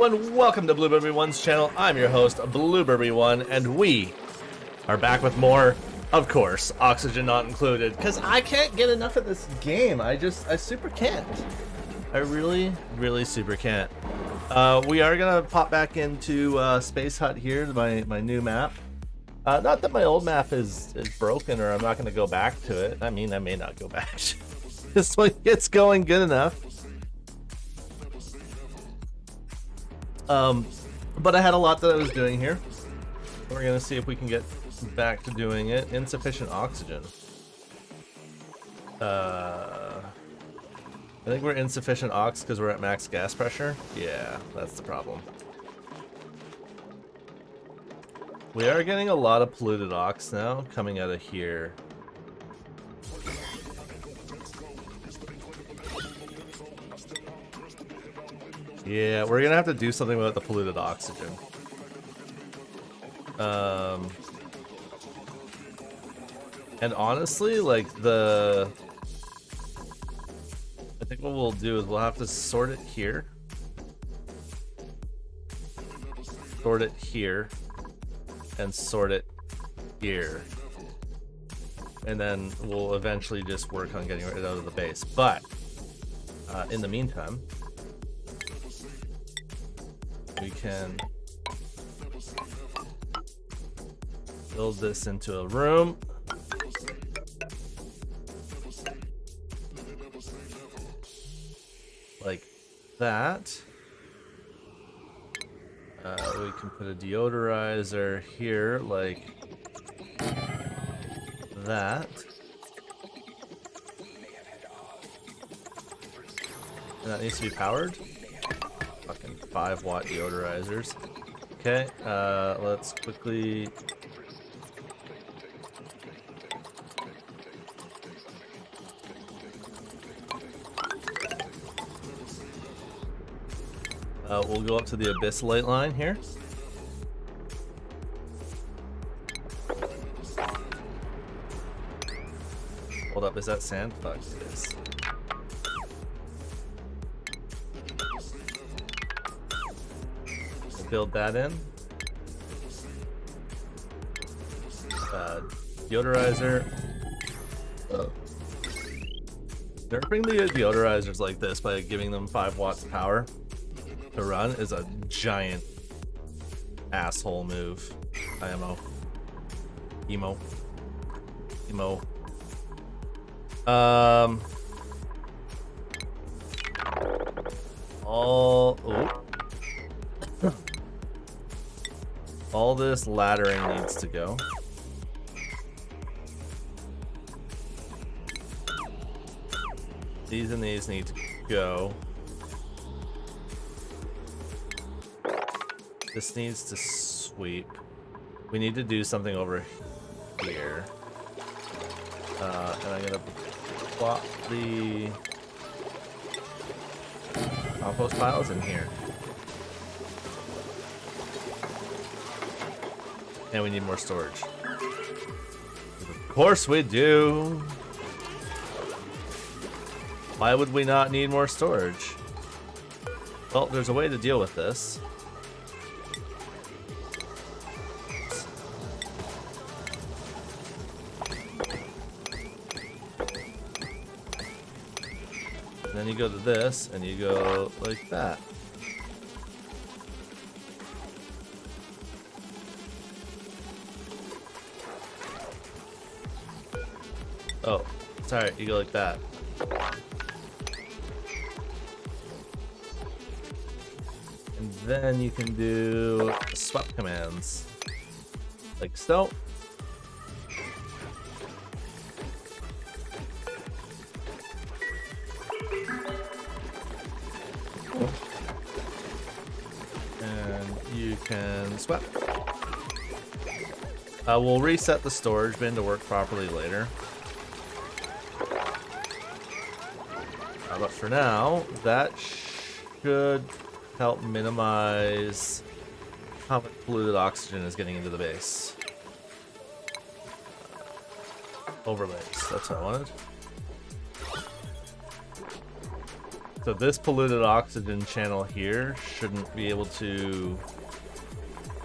and welcome to Blueberry1's channel. I'm your host, Blueberry1, and we are back with more, of course, Oxygen Not Included, because I can't get enough of this game. I super can't. I really super can't. We are gonna pop back into Space Hut here, my new map. Not that my old map is broken or I'm not gonna go back to it. I mean, I may not go back. This one gets going good enough. But I had a lot that I was doing here. We're gonna see if we can get back to doing it. Insufficient oxygen. I think we're insufficient ox because we're at max gas pressure. Yeah, that's the problem. We are getting a lot of polluted ox now coming out of here. Yeah, we're gonna have to do something about the polluted oxygen. And honestly, like I think what we'll do is we'll have to sort it here. Sort it here. And sort it here. And then we'll eventually just work on getting it out of the base. But, in the meantime, we can build this into a room. Like that. We can put a deodorizer here, like that. And that needs to be powered. Fucking 5-watt deodorizers. Okay, let's quickly. We'll go up to the abyss light line here. Hold up, is that sand? Fuck, it is. We'll build that in. Deodorizer. Nerfing the deodorizers like this by giving them 5 watts power to run is a giant asshole move. IMO. Emo. All this laddering needs to go. These and these need to go. This needs to sweep. We need to do something over here. And I'm gonna plop the compost piles in here. And we need more storage. Of course we do. Why would we not need more storage? Well, there's a way to deal with this. Then you go to this, and you go like that. Oh, sorry, you go like that. And then you can do swap commands. Like so. You can swap. We'll reset the storage bin to work properly later. But for now, that should help minimize how much polluted oxygen is getting into the base. Overlays, that's what I wanted. So this polluted oxygen channel here shouldn't be able to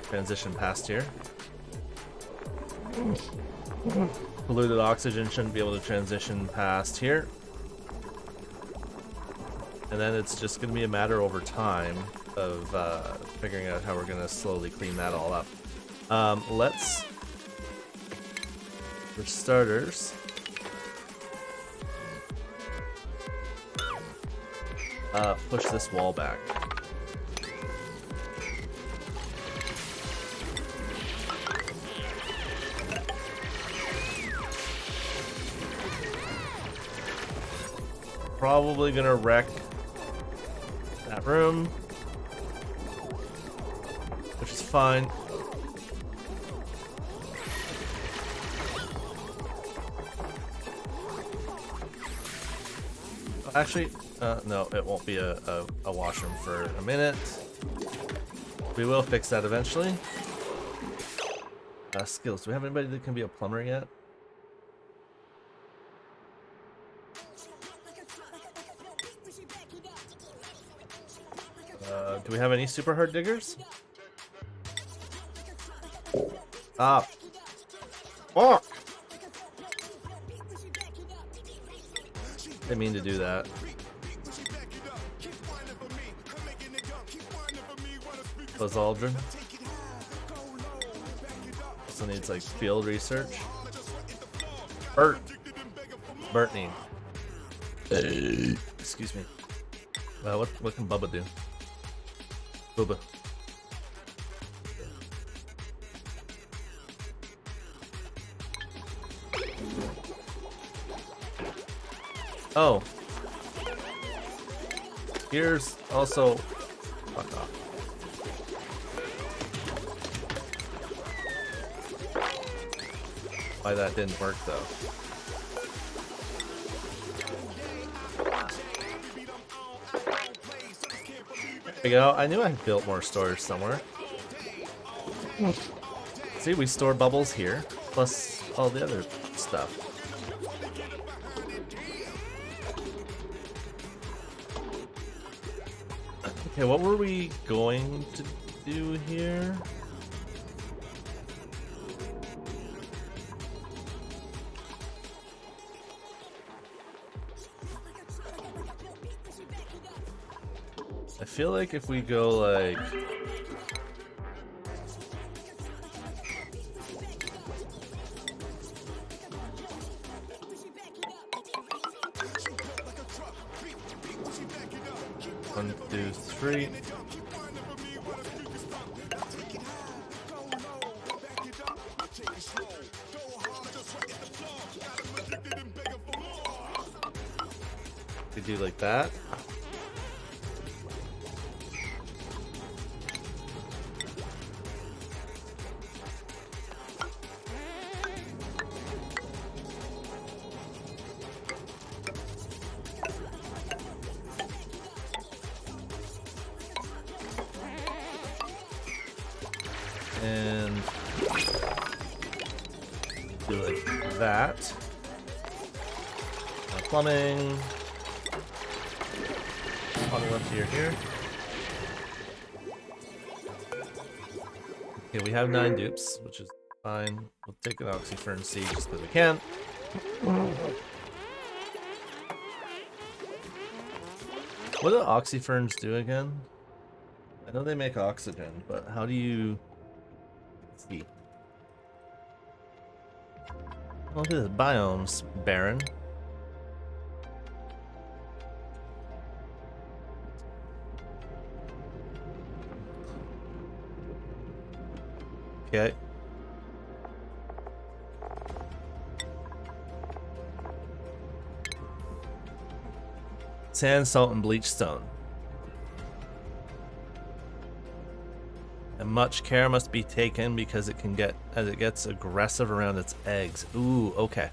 transition past here. Polluted oxygen shouldn't be able to transition past here. And then it's just going to be a matter over time of figuring out how we're going to slowly clean that all up. Let's, for starters, push this wall back. Probably gonna wreck that room, which is fine. Actually, no, it won't be a washroom for a minute. We will fix that eventually. Skills. Do we have anybody that can be a plumber yet? Do we have any super hard diggers? Ah. Fuck! Didn't mean to do that. Buzz Aldrin. Also needs like field research. Bertney. Excuse me. What can Bubba do? Bubba. Oh. Here's also... Fuck off. Why that didn't work though. There we go. I knew I had built more storage somewhere. See, we store bubbles here, plus all the other stuff. Okay, what were we going to do here? I feel like if we go like... One, two, three. We do like that. And do like that. Plumbing. Plumbing up here. Okay, we have 9 dupes, which is fine. We'll take an oxyfern seed just because we can. What do oxyferns do again? I know they make oxygen, but how do you... Let's see. Look at this biomes, Baron. Okay. Sand, salt, and bleach stone. And much care must be taken because it can get, as it gets aggressive around its eggs. Ooh, okay.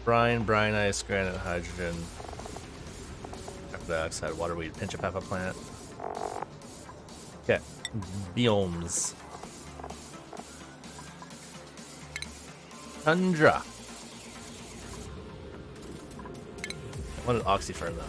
Brine, ice, granite, hydrogen, carbon dioxide, water weed, pinch of pepper plant. Okay. biomes. Tundra. I wanted Oxyfern though.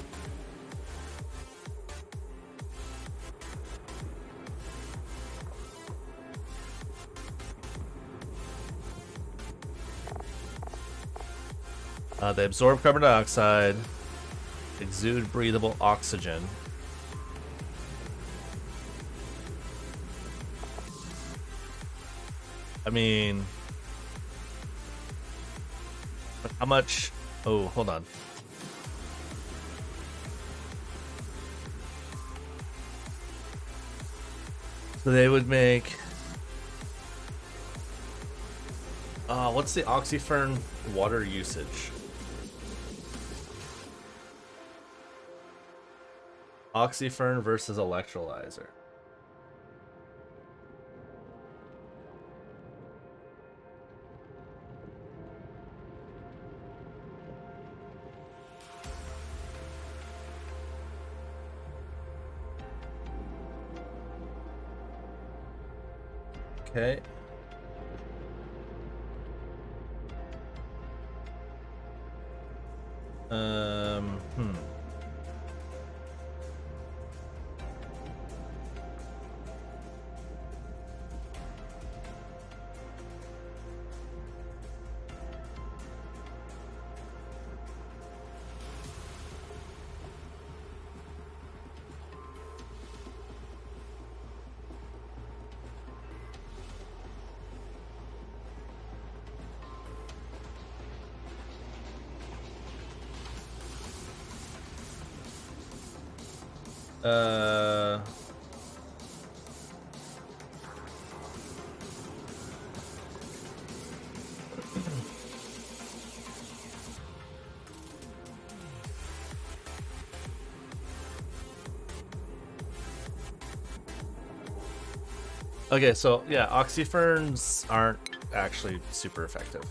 They absorb carbon dioxide, exude breathable oxygen. I mean, but how much? Oh, hold on. So they would make. What's the Oxyfern water usage? Oxyfern versus electrolyzer. Okay. Okay, so yeah, Oxyferns aren't actually super effective.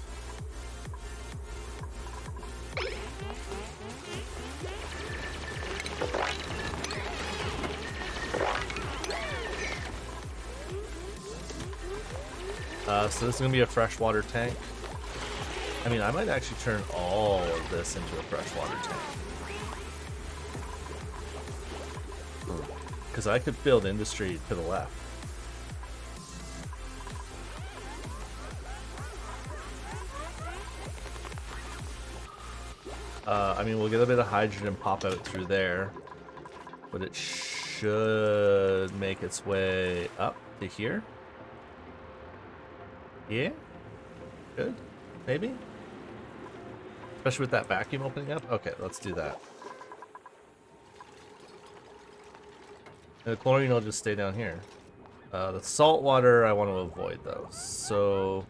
So this is gonna be a freshwater tank. I mean, I might actually turn all of this into a freshwater tank. Because I could build industry to the left. I mean, we'll get a bit of hydrogen pop out through there, but it should make its way up to here. Yeah? Good? Maybe? Especially with that vacuum opening up? Okay, let's do that. And the chlorine will just stay down here. The salt water I want to avoid though, so...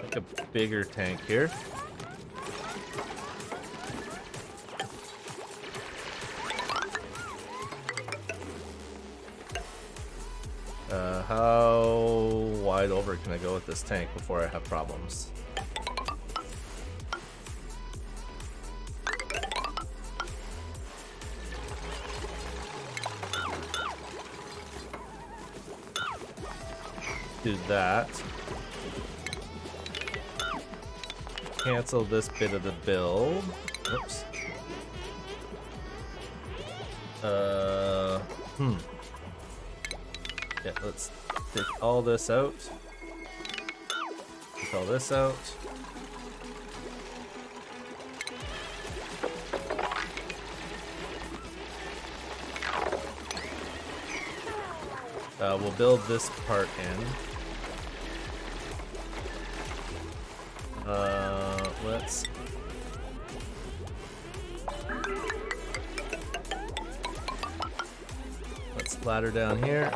make a bigger tank here. How wide over can I go with this tank before I have problems? Do that. Cancel this bit of the build. Oops. Yeah, let's take all this out. Take all this out. We'll build this part in. Let's ladder down here.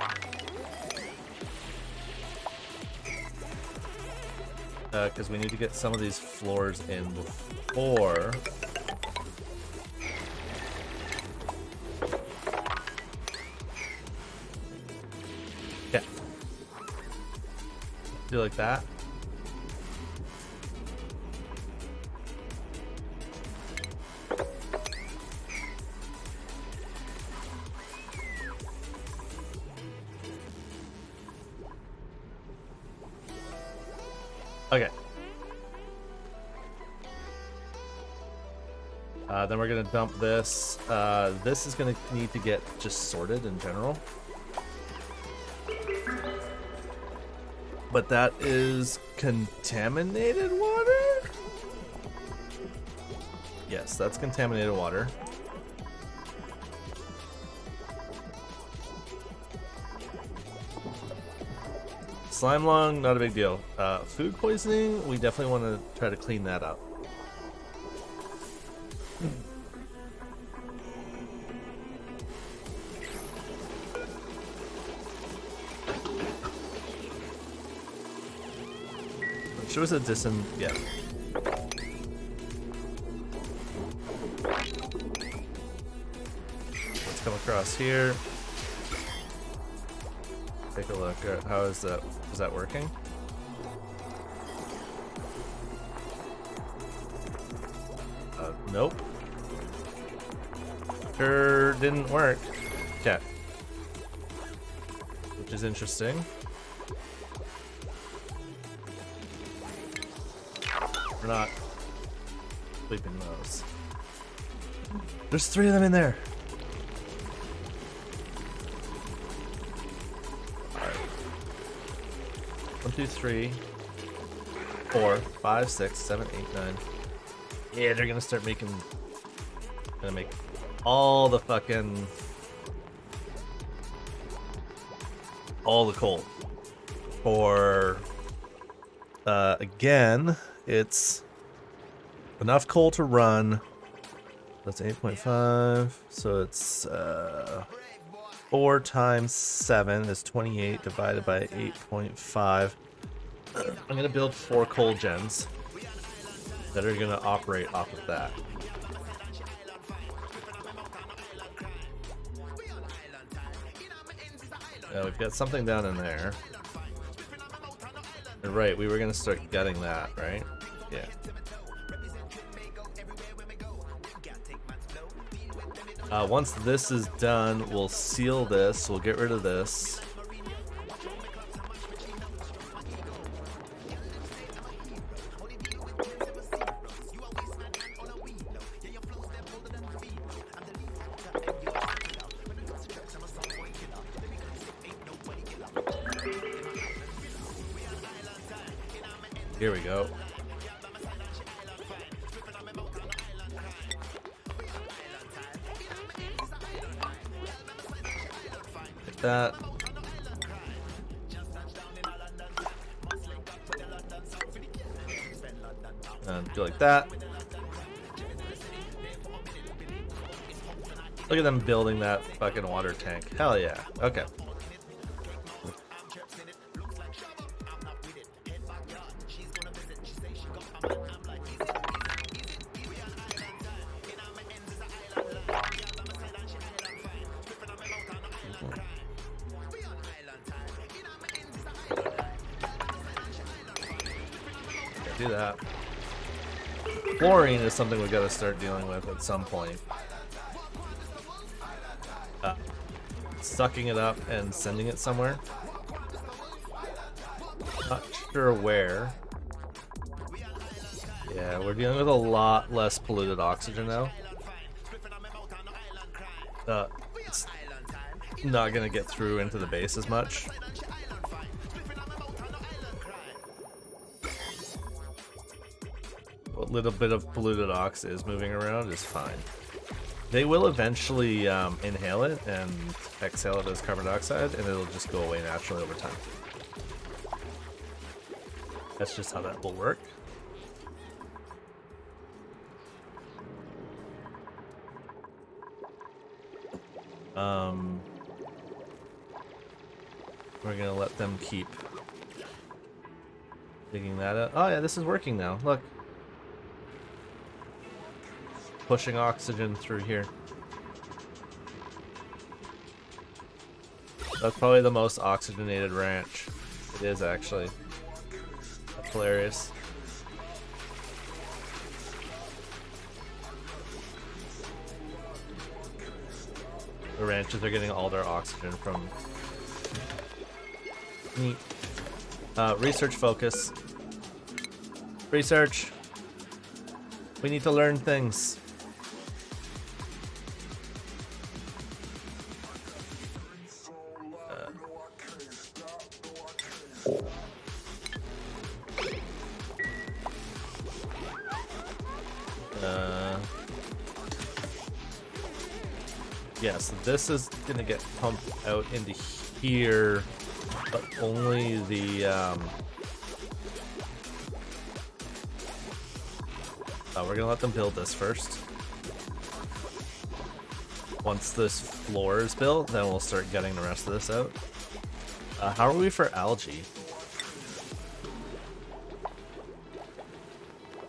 Because we need to get some of these floors in before. Yeah. Do like that. Then we're gonna dump this. This is gonna need to get just sorted in general. But that is contaminated water? Yes, that's contaminated water. Slime lung, not a big deal. Food poisoning, we definitely want to try to clean that up. Show us a distant, yeah. Let's come across here. Take a look at how is that working? Nope. Sure didn't work. Okay. Which is interesting. We're not sleeping those. There's 3 of them in there. Alright. 1, 2, 3, 4, 5, 6, 7, 8, 9. Yeah, they're gonna start making. Gonna make all the fucking. All the coal. For. Again. It's enough coal to run. That's 8.5. So it's 4 times 7 is 28 divided by 8.5. I'm gonna build 4 coal gens that are gonna operate off of that. We've got something down in there. Right, we were gonna start gutting that, right? Yeah. Once this is done, we'll seal this. We'll get rid of this. Here we go. Like that. And do like that. Look at them building that fucking water tank. Hell yeah. Okay. Do that. Chlorine is something we got to start dealing with at some point. Sucking it up and sending it somewhere. Not sure where. Yeah, we're dealing with a lot less polluted oxygen now. It's not gonna get through into the base as much. What little bit of polluted ox is moving around is fine. They will eventually inhale it and exhale it as carbon dioxide, and it'll just go away naturally over time. That's just how that will work. We're gonna let them keep digging that out. Oh yeah, this is working now. Look. Pushing oxygen through here. That's probably the most oxygenated ranch. It is actually. That's hilarious. The ranches are getting all their oxygen from. Neat. Research focus. Research. We need to learn things. Yeah, so this is gonna get pumped out into here, but only the we're gonna let them build this first. Once this floor is built, then we'll start getting the rest of this out. How are we for algae?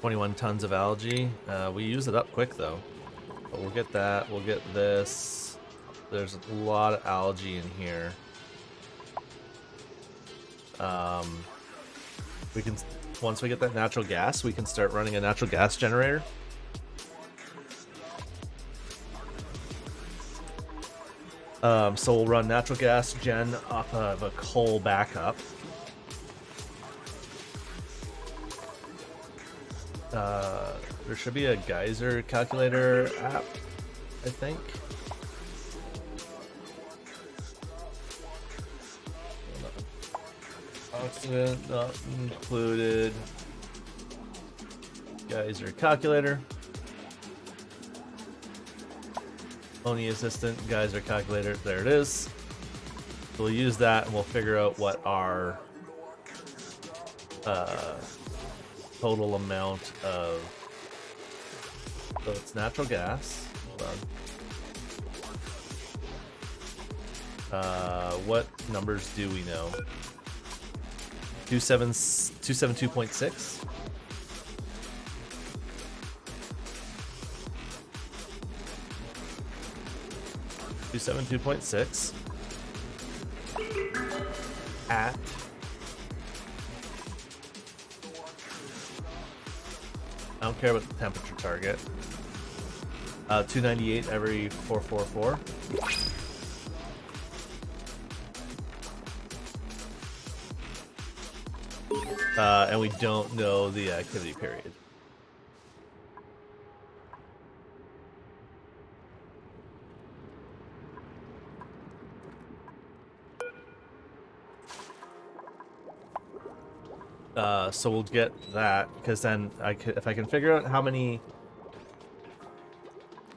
21 tons of algae. We use it up quick though. But we'll get that, we'll get this. There's a lot of algae in here. We can, once we get that natural gas, we can start running a natural gas generator. So we'll run natural gas gen off of a coal backup. There should be a geyser calculator app, I think. Oxygen not included. Geyser calculator. ONI assistant, geyser calculator, there it is. So we'll use that and we'll figure out what our total amount of, so it's natural gas. Hold on. What numbers do we know? 272.6? 272.6 at I don't care about the temperature target. 298 every 444. And we don't know the activity period. So we'll get that, because then if I can figure out how many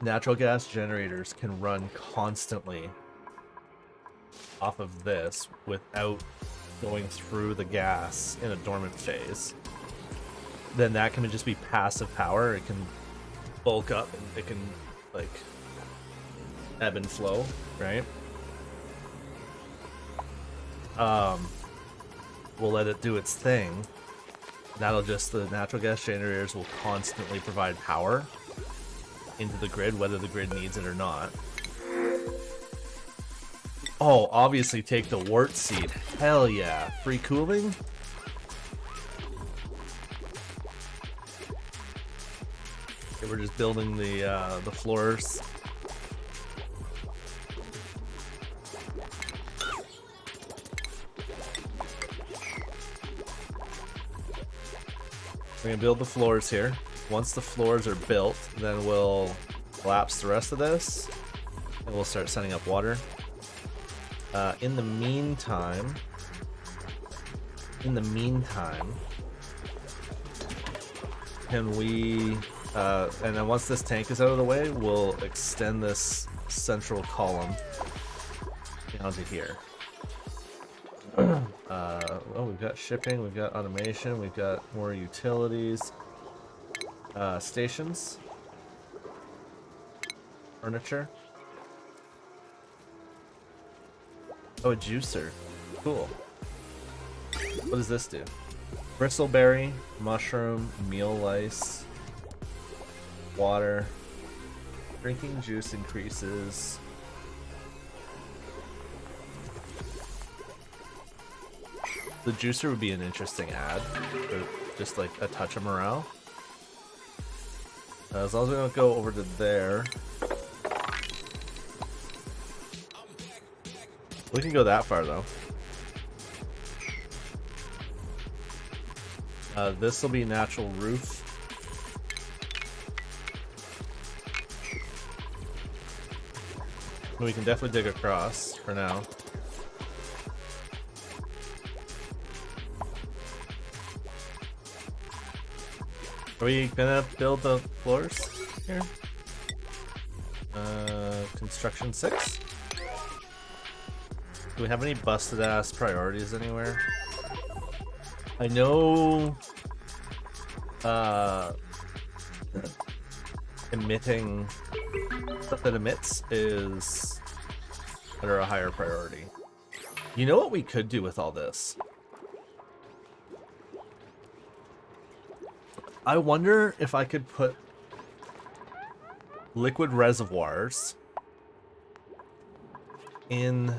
natural gas generators can run constantly off of this without going through the gas in a dormant phase, then that can just be passive power. It can bulk up and it can like ebb and flow, right? We'll let it do its thing. That'll just, the natural gas generators will constantly provide power into the grid, whether the grid needs it or not. Oh, obviously take the wart seed. Hell yeah. Free cooling? Okay, we're just building the floors. We're gonna build the floors here. Once the floors are built, then we'll collapse the rest of this, and we'll start setting up water. In the meantime, can we, and then once this tank is out of the way, we'll extend this central column down to here. Well, we've got shipping, we've got automation, we've got more utilities, stations, furniture. Oh, a juicer. Cool. What does this do? Bristleberry, mushroom, meal lice, water, drinking juice increases. The juicer would be an interesting ad, for just like a touch of morale. As long as we don't go over to there. We can go that far though. This will be natural roof. We can definitely dig across for now. Are we gonna build the floors here? Construction 6? Do we have any busted ass priorities anywhere? I know emitting stuff that emits is under a higher priority. You know what we could do with all this? I wonder if I could put liquid reservoirs in...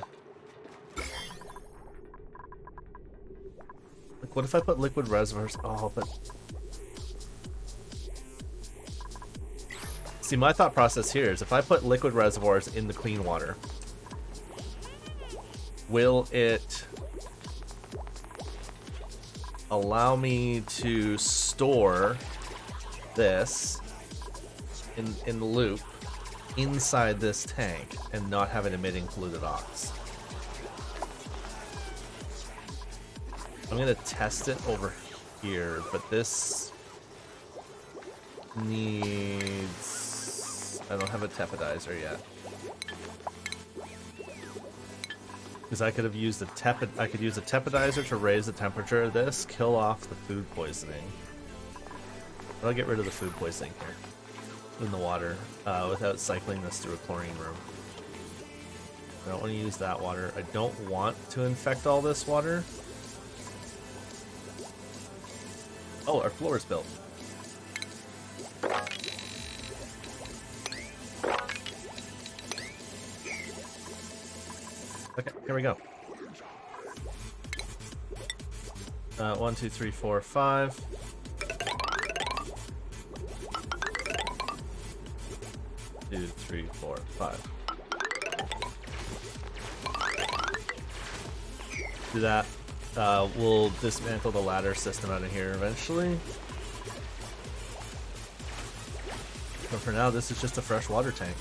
Like, what if I put liquid reservoirs? Oh, but... See, my thought process here is if I put liquid reservoirs in the clean water, will it allow me to store this in the loop inside this tank and not have it emitting polluted ox? I'm gonna test it over here, but this needs... I don't have a tepidizer yet. Because I could have used I could use a tepidizer to raise the temperature of this, kill off the food poisoning. I'll get rid of the food poisoning here in the water without cycling this through a chlorine room. I don't want to use that water. I don't want to infect all this water. Oh, our floor is built. Okay, here we go. 1, 2, 3, 4, 5. Two, 3, 4, 5. Do that. We'll dismantle the ladder system out of here eventually. But for now, this is just a fresh water tank.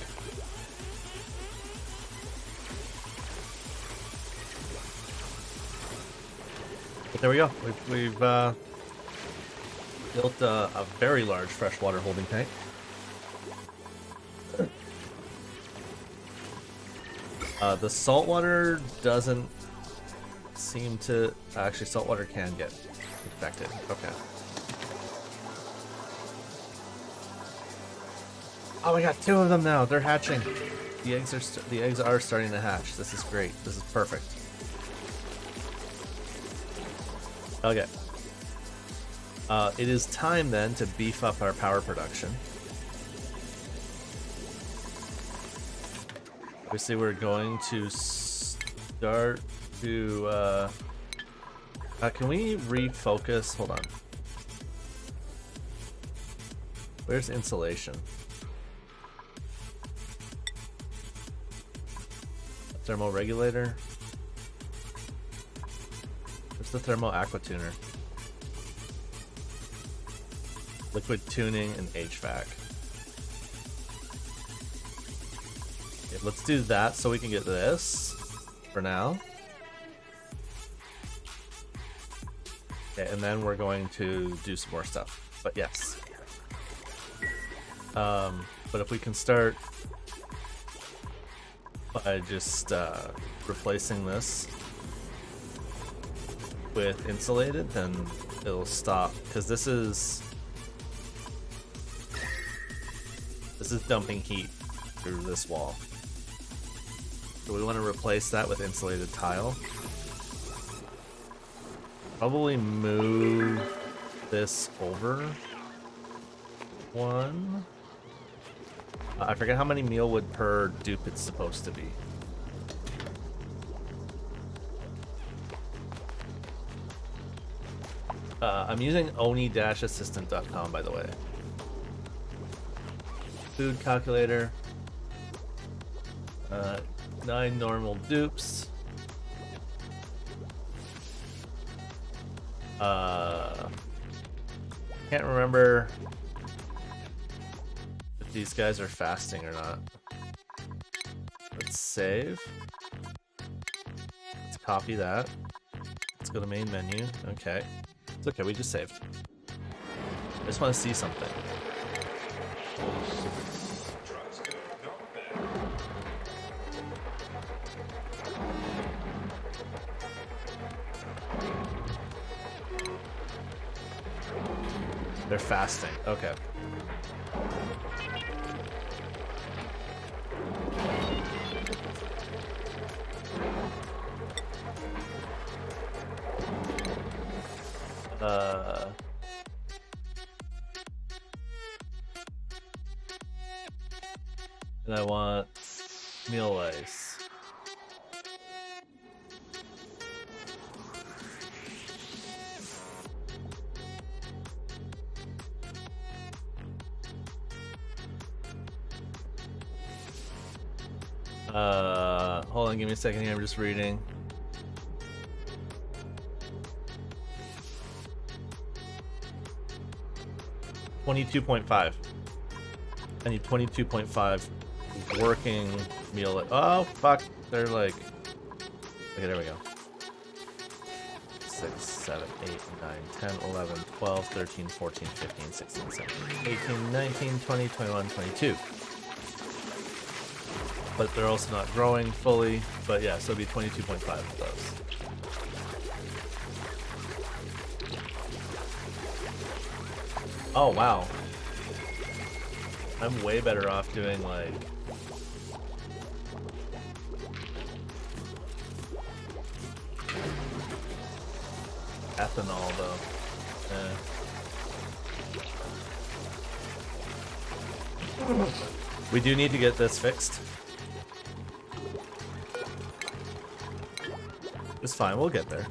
But there we go. We've built a very large freshwater holding tank. The saltwater doesn't seem to... Actually, saltwater can get infected. Okay. Oh, we got 2 of them now. They're hatching. The eggs are starting to hatch. This is great. This is perfect. Okay. It is time then to beef up our power production. Obviously, we're going to start to... can we refocus? Hold on. Where's insulation? Thermoregulator. Where's the thermo aqua tuner? Liquid tuning and HVAC. Okay, let's do that so we can get this for now. Okay, and then we're going to do some more stuff. But yes. But if we can start by just replacing this with insulated, then it'll stop, because this is dumping heat through this wall. So we want to replace that with insulated tile. Probably move this over one. I forget how many mealwood per dupe it's supposed to be. I'm using oni-assistant.com, by the way. Food calculator. 9 normal dupes. Can't remember if these guys are fasting or not. Let's save. Let's copy that. Let's go to main menu. Okay. It's okay, we just saved. I just want to see something. They're fasting. Okay. And I want meal ice. Hold on, give me a second here, I'm just reading. $22.5. I need 22.5 working meal. Oh, fuck. They're like... Okay, there we go. 6, 7, 8, 9, 10, 11, 12, 13, 14, 15, 16, 17, 18, 19, 20, 21, 22. But they're also not growing fully. But yeah, so it'll be 22.5 of those. Oh, wow. I'm way better off doing, like... ethanol, though. We do need to get this fixed. It's fine, we'll get there.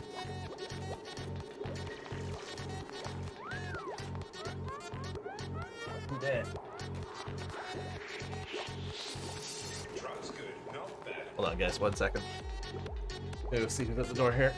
Hold on, guys, 1 second. Go see who's at the door here.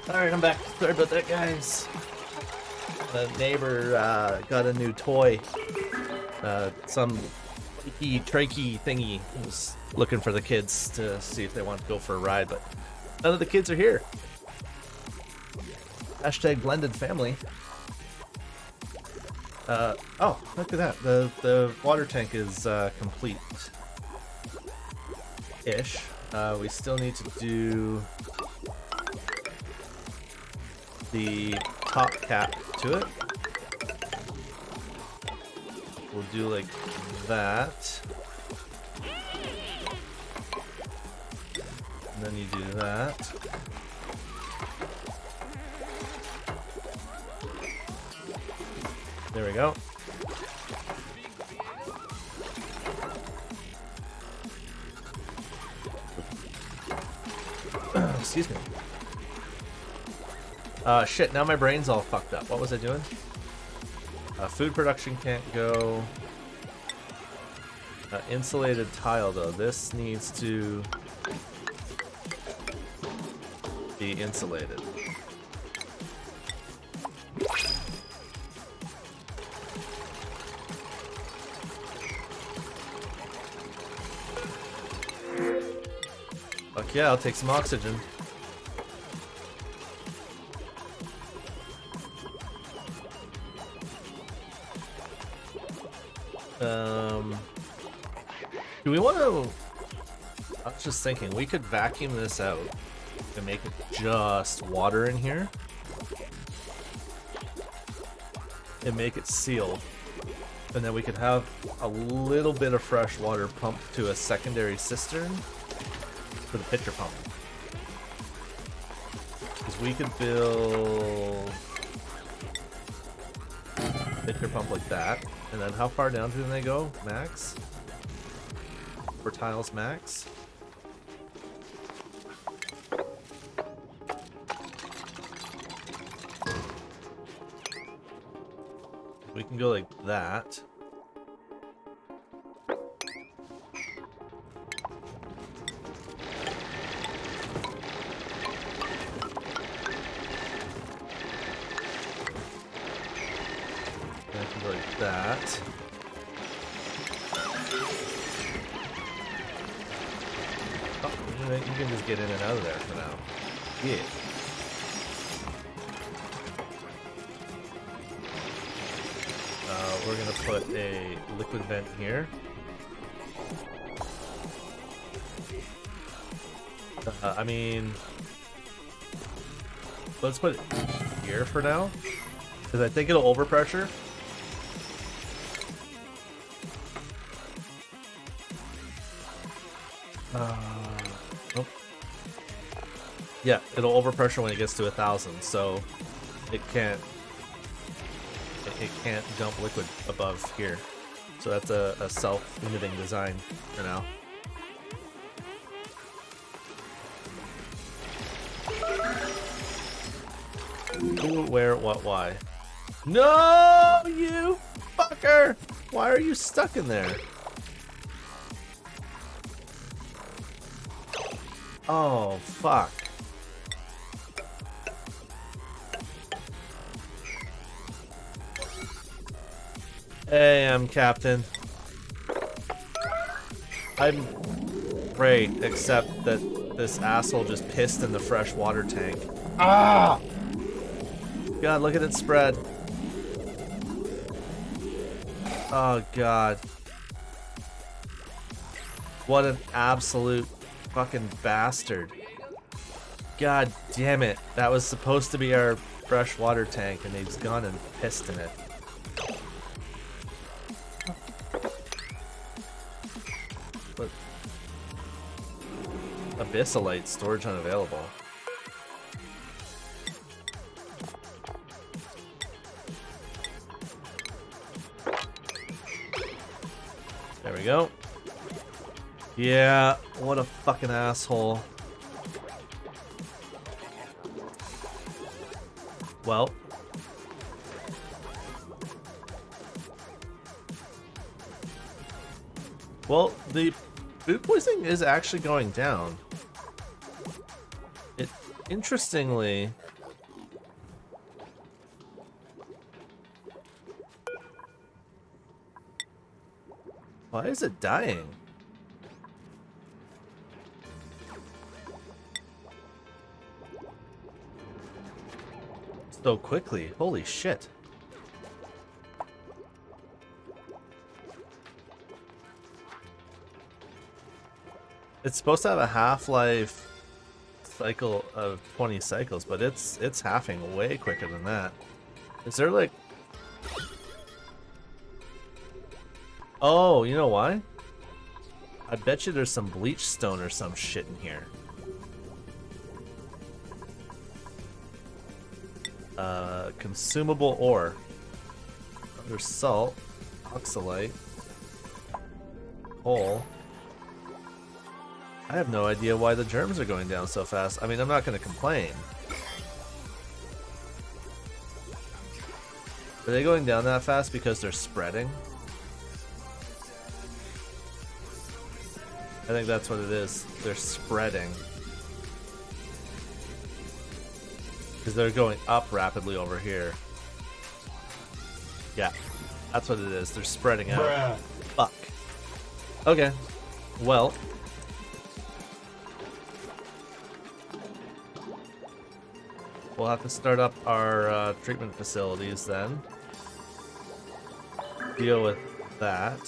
Alright, I'm back. Sorry about that, guys. The neighbor got a new toy. Some trachey thingy. I was looking for the kids to see if they want to go for a ride, but none of the kids are here. Hashtag blended family. Oh, look at that. The water tank is complete-ish. We still need to do the top cap to it. We'll do like that. And then you do that. There we go. Excuse me. Shit, now my brain's all fucked up. What was I doing? Food production can't go. Insulated tile, though. This needs to be insulated. Fuck yeah, I'll take some oxygen. Do we want to... I was just thinking, we could vacuum this out and make it just water in here. And make it sealed. And then we could have a little bit of fresh water pumped to a secondary cistern for the pitcher pump. Because we could build a pitcher pump like that. And then how far down do they go? Max? For tiles max? We can go like that. And I can go like that. Oh, you can just get in and out of there for now. Yeah. We're gonna put a liquid vent here. I mean, let's put it here for now, because I think it'll overpressure. Nope. Yeah, it'll overpressure when it gets to 1,000, so it can't dump liquid above here. So that's a self-limiting design for now. Who, where, what, why? No, you fucker! Why are you stuck in there? Oh, fuck. Hey, I'm Captain. I'm great, except that this asshole just pissed in the fresh water tank. Ah! God, look at it spread. Oh, God. What an absolute fucking bastard. God damn it. That was supposed to be our fresh water tank, and he's gone and pissed in it. But Abyssalite storage unavailable. There we go. Yeah, what a fucking asshole. Well. Well, the food poisoning is actually going down. It, interestingly... Why is it dying? So quickly, holy shit. It's supposed to have a half-life cycle of 20 cycles, but it's halving way quicker than that. Is there like... Oh, you know why? I bet you there's some bleach stone or some shit in here. Consumable ore. There's salt, oxalite, coal. I have no idea why the germs are going down so fast. I mean, I'm not going to complain. Are they going down that fast because they're spreading? I think that's what it is. They're spreading. Because they're going up rapidly over here. Yeah, that's what it is. They're spreading out. Bruh. Fuck. Okay. Well. We'll have to start up our treatment facilities then. Deal with that.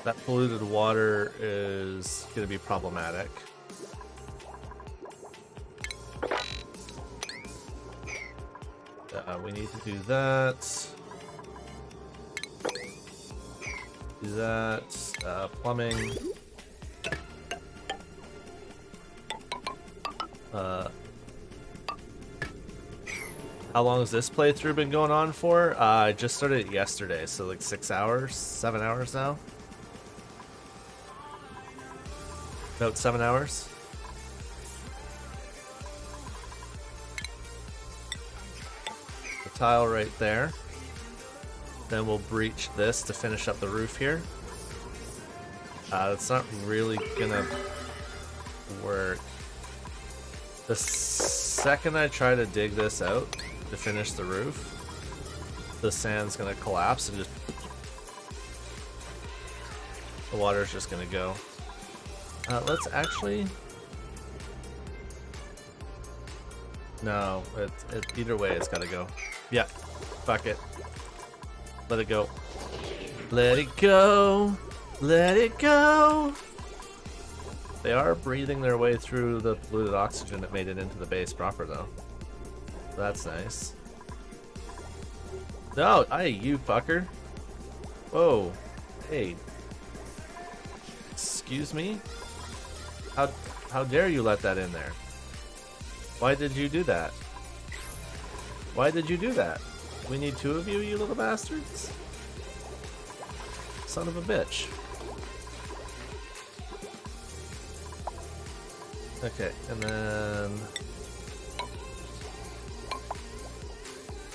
That polluted water is going to be problematic. We need to do that. Do that. Plumbing. How long has this playthrough been going on for? I just started it yesterday, so like 6 hours, 7 hours now. About 7 hours. The tile right there. Then we'll breach this to finish up the roof here. It's not really gonna work. The second I try to dig this out to finish the roof, the sand's gonna collapse and just... the water's just gonna go. Let's actually... No, either way it's gotta go. Yeah, fuck it. Let it go. Let it go! Let it go! They are breathing their way through the polluted oxygen that made it into the base proper, though. That's nice. No, you fucker. Whoa. Hey. Excuse me? How dare you let that in there? Why did you do that? Why did you do that? We need two of you, you little bastards? Son of a bitch. Okay, and then...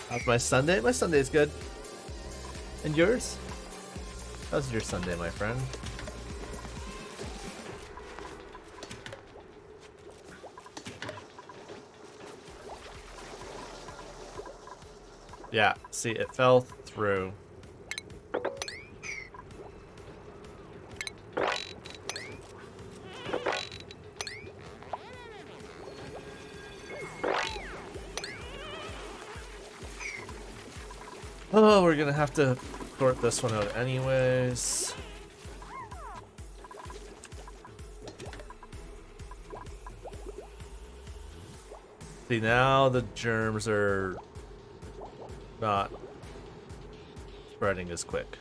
how's my Sunday? My Sunday's good. And yours? How's your Sunday, my friend? Yeah, see, it fell through. Oh, we're gonna have to sort this one out anyways. See, now the germs are not spreading as quick.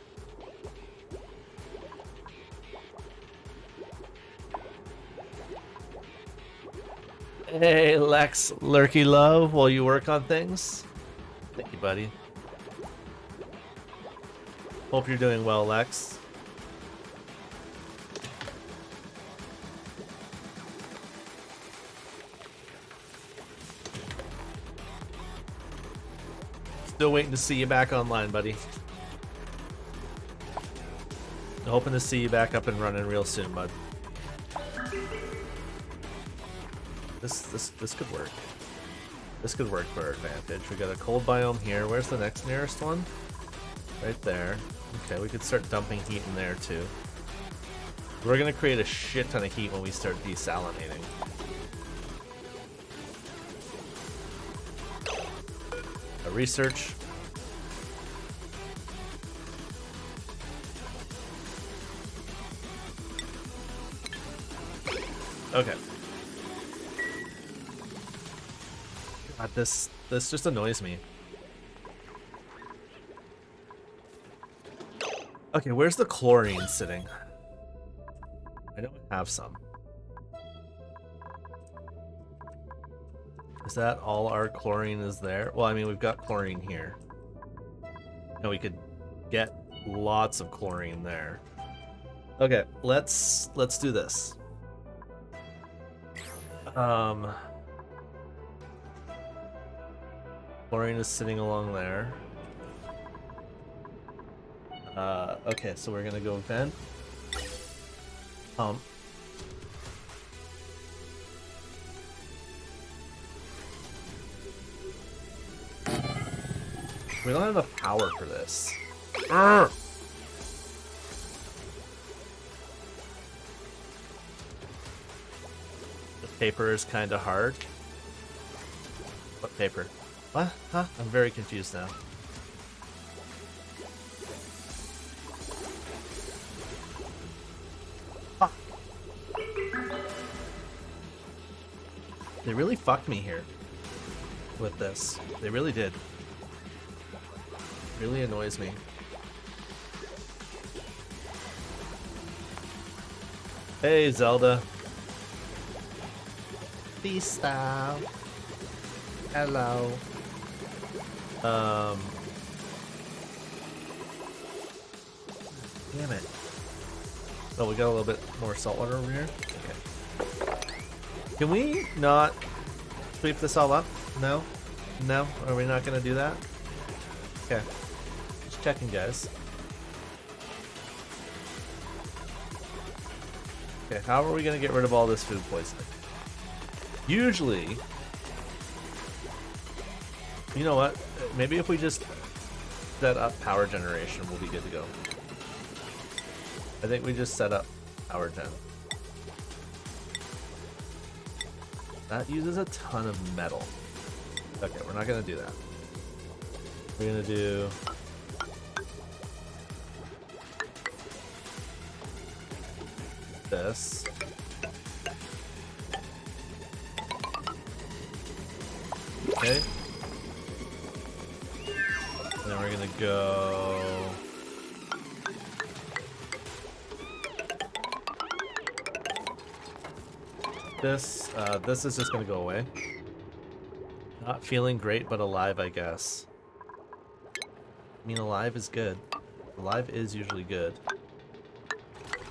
Hey, Lex Lurky Love, while you work on things. Thank you, buddy. Hope you're doing well, Lex. Still waiting to see you back online, buddy. Hoping to see you back up and running real soon, bud. This could work. This could work for our advantage. We got a cold biome here. Where's the next nearest one? Right there. Okay, we could start dumping heat in there too. We're gonna create a shit ton of heat when we start desalinating. Research. Okay. God, this just annoys me. Okay, where's the chlorine sitting? I don't have some. Is that all our chlorine is there? Well, I mean, we've got chlorine here. And we could get lots of chlorine there. Okay, let's do this. Chlorine is sitting along there. Okay, so we're gonna go vent. We don't have enough power for this. Urgh! The paper is kind of hard. What paper? What? Huh? I'm very confused now. Ah. They really fucked me here with this. They really did. Really annoys me. Hey, Zelda. Vista. Hello. Damn it. Oh, we got a little bit more salt water over here. Okay. Can we not sweep this all up? No? No? Are we not gonna do that? Okay. Just checking, guys. Okay, how are we gonna get rid of all this food poisoning? Usually, you know what? Maybe if we just set up power generation, we'll be good to go. I think we just set up power gen. That uses a ton of metal. Okay, we're not gonna do that. We're gonna do this. Okay. And then we're gonna go this. This is just gonna go away. Not feeling great, but alive, I guess. I mean, alive is good. Alive is usually good.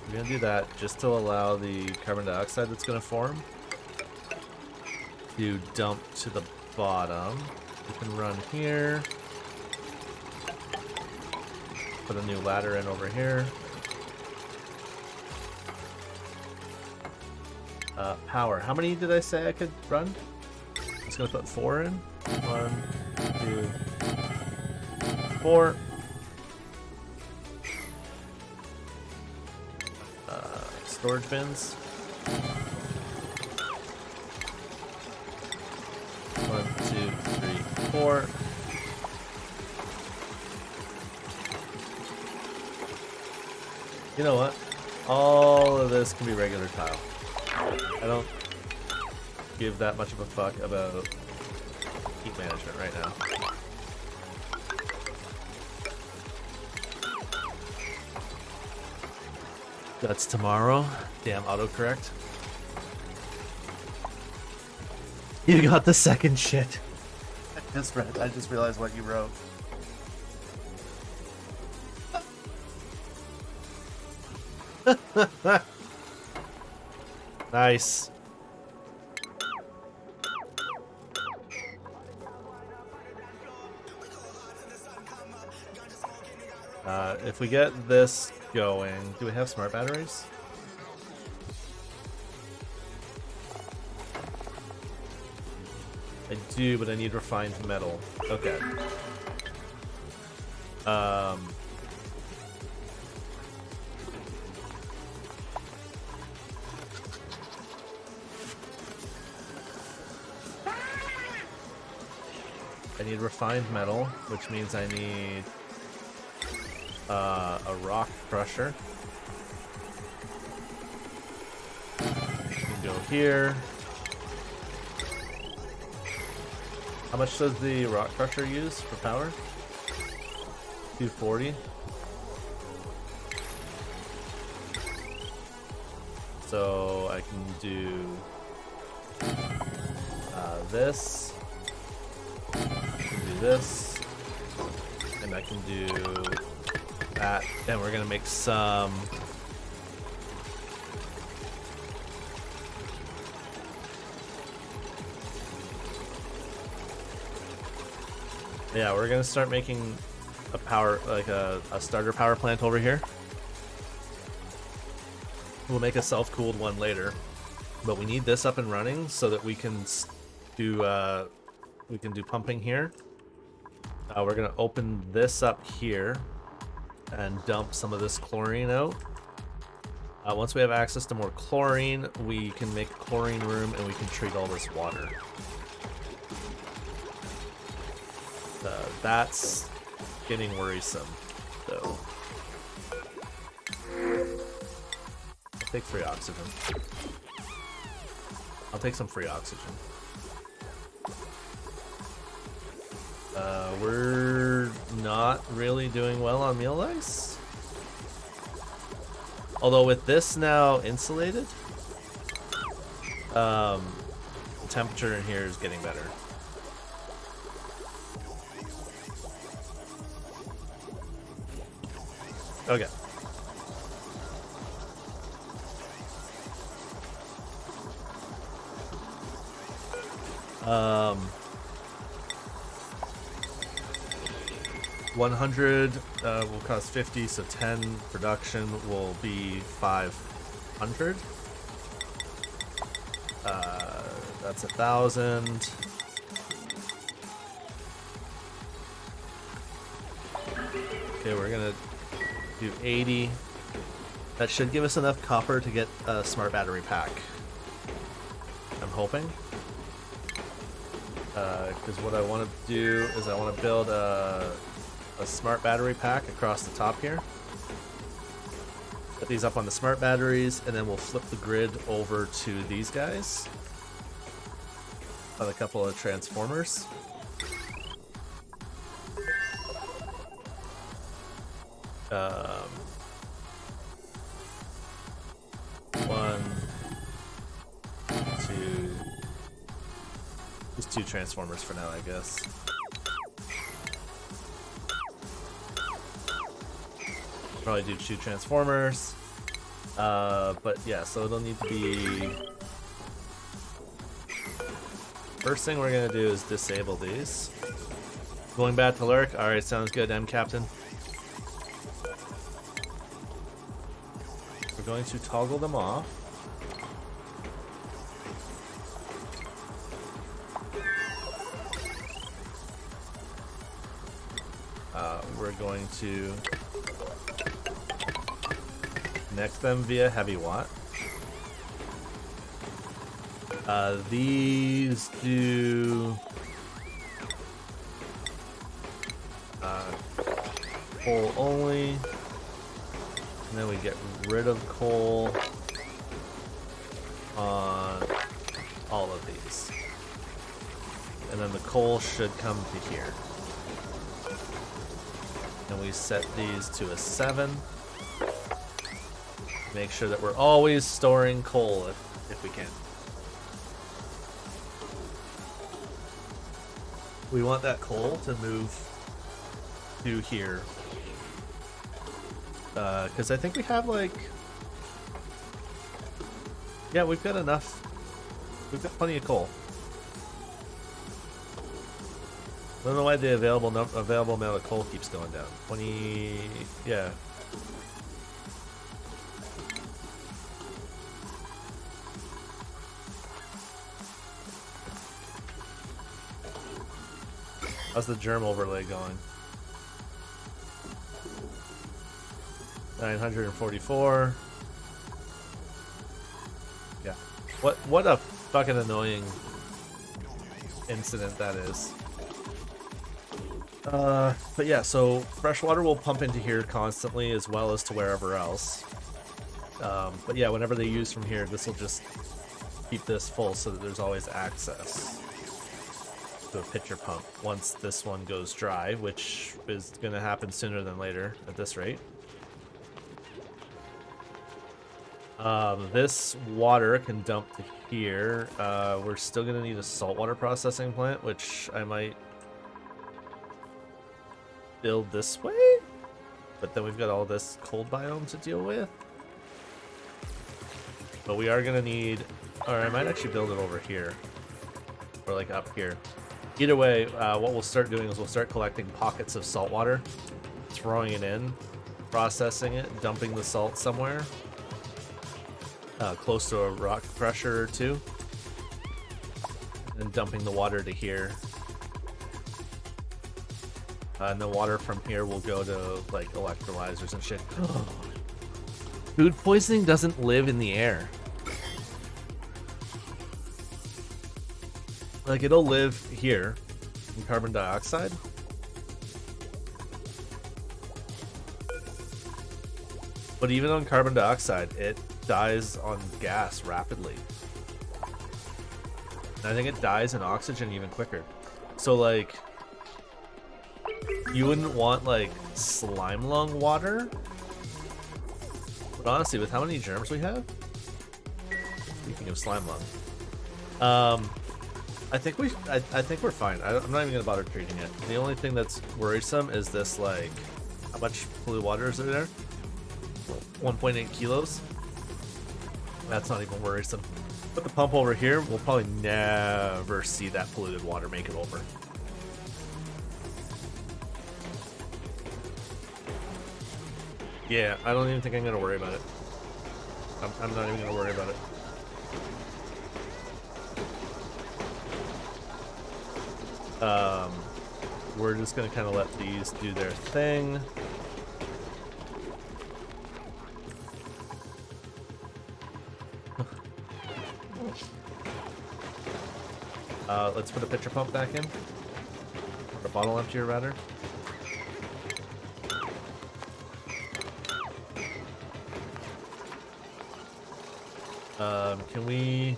We're gonna do that just to allow the carbon dioxide that's gonna form to dump to the bottom. We can run here. Put a new ladder in over here. Power. How many did I say I could run? I'm just gonna put 4 in. 1, 2, 4. Storage bins. 1, 2, 3, 4. You know what? All of this can be regular tile. I don't give that much of a fuck about heat management right now. That's tomorrow. Damn autocorrect. You got the second shit. I just realized what you wrote. Nice. If we get this going, do we have smart batteries? I do, but I need refined metal. Okay. I need refined metal, which means I need a rock crusher. We can go here. How much does the rock crusher use for power? 240. So I can do this. I can do this, and I can do that. And we're gonna make some. Yeah, we're gonna start making a power, like a starter power plant over here. We'll make a self-cooled one later, but we need this up and running so that we can do pumping here. We're gonna open this up here and dump some of this chlorine out. Once we have access to more chlorine, we can make a chlorine room and we can treat all this water. That's getting worrisome, though. I'll take free oxygen. I'll take some free oxygen. We're not really doing well on meal ice. Although with this now insulated, the temperature in here is getting better. Okay. 100 will cost 50, so 10 production will be 500. That's 1,000. Okay, we're gonna do 80. That should give us enough copper to get a smart battery pack. I'm hoping. Because what I want to do is I want to build a smart battery pack across the top here. Put these up on the smart batteries, and then we'll flip the grid over to these guys with a couple of transformers. One, two, just 2 transformers for now, I guess. Probably do 2 transformers, but yeah, so it'll need to be. First thing we're gonna do is disable these. Going back to lurk. All right, sounds good, M Captain. We're going to toggle them off. We're going to connect them via heavy watt. These do coal only, and then we get rid of coal on all of these, and then the coal should come to here. And we set these to a 7. Make sure that we're always storing coal if we can. We want that coal to move to here. Because I think we have like... Yeah, we've got enough. We've got plenty of coal. I don't know why the available amount of coal keeps going down. 20... yeah. How's the germ overlay going? 944. Yeah. What a fucking annoying incident that is. But yeah, so fresh water will pump into here constantly as well as to wherever else. But yeah, whenever they use from here, this will just keep this full so that there's always access to a pitcher pump once this one goes dry, which is going to happen sooner than later at this rate. This water can dump to here. We're still going to need a saltwater processing plant, which I might build this way, but then we've got all this cold biome to deal with. But we are gonna need, or I might actually build it over here, or like up here. Either way, what we'll start doing is we'll start collecting pockets of salt water, throwing it in, processing it, dumping the salt somewhere close to a rock crusher or two, and dumping the water to here. And the water from here will go to like electrolyzers and shit. Food poisoning doesn't live in the air. Like, it'll live here in carbon dioxide. But even on carbon dioxide, it dies on gas rapidly. And I think it dies in oxygen even quicker. So, like, you wouldn't want, like, slime lung water. But honestly, with how many germs we have, speaking of slime lung, I think we're fine. I'm not even gonna bother treating it. The only thing that's worrisome is this, like, how much polluted water is there? 1.8 kilos. That's not even worrisome. Put the pump over here. We'll probably never see that polluted water make it over. Yeah, I don't even think I'm gonna worry about it. I'm not even gonna worry about it. We're just gonna kind of let these do their thing. Let's put a pitcher pump back in. Or a bottle emptier, rather. Can we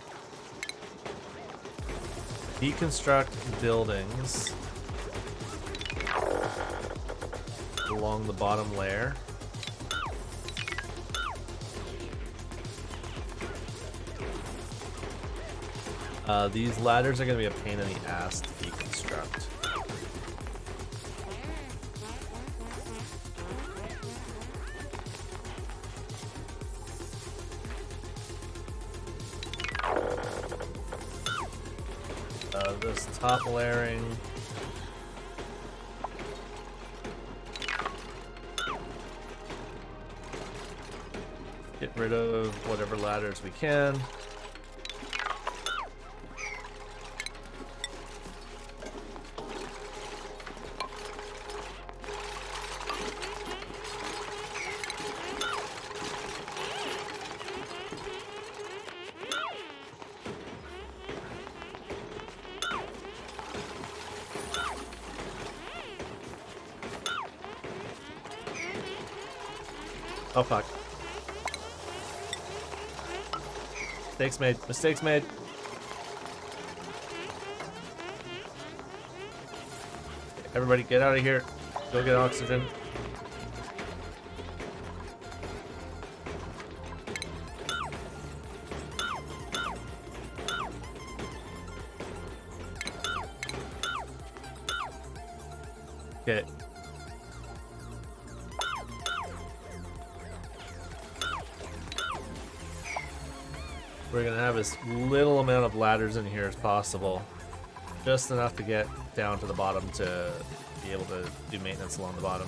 deconstruct buildings along the bottom layer? These ladders are going to be a pain in the ass to deconstruct. This top layering. Get rid of whatever ladders we can. Oh fuck. Mistakes made. Mistakes made. Everybody get out of here. Go get oxygen. Okay. We're gonna have as little amount of ladders in here as possible. Just enough to get down to the bottom to be able to do maintenance along the bottom.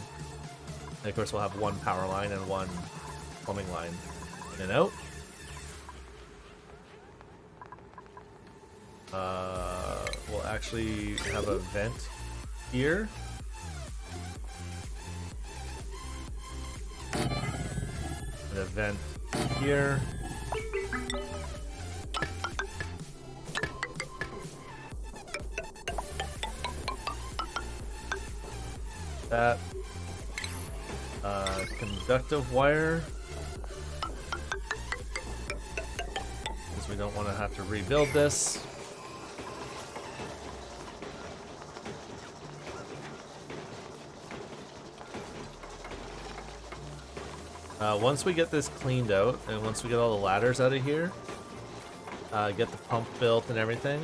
And of course we'll have one power line and one plumbing line in and out. We'll actually have a vent here. And a vent here. That conductive wire, because we don't want to have to rebuild this. Once we get this cleaned out, and once we get all the ladders out of here, get the pump built and everything,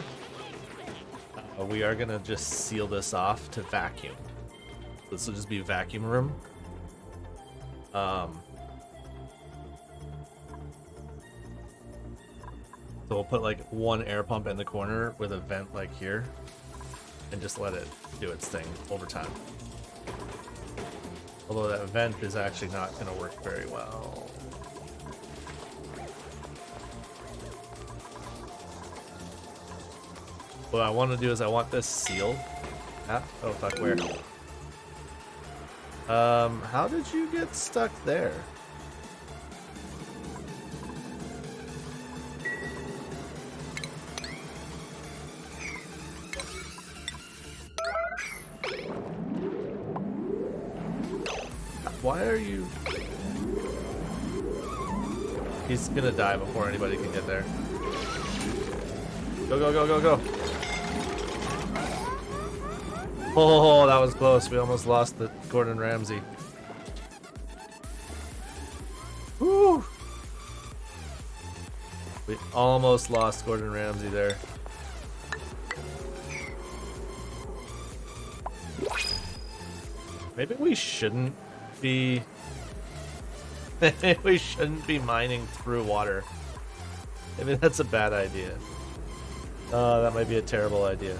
we are gonna just seal this off to vacuum. This will just be a vacuum room. So we'll put like one air pump in the corner with a vent like here, and just let it do its thing over time. Although that vent is actually not going to work very well. What I want to do is I want this sealed. Ah, oh fuck, where? How did you get stuck there? Why are you... He's gonna die before anybody can get there. Go, go, go, go, go. Oh, that was close. We almost lost the Gordon Ramsay. Woo! We almost lost Gordon Ramsay there. Maybe we shouldn't be... Maybe we shouldn't be mining through water. Maybe that's a bad idea. Oh, that might be a terrible idea.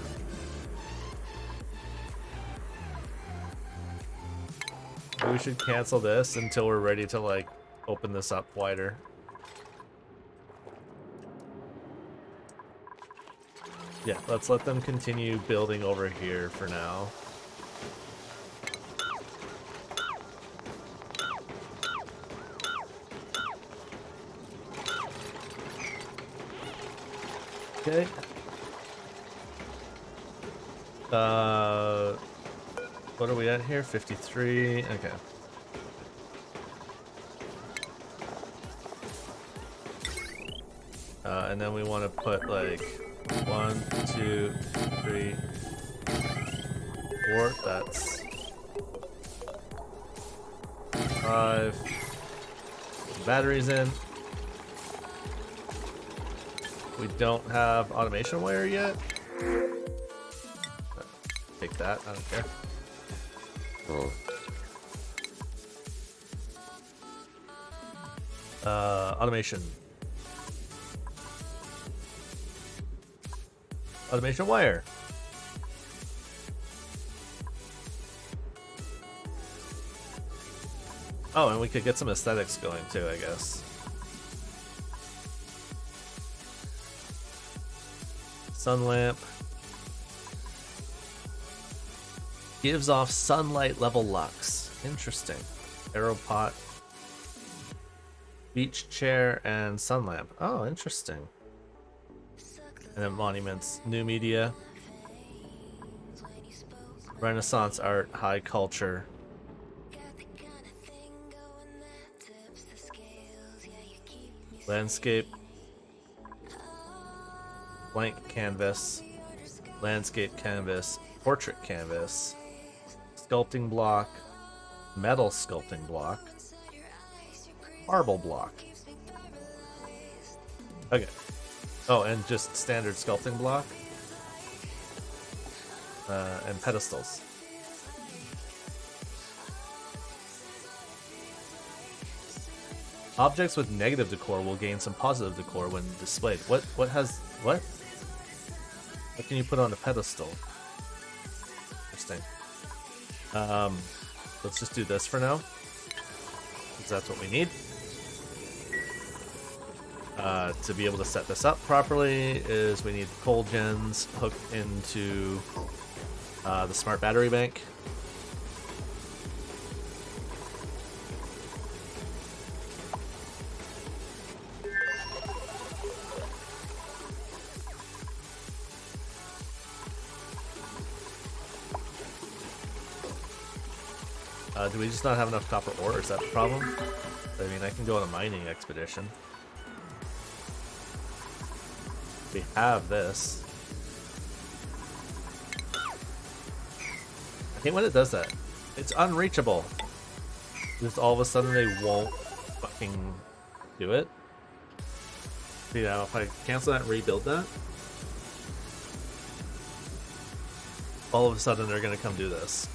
Maybe we should cancel this until we're ready to, like, open this up wider. Yeah, let's let them continue building over here for now. Okay. What are we at here? 53. Okay. And then we want to put like 1, 2, 3, 4. That's 5. Batteries in. We don't have automation wire yet. Take that, I don't care. Automation. Automation wire. Oh, and we could get some aesthetics going too, I guess. Sun lamp. Gives off sunlight level lux. Interesting. Arrow pot. Beach chair and sun lamp. Oh, interesting. And then monuments. New media. Renaissance art. High culture. Landscape. Blank canvas. Landscape canvas. Portrait canvas. Sculpting block. Metal sculpting block. Marble block. Okay. Oh, and just standard sculpting block. And pedestals. Objects with negative decor will gain some positive decor when displayed. What can you put on a pedestal? Interesting. Let's just do this for now, because that's what we need. To be able to set this up properly is we need coal gens hooked into the smart battery bank. Do we just not have enough copper ore? Is that the problem? I mean, I can go on a mining expedition. We have this. I hate when it does that. It's unreachable. Just all of a sudden they won't fucking do it. You know, if I cancel that and rebuild that, all of a sudden they're gonna come do this.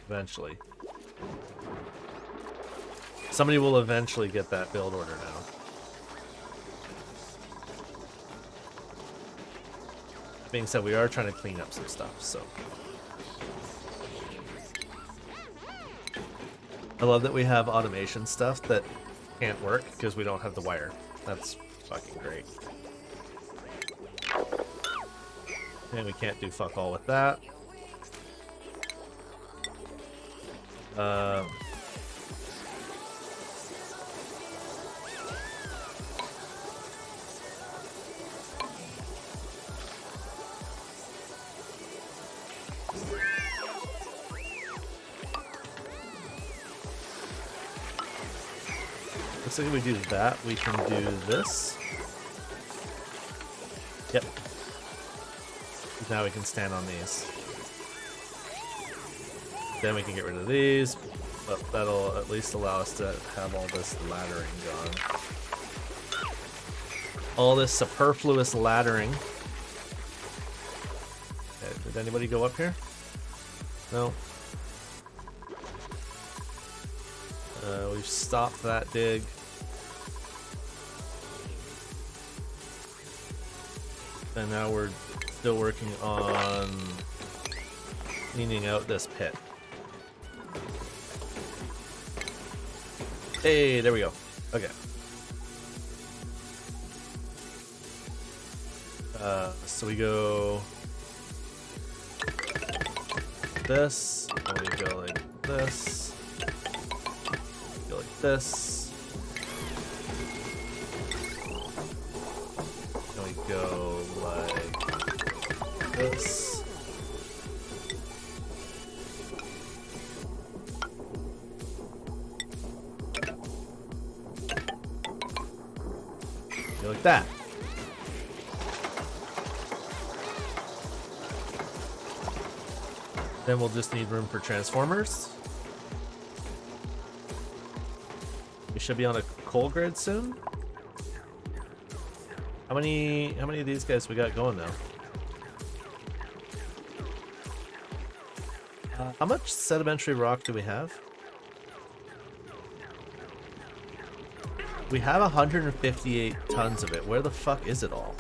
Eventually. Somebody will eventually get that build order now. That being said, we are trying to clean up some stuff, so. I love that we have automation stuff that can't work because we don't have the wire. That's fucking great. And we can't do fuck all with that. Looks like if we do that, we can do this. Yep. Now we can stand on these. Then we can get rid of these, but that'll at least allow us to have all this laddering gone. All this superfluous laddering. Okay, did anybody go up here? No. We've stopped that dig. And now we're still working on cleaning out this pit. Hey, there we go. Okay. So we go this, and we go like this, go like this, and we go like this. Go like that. Then we'll just need room for transformers. We should be on a coal grid soon. How many of these guys we got going now? How much sedimentary rock do we have? We have 158 tons of it. Where the fuck is it all?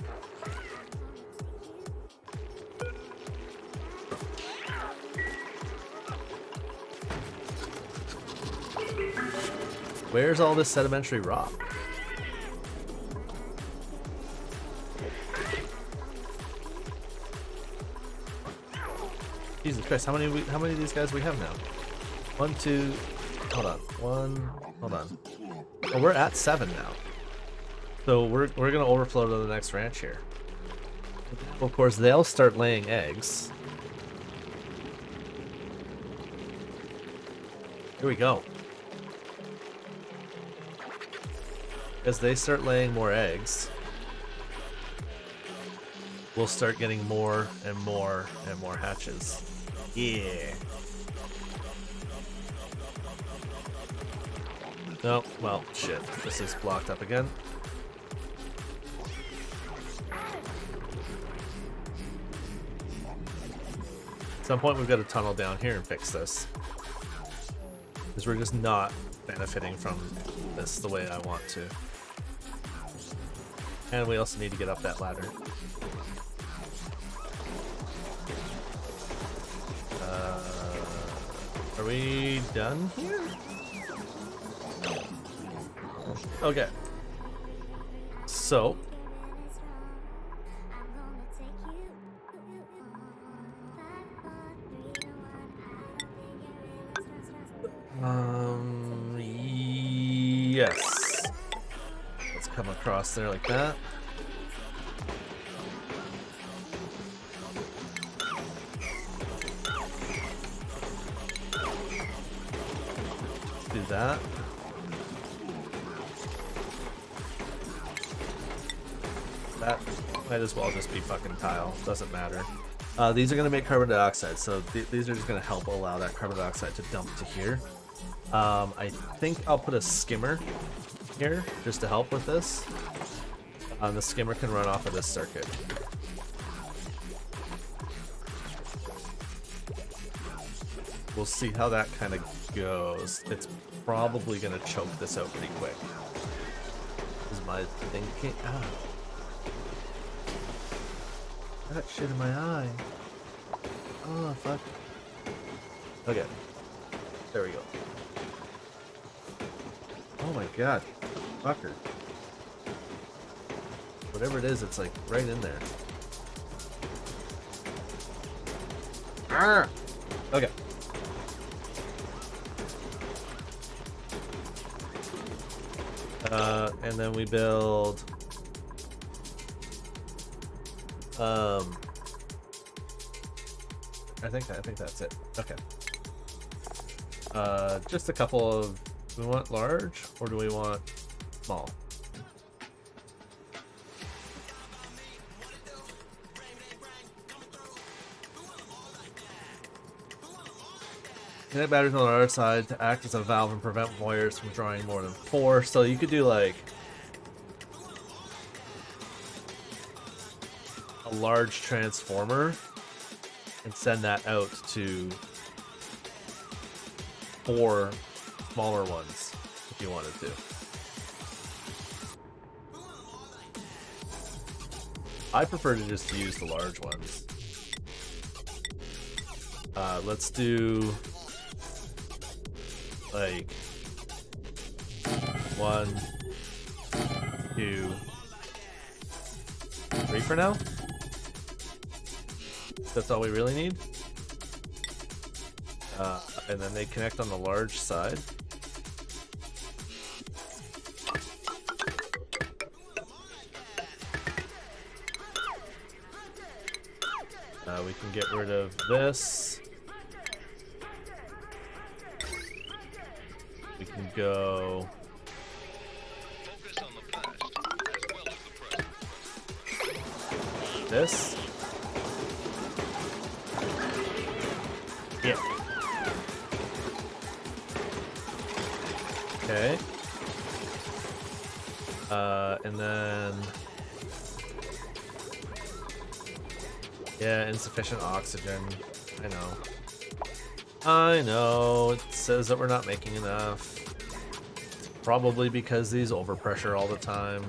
Where's all this sedimentary rock? Jesus Christ, how many of these guys we have now? One, two, hold on. One, hold on. Oh, we're at 7 now. So we're gonna overflow to the next ranch here. Of course, they'll start laying eggs. Here we go. As they start laying more eggs, we'll start getting more and more and more hatches. Yeah. No, well, shit. This is blocked up again. At some point we've got to tunnel down here and fix this. Because we're just not benefiting from this the way I want to. And we also need to get up that ladder. Are we done here? Okay. So. Yes. Let's come across there like that. Do that. That might as well just be fucking tile. Doesn't matter. These are going to make carbon dioxide, so these are just going to help allow that carbon dioxide to dump to here. I think I'll put a skimmer here just to help with this. The skimmer can run off of this circuit. We'll see how that kind of goes. It's probably going to choke this out pretty quick. Is my thinking. Ah. That shit in my eye. Oh, fuck. Okay. There we go. Oh my god. Fucker. Whatever it is, it's like right in there. Okay. And then we build I think that's it. Okay. Just a couple of, do we want large or do we want small? Connect batteries on the other side to act as a valve and prevent wires from drawing more than 4. So you could do like a large transformer and send that out to 4 smaller ones if you wanted to. I prefer to just use the large ones. Let's do like 1, 2, 3 for now. That's all we really need. And then they connect on the large side. We can get rid of this. We can go this. Yeah. Okay. And then yeah, insufficient oxygen. I know. It says that we're not making enough. Probably because these overpressure all the time.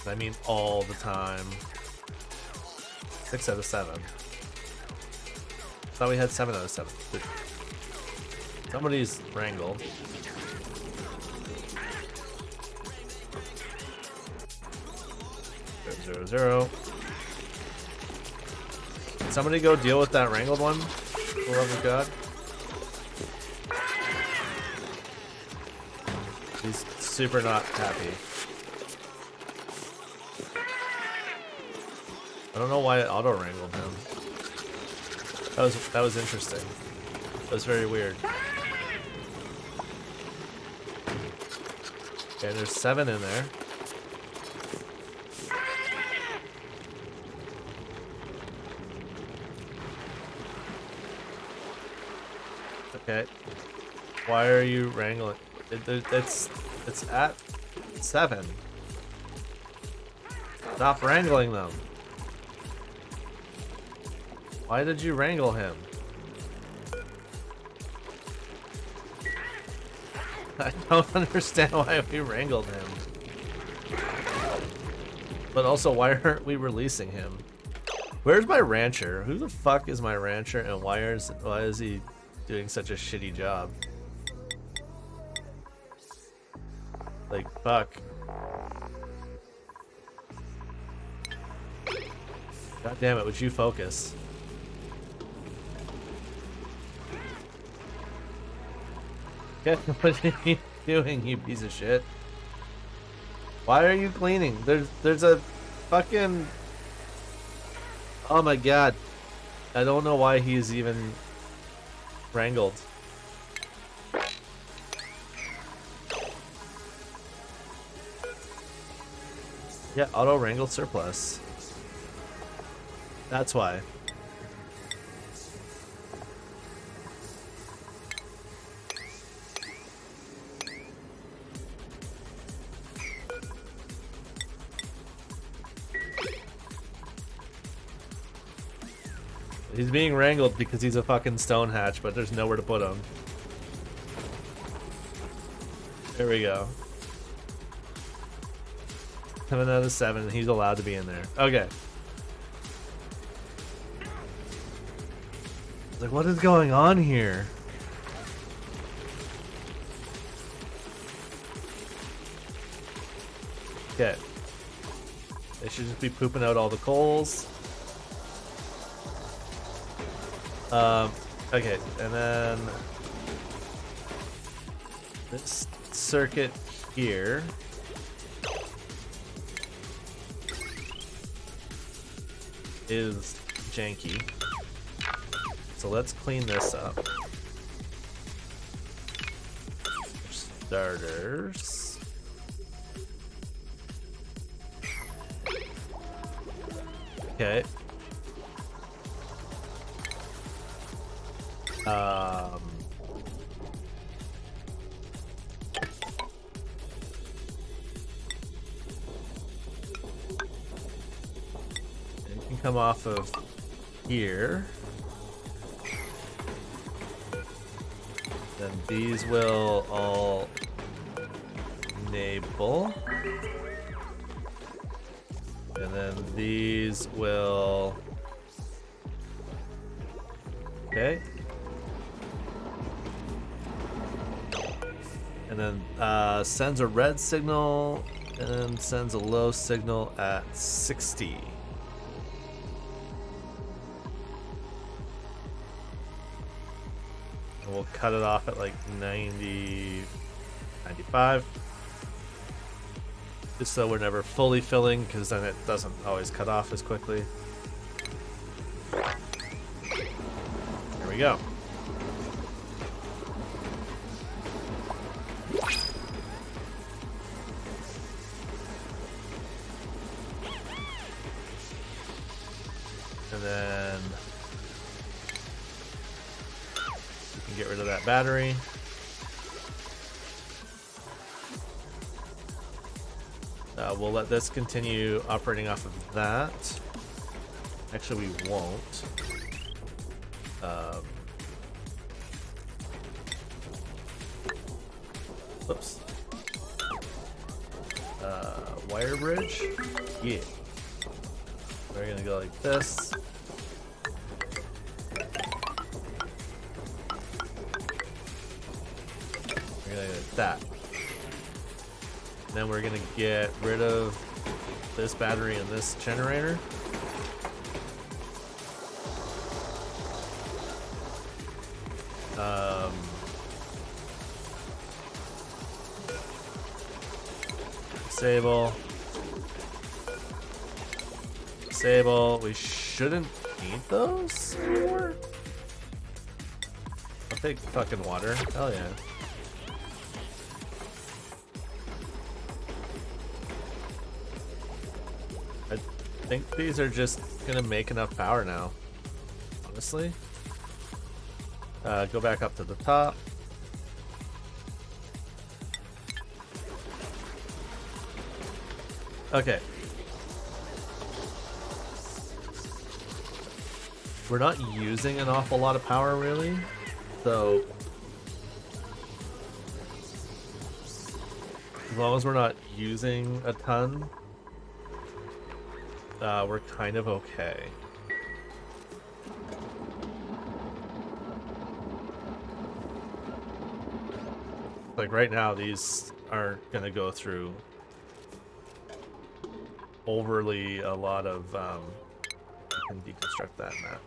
I mean all the time. 6 out of 7. Thought we had 7 out of 7. Somebody's wrangled. 0, 0, 0. Can somebody go deal with that wrangled one? For the love of God. He's super not happy. I don't know why it auto wrangled him. That was interesting. That was very weird. Okay, there's 7 in there. Okay. Why are you wrangling? It's at 7. Stop wrangling them. Why did you wrangle him? I don't understand why we wrangled him. But also, why aren't we releasing him? Where's my rancher? Who the fuck is my rancher, and why is he doing such a shitty job? Like, fuck. God damn it, would you focus? Yeah, what are you doing, you piece of shit? Why are you cleaning? There's a fucking... Oh my god. I don't know why he's even wrangled. Yeah, auto wrangle surplus. That's why. He's being wrangled because he's a fucking stone hatch, but there's nowhere to put him. There we go. 7 out of 7, he's allowed to be in there. Okay. Like, what is going on here? Okay. They should just be pooping out all the coals. Okay, and then this circuit here is janky. So let's clean this up. For starters. Okay. It can come off of here. Then these will all enable. And then these will... Okay. And then sends a red signal and sends a low signal at 60. And we'll cut it off at like 90, 95. Just so we're never fully filling, because then it doesn't always cut off as quickly. There we go. And then we can get rid of that battery. We'll let this continue operating off of that. Actually, we won't. Oops. Wire bridge? Yeah. We're gonna go like this. We're gonna go like that. And then we're gonna get rid of this battery and this generator. Disable. Disable. We shouldn't need those anymore. I'll take fucking water. Hell yeah. I think these are just gonna make enough power now. Honestly. Go back up to the top. Okay. We're not using an awful lot of power, really. So, as long as we're not using a ton, we're kind of okay. Like right now, these aren't gonna go through overly a lot of, you can deconstruct that map.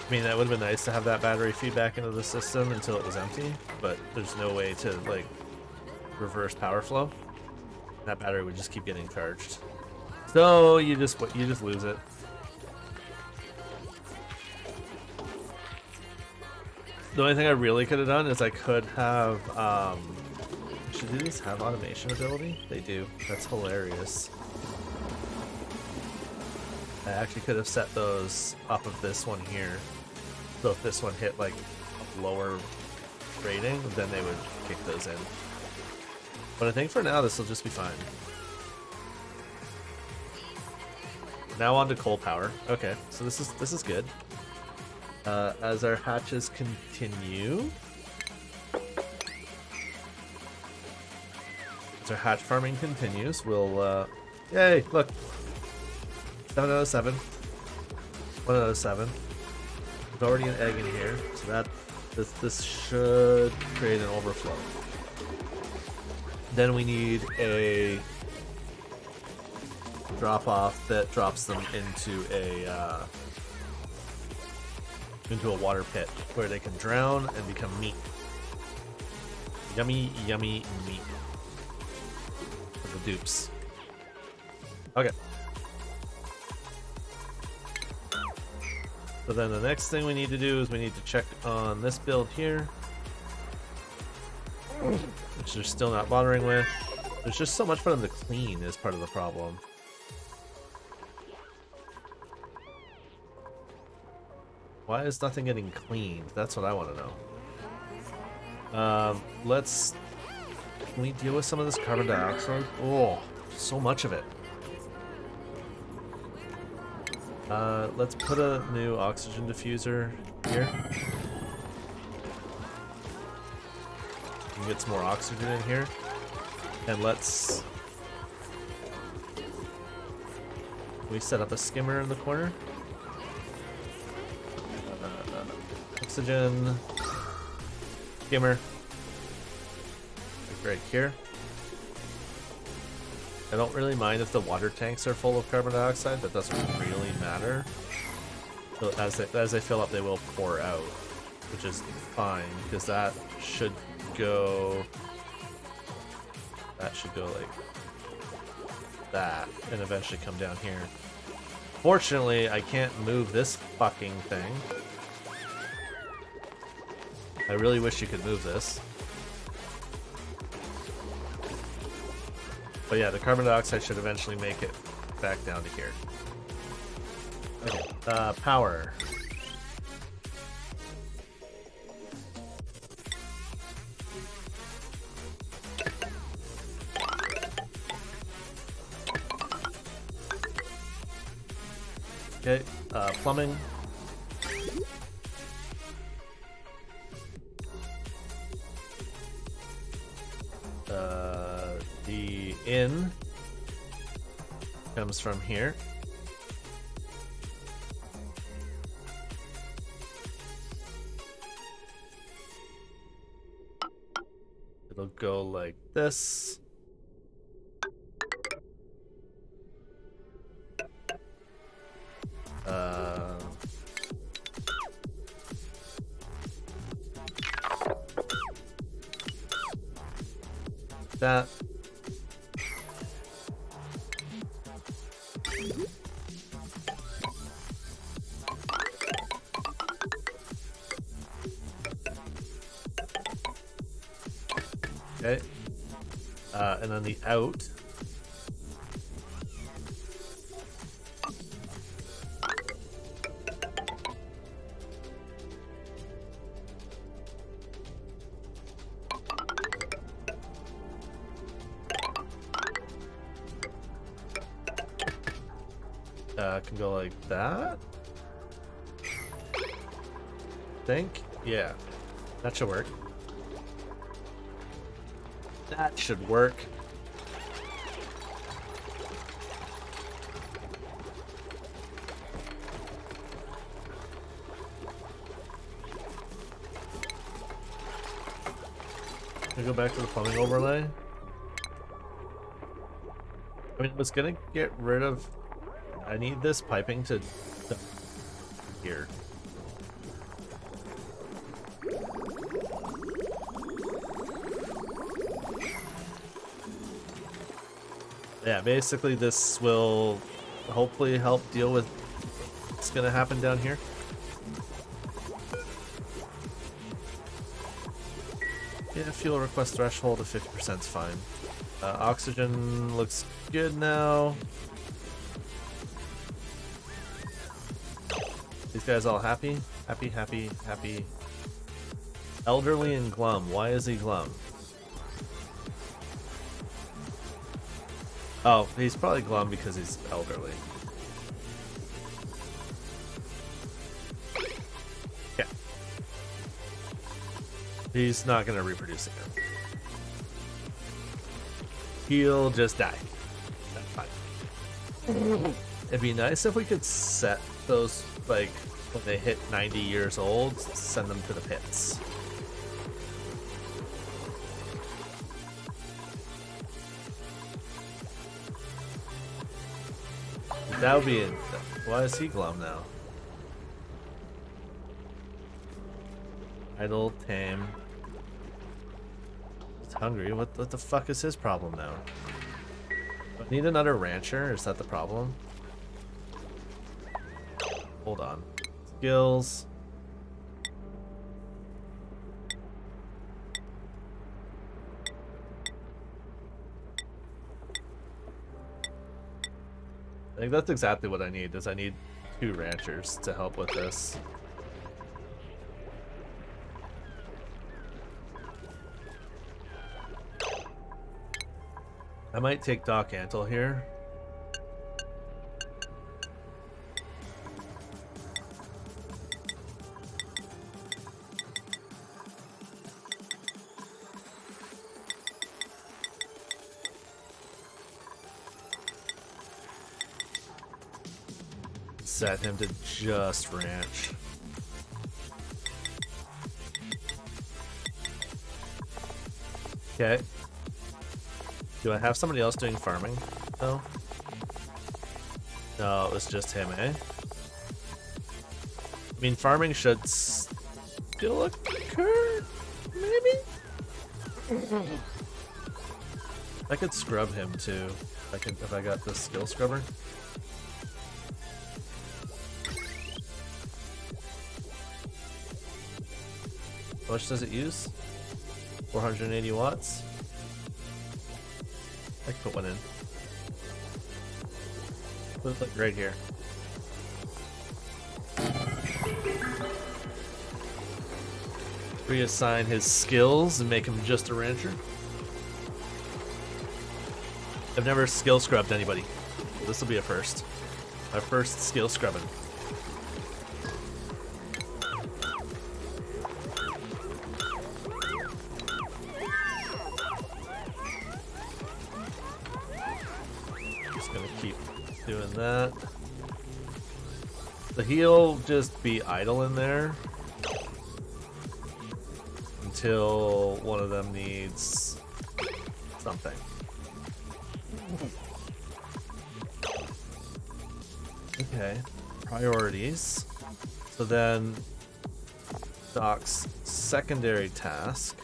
I mean, that would have been nice to have that battery feed back into the system until it was empty, but there's no way to, like, reverse power flow. That battery would just keep getting charged. So you just lose it. The only thing I really could have done is I could have, should these have automation ability? They do. That's hilarious. I actually could have set those off of this one here. So if this one hit like a lower rating, then they would kick those in. But I think for now this will just be fine. Now on to coal power. Okay, so this is good. As our hatches continue, as our hatch farming continues, we'll, yay, look, 7 out of 7, 1 out of 7. There's already an egg in here, so This should create an overflow. Then we need a drop off that drops them into a water pit where they can drown and become meat. Yummy, yummy meat. For the dupes. Okay. So then the next thing we need to do is we need to check on this build here, which they're still not bothering with. There's just so much for them to clean is part of the problem. Why is nothing getting cleaned? That's what I want to know. Can we deal with some of this carbon dioxide? Oh, so much of it. Let's put a new oxygen diffuser here. We can get some more oxygen in here. And let's... Can we set up a skimmer in the corner? Oxygen. Skimmer. Right here. I don't really mind if the water tanks are full of carbon dioxide. That doesn't really matter. So as they fill up, they will pour out, which is fine because that should go. That should go like that, and eventually come down here. Fortunately, I can't move this fucking thing. I really wish you could move this. But yeah, the carbon dioxide should eventually make it back down to here. Okay. Power. Okay, plumbing. The inn comes from here. It'll go like this. That. Okay. And then the out. Can go like that. Think? Yeah. That should work. That should work. Can we go back to the plumbing overlay? I mean, I was gonna get rid of... I need this piping to here. Yeah, basically this will hopefully help deal with what's gonna happen down here. Yeah, fuel request threshold of 50% is fine. Oxygen looks good now. These guys all happy? Happy, happy, happy. Elderly and glum. Why is he glum? Oh, he's probably glum because he's elderly. Yeah. He's not gonna reproduce again. He'll just die. That's fine. It'd be nice if we could set those like when they hit 90 years old, send them to the pits. That would be it. Why is he glum now? Idle, tame. He's hungry. What the fuck is his problem now? Do I need another rancher? Is that the problem? Hold on. Skills. I think that's exactly what I need, is I need 2 ranchers to help with this. I might take Doc Antle here. Set him to just ranch. Okay. Do I have somebody else doing farming? No? No, it was just him, eh? I mean, farming should still occur? Maybe? I could scrub him too. If I got this skill scrubber. How much does it use? 480 watts? I can put one in. Put it right here. Reassign his skills and make him just a rancher. I've never skill scrubbed anybody. This will be a first. My first skill scrubbing. Doing that. So he'll just be idle in there until one of them needs something. Okay, priorities. So then Doc's secondary task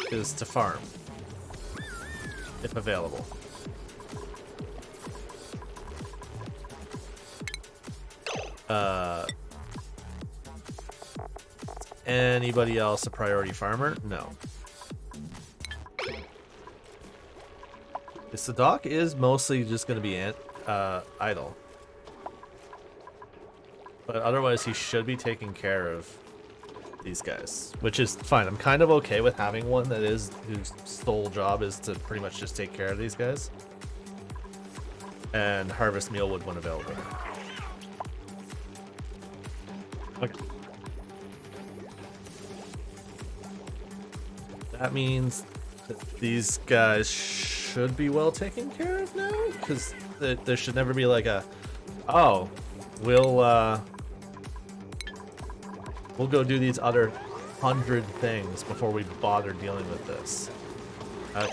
is to farm, if available. Anybody else a priority farmer? No. The Doc is mostly just going to be idle. But otherwise he should be taking care of these guys, which is fine. I'm kind of okay with having one that is whose sole job is to pretty much just take care of these guys and harvest mealwood when available. Okay. That means that these guys should be well taken care of now, because there should never be like a, oh, we'll go do these other 100 things before we bother dealing with this.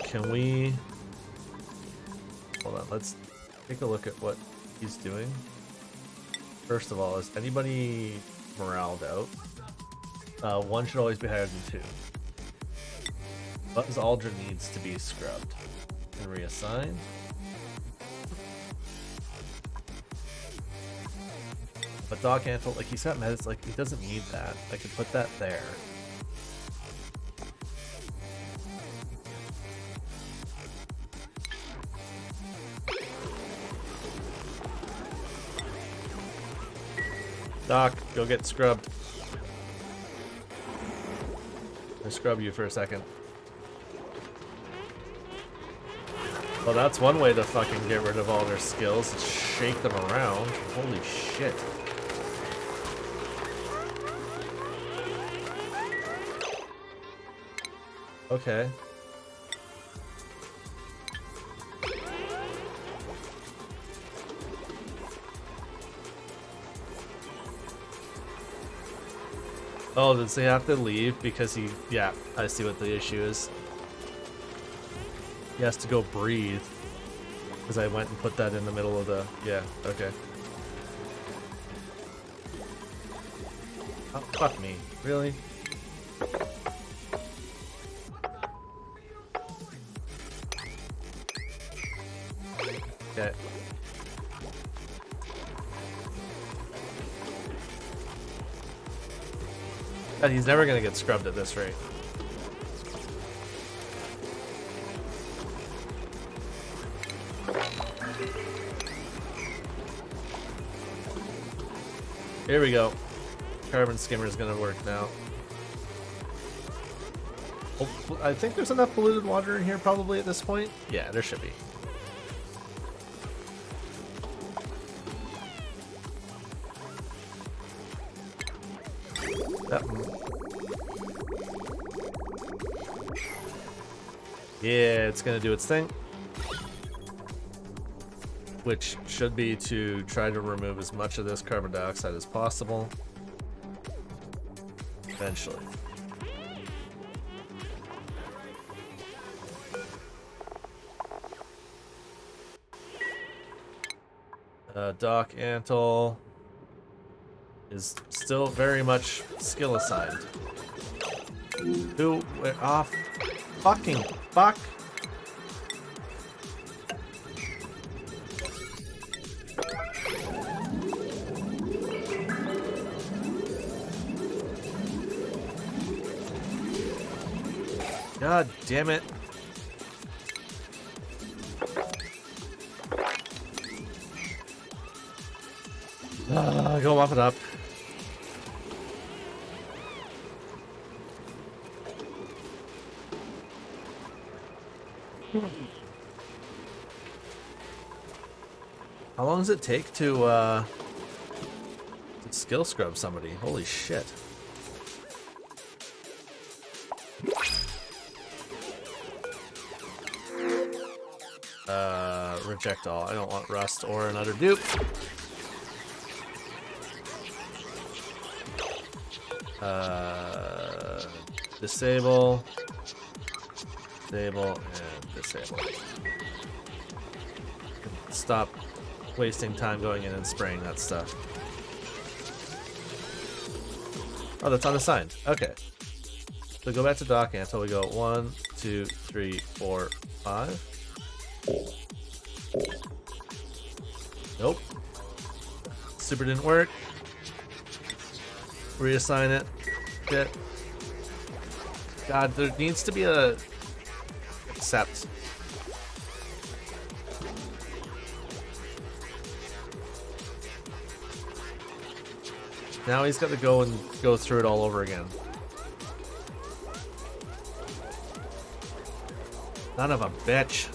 Can we... Hold on, let's take a look at what he's doing. First of all, is anybody moraled out? One should always be higher than 2. Buzz Aldrin needs to be scrubbed and reassigned. But Doc Antle, like, he's got meds, like, he doesn't need that. I could put that there. Doc, go get scrubbed. I scrub you for a second. Well, that's one way to fucking get rid of all their skills, is shake them around. Holy shit. Okay. Oh, does he have to leave because he... Yeah, I see what the issue is. He has to go breathe. Because I went and put that in the middle of the... Yeah, okay. Oh, fuck me. Really? Okay. God, he's never gonna get scrubbed at this rate. Here we go. Carbon skimmer is gonna work now. Oh, I think there's enough polluted water in here probably at this point. Yeah, there should be. Yeah, it's gonna do its thing. Which should be to try to remove as much of this carbon dioxide as possible. Eventually. Doc Antle is still very much skill assigned. Who? Off. Fucking fuck. God damn it. Go muff it up. How long does it take to skill scrub somebody? Holy shit. Reject all. I don't want rust or another dupe. Disable. Disable and disable. Stop wasting time going in and spraying that stuff. Oh, that's unassigned. Okay. So go back to Doc until we go 1, 2, 3, 4, 5. Nope. Super didn't work. Reassign it. Shit. God, there needs to be a accept. Now he's got to go and go through it all over again. Son of a bitch.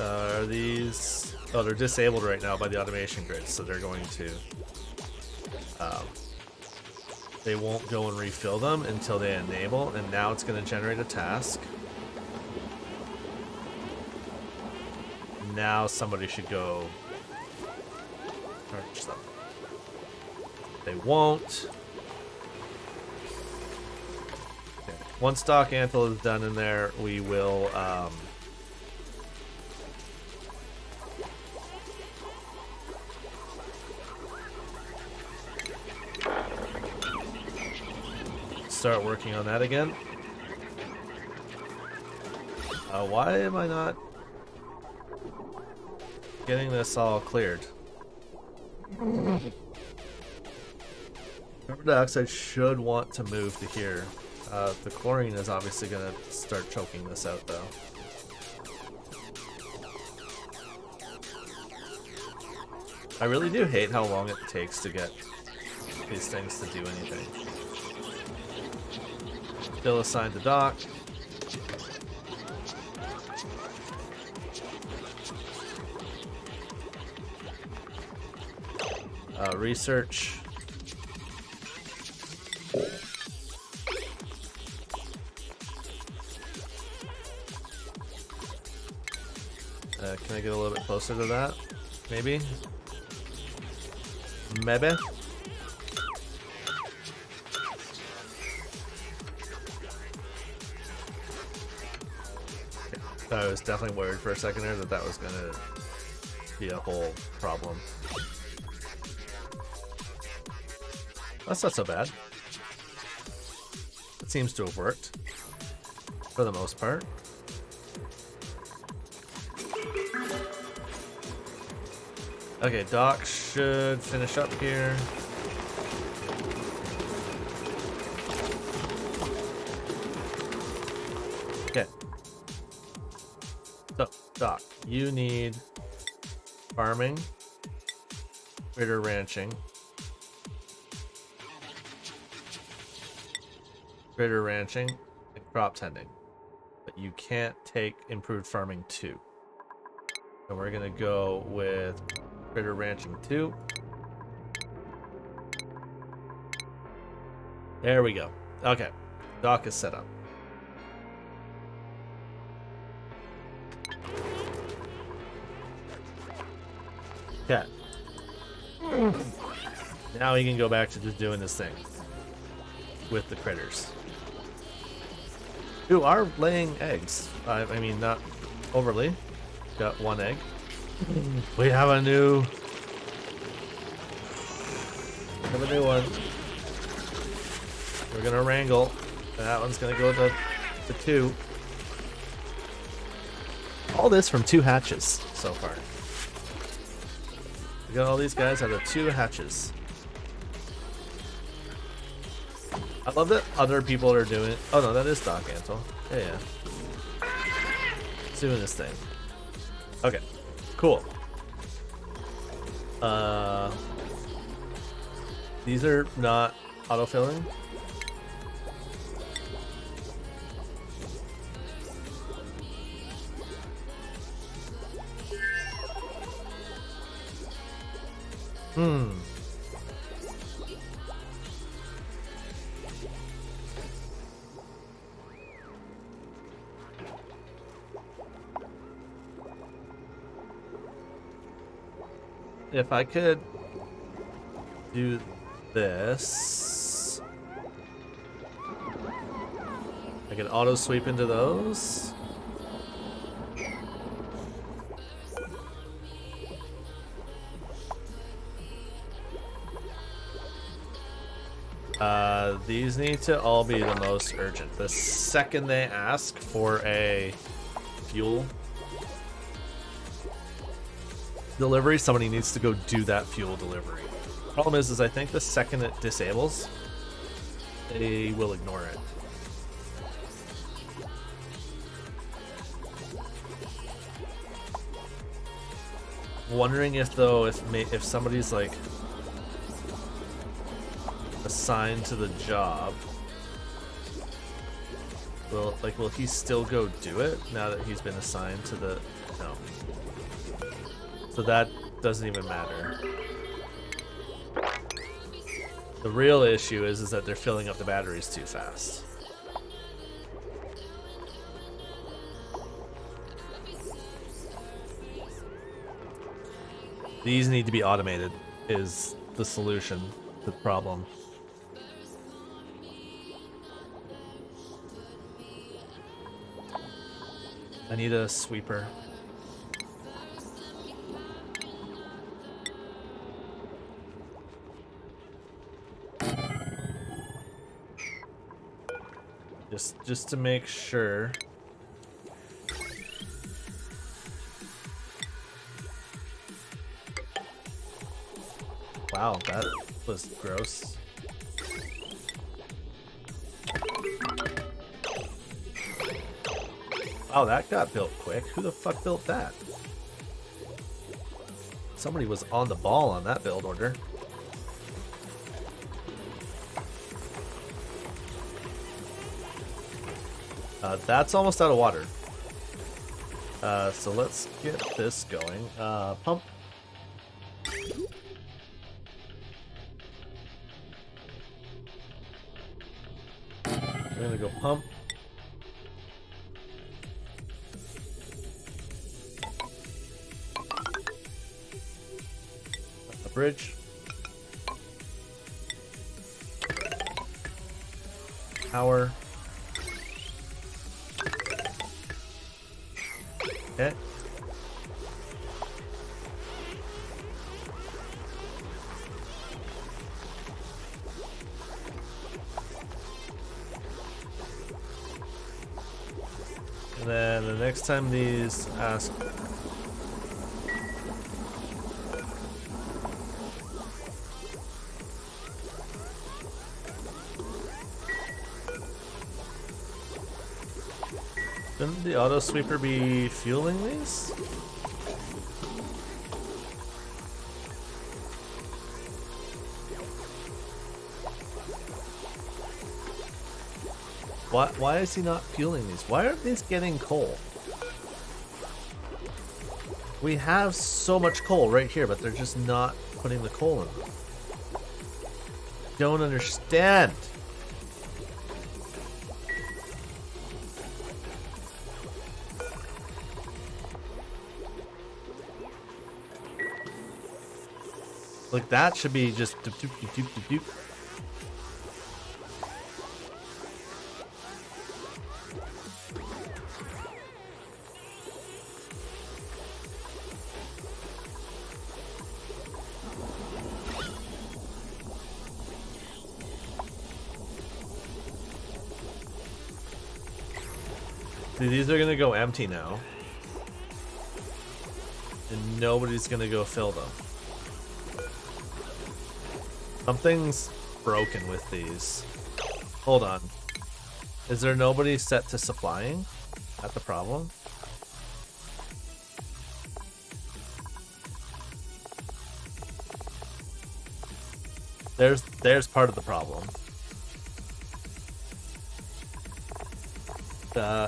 Are these... Oh, they're disabled right now by the automation grid, so they're going to... they won't go and refill them until they enable, and now it's going to generate a task. Now somebody should go... charge them. They won't. Okay. Once Doc Antle is done in there, we will... start working on that again. Why am I not getting this all cleared? Carbon dioxide should want to move to here. The chlorine is obviously going to start choking this out though. I really do hate how long it takes to get these things to do anything. Still assigned to Doc. Research. closer to that. Maybe. Maybe. I was definitely worried for a second there that that was gonna be a whole problem. That's not so bad. It seems to have worked for the most part. Okay, Doc should finish up here. Okay. So, Doc, you need farming, critter ranching, and crop tending. But you can't take improved farming 2. And we're gonna go with critter ranching 2. There we go. Okay, Doc is set up. Okay. Now he can go back to just doing this thing with the critters, who are laying eggs. I mean, not overly. Got 1 egg. We have a new one. We're gonna wrangle. That one's gonna go to 2. All this from 2 hatches so far. We got all these guys out of 2 hatches. I love that other people are doing it. Oh no, that is Doc Antle. Yeah. It's doing this thing. Okay, cool. These are not autofilling. If I could do this, I can auto sweep into those. These need to all be the most urgent. The second they ask for a fuel delivery, somebody needs to go do that fuel delivery. Problem is I think the second it disables, they will ignore it. Wondering if though, if somebody's like assigned to the job, will he still go do it now that he's been assigned to the no. So that doesn't even matter. The real issue is that they're filling up the batteries too fast. These need to be automated is the solution to the problem. I need a sweeper. Just to make sure. Wow, that was gross. Wow, that got built quick. Who the fuck built that? Somebody was on the ball on that build order. That's almost out of water. So let's get this going. Pump. We're gonna go pump. bridge. Power. Okay. And then the next time these ask... Shouldn't the auto sweeper be fueling these? Why is he not fueling these? Why aren't these getting coal? We have so much coal right here, but they're just not putting the coal in. Don't understand. Like that should be just doop, doop, doop, doop, doop, doop. See, these are gonna go empty now. And nobody's gonna go fill them. Something's broken with these. Hold on. Is there nobody set to supplying? Is that the problem? There's part of the problem.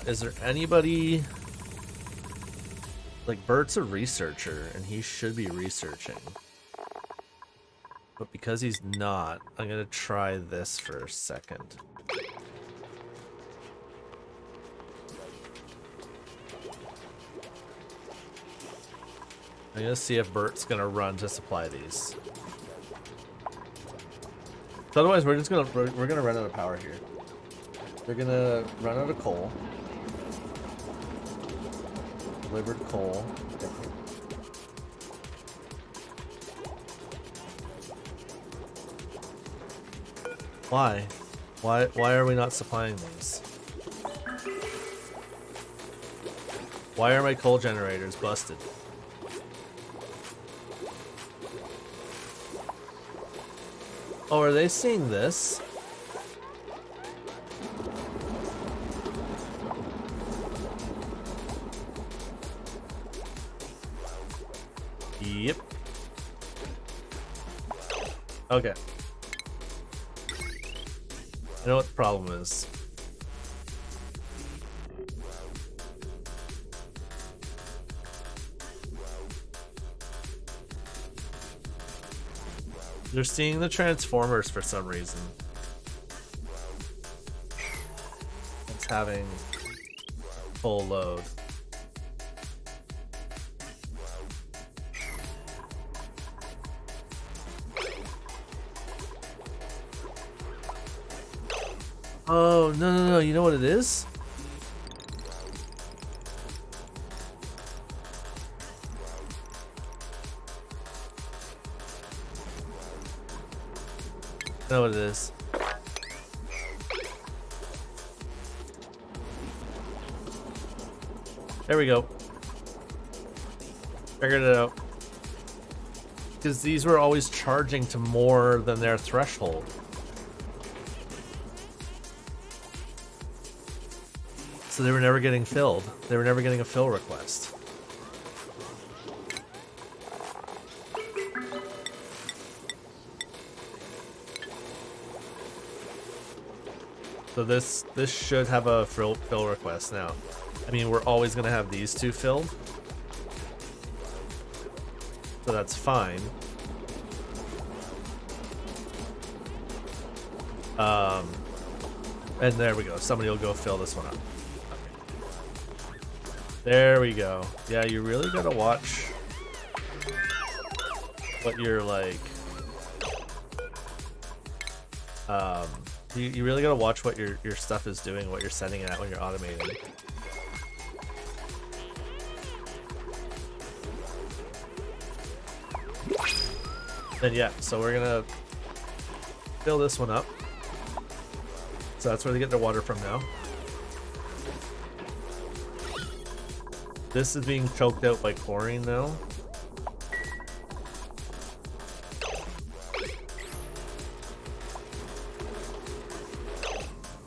Is there anybody... Like, Bert's a researcher, and he should be researching. But because he's not, I'm gonna try this for a second. I'm gonna see if Bert's gonna run to supply these. So otherwise, we're gonna run out of power here. They're gonna run out of coal. Delivered coal. Why? Why are we not supplying these? Why are my coal generators busted? Oh, are they seeing this? Yep. Okay. I know what the problem is. They're seeing the transformers for some reason. It's having full load. Oh, no, you know what it is? I know what it is. There we go. Figured it out. Because these were always charging to more than their threshold. So they were never getting filled. They were never getting a fill request. So this should have a fill request now. I mean, we're always going to have these two filled. So that's fine. And there we go. Somebody will go fill this one up. There we go. Yeah, you really gotta watch what you're like. You really gotta watch what your stuff is doing, what you're setting it at when you're automating. And yeah, so we're gonna fill this one up. So that's where they get their water from now. This is being choked out by chlorine now.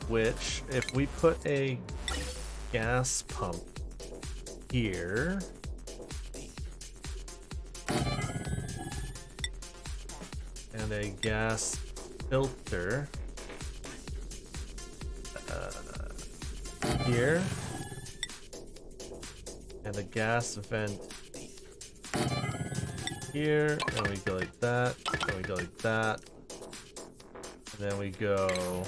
Which, if we put a gas pump here, and a gas filter here, and a gas vent here, and we go like that, and we go like that, and then we go.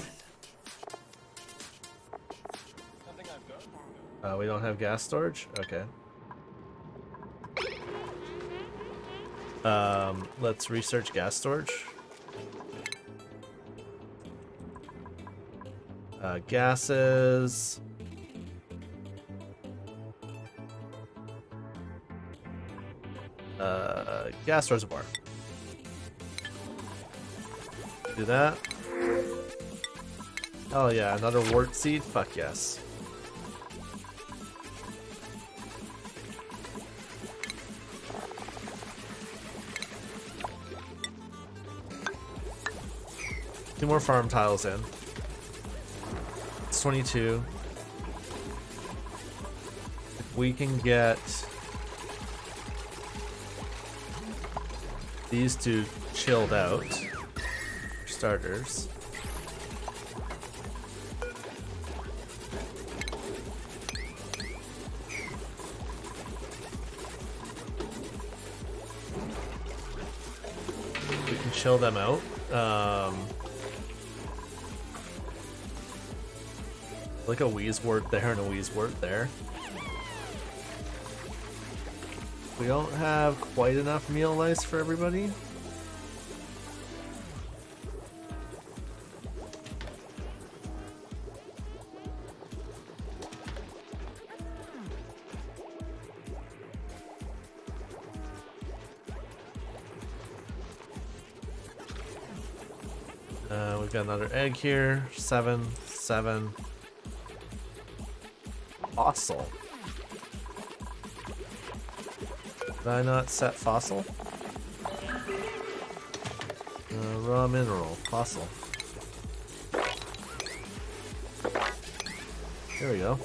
We don't have gas storage? Okay. Let's research gas storage. Gases. Gas reservoir. Do that. Oh yeah, another wort seed? Fuck yes. Two more farm tiles in. It's 22. If we can get these two chilled out, for starters. We can chill them out. Like a Wheezewort there and a Wheezewort there. We don't have quite enough meal lice for everybody. We've got another egg here. 7, 7. Fossil. Did I not set fossil? Raw mineral. Fossil. There we go.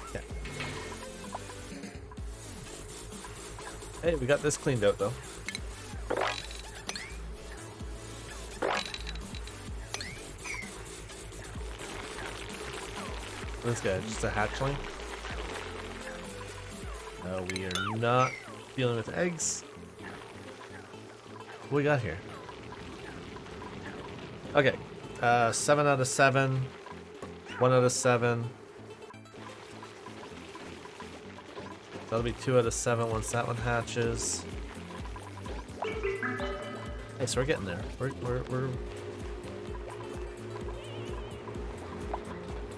Okay. Hey, we got this cleaned out though. This guy, just a hatchling. We are not dealing with eggs. What we got here? Okay, 7 out of 7, 1 out of 7. That'll be 2 out of 7 once that one hatches. Hey, so we're getting there.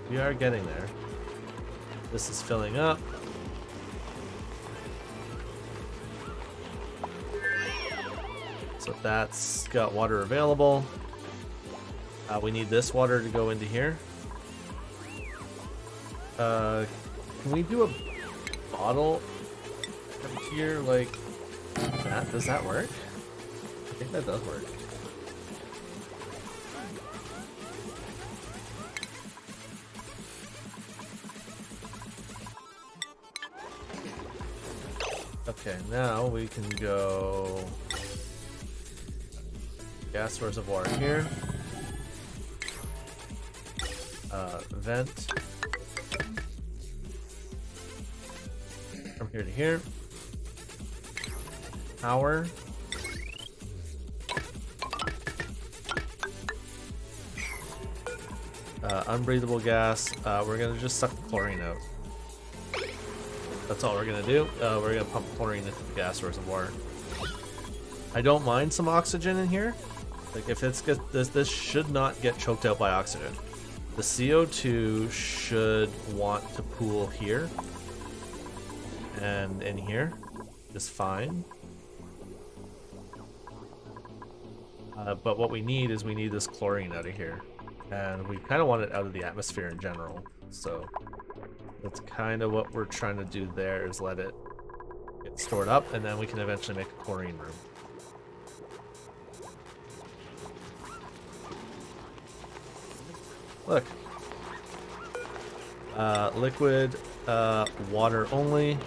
We are getting there. This is filling up. So that's got water available. We need this water to go into here. Can we do a bottle up here like that? Does that work? I think that does work. Okay, now we can go gas reservoir here. Vent from here to here. Power. Unbreathable gas. We're gonna just suck the chlorine out. That's all we're gonna do. We're gonna pump chlorine into the gas reservoir. I don't mind some oxygen in here. Like if it's good, this should not get choked out by oxygen. The CO2 should want to pool here and in here, just fine. But what we need is we need this chlorine out of here, and we kind of want it out of the atmosphere in general. So that's kind of what we're trying to do there, is let it get stored up, and then we can eventually make a chlorine room. Look. Liquid, water only.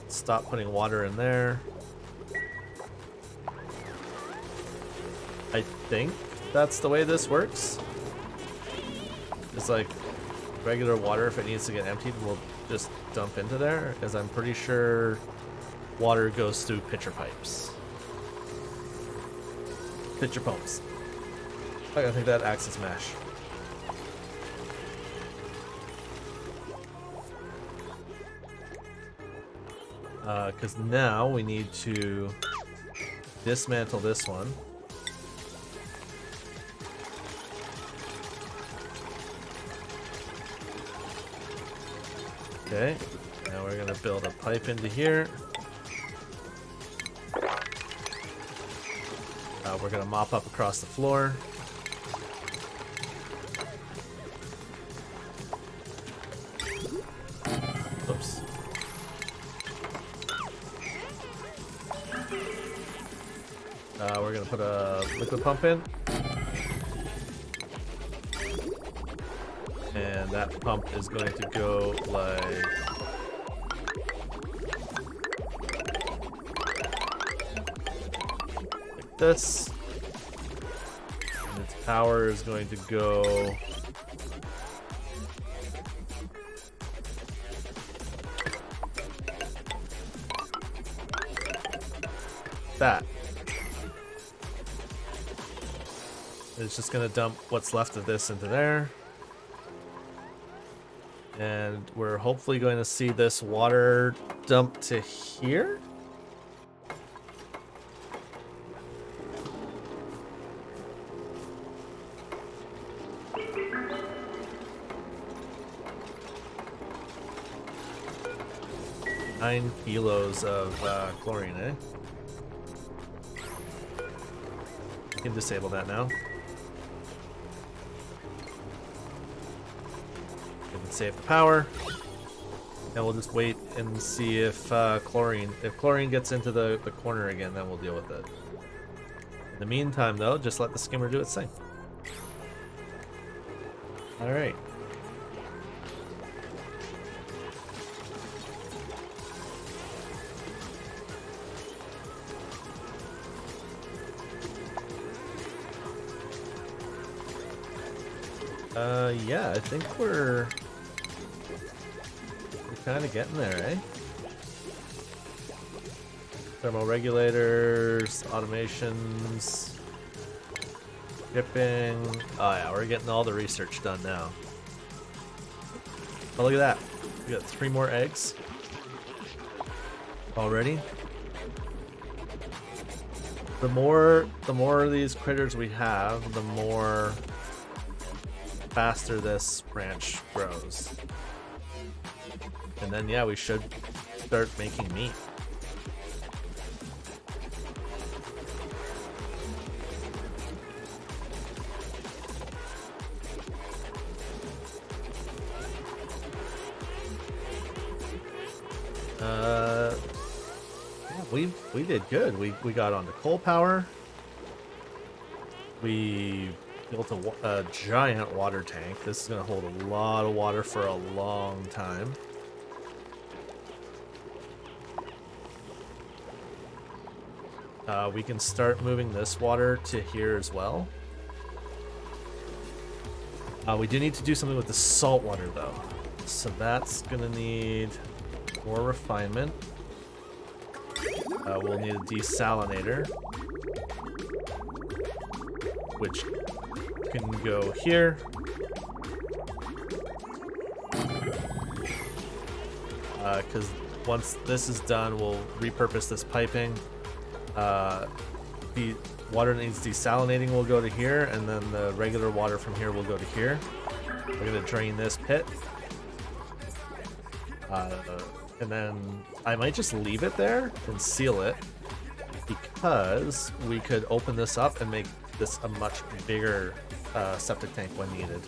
Stop putting water in there. I think that's the way this works. It's like regular water, if it needs to get emptied, we'll just dump into there, because I'm pretty sure water goes through pitcher pipes. Pitcher pumps. I think that acts as mesh. Because now we need to dismantle this one. Okay, now we're gonna build a pipe into here. We're gonna mop up across the floor. Oops. We're gonna put a liquid pump in. And that pump is going to go like this. And its power is going to go that. It's just gonna dump what's left of this into there. And we're hopefully going to see this water dump to here. Nine kilos of chlorine, eh? You can disable that now. Save the power, and we'll just wait and see if chlorine gets into the corner again, then we'll deal with it. In the meantime, though, just let the skimmer do its thing. All right. Yeah, I think we're kind of getting there, eh? Thermoregulators, automations, shipping. Oh yeah, we're getting all the research done now. Oh, look at that. We got 3 more eggs already. The more of these critters we have, the more faster this branch grows. And then, yeah, we should start making meat. Yeah, we did good. We got onto coal power. We built a giant water tank. This is going to hold a lot of water for a long time. We can start moving this water to here as well. We do need to do something with the salt water though. So that's gonna need more refinement. We'll need a desalinator, which can go here. because once this is done, we'll repurpose this piping. The water that needs desalinating will go to here, and then the regular water from here will go to here. We're gonna drain this pit. And then I might just leave it there and seal it, because we could open this up and make this a much bigger septic tank when needed.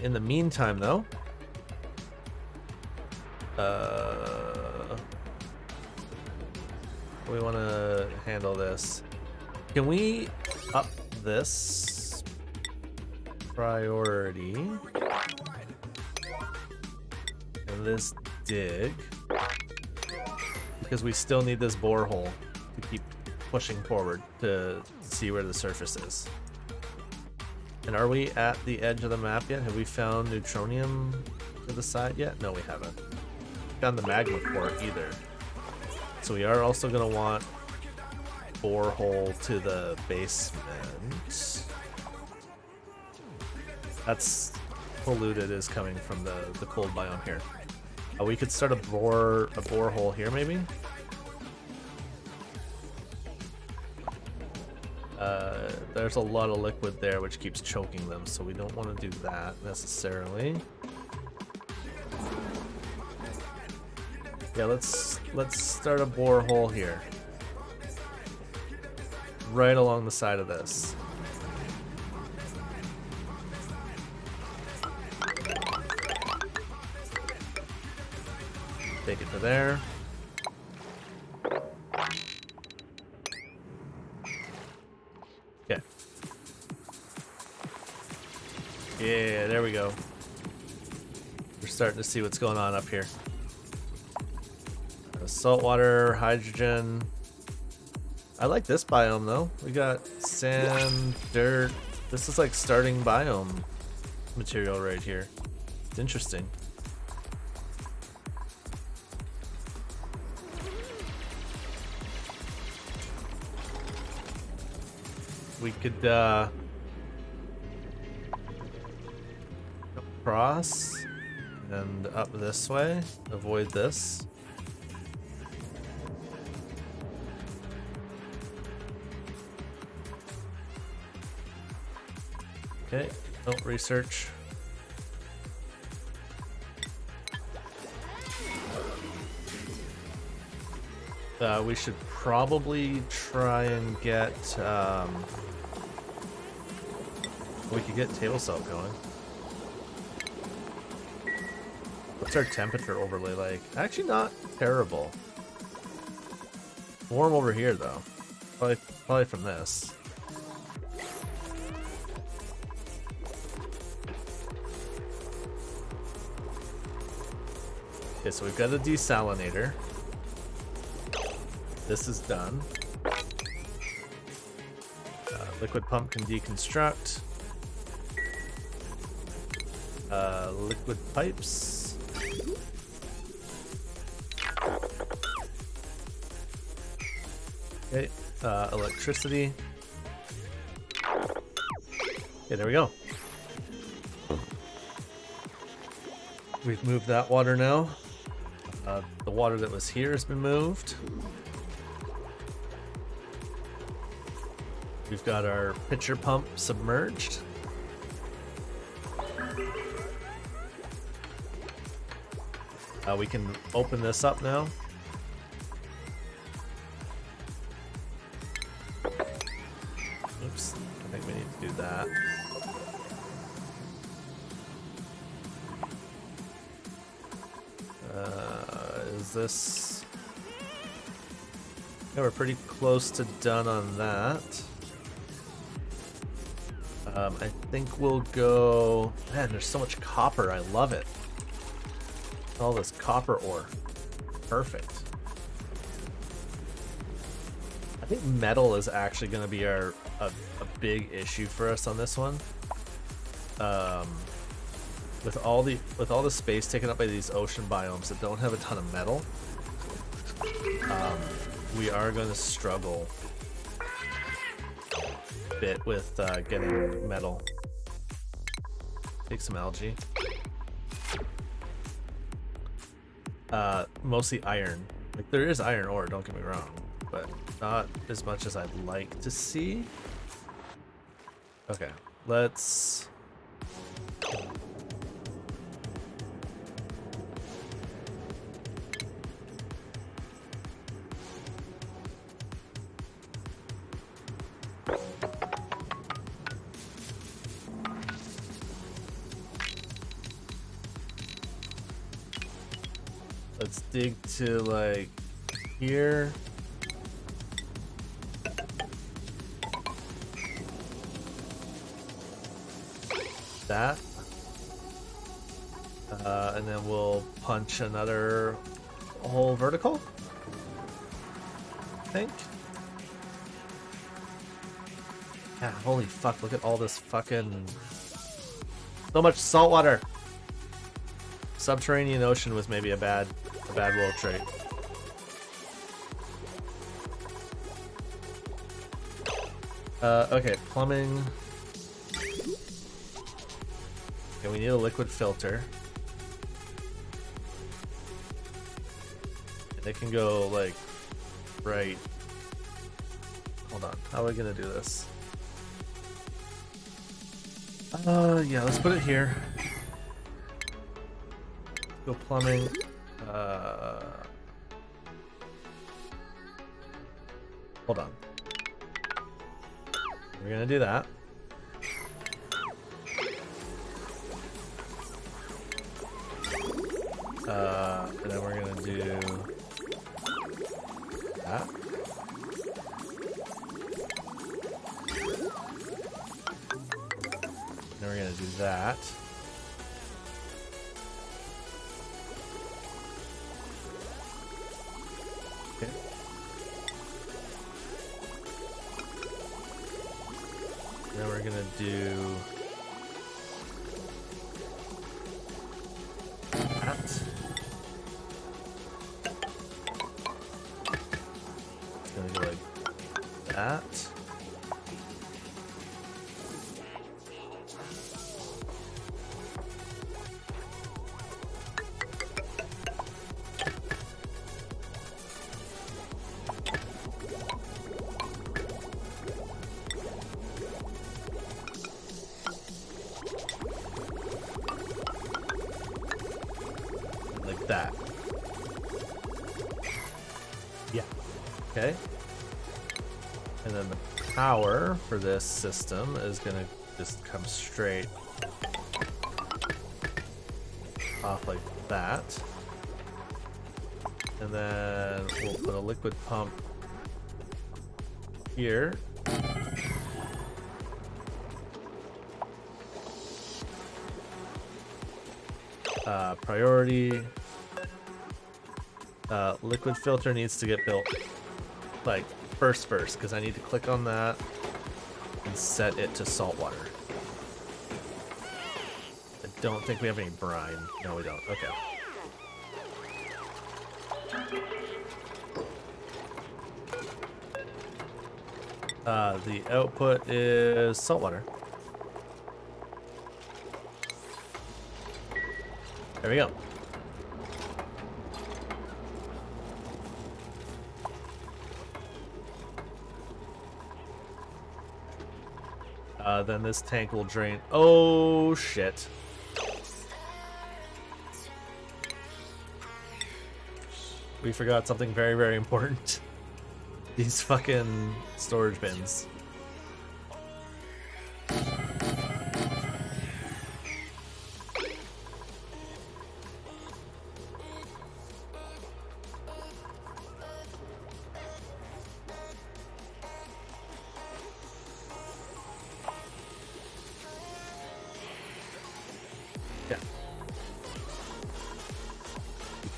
In the meantime, though, we want to handle this. Can we up this priority and this dig, because we still need this borehole to keep pushing forward to see where the surface is. And are we at the edge of the map yet? Have we found neutronium to the side yet? No, we haven't found the magma core either. So we are also going to want borehole to the basement. That's polluted, is coming from the cold biome here. We could start a borehole here, maybe. There's a lot of liquid there, which keeps choking them, so we don't want to do that necessarily. Yeah, let's start a borehole here, right along the side of this. Take it to there. Okay. Yeah, there we go. We're starting to see what's going on up here. Saltwater, hydrogen. I like this biome though. We got sand, dirt. This is like starting biome material right here. It's interesting. We could cross and up this way, avoid this. Okay, don't research. We should probably try and get, we could get table salt going. What's our temperature overlay like? Actually not terrible. Warm over here though. Probably from this. Okay, so we've got a desalinator. This is done. Liquid pump can deconstruct. Liquid pipes. Okay, electricity. Okay, there we go. We've moved that water now. The water that was here has been moved. We've got our pitcher pump submerged. We can open this up now. Oops, I think we need to do that. Is this... Yeah, we're pretty close to done on that. I think we'll go... Man, there's so much copper. I love it. All this copper ore. Perfect. I think metal is actually going to be a big issue for us on this one. With all the space taken up by these ocean biomes that don't have a ton of metal, we are going to struggle a bit with getting metal. Take some algae. Mostly iron. Like, there is iron ore, don't get me wrong, but not as much as I'd like to see. Okay, let's... Let's dig to, like, here. That. And then we'll punch another hole vertical, I think. Yeah, holy fuck, look at all this fucking... So much salt water! Subterranean ocean was maybe a bad world trait. Okay, plumbing. Okay, we need a liquid filter. And it can go, like, right... Hold on, how are we gonna do this? Yeah, let's put it here. Go plumbing. Hold on. We're gonna do that. And then we're gonna do that. Then we're gonna do that. Okay. Then we're gonna do that. It's gonna go like that. That. Yeah. Okay. And then the power for this system is gonna just come straight off like that. And then we'll put a liquid pump here. Priority. Liquid filter needs to get built, like, first, because I need to click on that and set it to saltwater. I don't think we have any brine. No, we don't. Okay. The output is saltwater. There we go. Then this tank will drain. Oh, shit. We forgot something very, very important. These fucking storage bins.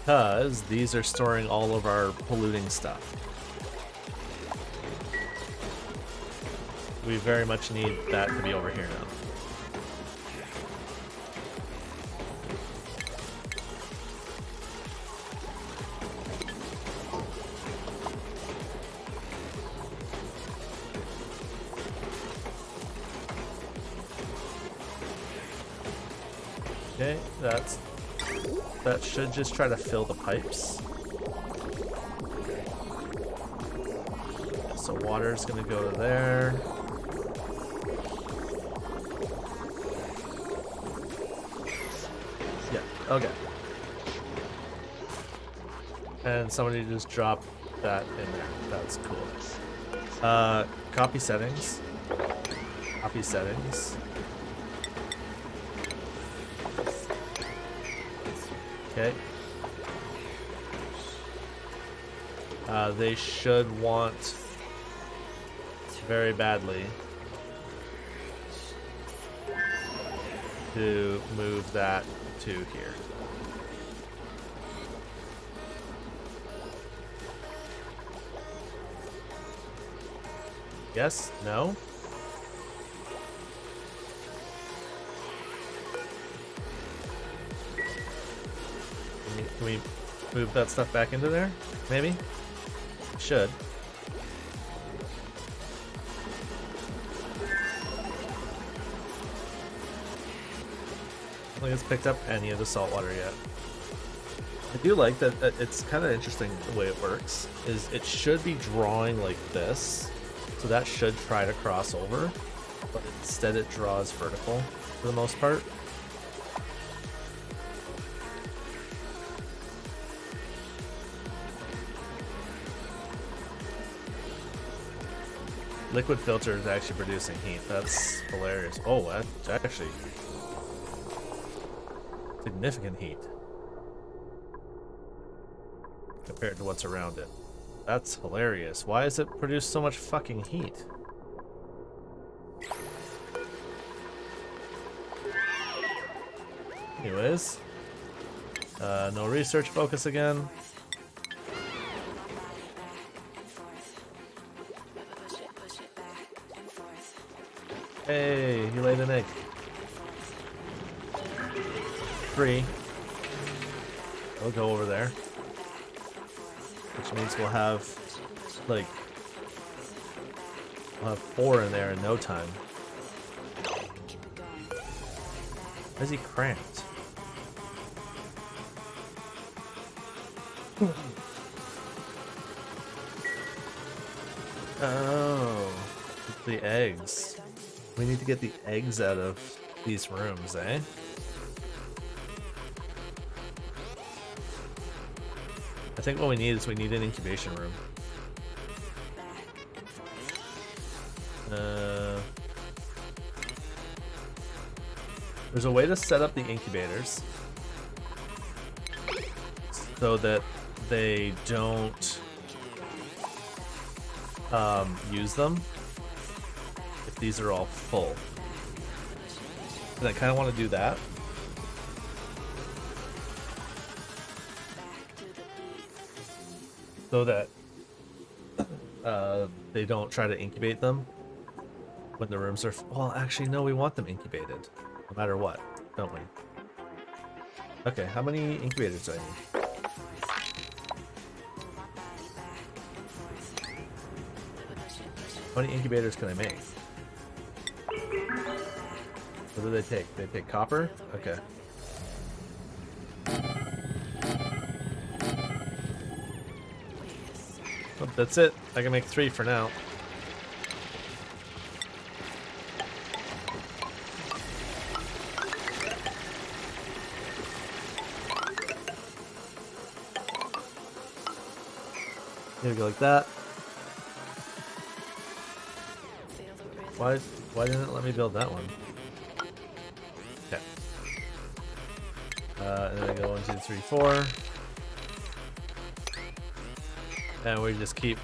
Because these are storing all of our polluting stuff. We very much need that to be over here now. Okay, that's That should just try to fill the pipes. So water's gonna go to there. Yeah, okay. And somebody just dropped that in there. That's cool. Copy settings. Copy settings. Okay. They should want very badly to move that to here. Yes? No? Can we move that stuff back into there? Maybe? Should. I don't think it's picked up any of the salt water yet. I do like that it's kind of interesting the way it works. Is it should be drawing like this, so that should try to cross over, but instead it draws vertical for the most part. Liquid filter is actually producing heat. That's hilarious. Oh, that's actually significant heat compared to what's around it. That's hilarious. Why does it produce so much fucking heat? Anyways, no research focus again. Hey, he laid an egg. 3. We'll go over there. Which means we'll have, like, 4 in there in no time. Why is he cramped? Oh, the eggs. We need to get the eggs out of these rooms, eh? I think what we need is we need an incubation room. There's a way to set up the incubators so that they don't use them if these are all full. And I kind of want to do that. So that they don't try to incubate them when the rooms are well, actually, no, we want them incubated no matter what, don't we? Okay, how many incubators do I need? How many incubators can I make? What do they take? They take copper? Okay. Oh, that's it. I can make 3 for now. Here we go, like that. Why didn't it let me build that one? Okay. And then I go 1, 2, 3, 4. And we just keep...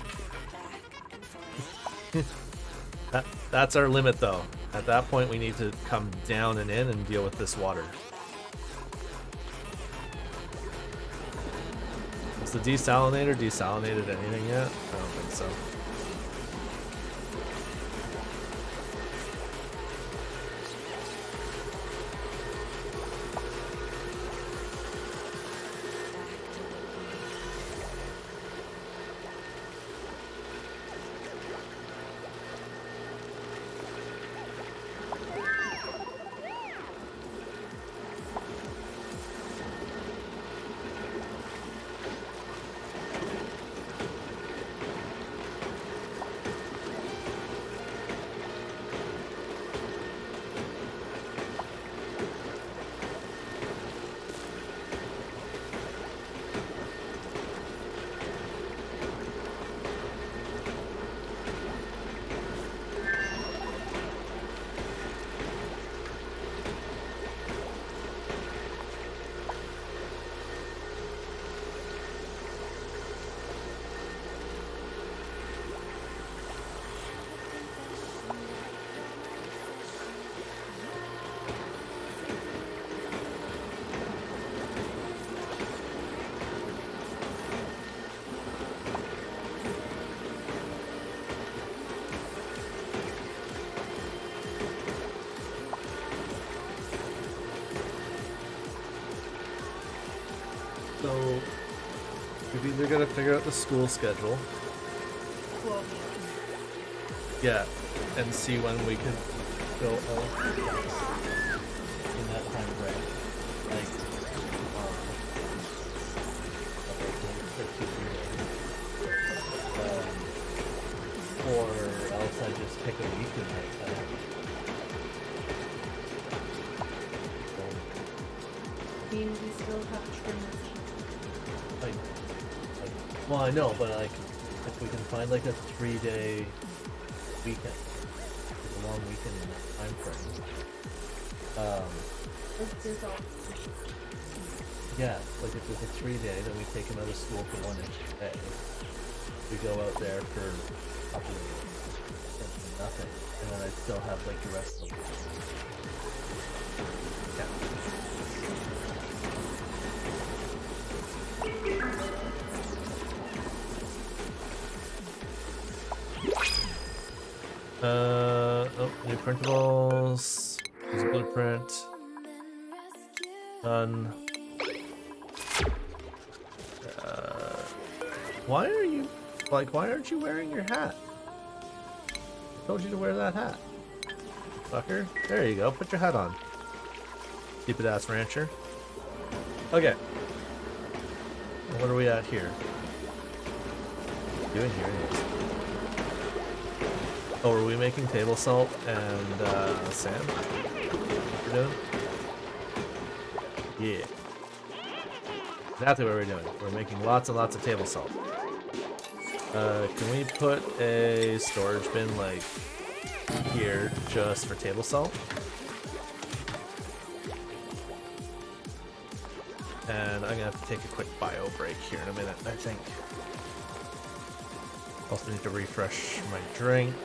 That's our limit, though. At that point, we need to come down and in and deal with this water. Has the desalinator desalinated anything yet? I don't think so. So we've either got to figure out the school schedule. Yeah, and see when we can go out in that time frame. Like, or else I just pick a weekend night. I mean, we still have trimmers. Well, I know, but like, if we can find like a 3-day weekend, like a long weekend in that time frame. There's all. Yeah, like if there's a 3-day, then we take him out of school for 1 extra day. We go out there for a couple of days, and nothing, and then I still have like the rest of the week. Oh, new printables. There's a blueprint. Done. Why are you, like, why aren't you wearing your hat? I told you to wear that hat. Fucker. There you go, put your hat on. Stupid ass rancher. Okay. What are we at here? What are we doing here anyways? Oh, are we making table salt and sand? What we're doing? Yeah. Exactly what we're doing. We're making lots and lots of table salt. Can we put a storage bin like here just for table salt? And I'm gonna have to take a quick bio break here in a minute, I think. Also need to refresh my drink.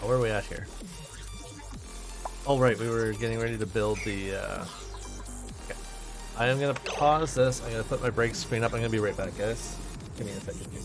Oh, where are we at here? Oh right, we were getting ready to build the okay. I am gonna pause this, I'm gonna put my break screen up, I'm gonna be right back, guys. Give me a second here.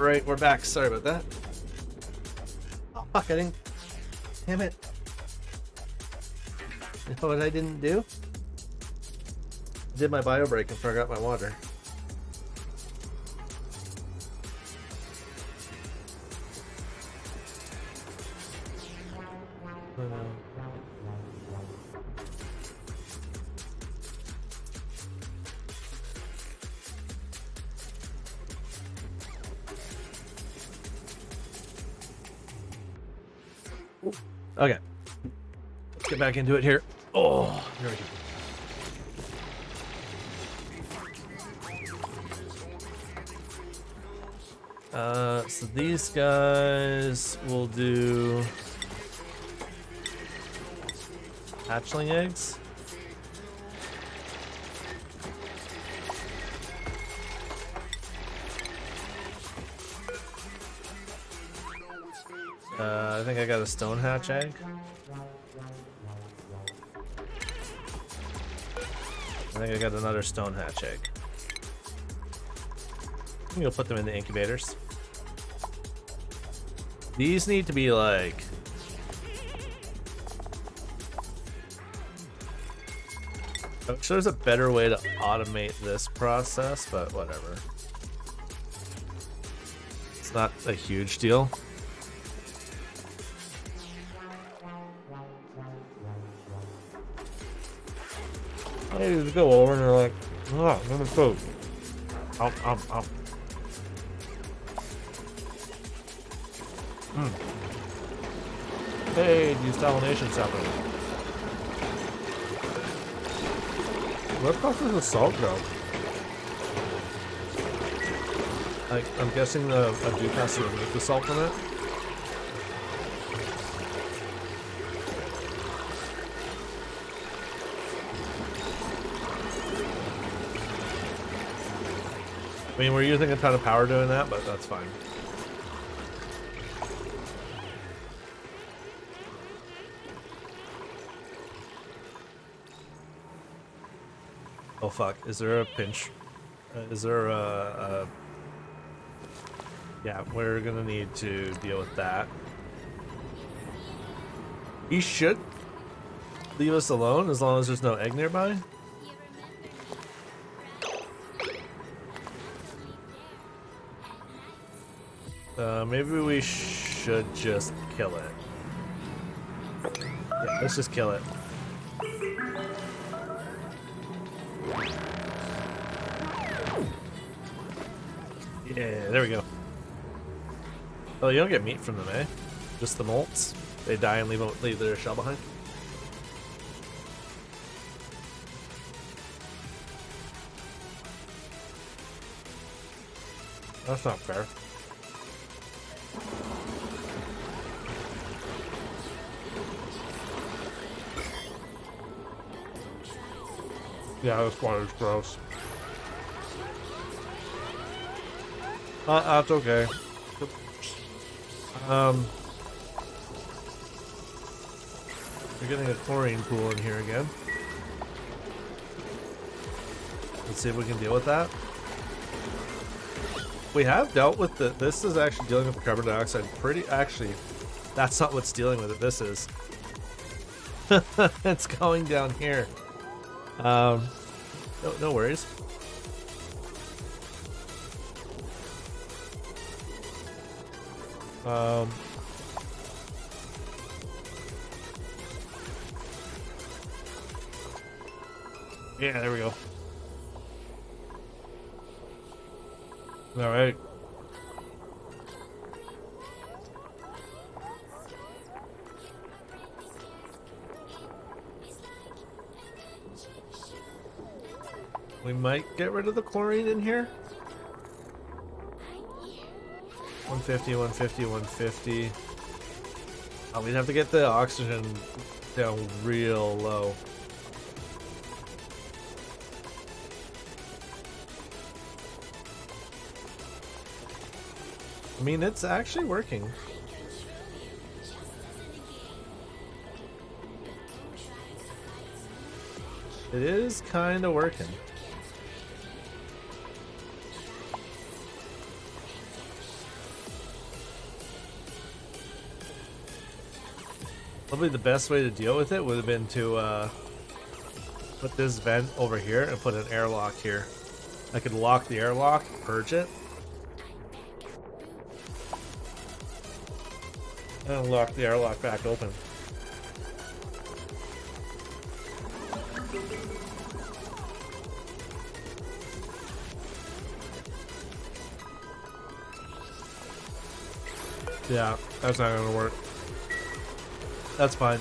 Alright, we're back. Sorry about that. Oh, fuck, I didn't... Damn it. You know what I didn't do? I did my bio break and forgot my water. Okay. Let's get back into it here. Oh, here we go. So these guys will do hatchling eggs. I think I got a stone hatch egg. I think I got another stone hatch egg. I think you'll put them in the incubators. These need to be like... I'm sure there's a better way to automate this process, but whatever. It's not a huge deal. They just go over and they're like, oh, I'm gonna food. Ow. Hey, desalination's happening. What causes the salt go? I'm guessing the Duke has to remove the salt from it. I mean, we're using a ton of power doing that, but that's fine. Oh fuck, is there a pinch? Is there a... Yeah, we're gonna need to deal with that. He should leave us alone as long as there's no egg nearby. Maybe we should just kill it. Yeah, let's just kill it. Yeah, there we go. Oh, you don't get meat from them, eh? Just the molts. They die and leave their shell behind. That's not fair. Yeah, this water's gross. That's okay. We're getting a chlorine pool in here again. Let's see if we can deal with that. We have dealt with the... This is actually dealing with the carbon dioxide actually, that's not what's dealing with it. This is. It's going down here. No worries. Yeah, there we go. All right. We might get rid of the chlorine in here. 150, 150, 150. Oh, we'd have to get the oxygen down real low. I mean, it's actually working. It is kind of working. Probably the best way to deal with it would have been to put this vent over here and put an airlock here. I could lock the airlock, purge it, and lock the airlock back open. Yeah, that's not gonna work. That's fine.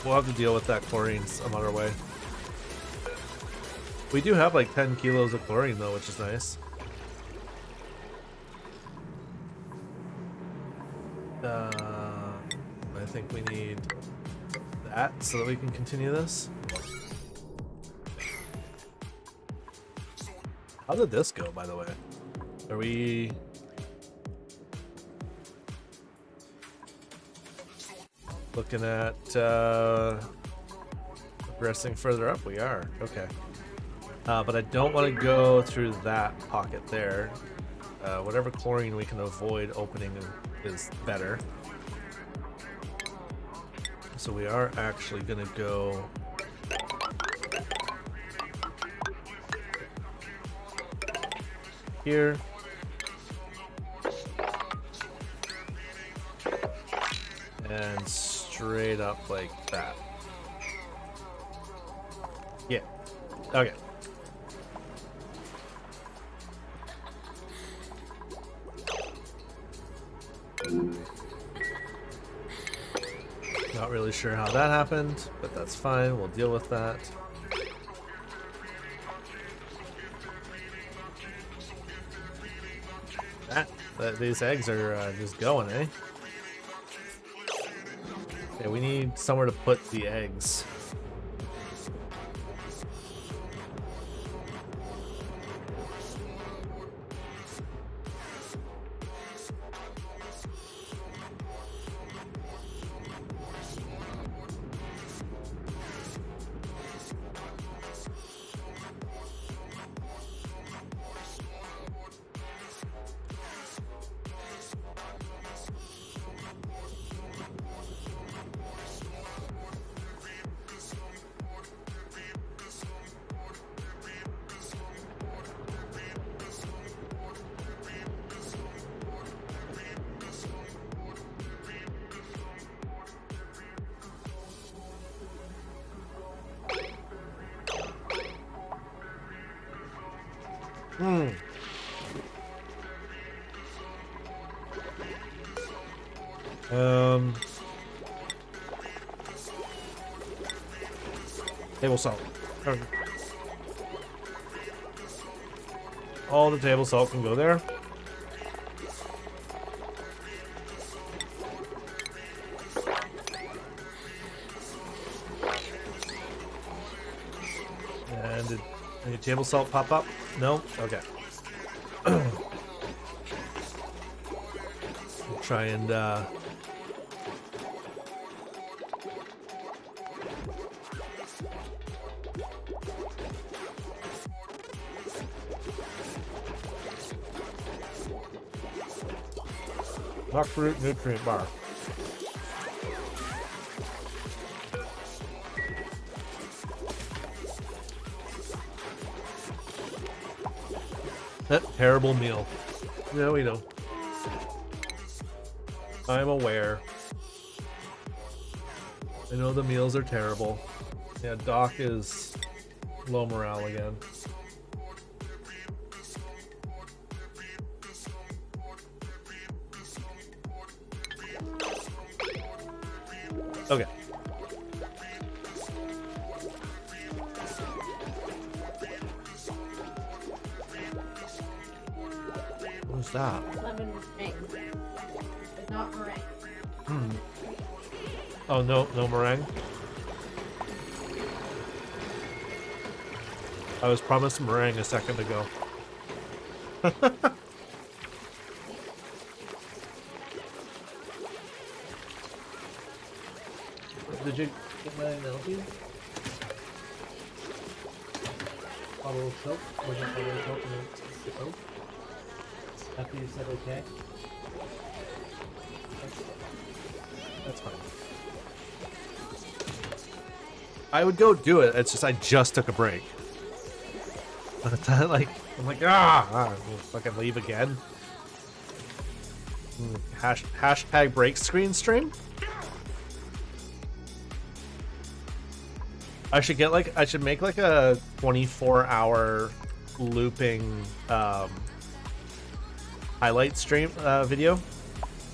We'll have to deal with that chlorine some other way. We do have like 10 kilos of chlorine though, which is nice. I think we need that so that we can continue this. How did this go, by the way? Are we... looking at progressing further up? We are. Okay. But I don't want to go through that pocket there. Whatever chlorine we can avoid opening is better. So we are actually going to go... here. And straight up like that. Yeah. Okay. Not really sure how that happened, but that's fine. We'll deal with that. These eggs are just going, eh? Okay, we need somewhere to put the eggs. Table salt. All the table salt can go there. And did any table salt pop up? No? Okay. We'll try and Rockfruit nutrient bar. That terrible meal. Yeah, we know. I'm aware. I know the meals are terrible. Yeah, Doc is low morale again. Okay. What's that? Lemon meringue. It's not meringue. Oh, no meringue? I was promised meringue a second ago. Did you get my melty? Bottle of soap? Was it bottle of soap and then the soap? After you said okay? That's fine. I would go do it. It's just I just took a break. Like I'm like we'll fucking leave again. Hashtag break screen stream. I should make like a 24-hour looping highlight stream video,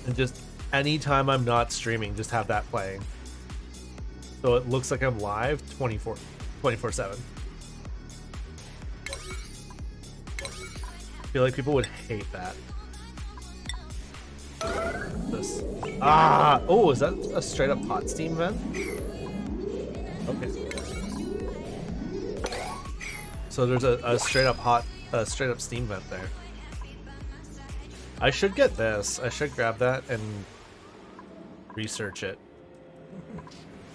and just anytime I'm not streaming, just have that playing. So it looks like I'm live 24/7. I feel like people would hate that. This. Oh, is that a straight up hot Steam vent? Okay. So there's a straight up Steam vent there. I should get this. I should grab that and research it.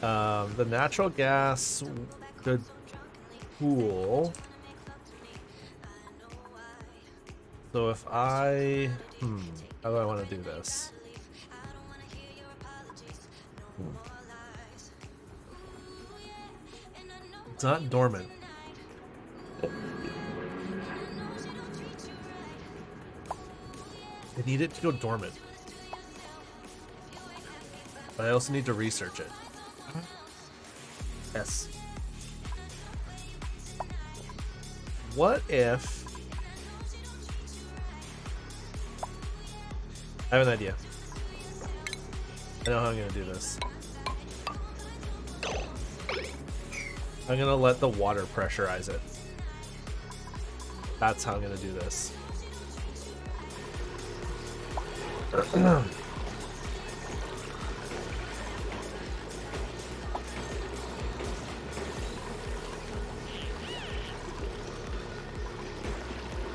The natural gas could cool. So if I, how do I want to do this? It's not dormant. I need it to go dormant. But I also need to research it. Yes. What if... I have an idea. I know how I'm gonna do this. I'm gonna let the water pressurize it. That's how I'm gonna do this.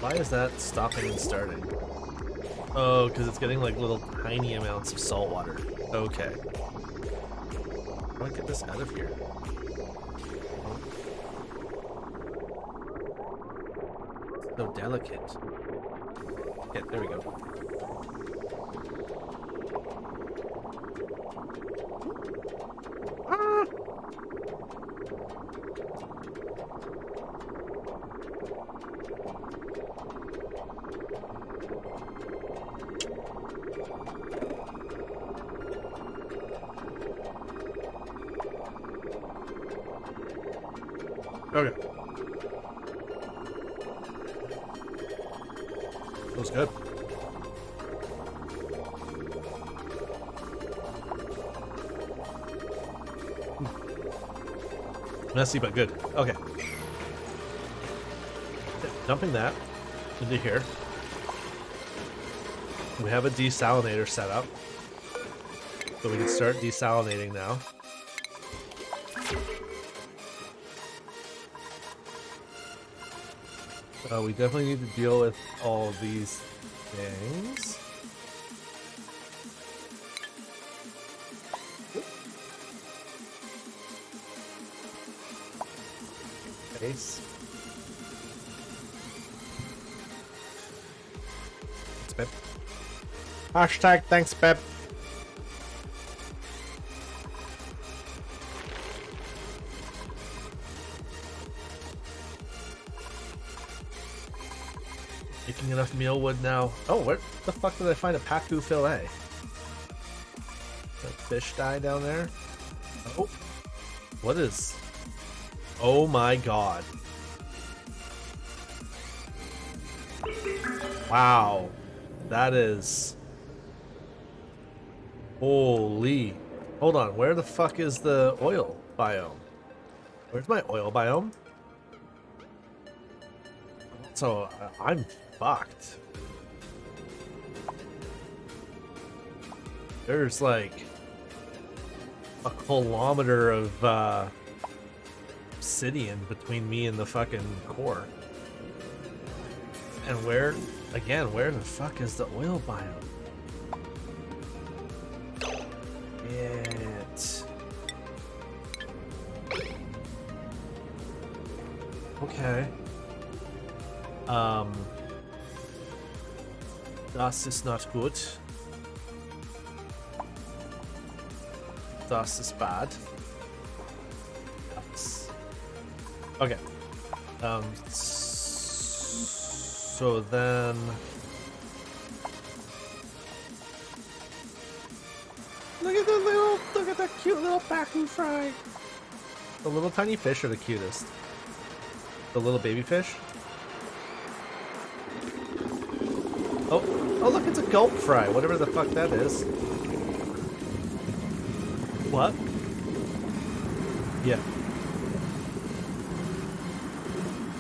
Why is that stopping and starting? Oh, because it's getting like little tiny amounts of salt water. Okay. How do I get this out of here? It's so delicate. Yeah, there we go. Ah! Okay. That was good. Messy but good. Okay. Dumping that into here. We have a desalinator set up, so we can start desalinating now. We definitely need to deal with all of these things. Base. Thanks, Pep. Hashtag thanks, Pep. Making enough mealwood now. Oh, where the fuck did I find a Pacu fillet? That fish die down there? Oh, what is... Oh my god. Wow. That is... Holy. Hold on, where the fuck is the oil biome? Where's my oil biome? So, I'm fucked. There's like a kilometer of obsidian between me and the fucking core. And where, again, where the fuck is the oil biome? It. Okay. Das ist not good. Das ist bad. Ups. Okay. So then... Look at that cute little Baku fry. The little tiny fish are the cutest. The little baby fish. Oh, look, it's a gulp fry, whatever the fuck that is. What? Yeah.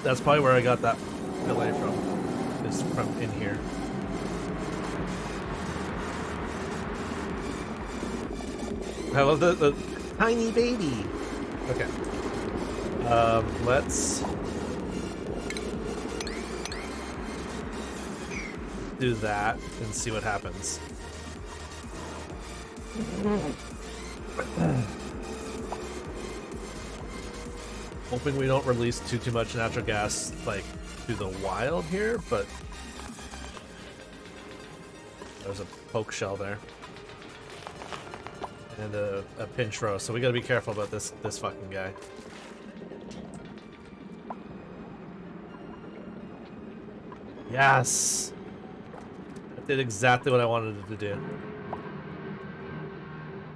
That's probably where I got that fillet from. Is from in here. I love the tiny baby. Okay. Let's do that and see what happens. Hoping we don't release too much natural gas like to the wild here, but there's a poke shell there. And a pinch roast, so we gotta be careful about this fucking guy. Yes! It did exactly what I wanted it to do.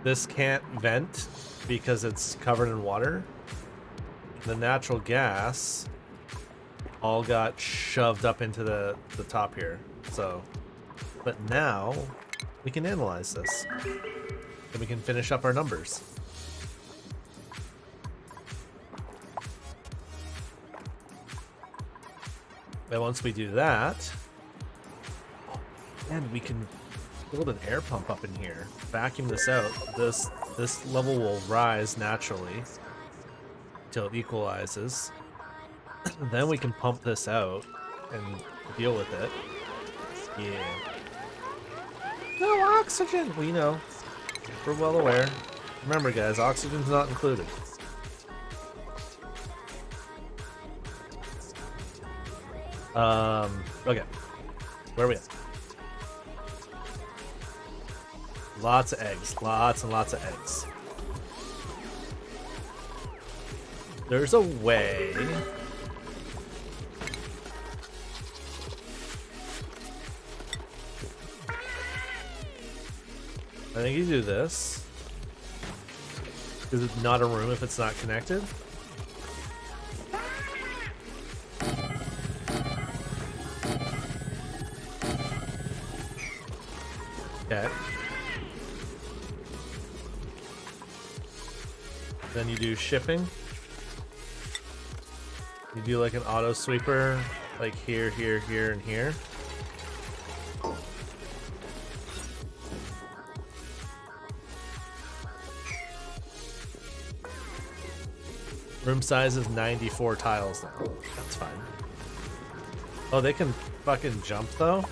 This can't vent because it's covered in water. The natural gas all got shoved up into the top here. So, but now we can analyze this. And we can finish up our numbers. And once we do that, and we can build an air pump up in here, vacuum this out. This level will rise naturally until it equalizes. Then we can pump this out and deal with it. Yeah. No oxygen. We know. We're well aware. Remember, guys, oxygen's not included. Okay. Where are we at? Lots of eggs. Lots and lots of eggs. There's a way... I think you do this. Because it's not a room if it's not connected. Okay. Then you do shipping. You do like an auto sweeper, like here, here, here, and here. Room size is 94 tiles now. That's fine. Oh, they can fucking jump though?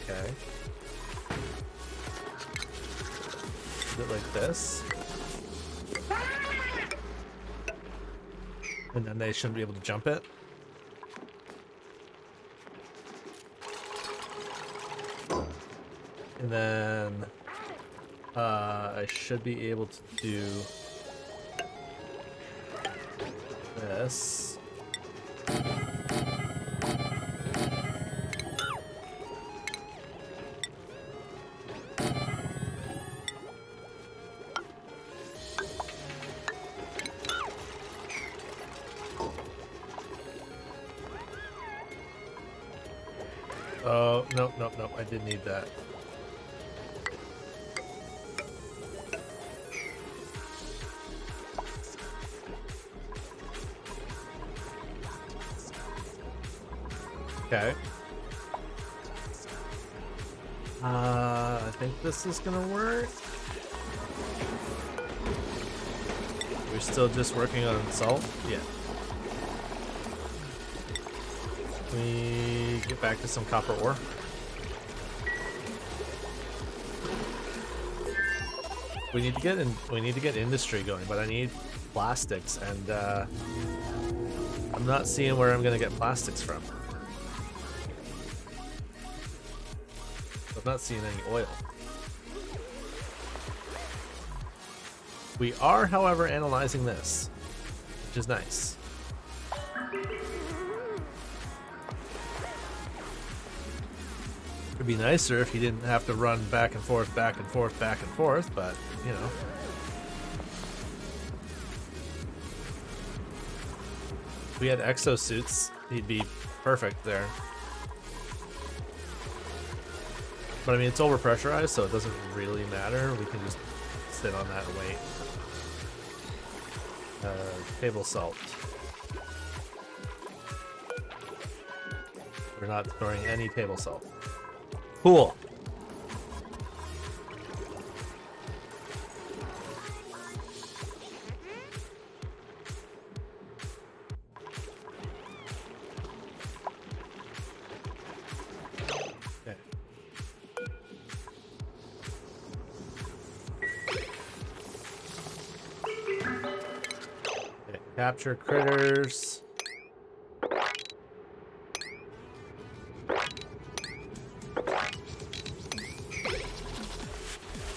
Okay. Do it like this. And then they shouldn't be able to jump it. And then I should be able to do this. Oh, nope, nope, nope. I did need that. Okay. I think this is gonna work. We're still just working on salt? Yeah. We get back to some copper ore. We need to get industry going, but I need plastics, and I'm not seeing where I'm gonna get plastics from. I'm not seeing any oil. We are, however, analyzing this, which is nice. It'd be nicer if he didn't have to run back and forth, back and forth, back and forth, but, you know. If we had exosuits, he'd be perfect there. But I mean, it's overpressurized, so it doesn't really matter. We can just sit on that and wait. Table salt. We're not throwing any table salt. Cool. Okay. Okay. Capture critters.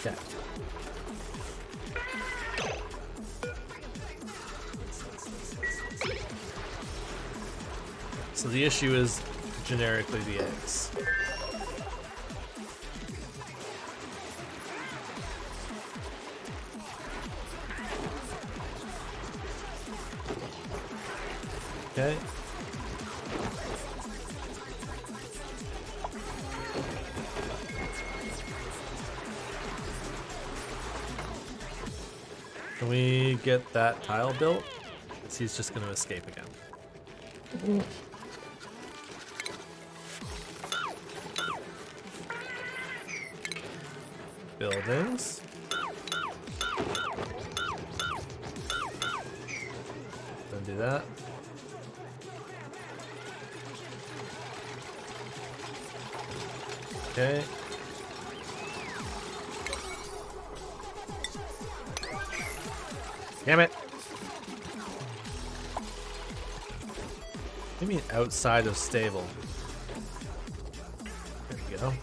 Okay. So the issue is generically the eggs. Okay. Can we get that tile built? Because he's just going to escape again. Buildings. Don't do that. Okay. Damn it. What do you mean outside of stable? There we go.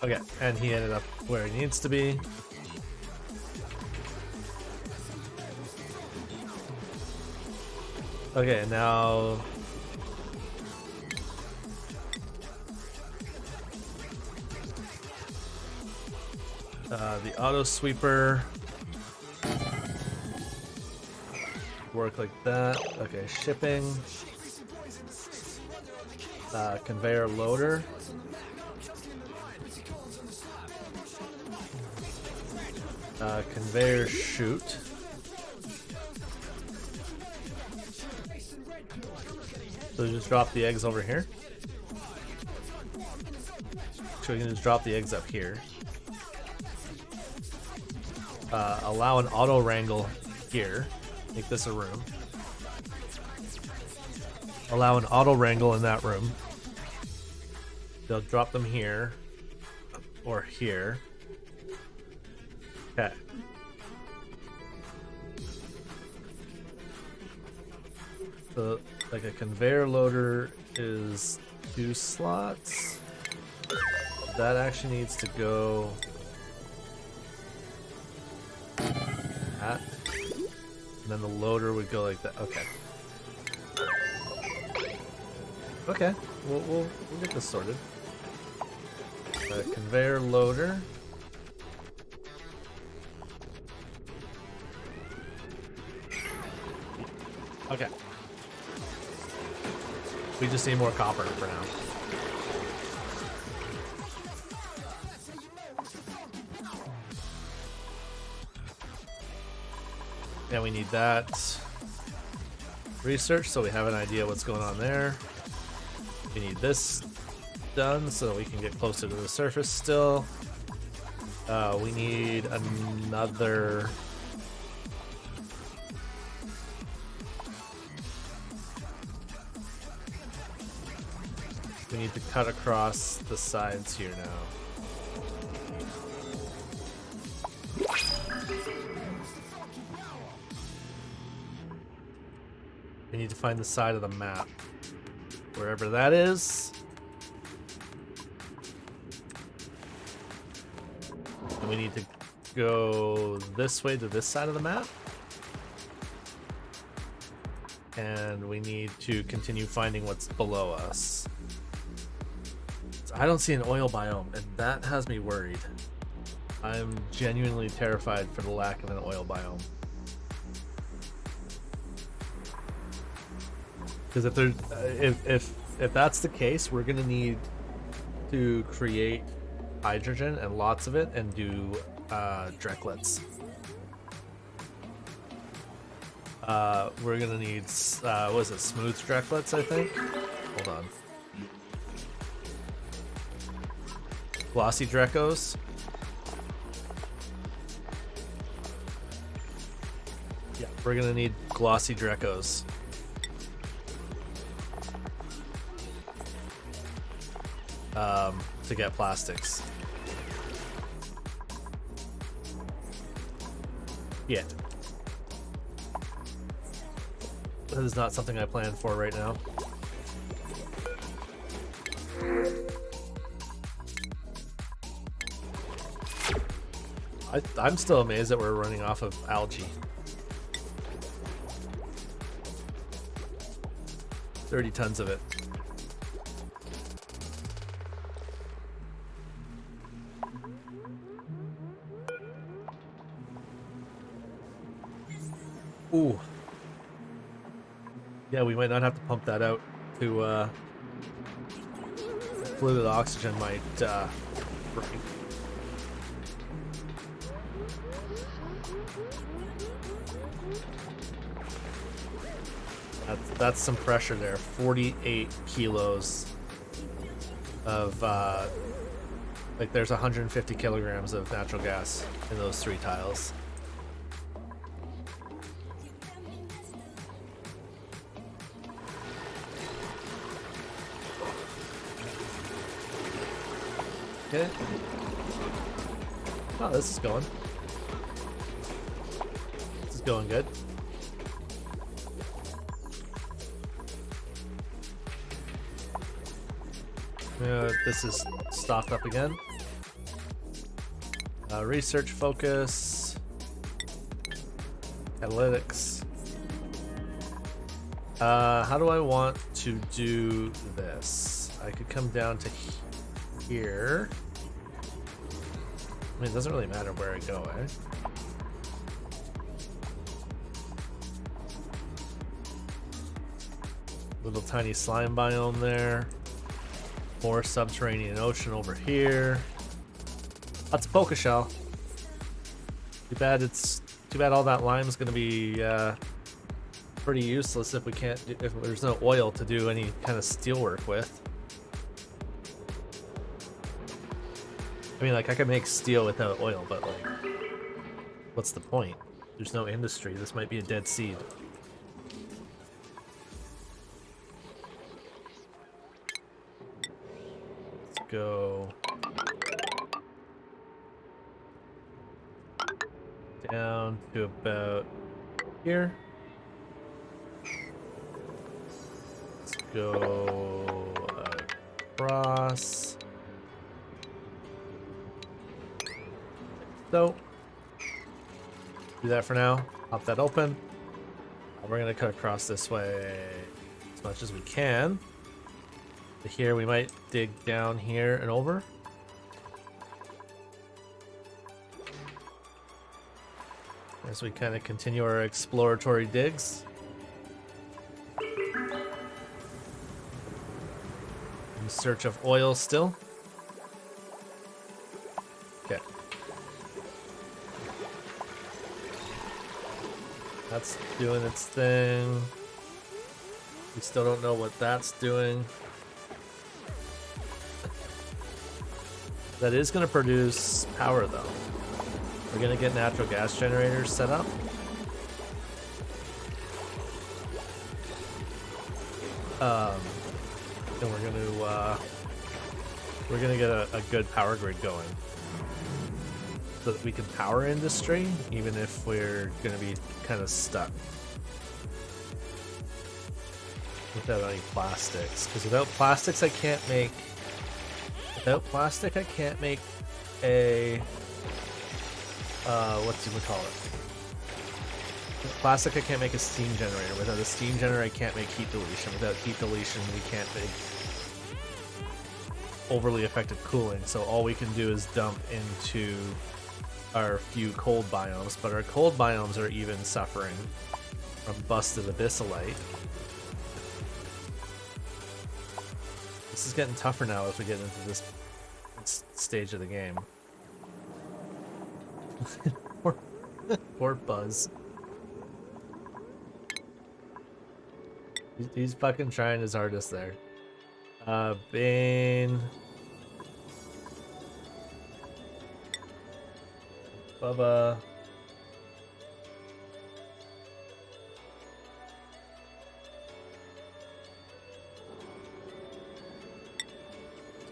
Okay, and he ended up where he needs to be. Okay, now the auto sweeper work like that. Okay, shipping. Conveyor loader. Conveyor chute. So just drop the eggs over here. So we can just drop the eggs up here. Allow an auto wrangle here. Make this a room. Allow an auto wrangle in that room. They'll drop them here or here. Okay. So like a conveyor loader is 2 slots. That actually needs to go that. And then the loader would go like that. Okay. Okay. We'll get this sorted. Conveyor loader. Okay. We just need more copper for now. Yeah, we need that research so we have an idea what's going on there. We need this done so that we can get closer to the surface still. We need another... We need to cut across the sides here now. We need to find the side of the map. Wherever that is. And we need to go this way to this side of the map. And we need to continue finding what's below us. So I don't see an oil biome, and that has me worried. I'm genuinely terrified for the lack of an oil biome. Because if there's, if that's the case, we're gonna need to create hydrogen and lots of it, and do Drecklets. We're gonna need what is it? Smooth Drecklets, I think. Hold on. Glossy Drecos. Yeah, we're gonna need glossy Drecos. To get plastics. Yeah. That is not something I planned for right now. I'm still amazed that we're running off of algae. 30 tons of it. Ooh. Yeah, we might not have to pump that out to fluid oxygen might break. That's some pressure there. 48 kilos of like there's 150 kilograms of natural gas in those 3 tiles. Okay. Oh, this is going. This is going good. This is stocked up again. Research focus. Analytics. How do I want to do this? I could come down to here. I mean, it doesn't really matter where I go, eh? Little tiny slime biome there. More subterranean ocean over here. Lots of poker shell. Too bad all that lime is going to be pretty useless if we can't if there's no oil to do any kind of steel work with. I mean, like, I could make steel without oil, but like, what's the point? There's no industry. This might be a dead seed. Let's go down to about here. Let's go across. So, do that for now. Pop that open. We're gonna cut across this way as much as we can. To here, we might dig down here and over. As we kind of continue our exploratory digs. In search of oil still. Okay. That's doing its thing. We still don't know what that's doing. That is going to produce power, though. We're going to get natural gas generators set up. And we're going to get a good power grid going. So that we can power industry, even if we're going to be kind of stuck without any plastics. Because without plastics, I can't make. Without plastic, I can't make a what's you call it? Classic, I can't make a steam generator. Without a steam generator, I can't make heat deletion. Without heat deletion, we can't make overly effective cooling. So all we can do is dump into our few cold biomes, but our cold biomes are even suffering from busted abyssalite. This is getting tougher now as we get into this stage of the game. Poor Buzz. He's fucking trying his hardest there. Bane. Bubba.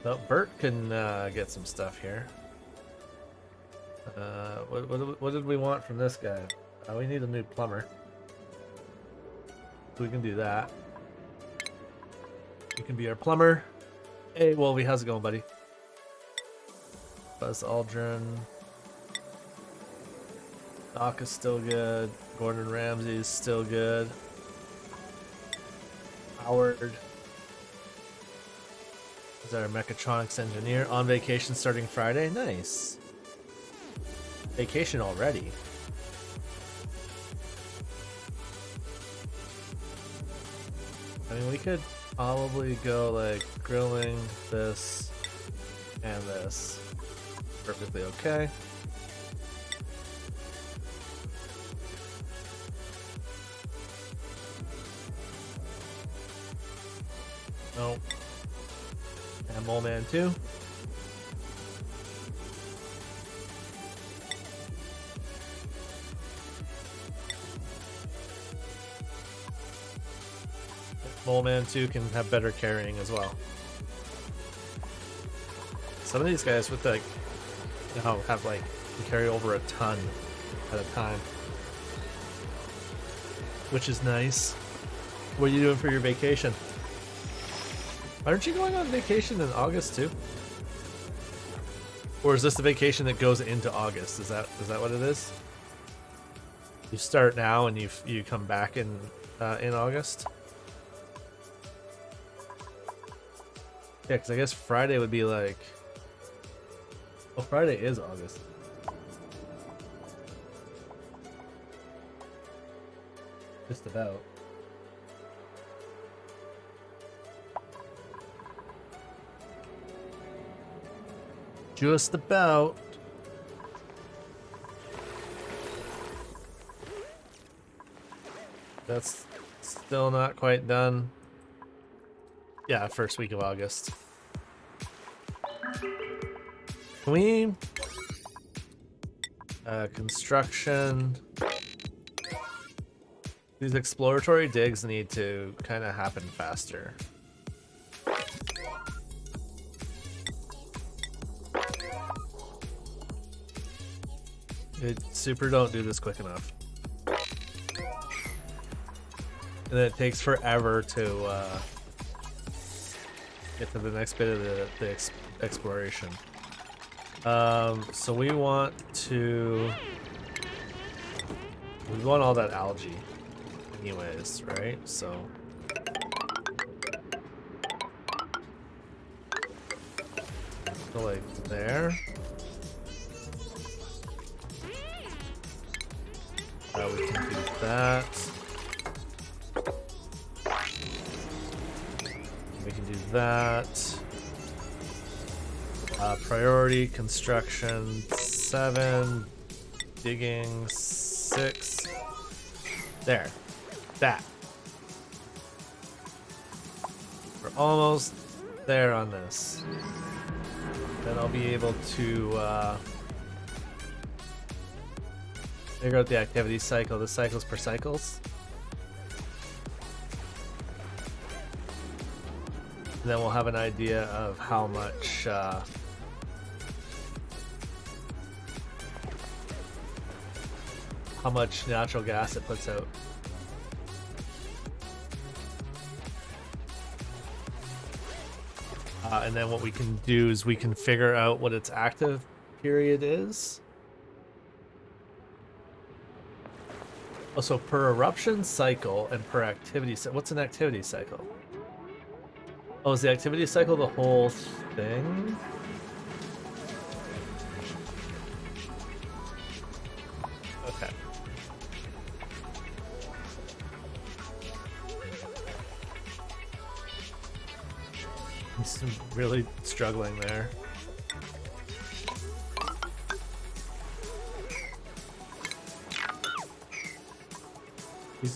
Well, Bert can get some stuff here. What did we want from this guy? We need a new plumber. We can do that. You can be our plumber. Hey, Wolvie, how's it going, buddy? Buzz Aldrin. Doc is still good. Gordon Ramsay is still good. Howard is our mechatronics engineer. On vacation starting Friday. Nice. Vacation already. I mean, we could probably go like grilling this and this. Perfectly okay. Nope. And Mole Man too. Mole Man 2 can have better carrying as well. Some of these guys with like, you know, have like can carry over a ton at a time, which is nice. What are you doing for your vacation? Aren't you going on vacation in August too? Or is this the vacation that goes into August? Is that what it is? You start now and you come back in August. Yeah, because I guess Friday would be like... Oh, Friday is August. Just about. Just about. That's still not quite done. Yeah, first week of August. Can we... construction... These exploratory digs need to kind of happen faster. It super don't do this quick enough. And it takes forever to get to the next bit of the exploration. So we want all that algae anyways, right? So go like there. We can do that. We can do that. Priority construction 7, digging 6. There. That. We're almost there on this. Then I'll be able to figure out the activity cycle, the cycles per cycles. And then we'll have an idea of how much natural gas it puts out. And then what we can do is we can figure out what its active period is. Oh, so per eruption cycle and per activity cycle. What's an activity cycle? Oh, is the activity cycle the whole thing? Okay. He's really struggling there.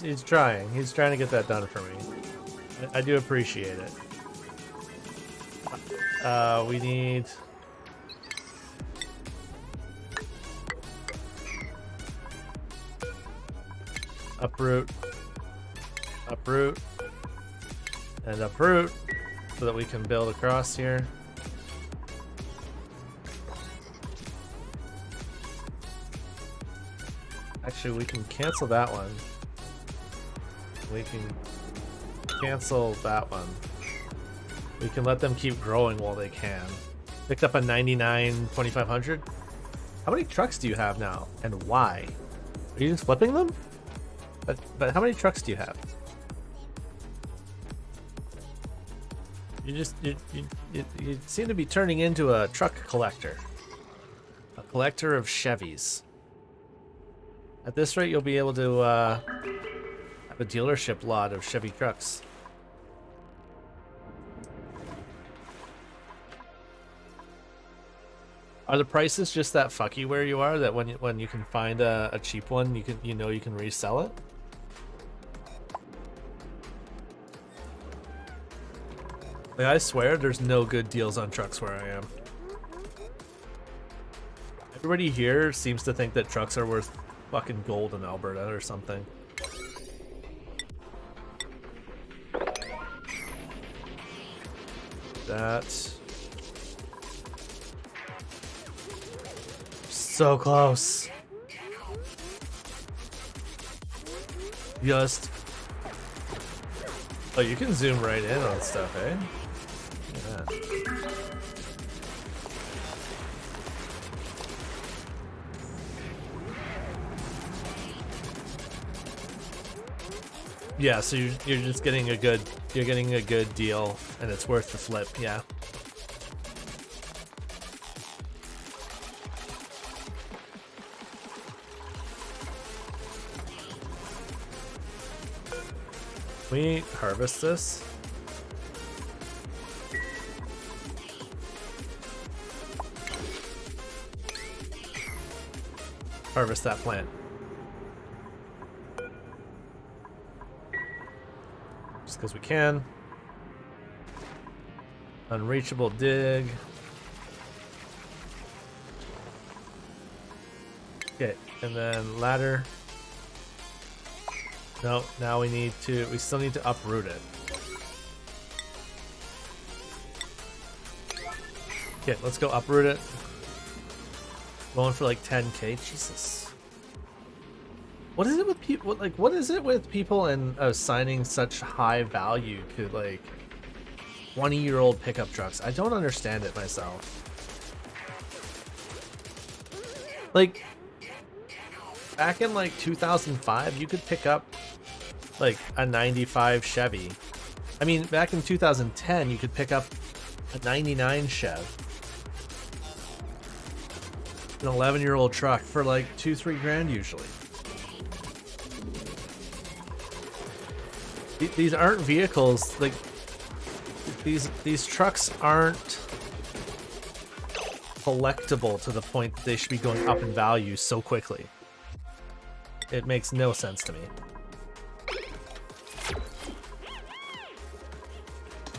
He's trying. He's trying to get that done for me. I do appreciate it. We need... uproot, uproot, and uproot, so that we can build across here. Actually, we can cancel that one. We can cancel that one. We can let them keep growing while they can. Picked up a 99 2500. How many trucks do you have now, and why? Are you just flipping them? But how many trucks do you have? You seem to be turning into a truck collector. A collector of Chevys. At this rate, you'll be able to have a dealership lot of Chevy trucks. Are the prices just that fucky where you are that when you can find a cheap one, you can resell it? Like, I swear there's no good deals on trucks where I am. Everybody here seems to think that trucks are worth fucking gold in Alberta or something. That's so close. Just... oh, you can zoom right in on stuff, eh? Look at that. Yeah, so you're just getting a good deal, and it's worth the flip. Yeah. We harvest this. Harvest that plant. Just because we can. Unreachable dig. Okay, and then ladder. No, now we still need to uproot it. Okay, let's go uproot it. Going for like 10k, Jesus. What is it with people? What is it with people and assigning such high value to like 20-year-old pickup trucks? I don't understand it myself. Like, back in like 2005, you could pick up like a 95 Chevy. I mean, back in 2010, you could pick up a 99 Chev. An 11-year-old truck for like 2-3 grand usually. These aren't vehicles, like these trucks aren't collectible to the point that they should be going up in value so quickly. It makes no sense to me.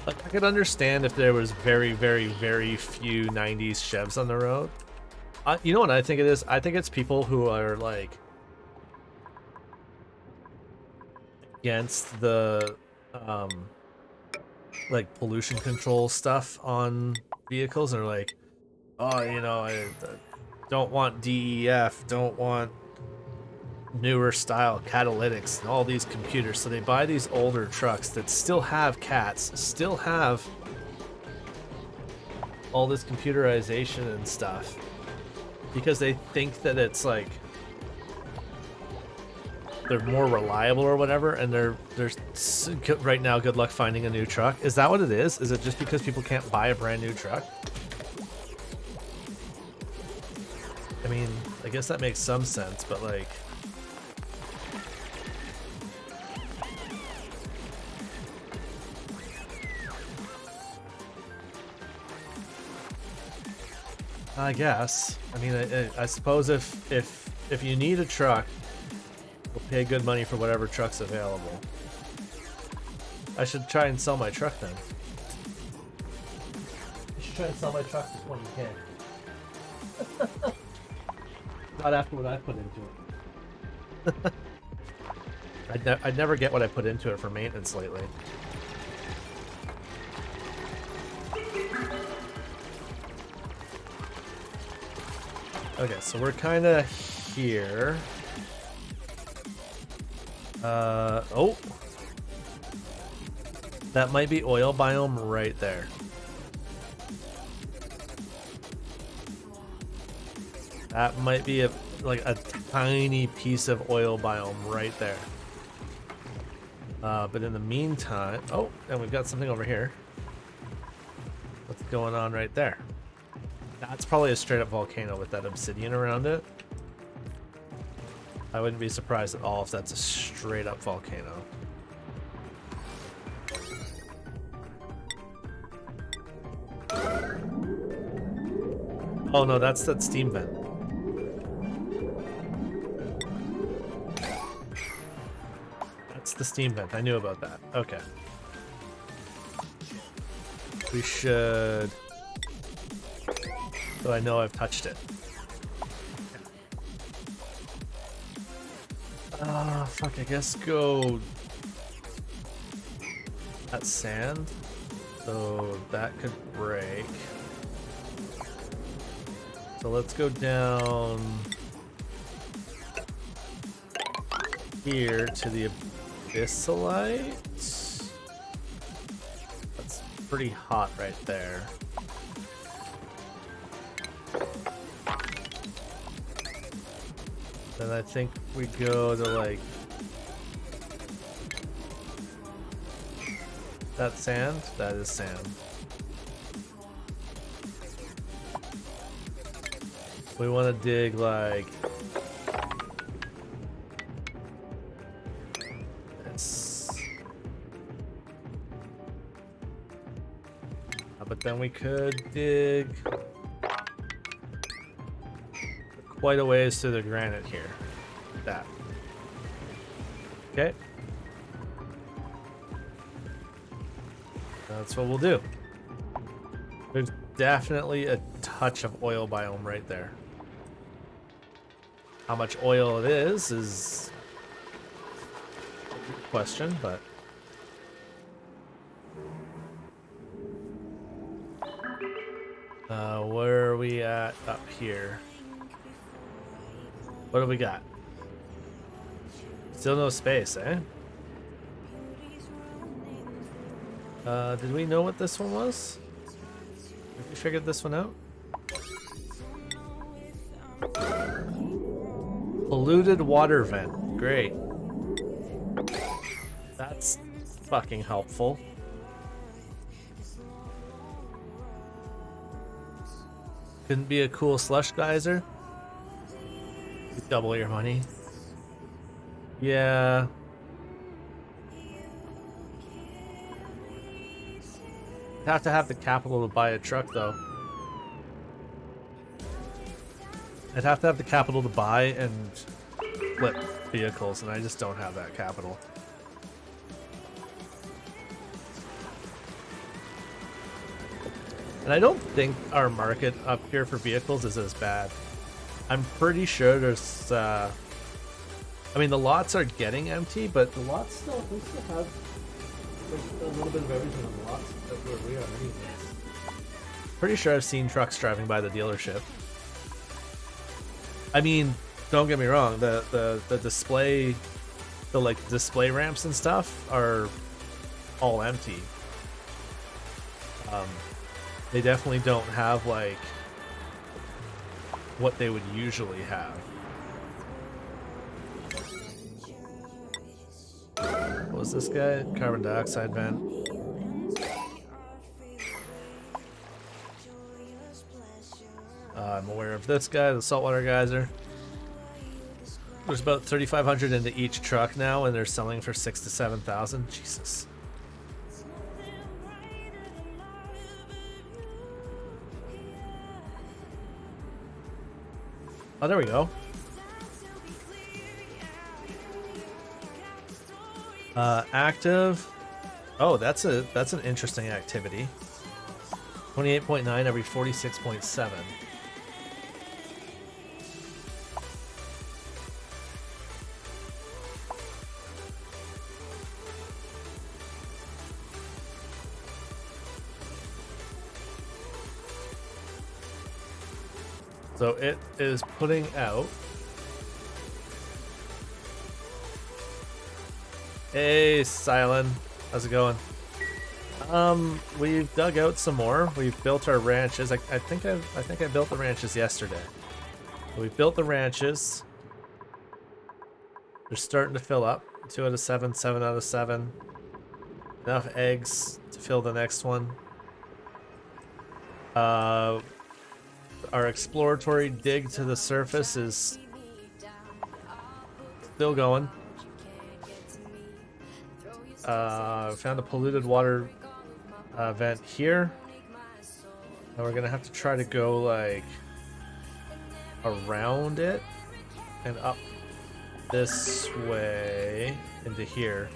Like, I could understand if there was very, very, very few 90s Chevs on the road. You know what I think it is? I think it's people who are like against the like pollution control stuff on vehicles, and are like, oh, you know, I don't want DEF, don't want newer style catalytics and all these computers, so they buy these older trucks that still have cats, still have all this computerization and stuff, because they think that it's like they're more reliable or whatever, and right now good luck finding a new truck. Is that what it is? Is it just because people can't buy a brand new truck? I mean, I guess that makes some sense, but like, I guess. I mean, I suppose if you need a truck, we'll pay good money for whatever truck's available. I should try and sell my truck then. I should try and sell my truck for 20K. Not after what I put into it. I'd never get what I put into it for maintenance lately. Okay, so we're kind of here. Oh. That might be oil biome right there. That might be like a tiny piece of oil biome right there. But in the meantime, oh, and we've got something over here. What's going on right there? That's probably a straight up volcano with that obsidian around it. I wouldn't be surprised at all if that's a straight up volcano. Oh no, that's that steam vent. That's the steam vent. I knew about that. Okay. We should... So I know I've touched it. Ah, fuck, I guess go... That's sand. So that could break. So let's go down here to the abyssalite. That's pretty hot right there. Then I think we go to like that sand. That is sand. We want to dig like this. But then we could dig quite a ways to the granite here. That. Okay. That's what we'll do. There's definitely a touch of oil biome right there. How much oil it is a good question, but where are we at up here? What do we got? Still no space, eh? Did we know what this one was? Have we figured this one out? Polluted water vent. Great. That's fucking helpful. Couldn't be a cool slush geyser? Double your money. Yeah. Have to have the capital to buy a truck, though. I'd have to have the capital to buy and flip vehicles, and I just don't have that capital. And I don't think our market up here for vehicles is as bad. I'm pretty sure there's, I mean, the lots are getting empty, but the lots still, we still have a little bit of everything on the lots where we are anyways. Pretty sure I've seen trucks driving by the dealership. I mean, don't get me wrong, the display, the like display ramps and stuff are all empty. They definitely don't have like what they would usually have. What was this guy? Carbon dioxide vent. I'm aware of this guy, the saltwater geyser. There's about 3,500 into each truck now, and they're selling for 6,000 to 7,000. Jesus. Oh, there we go. Active. Oh, that's an interesting activity. 28.9 every 46.7. So it is putting out. Hey, Silent, how's it going? We've dug out some more. We've built our ranches. I think I built the ranches yesterday. We built the ranches. They're starting to fill up. 2 out of 7, 7 out of 7. Enough eggs to fill the next one. Our exploratory dig to the surface is still going. Found a polluted water vent here. And we're gonna have to try to go like around it and up this way into here.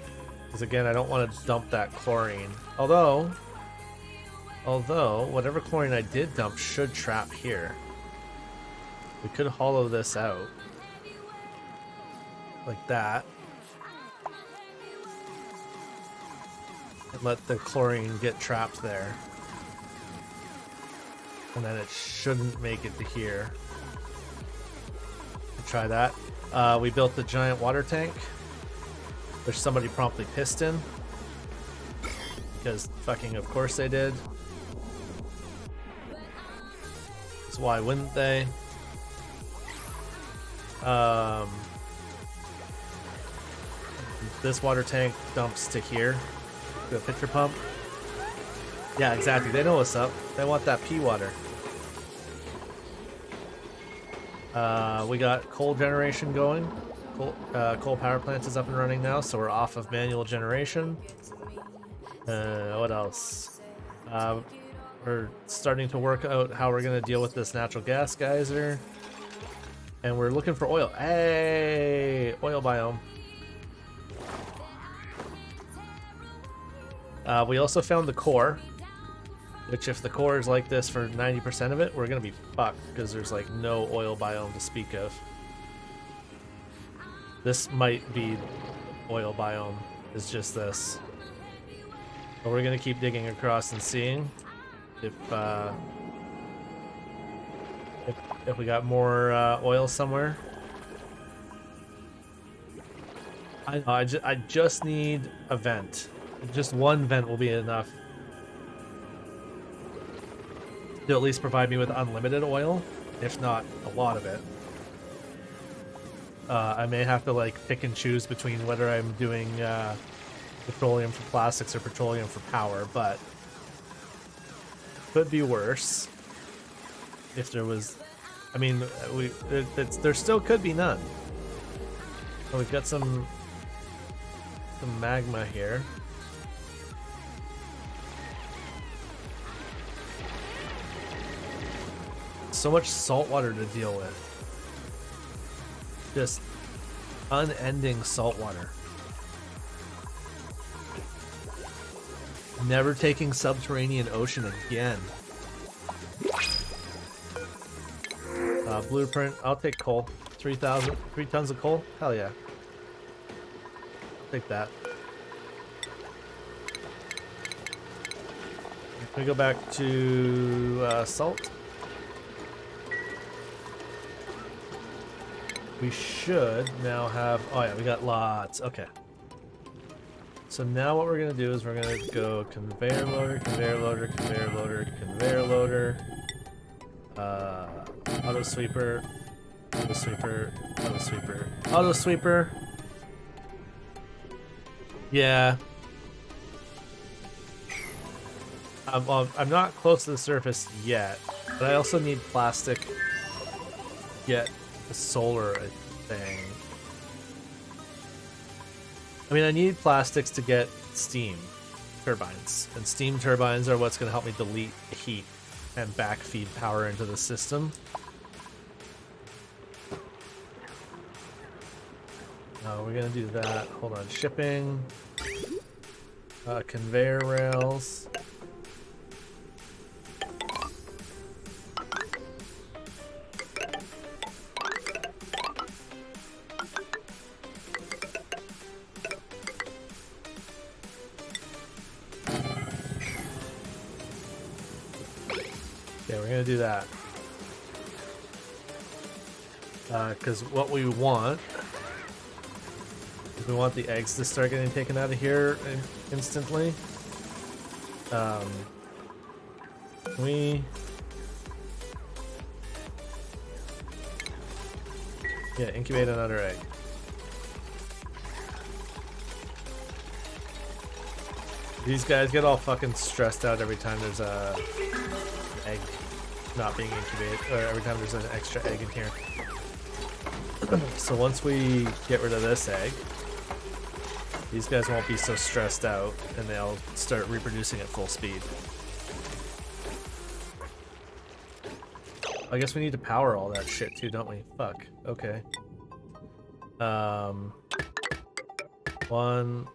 Because again, I don't want to dump that chlorine. Although whatever chlorine I did dump should trap here. We could hollow this out like that and let the chlorine get trapped there, and then it shouldn't make it to here. Try that. We built the giant water tank, which somebody promptly pissed in because fucking of course they did. So why wouldn't they? This water tank dumps to here, to a pitcher pump. Yeah, exactly. They know what's up. They want that pea water. We got coal generation going. Coal power plant is up and running now, so we're off of manual generation. What else? We're starting to work out how we're going to deal with this natural gas geyser. And we're looking for oil. Hey! Oil biome. We also found the core. Which, if the core is like this for 90% of it, we're going to be fucked. Because there's like no oil biome to speak of. This might be oil biome. It's just this. But we're going to keep digging across and seeing if we got more oil somewhere. I just need a vent. Just one vent will be enough to at least provide me with unlimited oil, if not a lot of it. I may have to like pick and choose between whether I'm doing petroleum for plastics or petroleum for power, but could be worse if there was. I mean, there still could be none. So we've got some magma here. So much salt water to deal with. Just unending salt water. Never taking subterranean ocean again. Blueprint. I'll take coal. 3 tons of coal. Hell yeah. Take that. Can we go back to salt? We should now have. Oh yeah, we got lots. Okay. So now what we're gonna do is we're gonna go conveyor loader, conveyor loader, conveyor loader, conveyor loader, auto sweeper, auto sweeper, auto sweeper, auto sweeper. Yeah. Well, I'm not close to the surface yet, but I also need plastic to get the solar thing. I mean, I need plastics to get steam turbines, and steam turbines are what's going to help me delete heat and backfeed power into the system. We're going to do that. Hold on. Shipping. Conveyor rails. Okay, we're gonna do that. Because what we want is we want the eggs to start getting taken out of here instantly. Yeah, incubate another egg. These guys get all fucking stressed out every time there's a egg not being incubated, or every time there's an extra egg in here. So once we get rid of this egg, these guys won't be so stressed out, and they'll start reproducing at full speed. I guess we need to power all that shit too, don't we? Fuck. Okay. 1,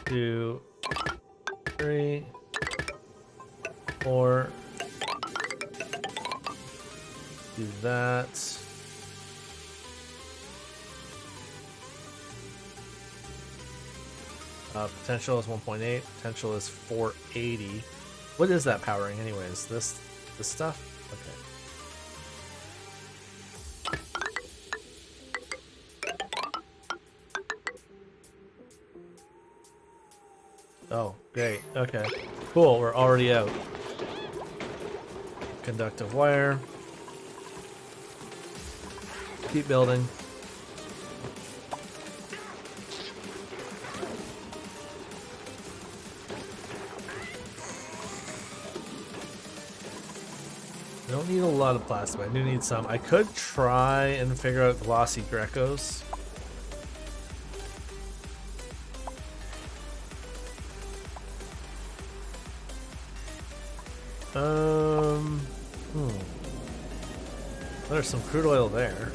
2, 3, 4. Do that. Potential is 1.8. Potential is 480. What is that powering, anyways? This stuff? Okay. Oh, great. Okay. Cool, we're already out. Conductive wire. Keep building. I don't need a lot of plastic, I do need some. I could try and figure out glossy Grecos. There's some crude oil there.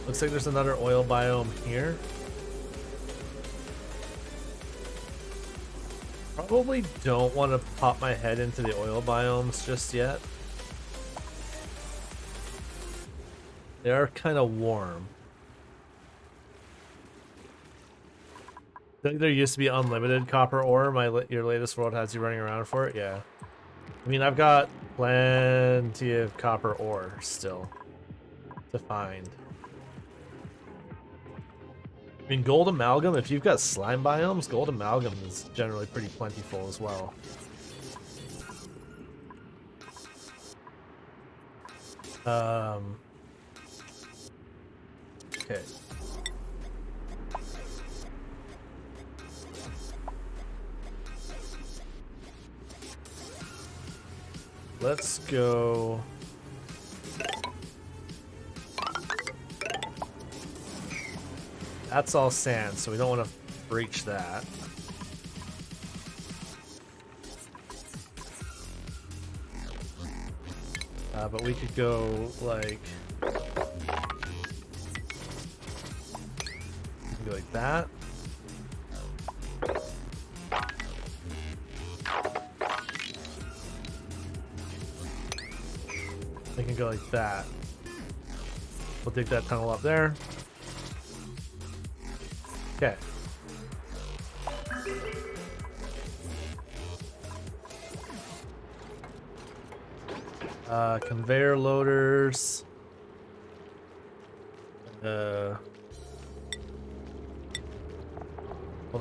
Looks like there's another oil biome here. Probably don't want to pop my head into the oil biomes just yet. They are kind of warm. I think there used to be unlimited copper ore. Your latest world has you running around for it. Yeah. I mean, I've got plenty of copper ore still to find. I mean, gold amalgam, if you've got slime biomes, gold amalgam is generally pretty plentiful as well. Okay. Let's go. That's all sand, so we don't want to breach that. But we could go like that. We can go like that. We'll dig that tunnel up there. Okay. Conveyor loaders. Hold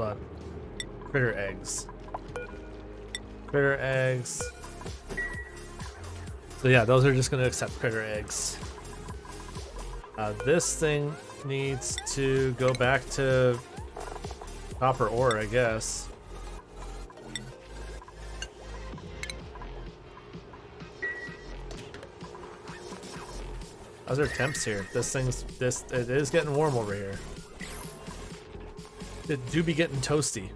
on. Critter eggs. Critter eggs. So yeah, those are just going to accept critter eggs. This thing needs to go back to Copper ore, I guess. How's our temps here? It is getting warm over here. It do be getting toasty.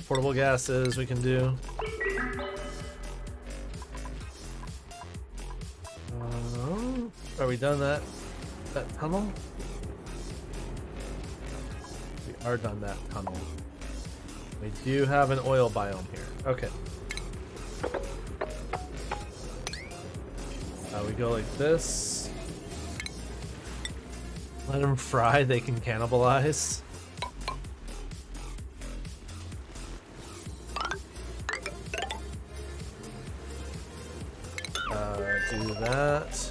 Portable gases we can do. Are we done that tunnel? We are done that tunnel. We do have an oil biome here. Okay. We go like this. Let them fry, they can cannibalize. Do that.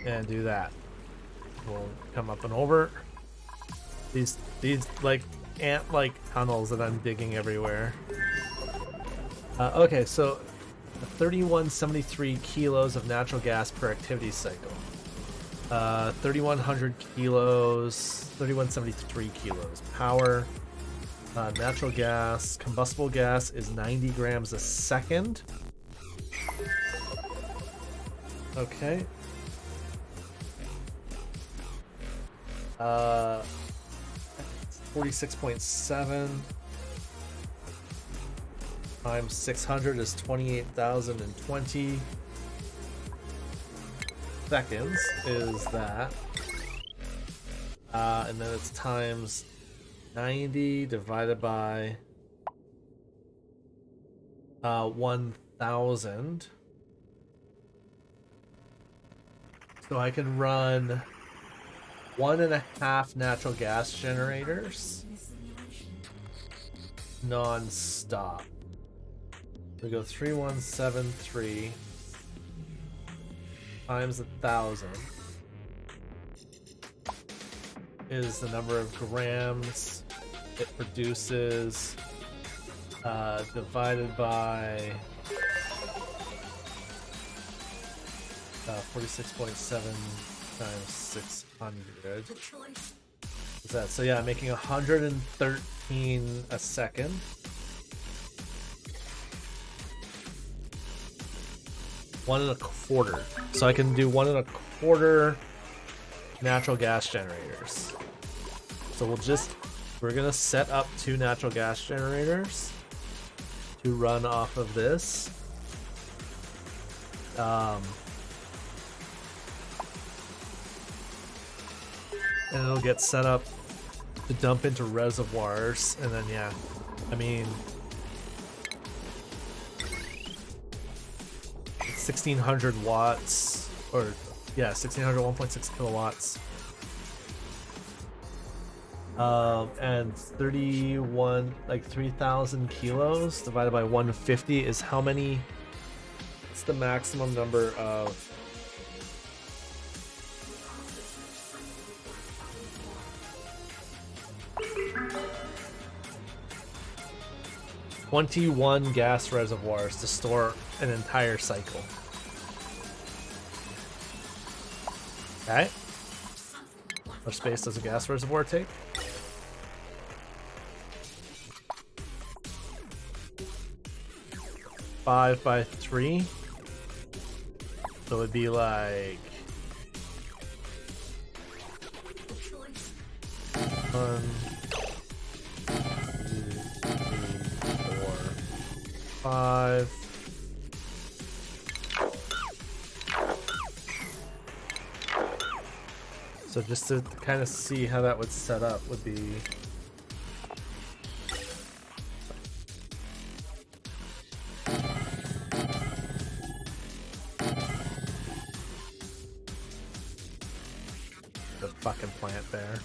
And do that. We'll come up and over. These like ant-like tunnels that I'm digging everywhere. Okay, so 3173 kilos of natural gas per activity cycle. 3100 kilos, 3173 kilos. Power, natural gas, combustible gas is 90 grams a second. Okay. 46.7 times 600 is 28,020 seconds is that. And then it's times 90 divided by 1,000. So I can run 1.5 natural gas generators non-stop. We go 3173 times 1,000 is the number of grams it produces, divided by 46.7 times 600. What's that? So yeah, I'm making 113 a second. One and a quarter. So I can do 1.25 natural gas generators. So we're gonna set up 2 natural gas generators to run off of this. And it'll get set up to dump into reservoirs, and then yeah, I mean, 1600 watts, or yeah, 1600, 1.6 kilowatts, and 31, like 3,000 kilos divided by 150 is how many? It's the maximum number of 21 gas reservoirs to store an entire cycle. Okay. How much space does a gas reservoir take? Five by 3. So it would be like 1, 2, 3, 4, 5. So just to kind of see how that would set up would be the fucking plant there.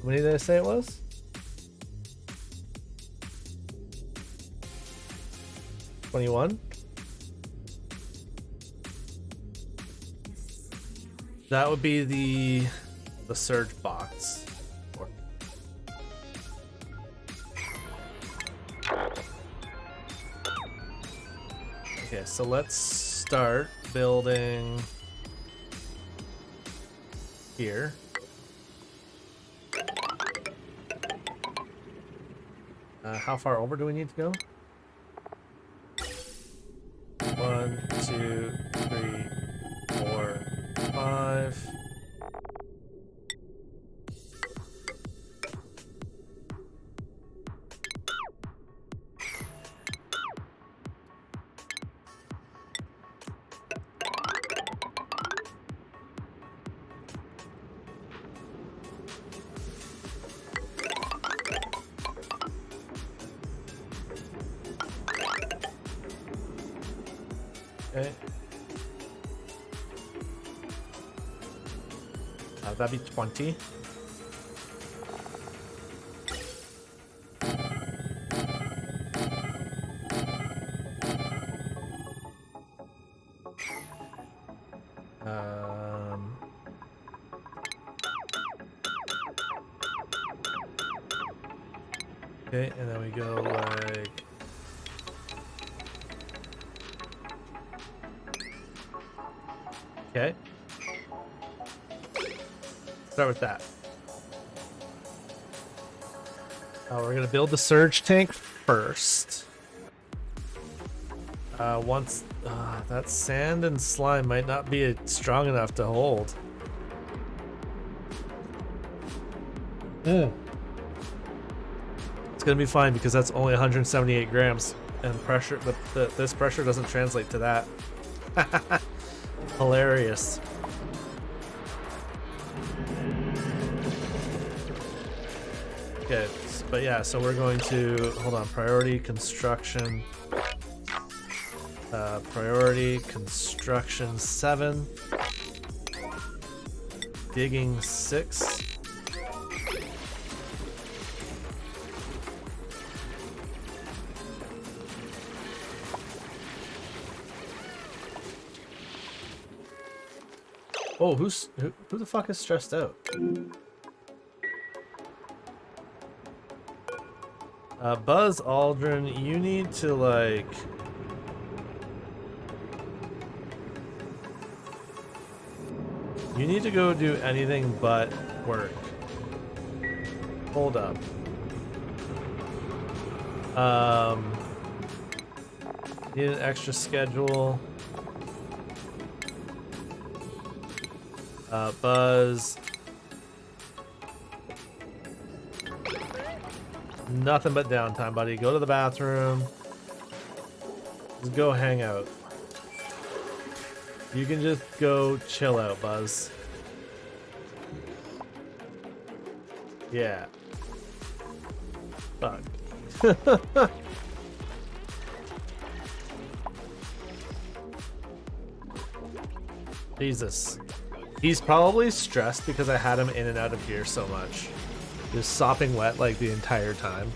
How many did I say it was? 21? That would be the surge box. Okay, so let's start building here. How far over do we need to go? 1, 2, 3, 4, 5. Okay. That'd be 20. Okay, and then we go like... Okay. Start with that. We're gonna build the surge tank first. Once that sand and slime might not be strong enough to hold. It's gonna be fine because that's only 178 grams, and pressure. This pressure doesn't translate to that. Hilarious. Okay, but yeah, so we're going to hold on. Priority construction. Priority construction 7. Digging 6. Oh, who the fuck is stressed out? Buzz Aldrin, you need to like... You need to go do anything but work. Hold up. Need an extra schedule. Buzz. Nothing but downtime, buddy. Go to the bathroom. Just go hang out. You can just go chill out, Buzz. Yeah. Fuck. Jesus. He's probably stressed because I had him in and out of here so much. Just sopping wet like the entire time.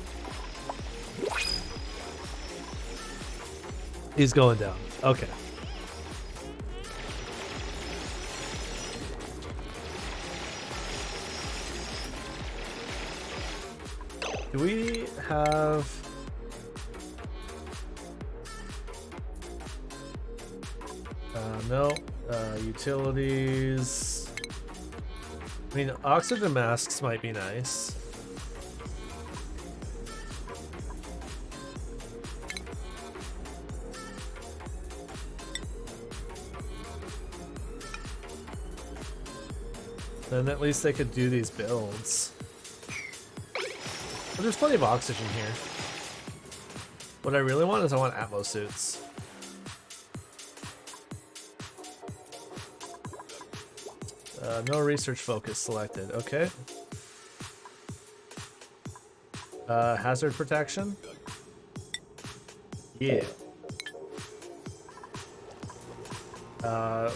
He's going down. Okay. Do we have... no. Utilities. I mean, oxygen masks might be nice. Then at least they could do these builds. But there's plenty of oxygen here. What I really want is I want Atmo suits. No research focus selected. Okay. Hazard protection. Yeah.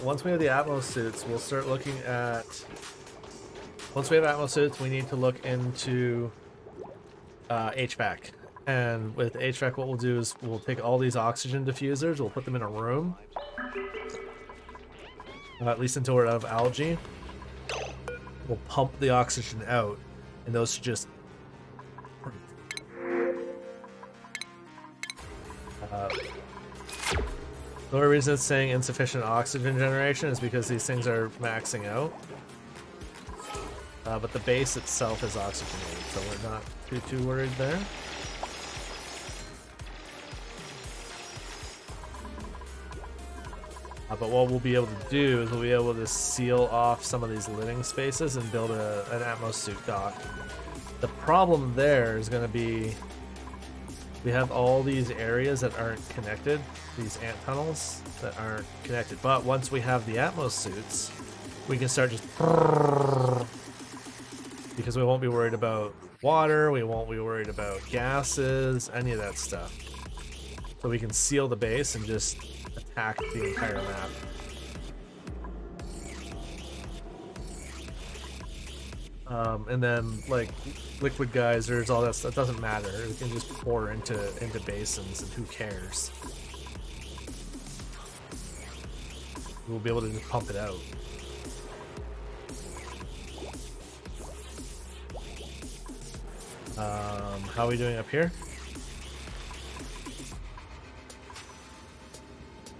Once we have the Atmos suits, we'll start looking at Once we have Atmos suits, we need to look into HVAC. And with HVAC, what we'll do is we'll take all these oxygen diffusers, we'll put them in a room, at least until we're out of algae. We'll pump the oxygen out, and those should just the only reason it's saying insufficient oxygen generation is because these things are maxing out. But the base itself is oxygenated, so we're not too worried there. But what we'll be able to do is we'll be able to seal off some of these living spaces and build an Atmos suit dock. The problem there is going to be we have all these areas that aren't connected, these ant tunnels that aren't connected. But once we have the Atmos suits, we can start just because we won't be worried about water, we won't be worried about gases, any of that stuff. So we can seal the base and just attack the entire map. And then like liquid geysers, all that stuff doesn't matter. It can just pour into basins, and who cares? We'll be able to just pump it out. How are we doing up here?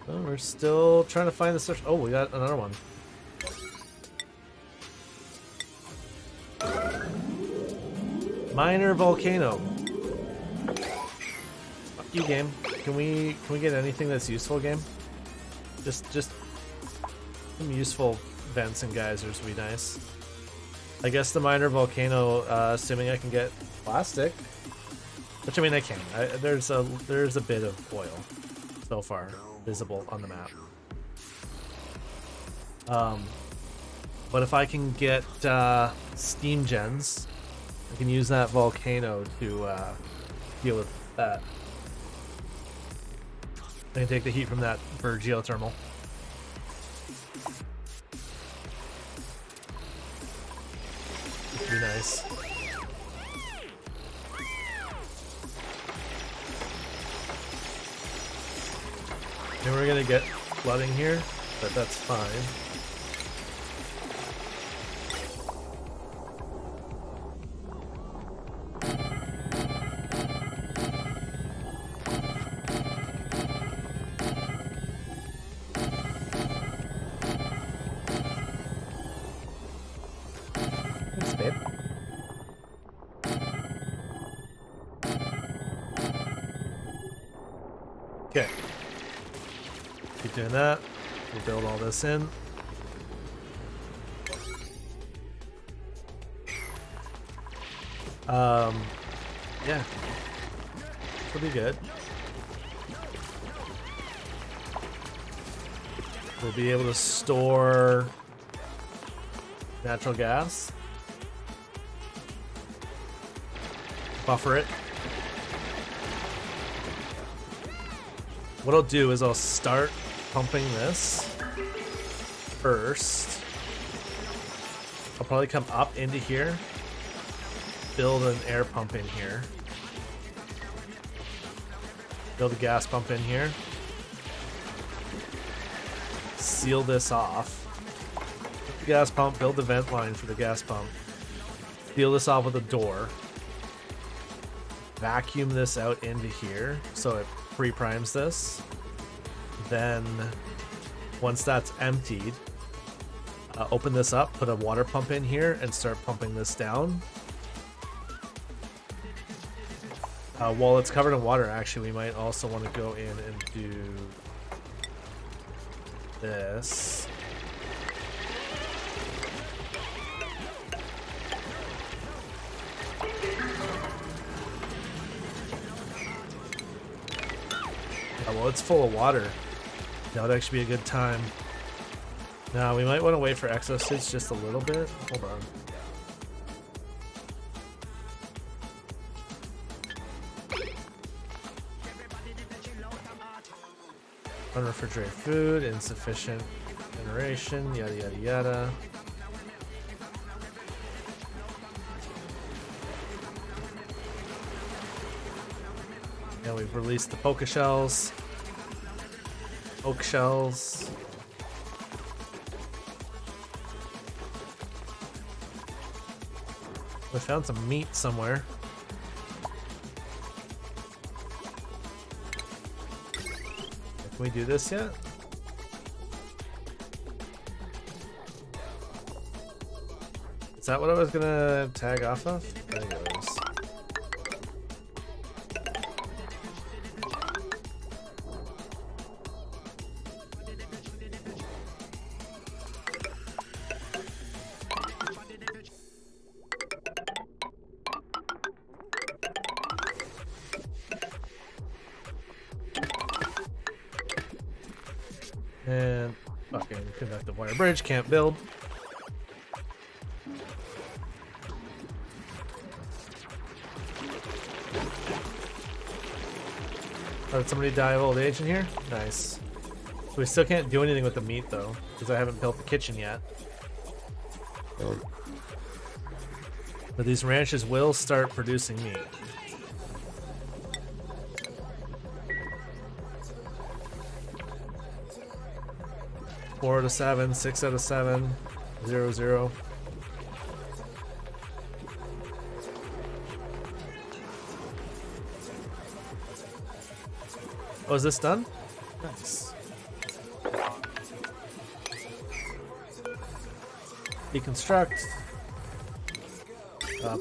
Oh, we're still trying to find the search. Oh, we got another one. Minor volcano. Fuck you, game. Can we get anything that's useful, game? Just some useful vents and geysers would be nice. I guess the minor volcano, assuming I can get plastic, which I mean I can. There's a bit of oil so far visible on the map. But if I can get steam gens, I can use that volcano to deal with that. I can take the heat from that for geothermal. Would be nice. And we're gonna get flooding here, but that's fine. Thanks, babe. Okay. Keep doing that. We'll build all this in. Yeah. It'll be good. We'll be able to store natural gas. Buffer it. What I'll do is I'll start pumping this first. I'll probably come up into here, build an air pump in here, build a gas pump in here, seal this off, put the gas pump, build the vent line for the gas pump, seal this off with a door, vacuum this out into here so it pre-primes this. Then once that's emptied, open this up, put a water pump in here and start pumping this down. While it's covered in water, actually, we might also want to go in and do this. Well, it's full of water. That would actually be a good time. Now, we might want to wait for exosuits just a little bit. Hold on. Unrefrigerated food, insufficient generation, yada yada yada. And we've released the poke shells. Oak shells. We found some meat somewhere. Can we do this yet? Is that what I was gonna tag off of? There it goes. And fucking conductive wire bridge, can't build. Oh, did somebody die of old age in here? Nice. So we still can't do anything with the meat though, because I haven't built the kitchen yet. But these ranches will start producing meat. Four out of 7, 6 out of 7, 0, 0. Oh, is this done? Nice. Deconstruct.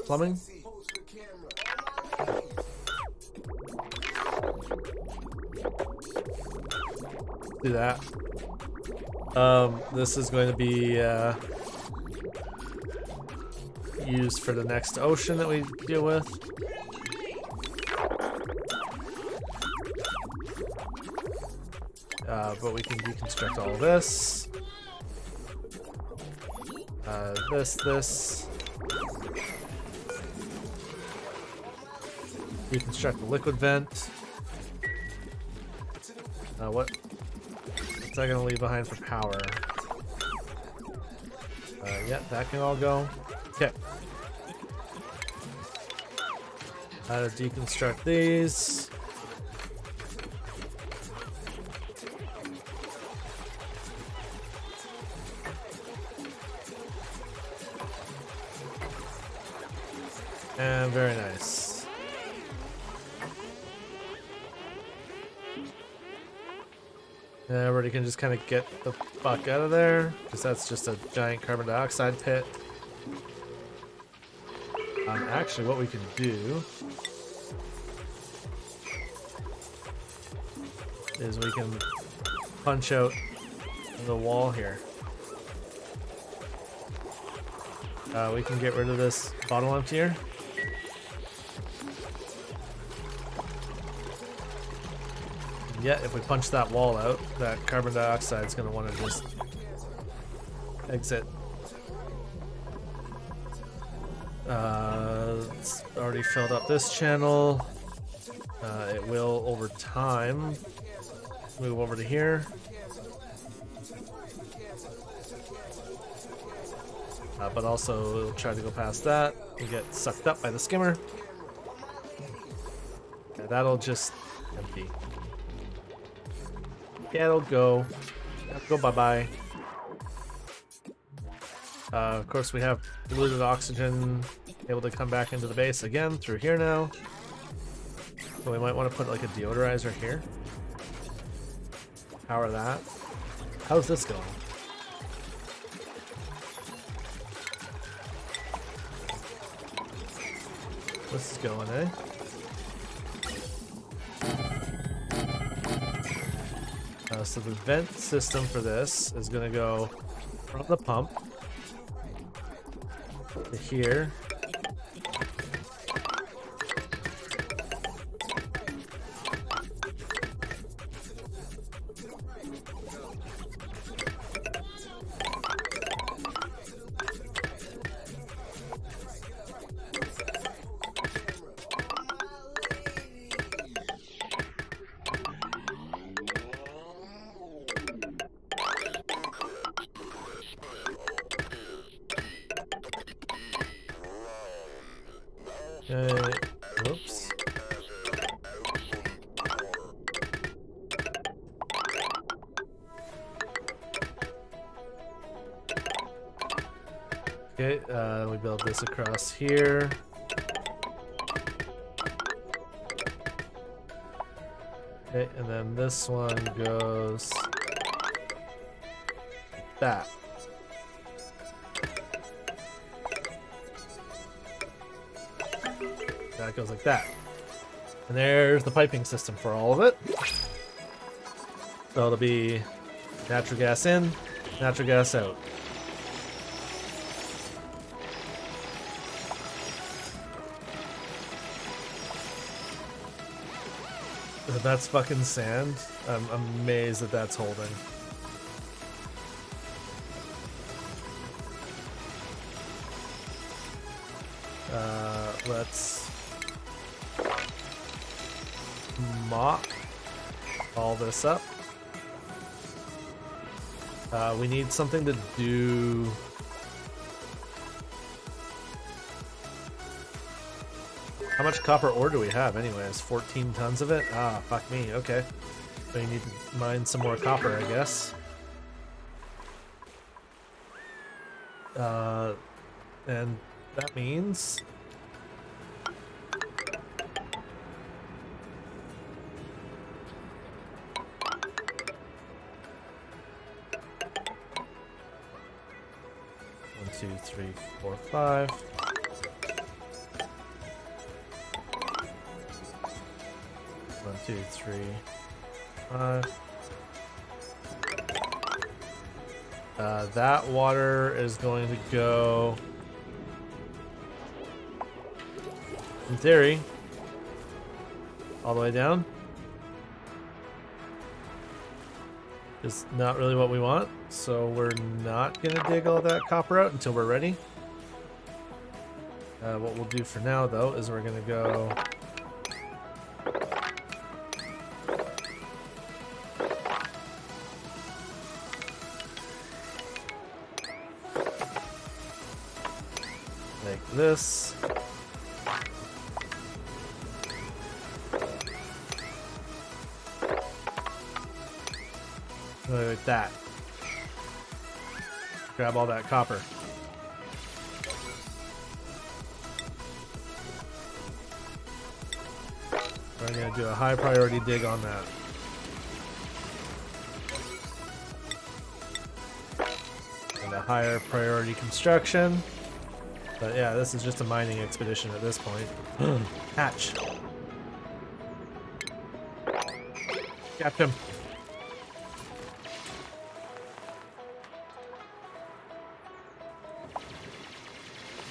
Plumbing. Do that. This is going to be used for the next ocean that we deal with. But we can deconstruct all of this. This. Deconstruct the liquid vent. What's that gonna leave behind for power? Yeah, that can all go. Okay. Deconstruct these. And very nice. Everybody can just kind of get the fuck out of there, because that's just a giant carbon dioxide pit. Actually, what we can do is we can punch out the wall here. We can get rid of this bottle emptier. Yeah, if we punch that wall out, that carbon dioxide is going to want to just exit. It's already filled up this channel. It will, over time, move over to here. But also, it'll try to go past that and get sucked up by the skimmer. Yeah, that'll just empty. Yeah, it'll go. It'll go bye-bye. Of course, we have diluted oxygen able to come back into the base again through here now. So we might want to put like a deodorizer here. Power that. How's this going? This is going, eh? So the vent system for this is going to go from the pump to here. Whoops. We build this across here. Okay, and then this one goes like that. That goes like that. And there's the piping system for all of it. So it'll be natural gas in, natural gas out. That's fucking sand. I'm amazed that that's holding. Let's mop all this up. We need something to do. How much copper ore do we have anyways? 14 tons of it? Ah, fuck me, okay. So you need to mine some more copper, I guess. And that means... One, two, three, four, five. 1, 2, 3, 5. That water is going to go, in theory, all the way down. It's not really what we want, so we're not going to dig all that copper out until we're ready. What we'll do for now, though, is we're going to go... like this. Like that. Grab all that copper. We're gonna do a high priority dig on that. And a higher priority construction. But yeah, this is just a mining expedition at this point. Hatch. Catch him.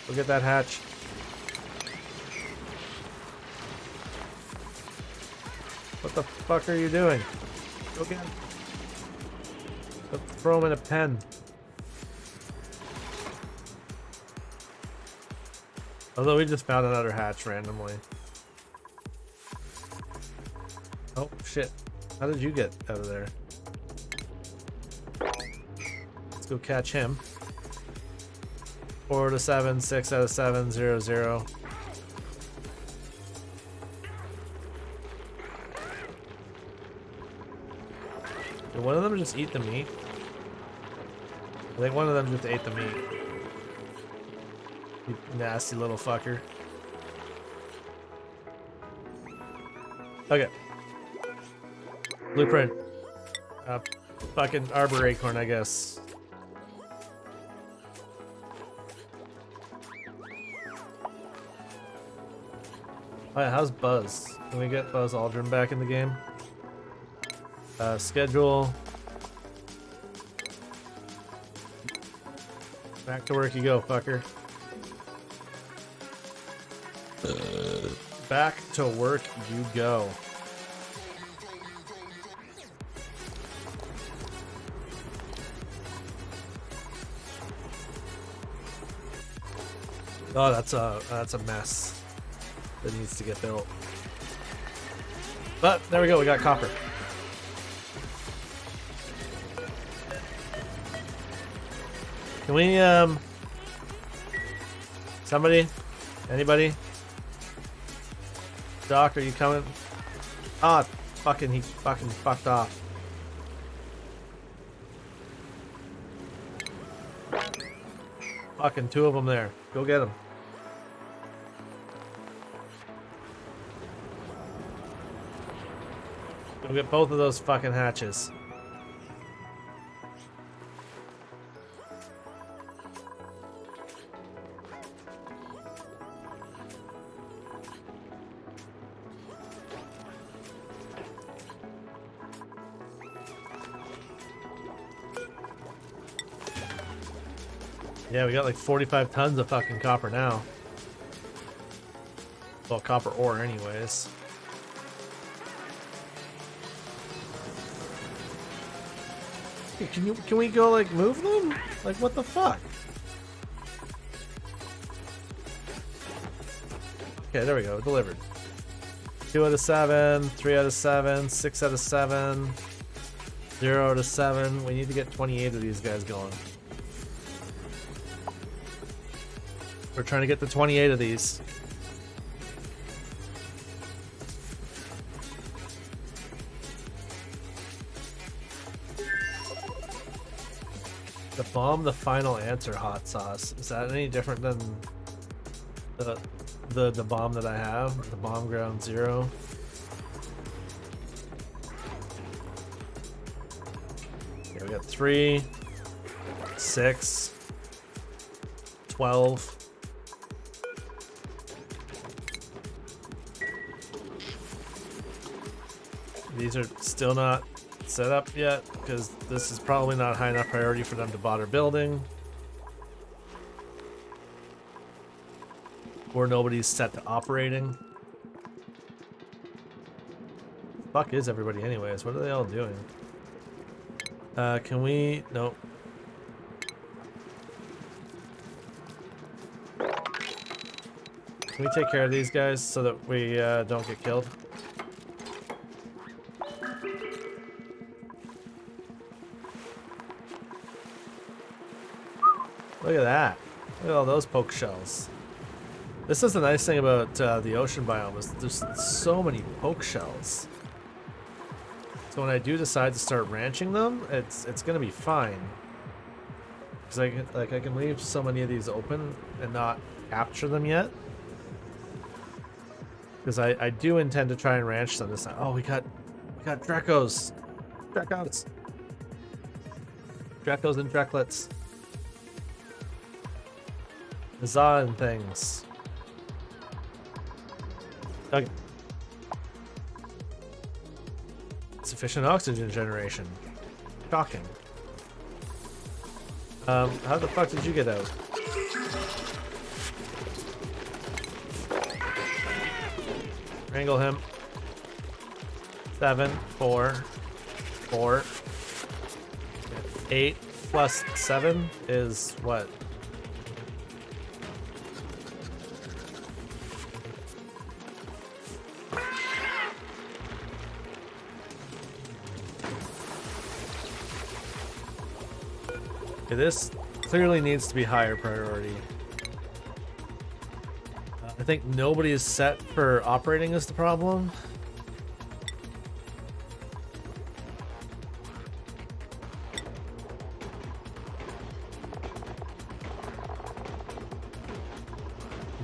Go get that hatch. What the fuck are you doing? Go get him. Go throw him in a pen. Although we just found another hatch randomly. Oh shit. How did you get out of there? Let's go catch him. 4 out of 7, 6 out of 7, 0, 0. Did one of them just eat the meat? I think one of them just ate the meat. You nasty little fucker. Okay. Blueprint. Fucking arbor acorn, I guess. Alright, how's Buzz? Can we get Buzz Aldrin back in the game? Schedule. Back to work you go, fucker. Back to work you go. Oh, that's a mess that needs to get built. But there we go, we got copper. Can we somebody? Anybody? Doc, are you coming? Ah, fucking he fucking fucked off. Fucking two of them there. Go get them. Go get both of those fucking hatches. Yeah, we got like 45 tons of fucking copper now. Well, copper ore anyways. Hey, can we go like move them? Like what the fuck? Okay, there we go, delivered. 2 out of 7, 3 out of 7, 6 out of 7, 0 out of 7. We need to get 28 of these guys going. We're trying to get to 28 of these. The bomb, the final answer hot sauce. Is that any different than the bomb that I have? The bomb ground 0? Okay, we got 3, 6, 12. These are still not set up yet because this is probably not high enough priority for them to bother building. Or nobody's set to operating. Fuck is everybody anyways? What are they all doing? Can we... Nope. Can we take care of these guys so that we don't get killed? Look at that. Look at all those poke shells. This is the nice thing about the ocean biome is there's so many poke shells. So when I do decide to start ranching them, it's gonna be fine. Because I can leave so many of these open and not capture them yet. Because I do intend to try and ranch them this time. Oh, we got Drekos. Drekos. Drekos and Dreklets. Huzzah and things. Okay. Sufficient oxygen generation. Shocking. How the fuck did you get out? Wrangle him. 7, 4, 4. 8 plus 7 is what? Okay, this clearly needs to be higher priority. I think nobody is set for operating is the problem.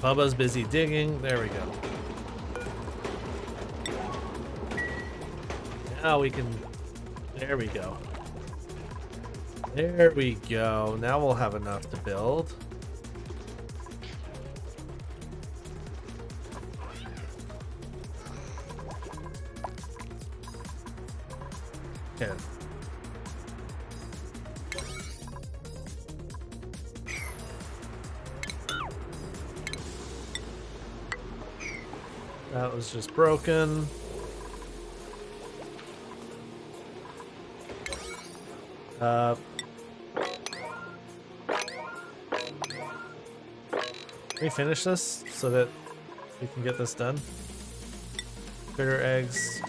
Bubba's busy digging. There we go. Now we can... There we go. There we go. Now we'll have enough to build. Okay. That was just broken. Can we finish this so that we can get this done? Critter eggs.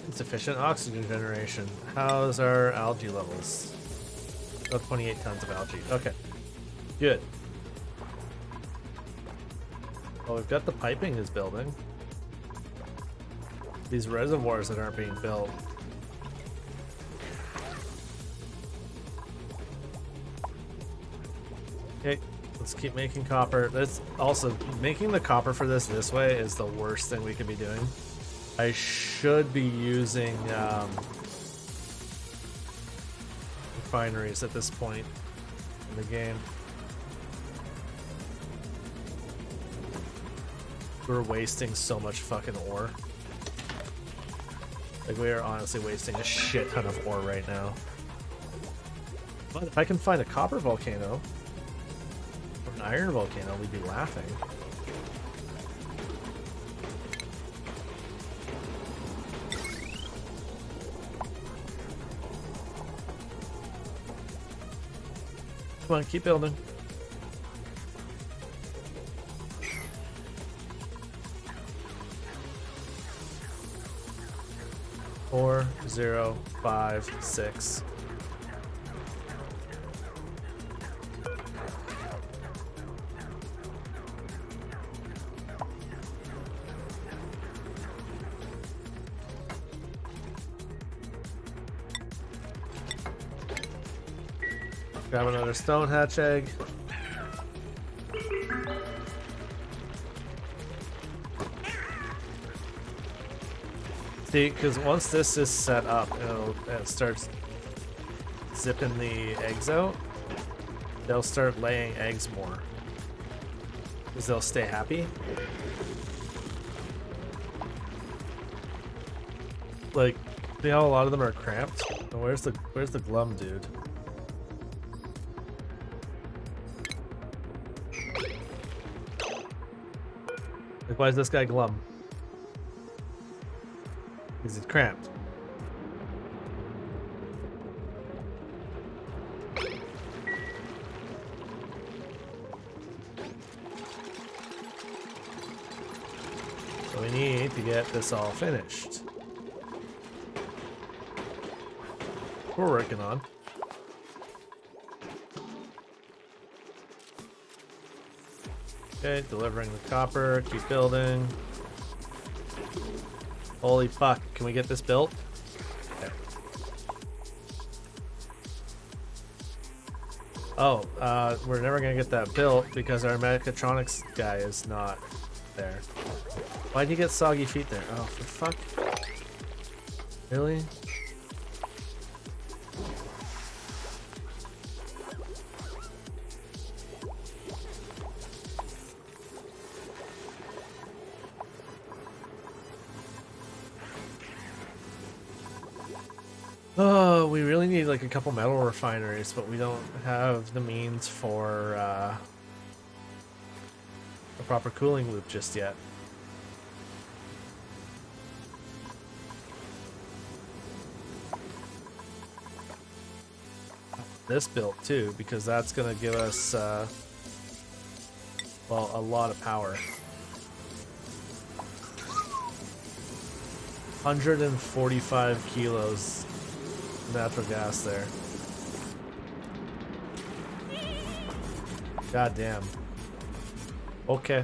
Insufficient oxygen generation. How's our algae levels? Oh, 28 tons of algae. Okay. Good. Well, we've got the piping is building. These reservoirs that aren't being built. Okay, let's keep making copper. That's also making the copper for this way is the worst thing we could be doing. I should be using refineries at this point in the game. We're wasting so much fucking ore. Like, we are honestly wasting a shit ton of ore right now. But if I can find a copper volcano or an iron volcano, we'd be laughing. Come on, keep building. Four, 0, 5, 6. Grab another stone hatch egg. See, because once this is set up, it starts zipping the eggs out. They'll start laying eggs more, because they'll stay happy. Like, see how a lot of them are cramped? Oh, where's the glum dude? Like, why is this guy glum? Because he's cramped. So we need to get this all finished. We're working on. Okay, delivering the copper, keep building. Holy fuck, can we get this built? Okay. Oh, we're never gonna get that built because our mechatronics guy is not there. Why'd you get soggy feet there? Oh, for fuck. Really? Oh, we really need like a couple metal refineries, but we don't have the means for a proper cooling loop just yet. This built too, because that's gonna give us well, a lot of power. 145 kilos natural gas there. God damn. Okay.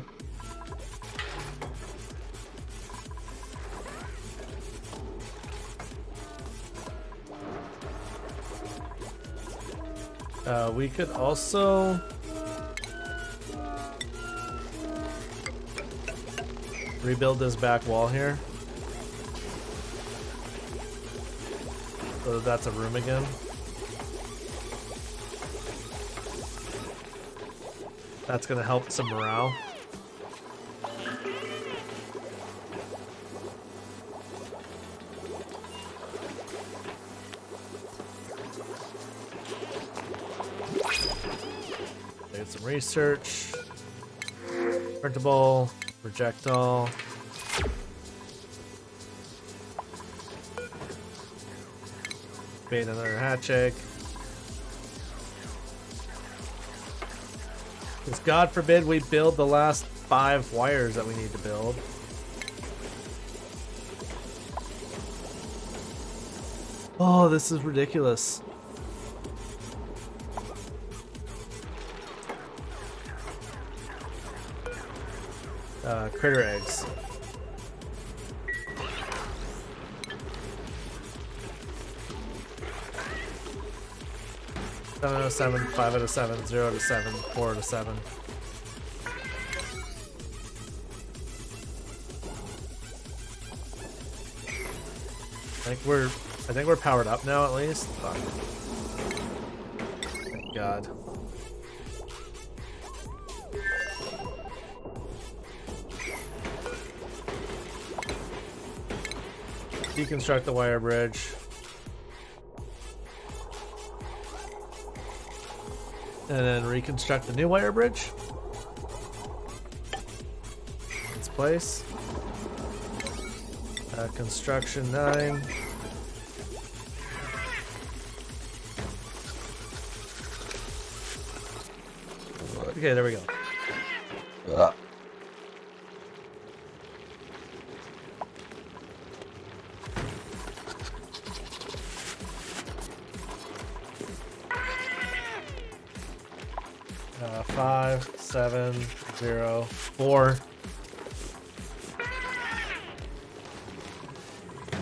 We could also rebuild this back wall here. So that's a room again. That's gonna help some morale. Get some research. Printable, projectile. Made another hatch egg. Because God forbid we build the last 5 wires that we need to build. Oh, this is ridiculous. Critter eggs. 7 out of 7, 5 out of 7, 0 out of 7, 4 out of 7. I think we're powered up now at least. Fuck. Thank God. Deconstruct the wire bridge. And then reconstruct the new wire bridge. Its place. Construction 9. Okay, there we go. 5, 7, 0, 4.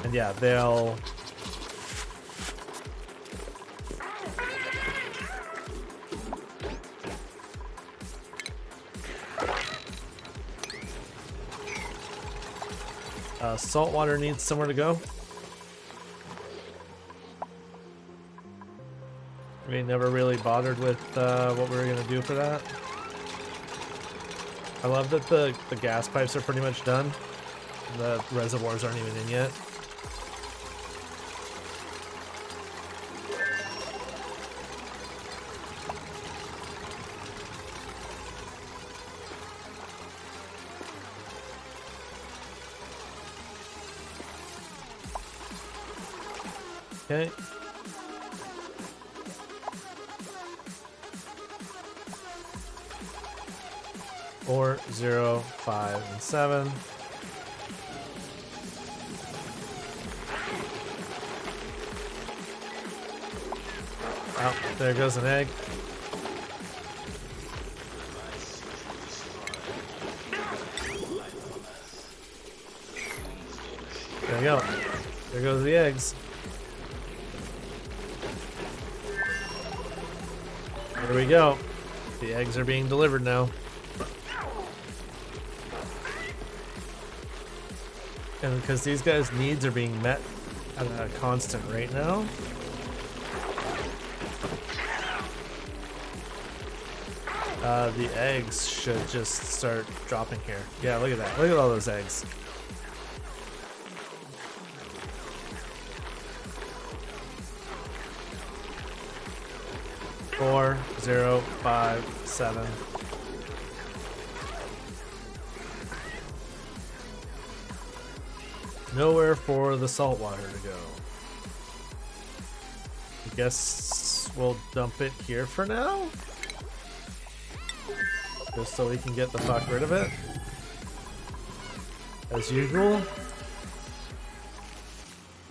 And yeah, they'll... saltwater needs somewhere to go. We never really bothered with what we were gonna do for that. I love that the gas pipes are pretty much done. The reservoirs aren't even in yet. Okay. Four, 0, 5, and 7. Oh, there goes an egg. There you go. There goes the eggs. There we go. The eggs are being delivered now. And because these guys' needs are being met at a constant rate now. The eggs should just start dropping here. Yeah, look at that. Look at all those eggs. Four, 0, 5, 7. Nowhere for the salt water to go. I guess we'll dump it here for now. Just so we can get the fuck rid of it. As usual.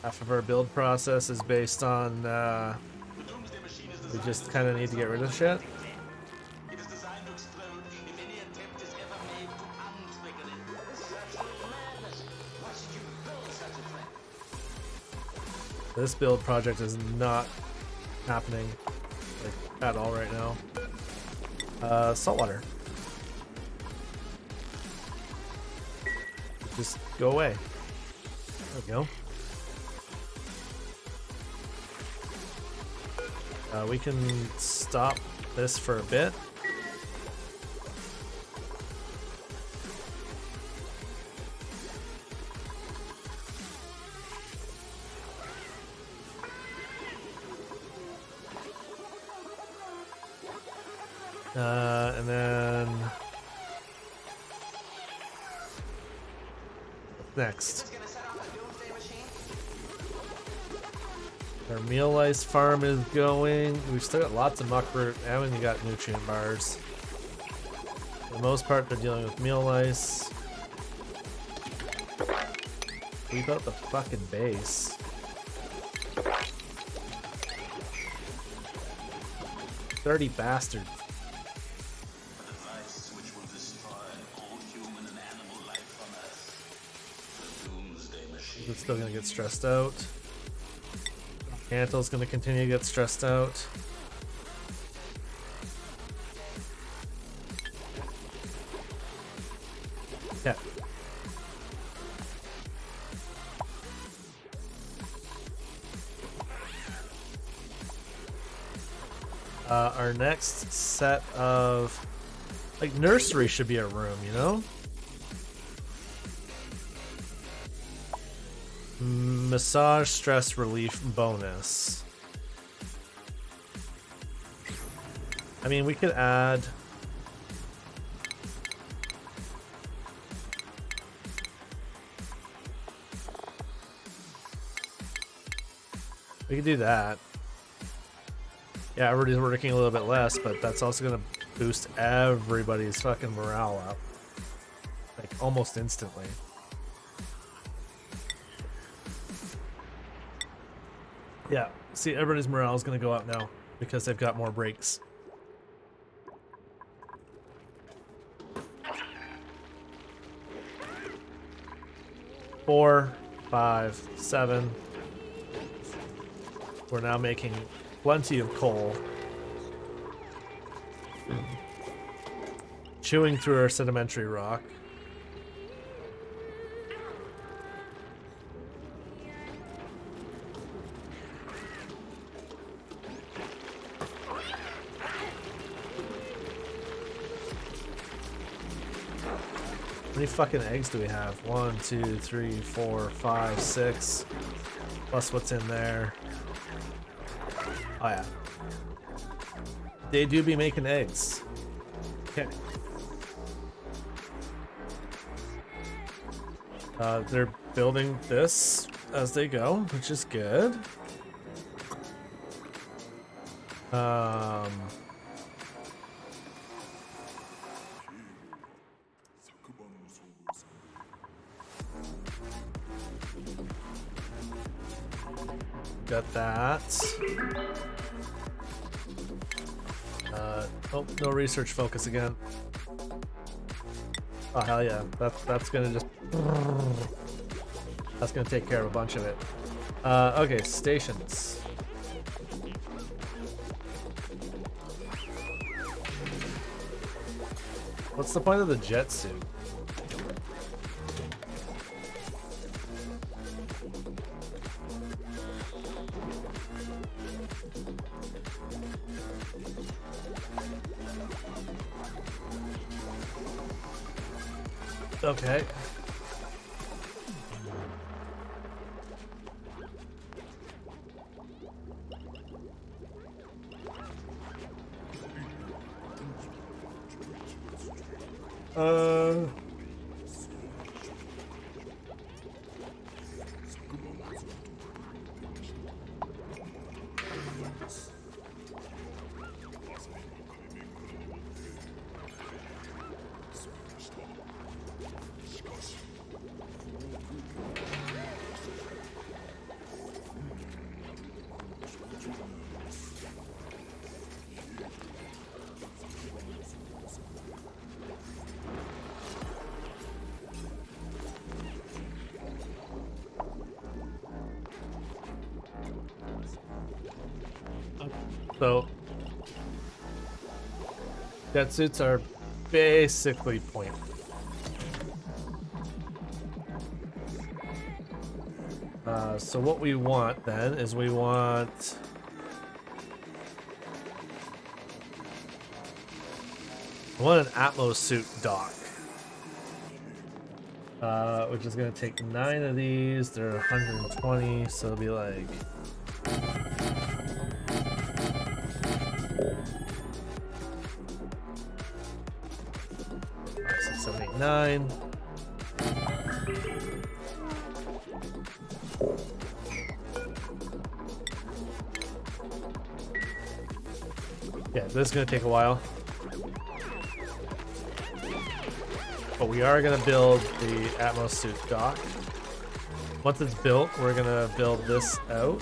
Half of our build process is based on we just kind of need to get rid of shit. This build project is not happening like, at all right now. Saltwater. Just go away. There we go. We can stop this for a bit. And then next. Our meal lice farm is going. We've still got lots of muckroot and we got nutrient bars. For the most part, they're dealing with meal lice. Leave out the fucking base. Dirty bastard. It's still gonna get stressed out. Cantle's gonna continue to get stressed out. Yeah. Our next set of, like, nursery should be a room, you know? Massage stress relief bonus. I mean, we could add... We could do that. Yeah, everybody's working a little bit less, but that's also gonna boost everybody's fucking morale up. Like, almost instantly. Yeah, see, everybody's morale is gonna go up now because they've got more breaks. Four, 5, 7. We're now making plenty of coal. Chewing through our sedimentary rock. How many fucking eggs do we have? 1, 2, 3, 4, 5, 6. Plus what's in there. Oh yeah. They do be making eggs. Okay. They're building this as they go, which is good. Got that. Oh, no research focus again. Oh hell yeah, that's gonna just... That's gonna take care of a bunch of it. Okay, stations. What's the point of the jet suit? Okay. So, jet suits are basically pointless. So what we want then is we want an Atmos suit dock, which is going to take 9 of these. They're 120, so it'll be like 6, 7, 8, 9. Yeah, this is going to take a while. But we are going to build the Atmos suit dock. Once it's built, we're going to build this out.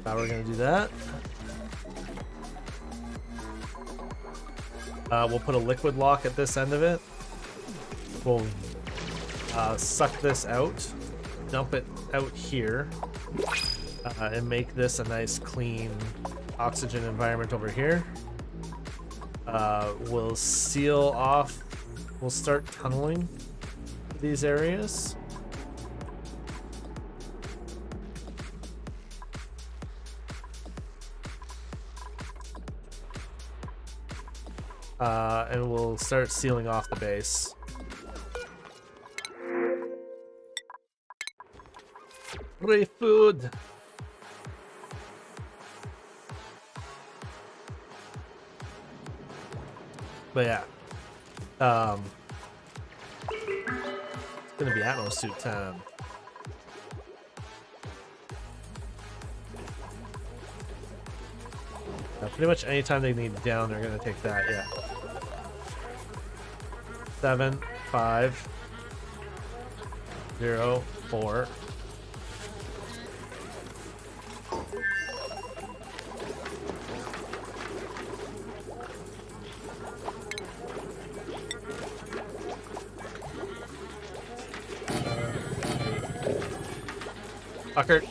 Now we're going to do that. We'll put a liquid lock at this end of it. We'll suck this out, dump it out here, and make this a nice clean oxygen environment over here. We'll seal off. We'll start tunneling these areas. And we'll start sealing off the base. Free food. But yeah, it's gonna be Atmo suit time. Pretty much anytime they need down, they're gonna take that. Yeah. 7, 5, 0, 4. Fucker.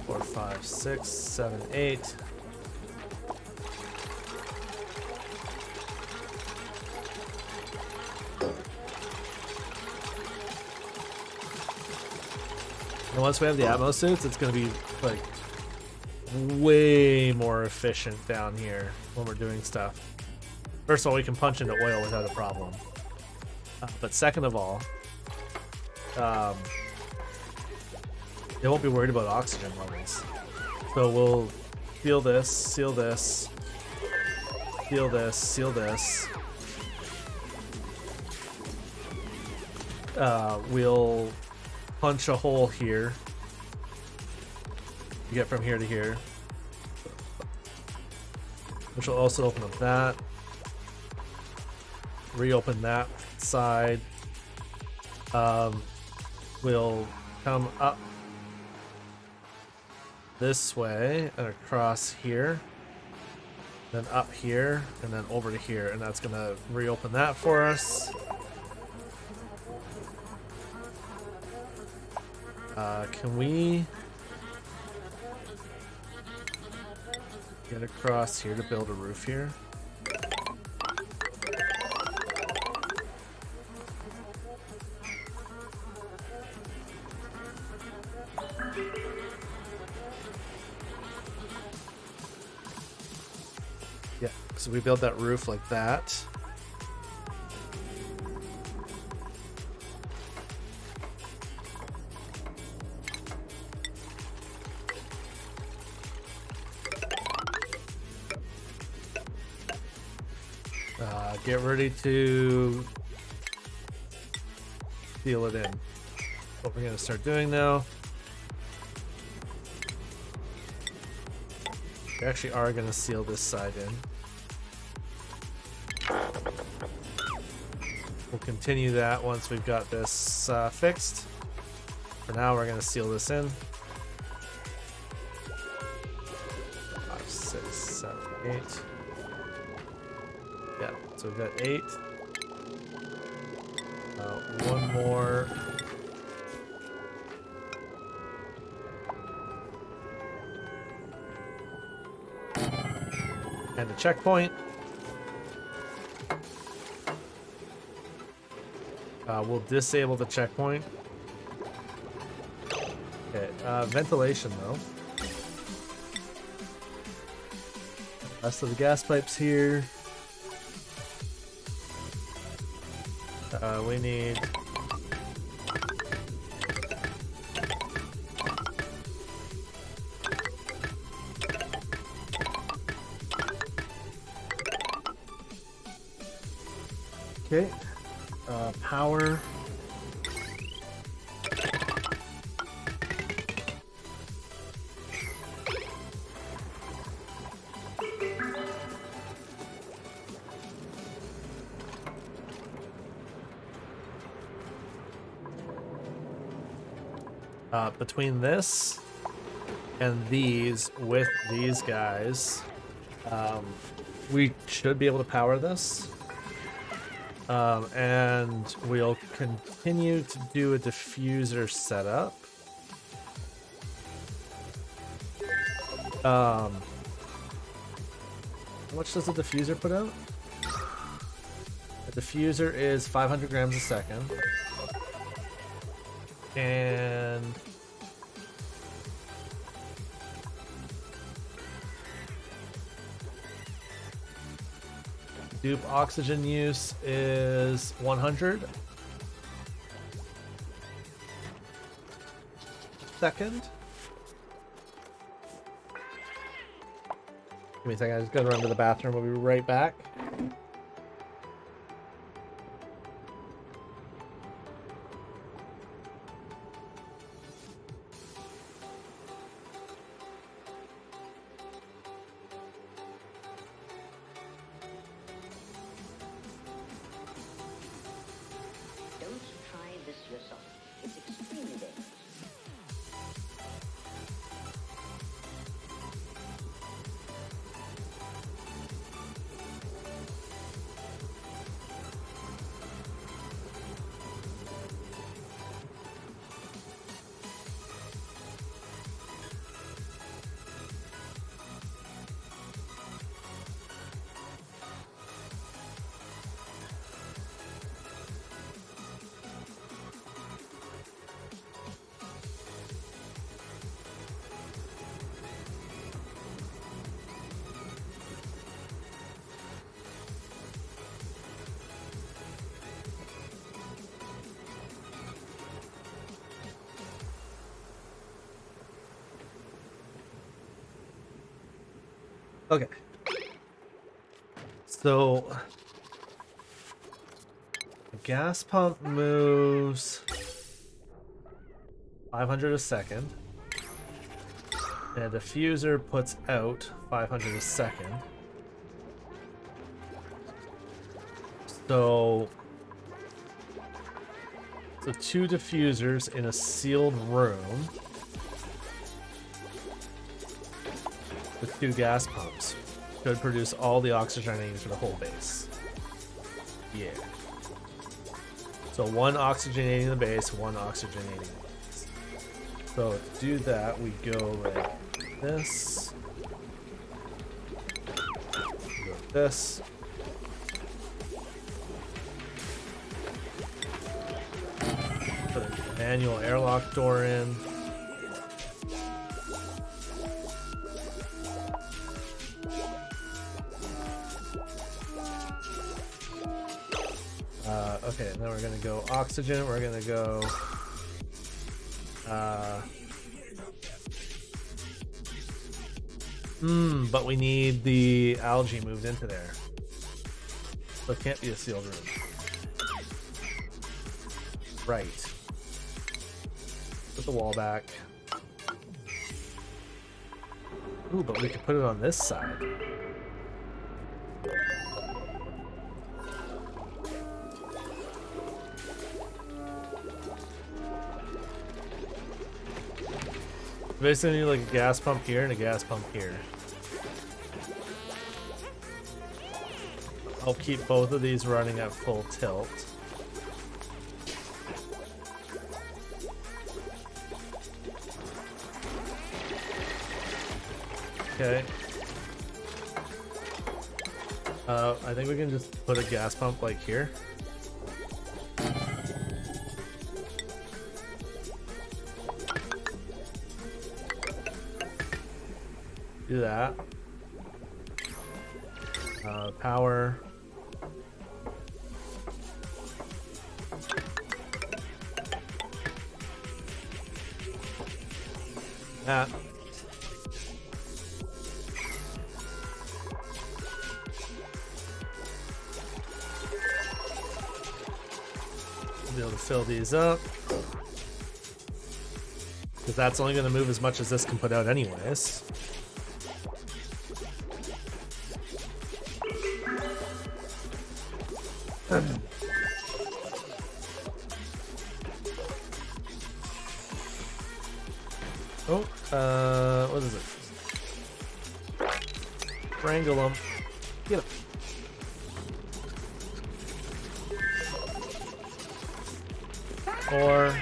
4, 5, 6, 7, 8. And once we have the Atmo suits, it's going to be like way more efficient down here when we're doing stuff. First of all, we can punch into oil without a problem. But second of all, they won't be worried about oxygen levels. So we'll seal this, seal this, seal this, seal this. We'll punch a hole here. You get from here to here. Which will also open up that. Reopen that side. We'll come up this way and across here, then up here, and then over to here, and that's gonna reopen that for us. Can we get across here to build a roof here? Yeah, so we build that roof like that. Get ready to seal it in. What we're going to start doing now. We actually are going to seal this side in. We'll continue that once we've got this fixed. For now, we're going to seal this in. 5, 6, 7, 8. Yeah, so we've got 8. One more. And a checkpoint. We'll disable the checkpoint. Okay, ventilation though. Rest of the gas pipes here. We need okay, power. Between this and these with these guys, we should be able to power this. And we'll continue to do a diffuser setup. How much does the diffuser put out? The diffuser is 500 grams a second. And dupe oxygen use is 100 second. Give me a second, I just gotta run to the bathroom. We'll be right back. Don't try this yourself. It's extremely dangerous. Okay. So the gas pump moves 500 a second. And the diffuser puts out 500 a second. So two diffusers in a sealed room with two gas pumps should produce all the oxygen I need for the whole base. Yeah. So one oxygenating the base, one oxygenating the base. So to do that, we go like this. We go this. Put a manual airlock door in. Okay, now we're gonna go oxygen. We're gonna go but we need the algae moved into there. So it can't be a sealed room. Right. Put the wall back. Ooh, but we could put it on this side. Basically need like a gas pump here and a gas pump here. I'll keep both of these running at full tilt. Okay. I think we can just put a gas pump like here. Do that. Power. That. Be able to fill these up. Because that's only going to move as much as this can put out anyways. What is it? Wrangle them. Get him. Four,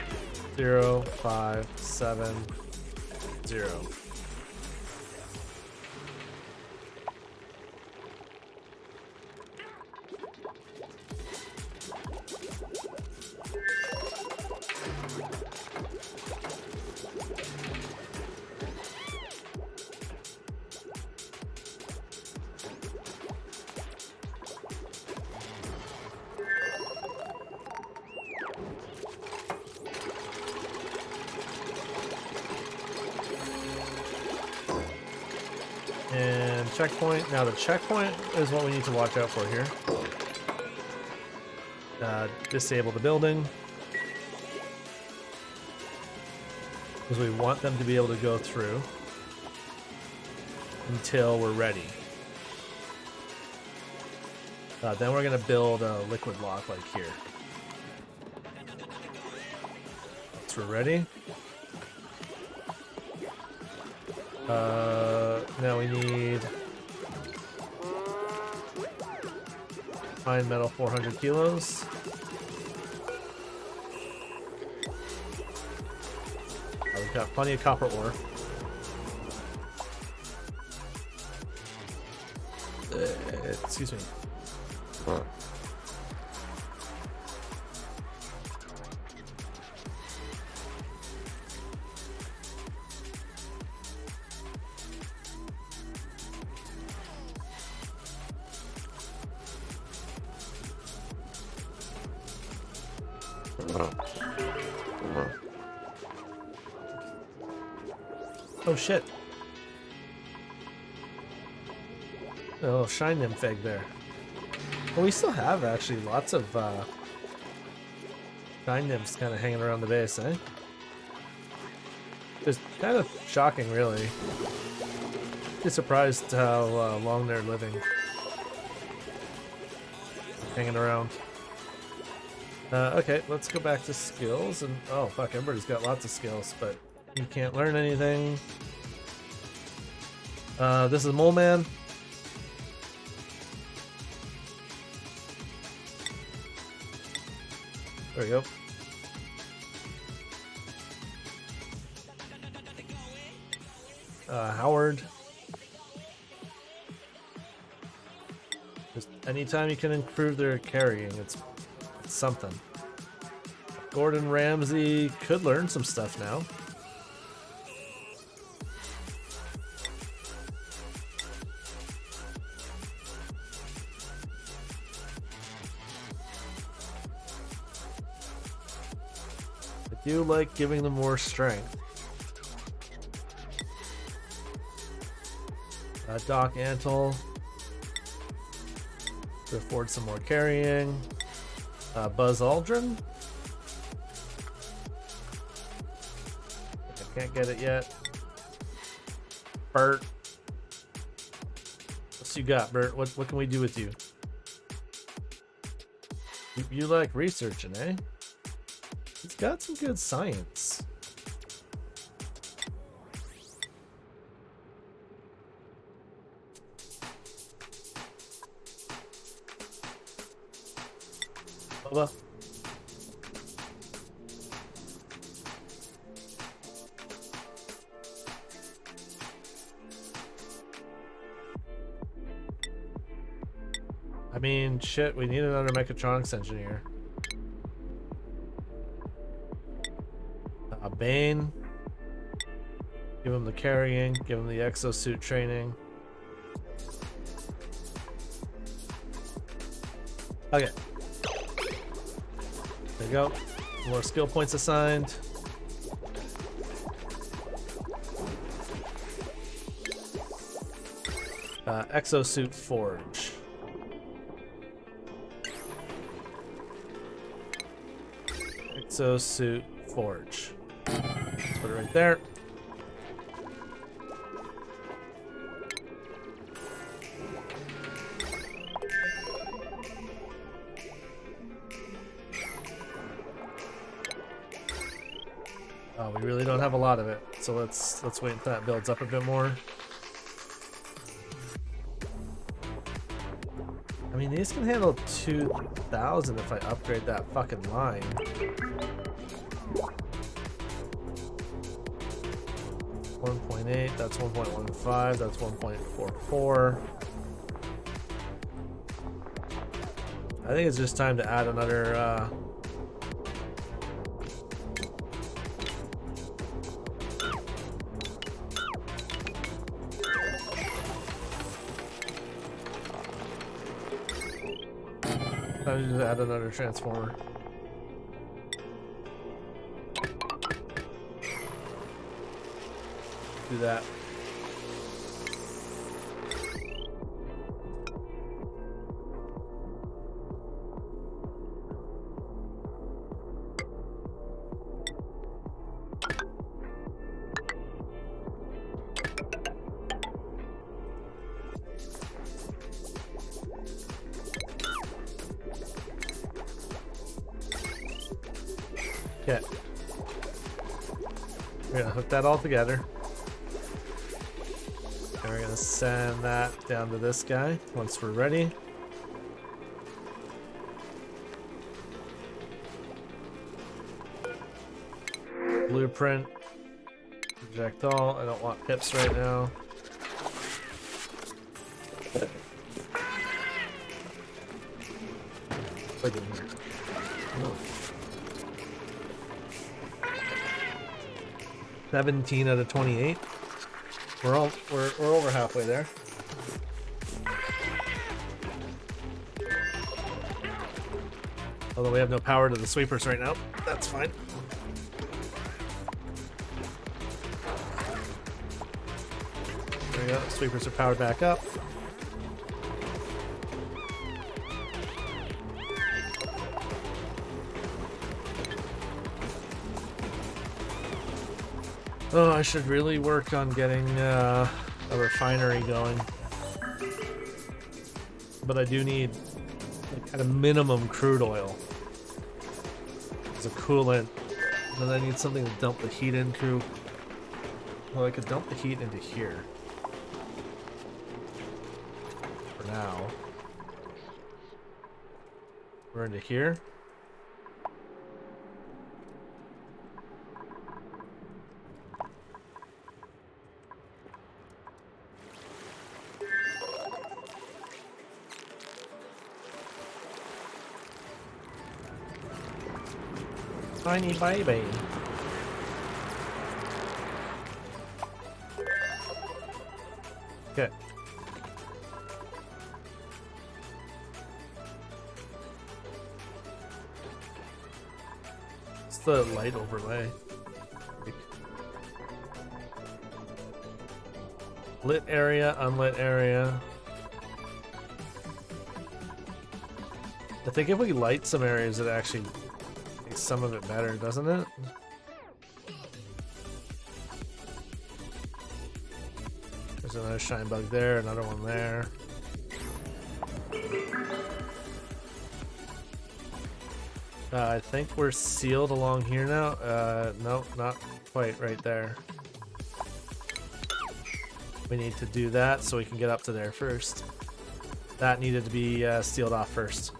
0, 5, 7, 0. And checkpoint. Now the checkpoint is what we need to watch out for here. Disable the building. Because we want them to be able to go through until we're ready. Then we're going to build a liquid lock like here. Once we're ready. Now we need fine metal 400 kilos. We've got plenty of copper ore. Excuse me. Oh shit. Oh, shine nymph egg there. Well, we still have actually lots of shine nymphs kind of hanging around the base, eh? It's kind of shocking, really. Just surprised how long they're living. Hanging around. Okay, let's go back to skills. And oh, fuck, everybody's got lots of skills, but you can't learn anything. This is Mole Man. There we go. Howard. Just anytime you can improve their carrying, it's something. Gordon Ramsay could learn some stuff now. I do like giving them more strength. Doc Antle to afford some more carrying. Buzz Aldrin. I can't get it yet. Bert. What's you got, Bert? What can we do with you? You like researching, eh? He's got some good science. Bubba. I mean, shit, we need another mechatronics engineer. Bane. Give him the carrying, give him the exosuit training. Okay. There you go. More skill points assigned. Exosuit forge. Exosuit forge. Let's put it right there. Oh, we really don't have a lot of it, so let's wait until that builds up a bit more. I mean, these can handle 2,000 if I upgrade that fucking line. 1.8, that's 1.15, that's 1.44. I think it's just time to add another time to add another transformer. Do that. Okay. We're gonna hook that all together. And we're gonna send that down to this guy once we're ready. Blueprint. Project all. I don't want pips right now. Wait a minute. 17 out of 28. We're over halfway there. Although we have no power to the sweepers right now. That's fine. There we go. Sweepers are powered back up. Oh, I should really work on getting a refinery going. But I do need, like, at a minimum, crude oil as a coolant. And then I need something to dump the heat into. Well, I could dump the heat into here. For now. We're into here. Tiny baby. Okay. It's the light overlay. Lit area, unlit area. I think if we light some areas, it actually makes some of it better, doesn't it? There's another shine bug there, another one there. I think we're sealed along here now. No, not quite right there. We need to do that so we can get up to there first. That needed to be sealed off first.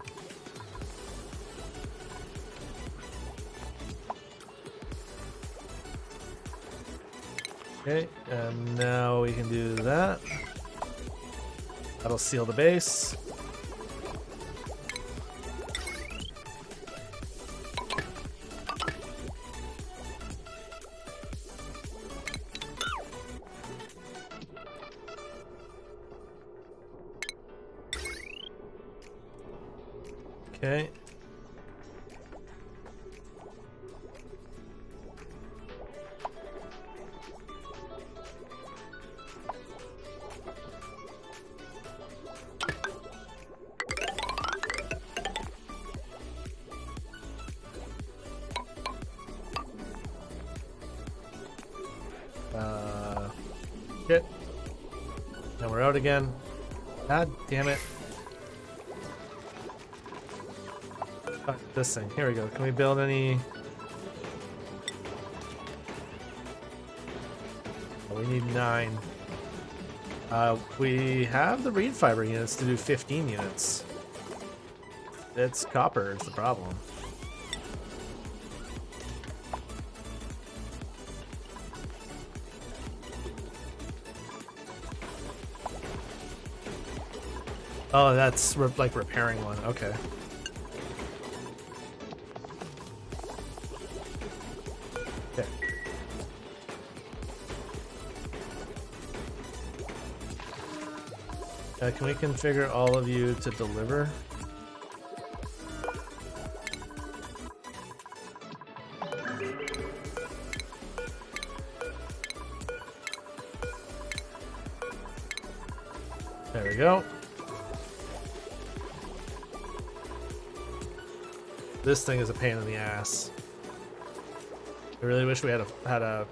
Okay, and now we can do that. That'll seal the base. Okay. Shit. Now we're out again. God damn it. Fuck this thing. Here we go. Can we build any? Oh, we need 9. We have the reed fiber units to do 15 units. It's copper is the problem. Oh, that's like repairing one. Okay. Okay. Can we configure all of you to deliver? There we go. This thing is a pain in the ass. I really wish we had a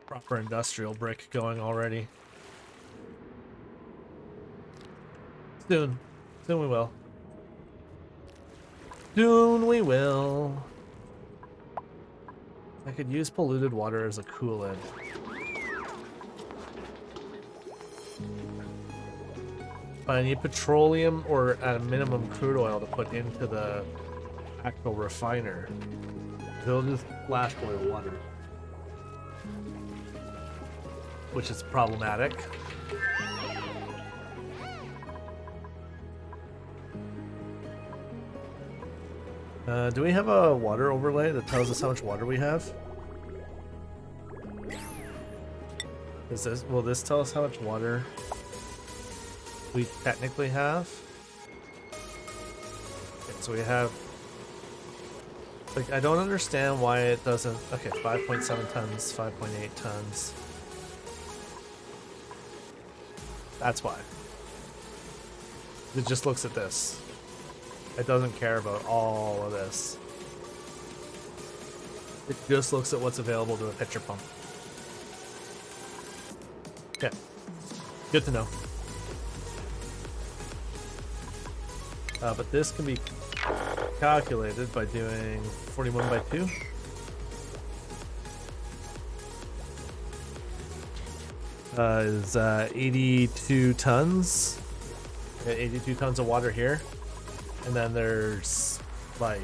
proper industrial brick going already. Soon. Soon we will. Soon we will. I could use polluted water as a coolant. But I need petroleum or at a minimum crude oil to put into the actual refiner. It'll just flash boil water, which is problematic. Do we have a water overlay that tells us how much water we have? Will this tell us how much water we technically have? Okay, so we have, like, I don't understand why it doesn't. Okay, 5.7 tons, 5.8 tons. That's why. It just looks at this. It doesn't care about all of this. It just looks at what's available to a pitcher pump. Okay, good to know. But this can be calculated by doing 41 by 2. Is 82 tons. Got 82 tons of water here. And then there's like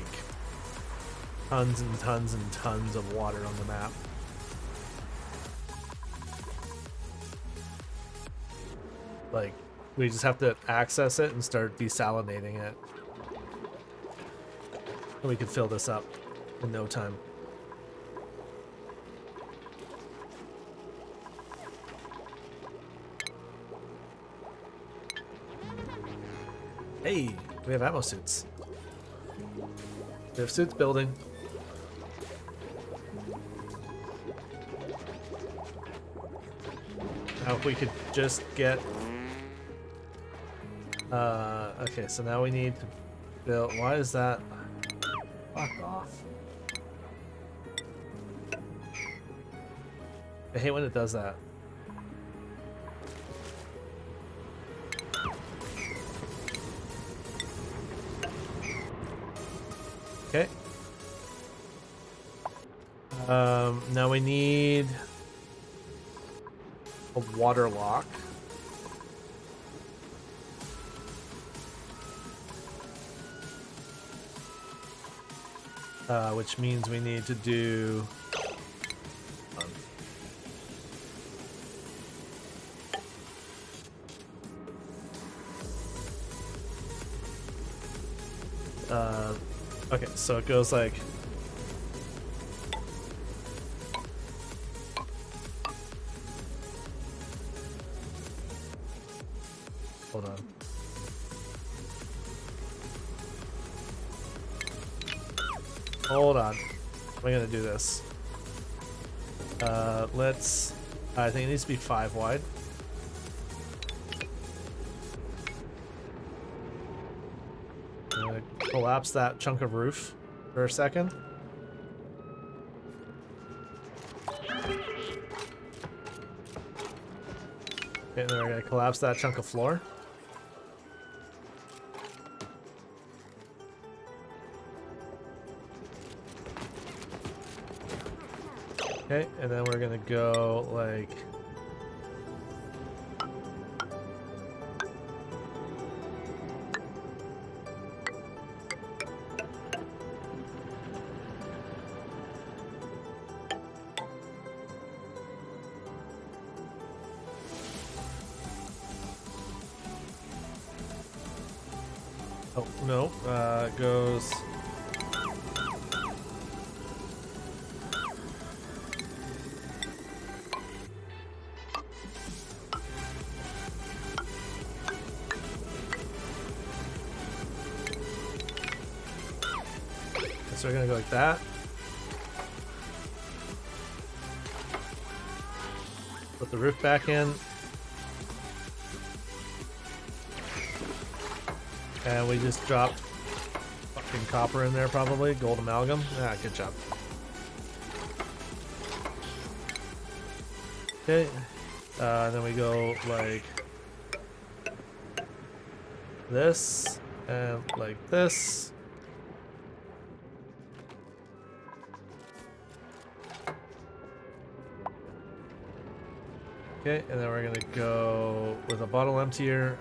tons and tons and tons of water on the map. Like, we just have to access it and start desalinating it. And we can fill this up in no time. Hey, we have ammo suits. We have suits building. Now if we could just get... okay, so now we need to build... Why is that? Fuck off. I hate when it does that. Okay. Now we need a water lock. Which means we need to do okay, so it goes like hold on. Hold on. How am I gonna do this? Let's... I think it needs to be 5 wide. I'm gonna collapse that chunk of roof for a second. Okay, and then we're gonna collapse that chunk of floor. Okay, and then we're gonna go like... Oh, no, it goes... So we're gonna go like that. Put the roof back in. And we just dropped fucking copper in there probably. Gold amalgam. Ah, good job. Okay. Then we go like this and like this. Okay, and then we're gonna go with a bottle emptier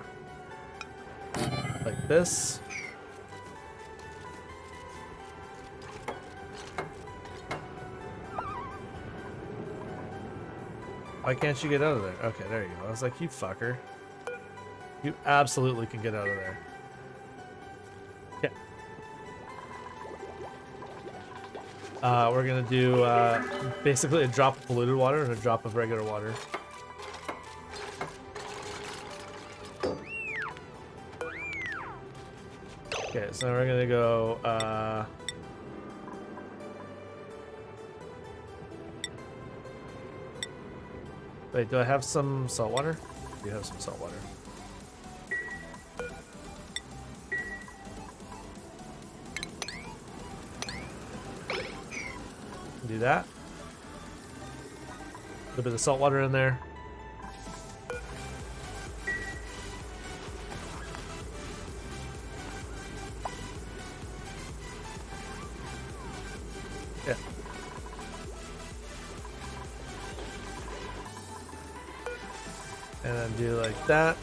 like this. Why can't you get out of there? Okay, there you go. I was like, you fucker. You absolutely can get out of there. Okay. We're gonna do basically a drop of polluted water and a drop of regular water. Okay, so we're gonna go wait, do I have some salt water? I do have some salt water. Do that. A little bit of salt water in there. Yeah. And then do like that.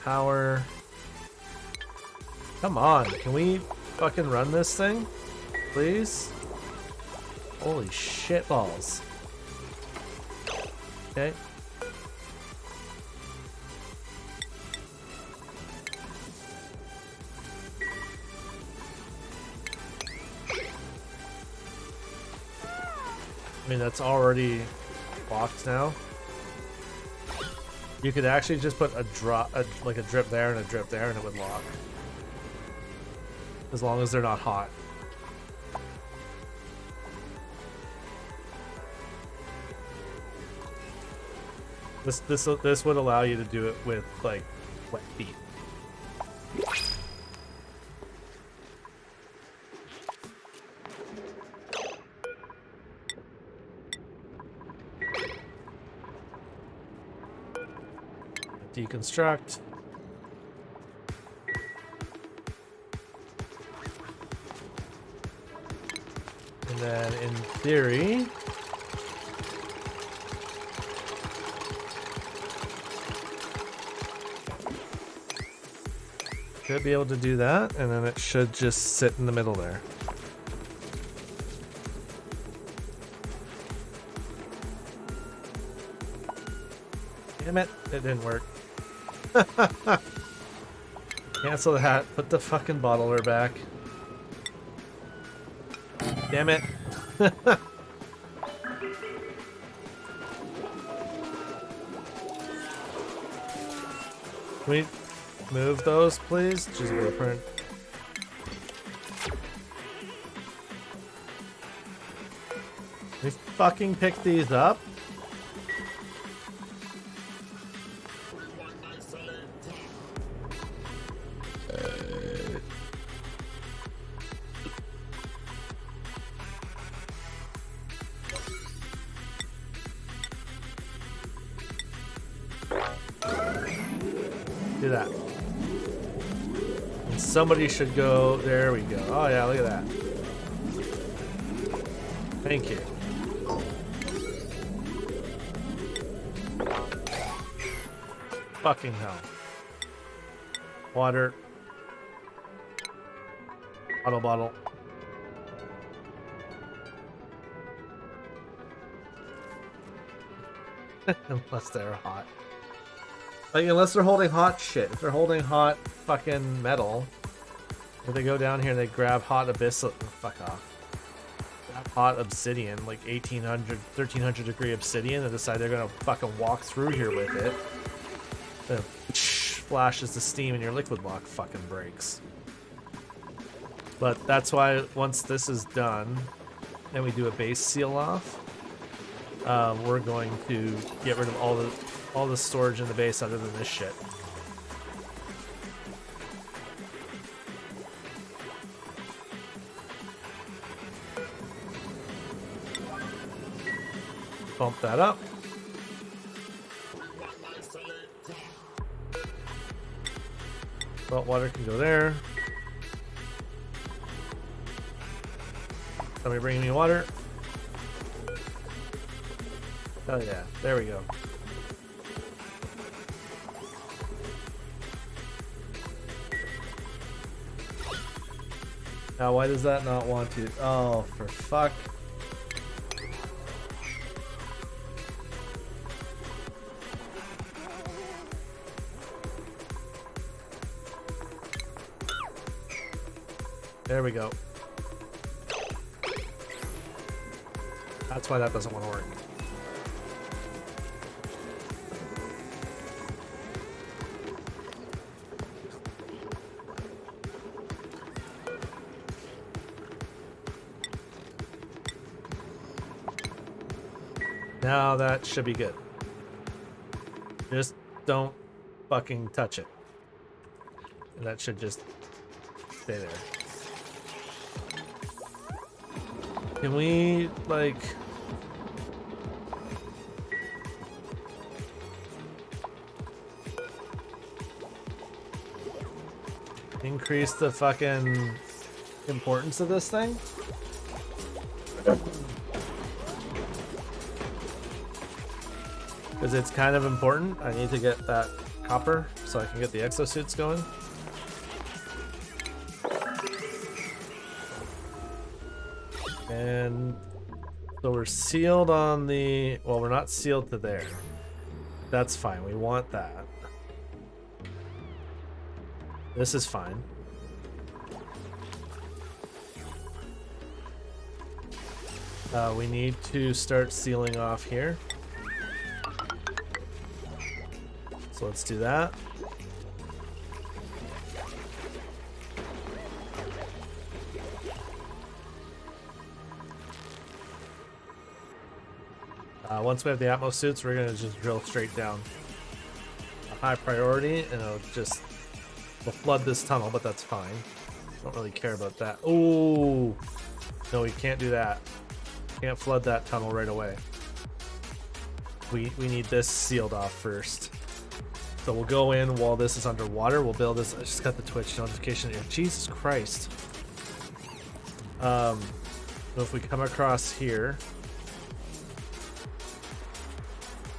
Power. Come on, can we fucking run this thing? Please? Holy shit balls. Okay. I mean, that's already locked now. You could actually just put a drop, like a drip there and a drip there, and it would lock. As long as they're not hot. This would allow you to do it with like wet feet. Deconstruct. And then in theory, should be able to do that, and then it should just sit in the middle there. Damn it, it didn't work. Cancel that. Put the fucking bottler back. Damn it. Can we move those, please? Just blueprint. Can we fucking pick these up? Do that. And somebody should go. There we go. Oh yeah, look at that. Thank you. Fucking hell. Water. Bottle. Unless they're hot. Like, unless they're holding hot shit. If they're holding hot fucking metal, if they go down here and they grab hot abyss, fuck off. Grab hot obsidian, like 1800, 1300 degree obsidian, and decide they're gonna fucking walk through here with it. Then flashes the steam and your liquid lock fucking breaks. But that's why once this is done, and we do a base seal off, we're going to get rid of all the storage in the base other than this shit. Bump that up. Salt water can go there. Somebody bring me water. Oh yeah, there we go. Now why does that not want to? Oh, for fuck. There we go. That's why that doesn't want to work. Now that should be good. Just don't fucking touch it. And that should just stay there. Can we, like... increase the fucking importance of this thing? Because it's kind of important. I need to get that copper so I can get the exosuits going. And so we're sealed on the... well, we're not sealed to there. That's fine. We want that. This is fine. We need to start sealing off here. So let's do that. Once we have the Atmos suits, we're gonna just drill straight down. A high priority, and it'll just... we'll flood this tunnel, but that's fine. Don't really care about that. Ooh! No, we can't do that. Can't flood that tunnel right away. We need this sealed off first. So we'll go in while this is underwater. We'll build this. I just got the Twitch notification here. Jesus Christ. So if we come across here,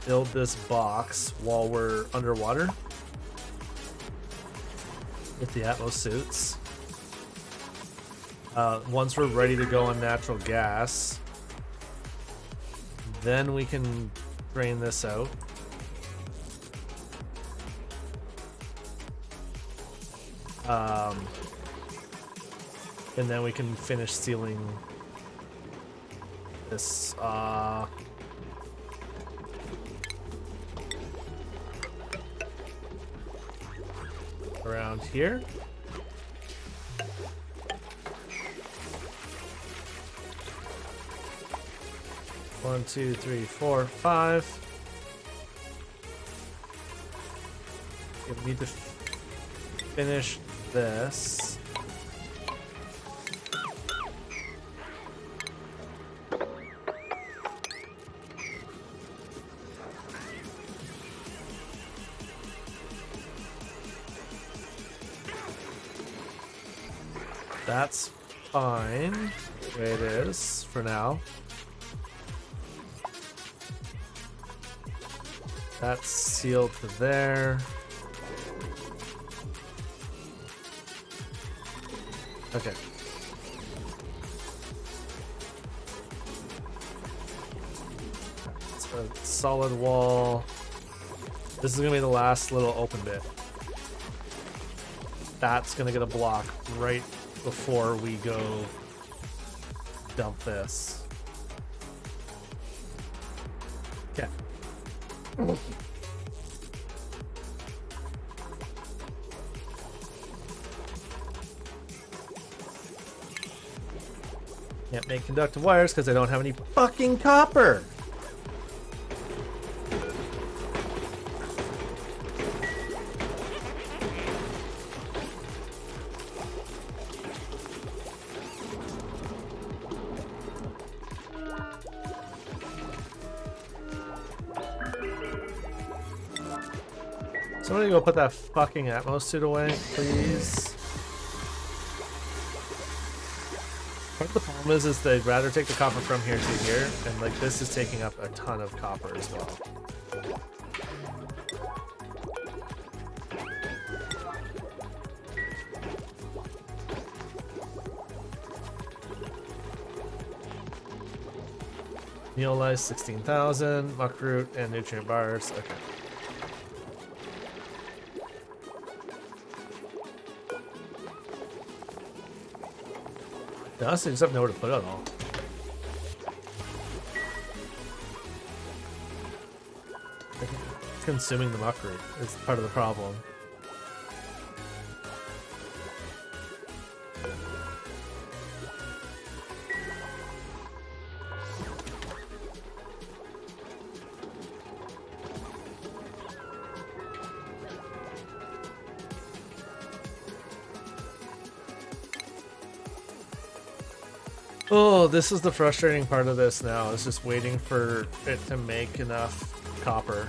build this box while we're underwater with the Atmos suits. Once we're ready to go on natural gas, then we can drain this out. And then we can finish sealing this around here. One, two, three, four, five. We need to finish this. That's fine the way it is for now. That's sealed to there. Okay. It's a solid wall. This is gonna be the last little open bit. That's gonna get a block right before we go dump this. Okay. Can't make conductive wires because I don't have any fucking copper. Somebody go put that fucking Atmos suit away, please. Part of the problem is they'd rather take the copper from here to here, and like this is taking up a ton of copper as well. Neolize 16,000, muckroot, and nutrient bars. Okay. I honestly just have nowhere to put it all. It's consuming the muckroot is part of the problem. Oh, this is the frustrating part of this now, is just waiting for it to make enough copper.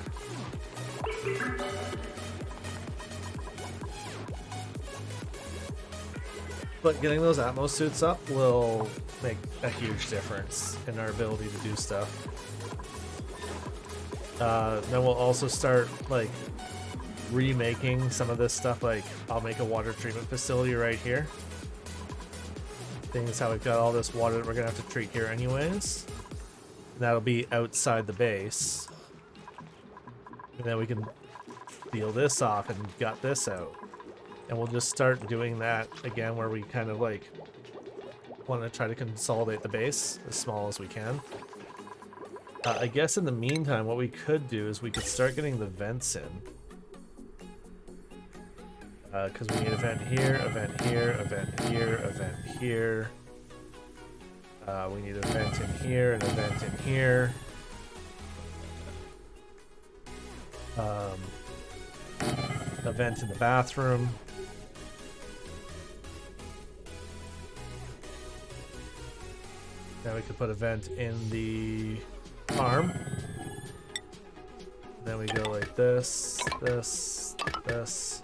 But getting those Atmos suits up will make a huge difference in our ability to do stuff. Then we'll also start, like, remaking some of this stuff, like, I'll make a water treatment facility right here. Thing is how we've got all this water that we're gonna have to treat here anyways. And that'll be outside the base. And then we can peel this off and gut this out. And we'll just start doing that again where we kind of like want to try to consolidate the base as small as we can. I guess in the meantime what we could do is we could start getting the vents in. Because we need a vent here, a vent here, a vent here, a vent here. We need a vent in here and a vent in here. A vent in the bathroom. Now we could put a vent in the farm. Then we go like this, this, this.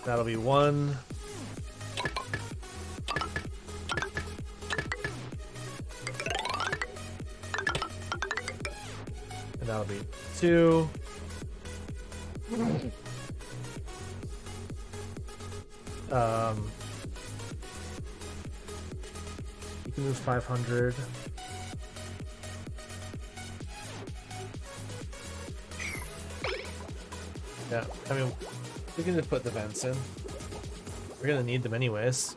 That'll be one. And that'll be two. You can move 500. Yeah, I mean, we can just put the vents in. We're gonna need them anyways.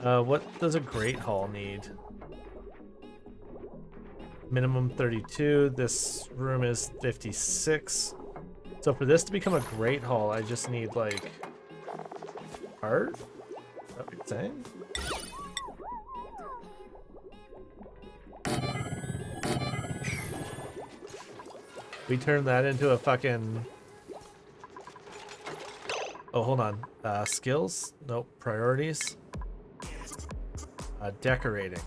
What does a Great Hall need? Minimum 32. This room is 56. So for this to become a Great Hall, I just need like art? Is that what you're saying? We turn that into a fucking... Oh, hold on. Skills? Nope. Priorities? Decorating.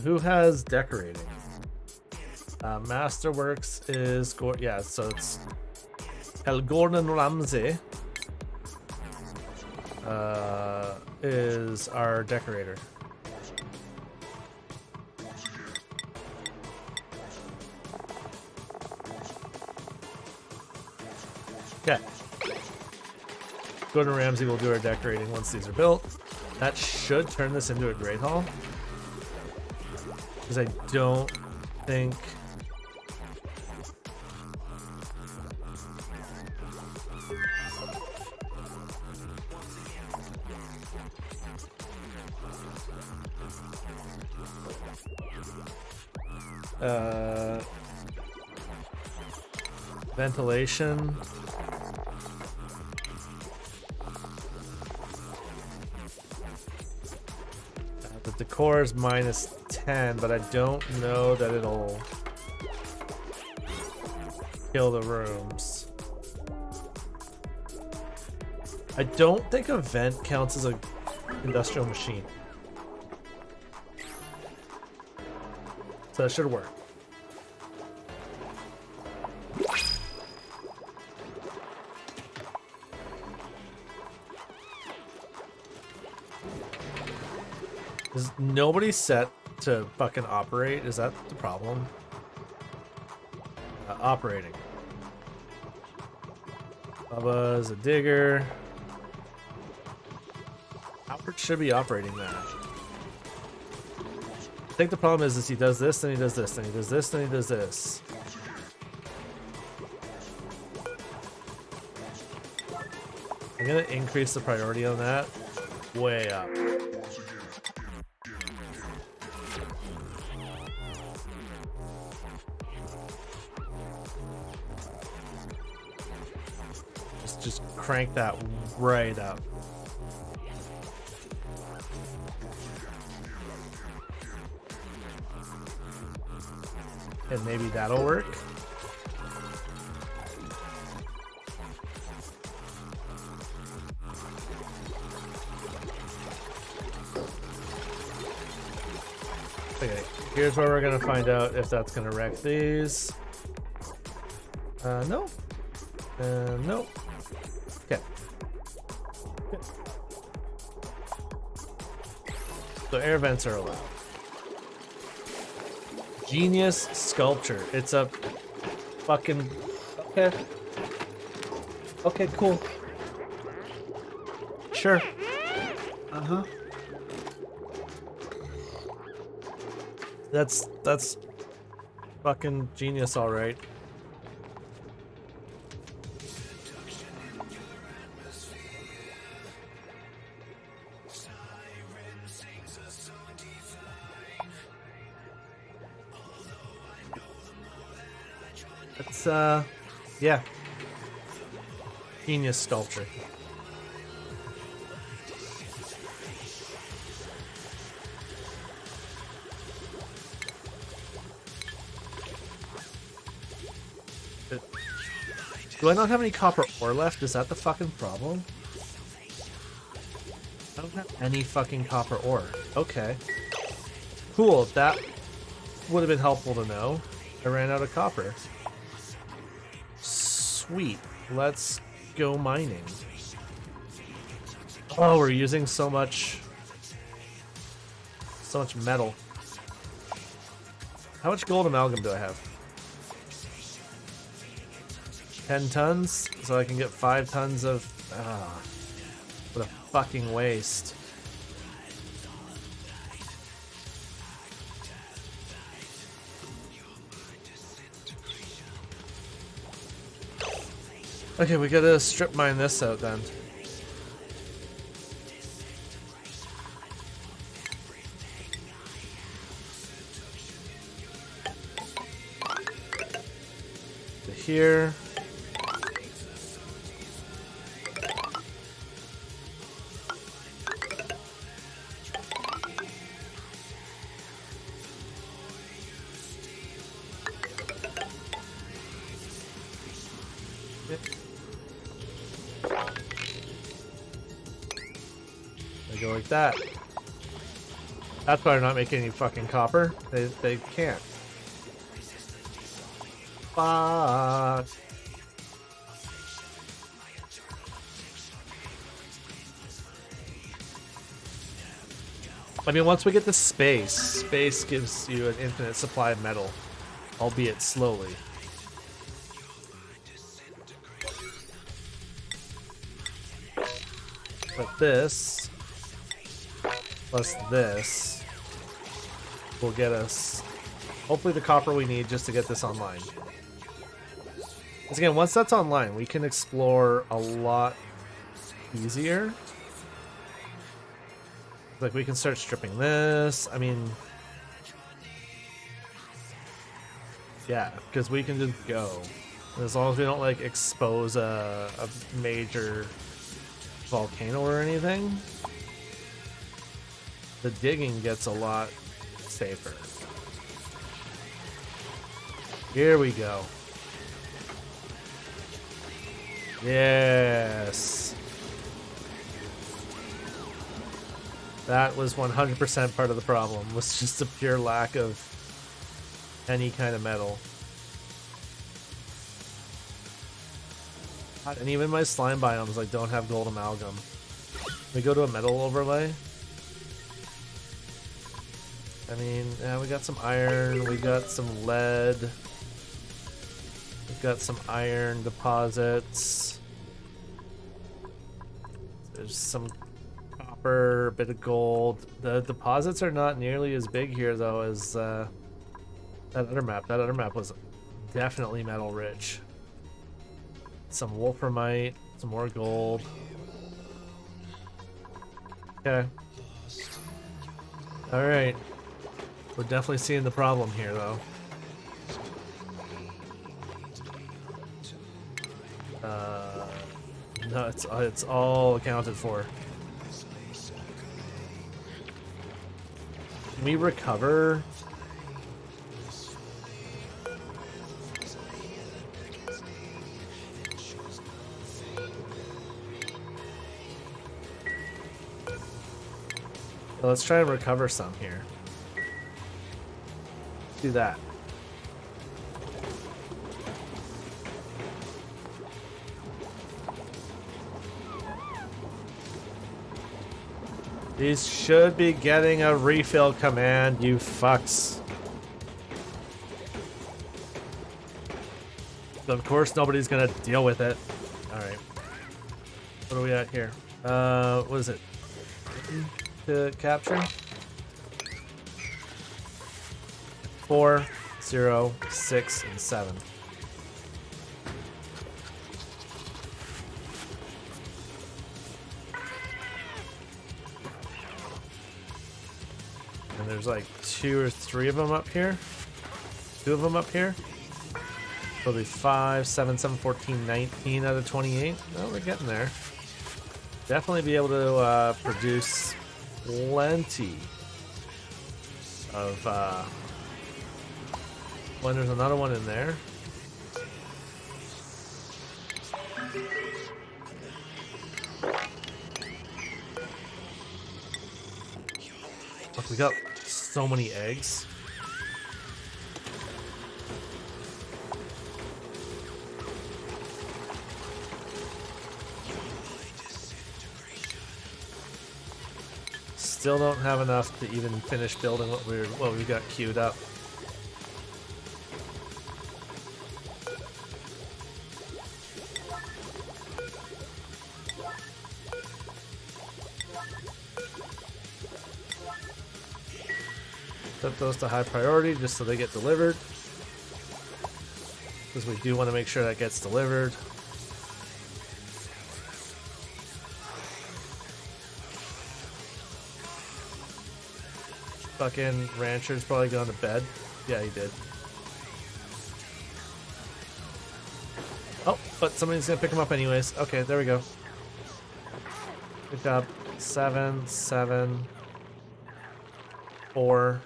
Who has decorating? Masterworks is yeah, so it's Gordon Ramsay is our decorator. Okay. Gordon Ramsay will do our decorating once these are built. That should turn this into a Great Hall. Because I don't think... ventilation. Decor is -10, but I don't know that it'll kill the rooms. I don't think a vent counts as a industrial machine. So that should work. Is nobody set to fucking operate? Is that the problem? Operating. Bubba's a digger. Albert should be operating that. I think the problem is he does this, then he does this, then he does this, then he does this. I'm gonna increase the priority on that way up. Just crank that right up. And maybe that'll work. Okay, here's where we're gonna find out if that's gonna wreck these. No. No. Okay. Good. So air vents are allowed. Genius sculpture. It's a fucking... Okay. Okay, cool. Sure. Uh-huh. That's fucking genius, all right. It's yeah. Genius sculpture. Do I not have any copper ore left? Is that the fucking problem? I don't have any fucking copper ore. Okay. Cool, that would have been helpful to know. I ran out of copper. Sweet. Let's go mining. Oh, we're using so much metal. How much gold amalgam do I have? 10 tons? So I can get 5 tons of... what a fucking waste. Okay, we gotta strip mine this out then. To here. They go like that. That's why they're not making any fucking copper. They can't. Fuck. I mean, once we get to space gives you an infinite supply of metal, albeit slowly. But this, plus this, will get us, hopefully, the copper we need just to get this online. Because again, once that's online, we can explore a lot easier. Like, we can start stripping this. I mean, yeah, because we can just go. And as long as we don't, like, expose a major volcano or anything. the digging gets a lot safer. Here we go. Yes. That was 100% part of the problem, was just a pure lack of any kind of metal. And even my slime biomes like don't have gold amalgam. We go to a metal overlay. I mean, yeah, we got some iron, we got some lead. We've got some iron deposits. There's some copper, a bit of gold. The deposits are not nearly as big here though as that other map. That other map was definitely metal rich. Some wolframite, some more gold. Okay. Alright. We're definitely seeing the problem here though. No, it's all accounted for. Can we recover? Well, let's try and recover some here. Let's do that. These should be getting a refill command, you fucks. But of course, nobody's gonna deal with it. Alright. What are we at here? What is it? To capture? 4, 0, 6, and 7. And there's like 2 or 3 of them up here. 2 of them up here. So it'll be 5, 7, 7, 14, 19 out of 28. Well, we're getting there. Definitely be able to produce plenty of when there's another one in there. Look, we got so many eggs. Still don't have enough to even finish building what we got queued up. Set those to high priority just so they get delivered. Because we do want to make sure that gets delivered. Fucking rancher's probably gone to bed. Yeah, he did. Oh, but somebody's gonna pick him up anyways. Okay, there we go. Good job. 7, 7, 4.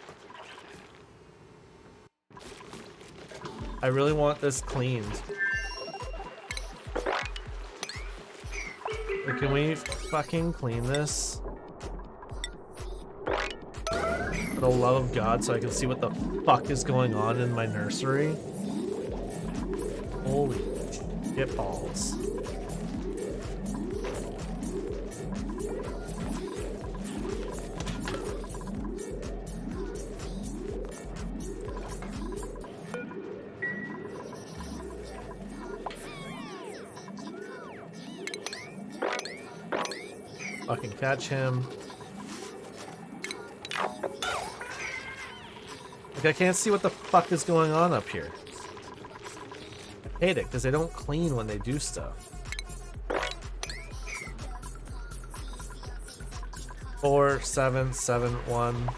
I really want this cleaned. But can we fucking clean this? For the love of God, so I can see what the fuck is going on in my nursery. Holy shit balls. Fucking catch him. Like, I can't see what the fuck is going on up here. I hate it because they don't clean when they do stuff. 4, 7, 7, 1.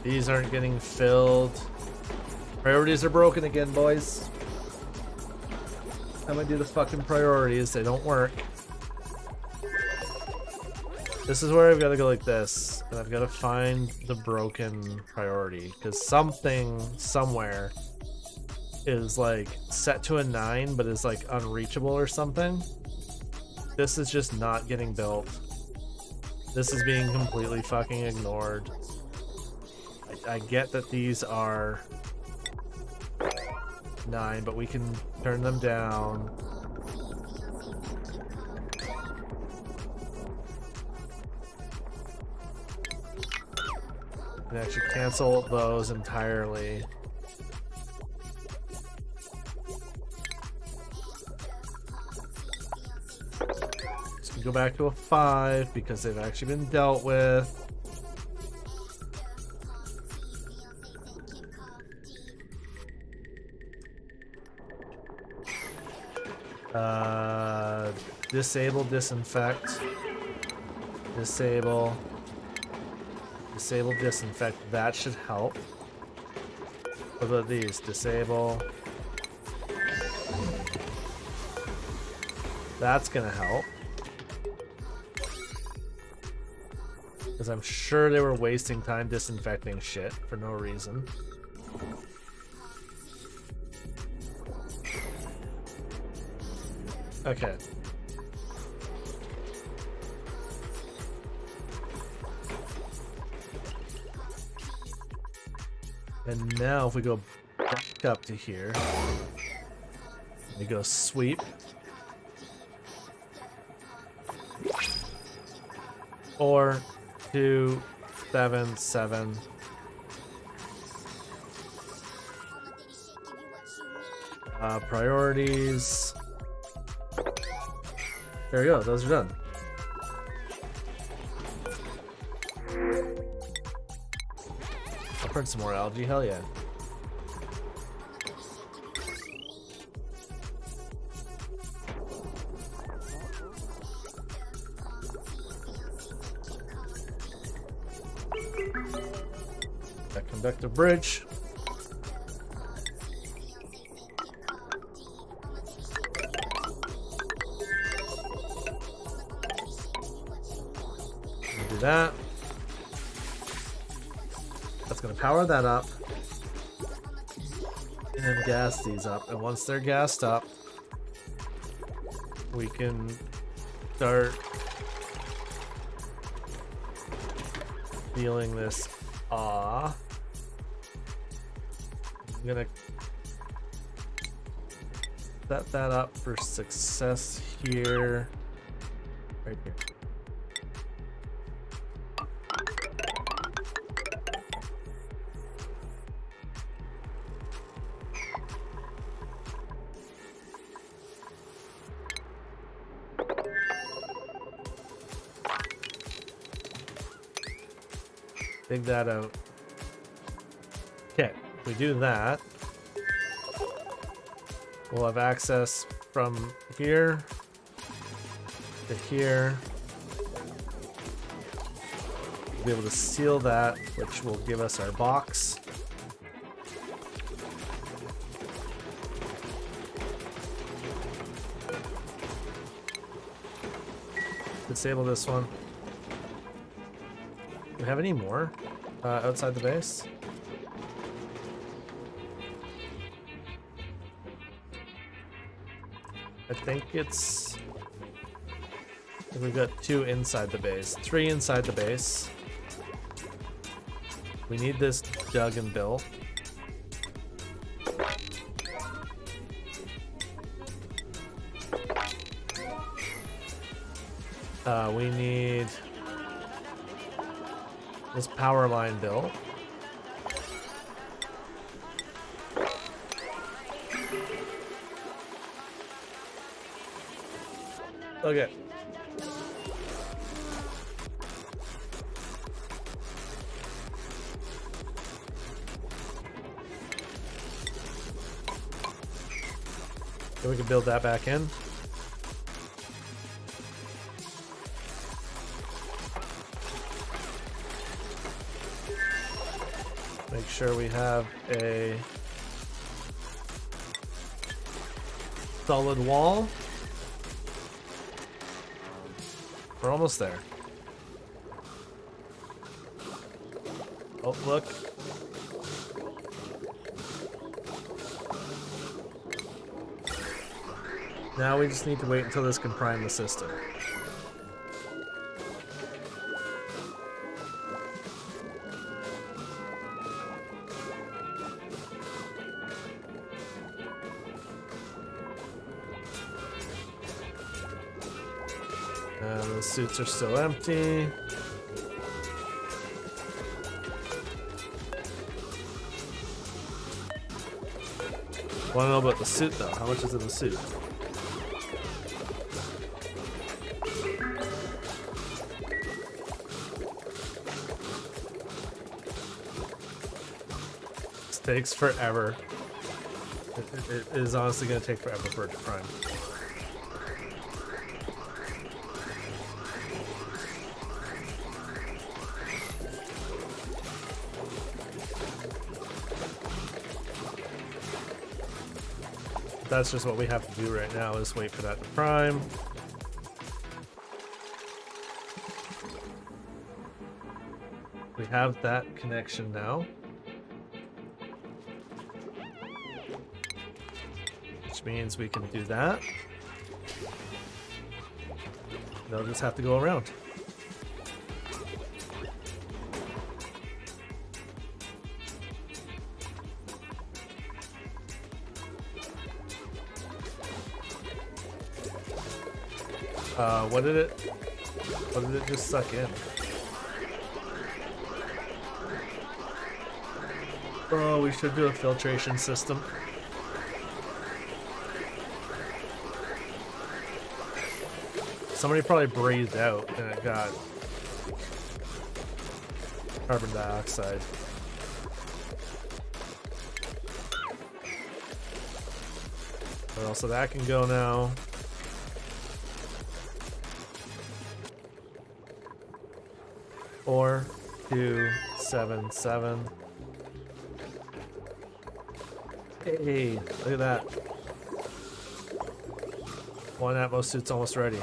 These aren't getting filled. Priorities are broken again, boys. time I do the fucking priorities, they don't work. This is where I've got to go like this, and I've got to find the broken priority, because something somewhere is like set to a 9 but is like unreachable or something. This is just not getting built. This is being completely fucking ignored. I get that these are 9, but we can turn them down. And actually cancel those entirely. So we go back to a 5 because they've actually been dealt with. Disable, disinfect. Disable. Disable, disinfect. That should help. What about these? Disable. That's gonna help. Because I'm sure they were wasting time disinfecting shit for no reason. Okay. And now if we go back up to here, we go sweep. 4, 2, 7, 7. Priorities. There we go, those are done. I'll print some more algae, hell yeah. That conductive bridge. Do that. That's gonna power that up. And then gas these up. And once they're gassed up, we can start feeling this awe. I'm gonna set that up for success here. Right here. Dig that out. Okay, if we do that, we'll have access from here to here. We'll be able to seal that, which will give us our box. Disable this one. Do we have any more outside the base? I think it's... we've got 2 inside the base. 3 inside the base. We need this dug and built. We need this power line built. Okay. So we can build that back in. Make sure we have a solid wall. We're almost there. Oh, look. Now we just need to wait until this can prime the system. And the suits are still empty. Want to know about the suit though? How much is in the suit? This takes forever. It is honestly going to take forever for it to prime. That's just what we have to do right now, is wait for that to prime. We have that connection now. Which means we can do that. They'll just have to go around. What did it just suck in? Oh, we should do a filtration system. Somebody probably breathed out and it got carbon dioxide. Well, so that can go now. Four, 2, 7, 7. Hey, look at that. One Atmos suit's almost ready.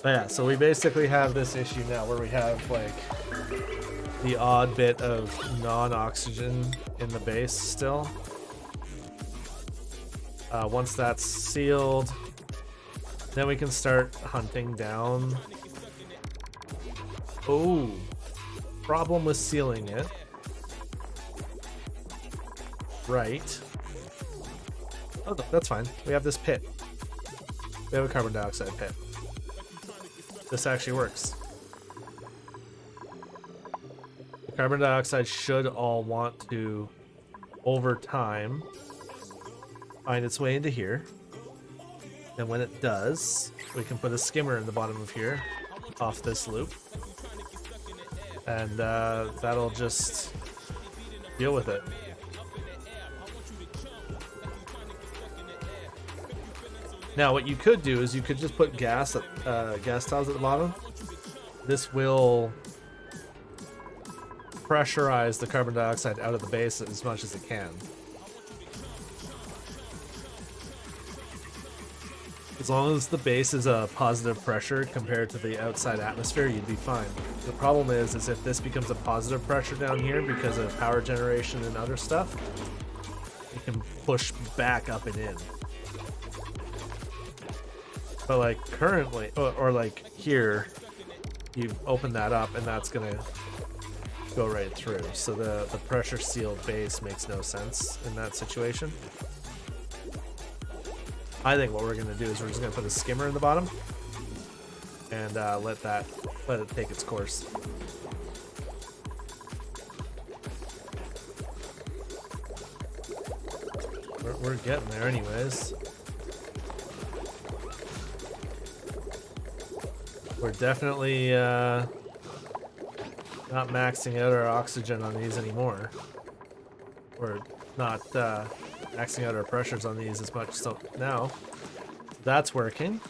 But yeah, so we basically have this issue now where we have like the odd bit of non-oxygen in the base still. Once that's sealed, then we can start hunting down. Oh, problem with sealing it. Right. Oh, no, that's fine. We have this pit. We have a carbon dioxide pit. This actually works. The carbon dioxide should all want to, over time, find its way into here. And when it does, we can put a skimmer in the bottom of here, off this loop. And that'll just deal with it. Now, what you could do is you could just put gas tiles at the bottom. This will pressurize the carbon dioxide out of the base as much as it can. As long as the base is a positive pressure compared to the outside atmosphere, you'd be fine. The problem is if this becomes a positive pressure down here because of power generation and other stuff, it can push back up and in. But like currently, or like here, you open that up and that's gonna go right through. So the pressure sealed base makes no sense in that situation. I think what we're gonna do is we're just gonna put a skimmer in the bottom and let it take its course. We're getting there anyways. We're definitely not maxing out our oxygen on these anymore. We're not maxing out our pressures on these as much. So now that's working.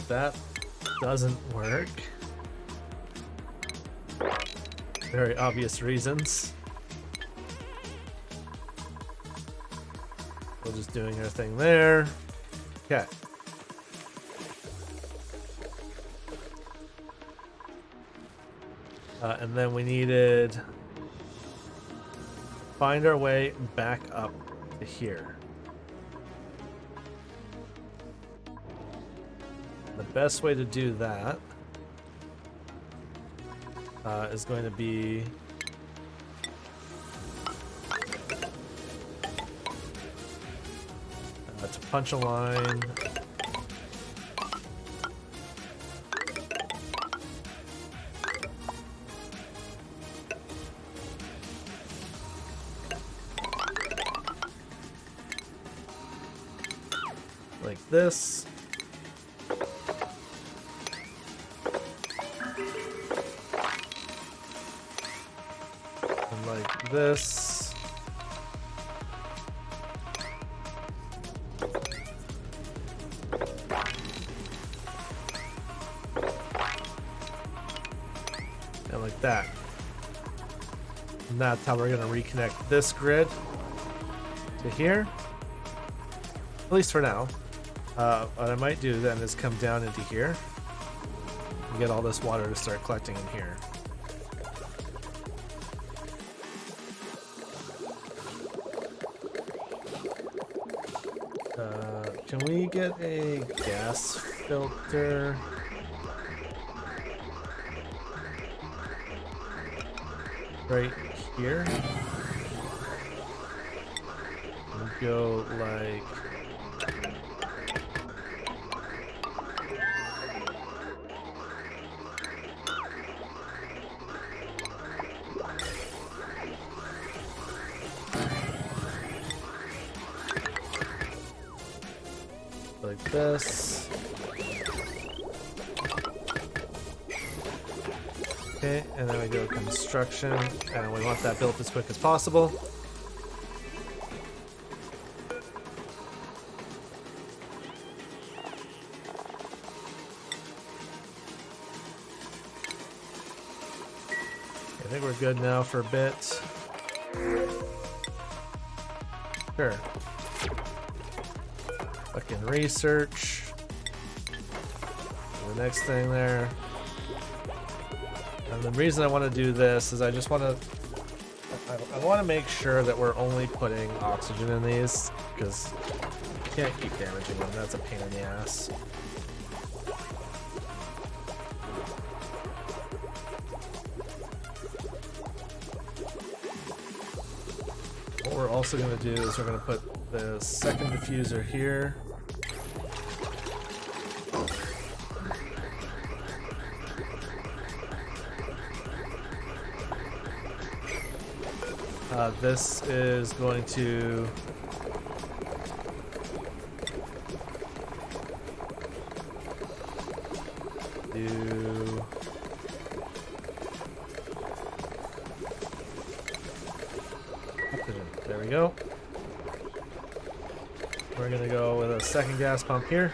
That doesn't work. Very obvious reasons. We're just doing our thing there. Okay. And then we needed find our way back up to here. The best way to do that is going to be to punch a line like this. And like this. And like that. And that's how we're going to reconnect this grid to here. At least for now. What I might do then is come down into here and get all this water to start collecting in here. Can we get a gas filter? Right here? And go like... like this. Okay, and then we go construction, and we want that built as quick as possible. I think we're good now for a bit. Sure. Fucking research. The next thing there. And the reason I want to do this is I just want to... I want to make sure that we're only putting oxygen in these, because you can't keep damaging them. That's a pain in the ass. What we're also going to do is we're going to put the second diffuser here. This is going to do oxygen. There we go. We're going to go with a second gas pump here.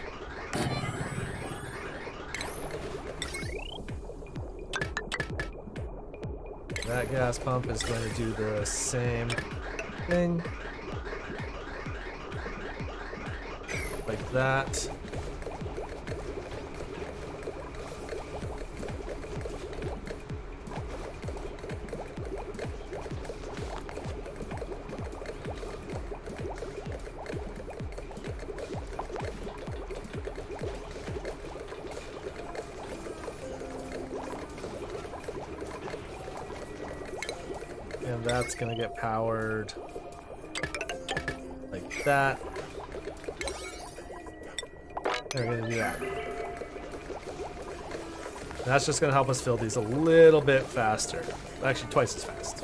That gas pump is going to do the same thing. Like that. And that's gonna get powered like that. And we're gonna do that. And that's just gonna help us fill these a little bit faster. Actually, twice as fast.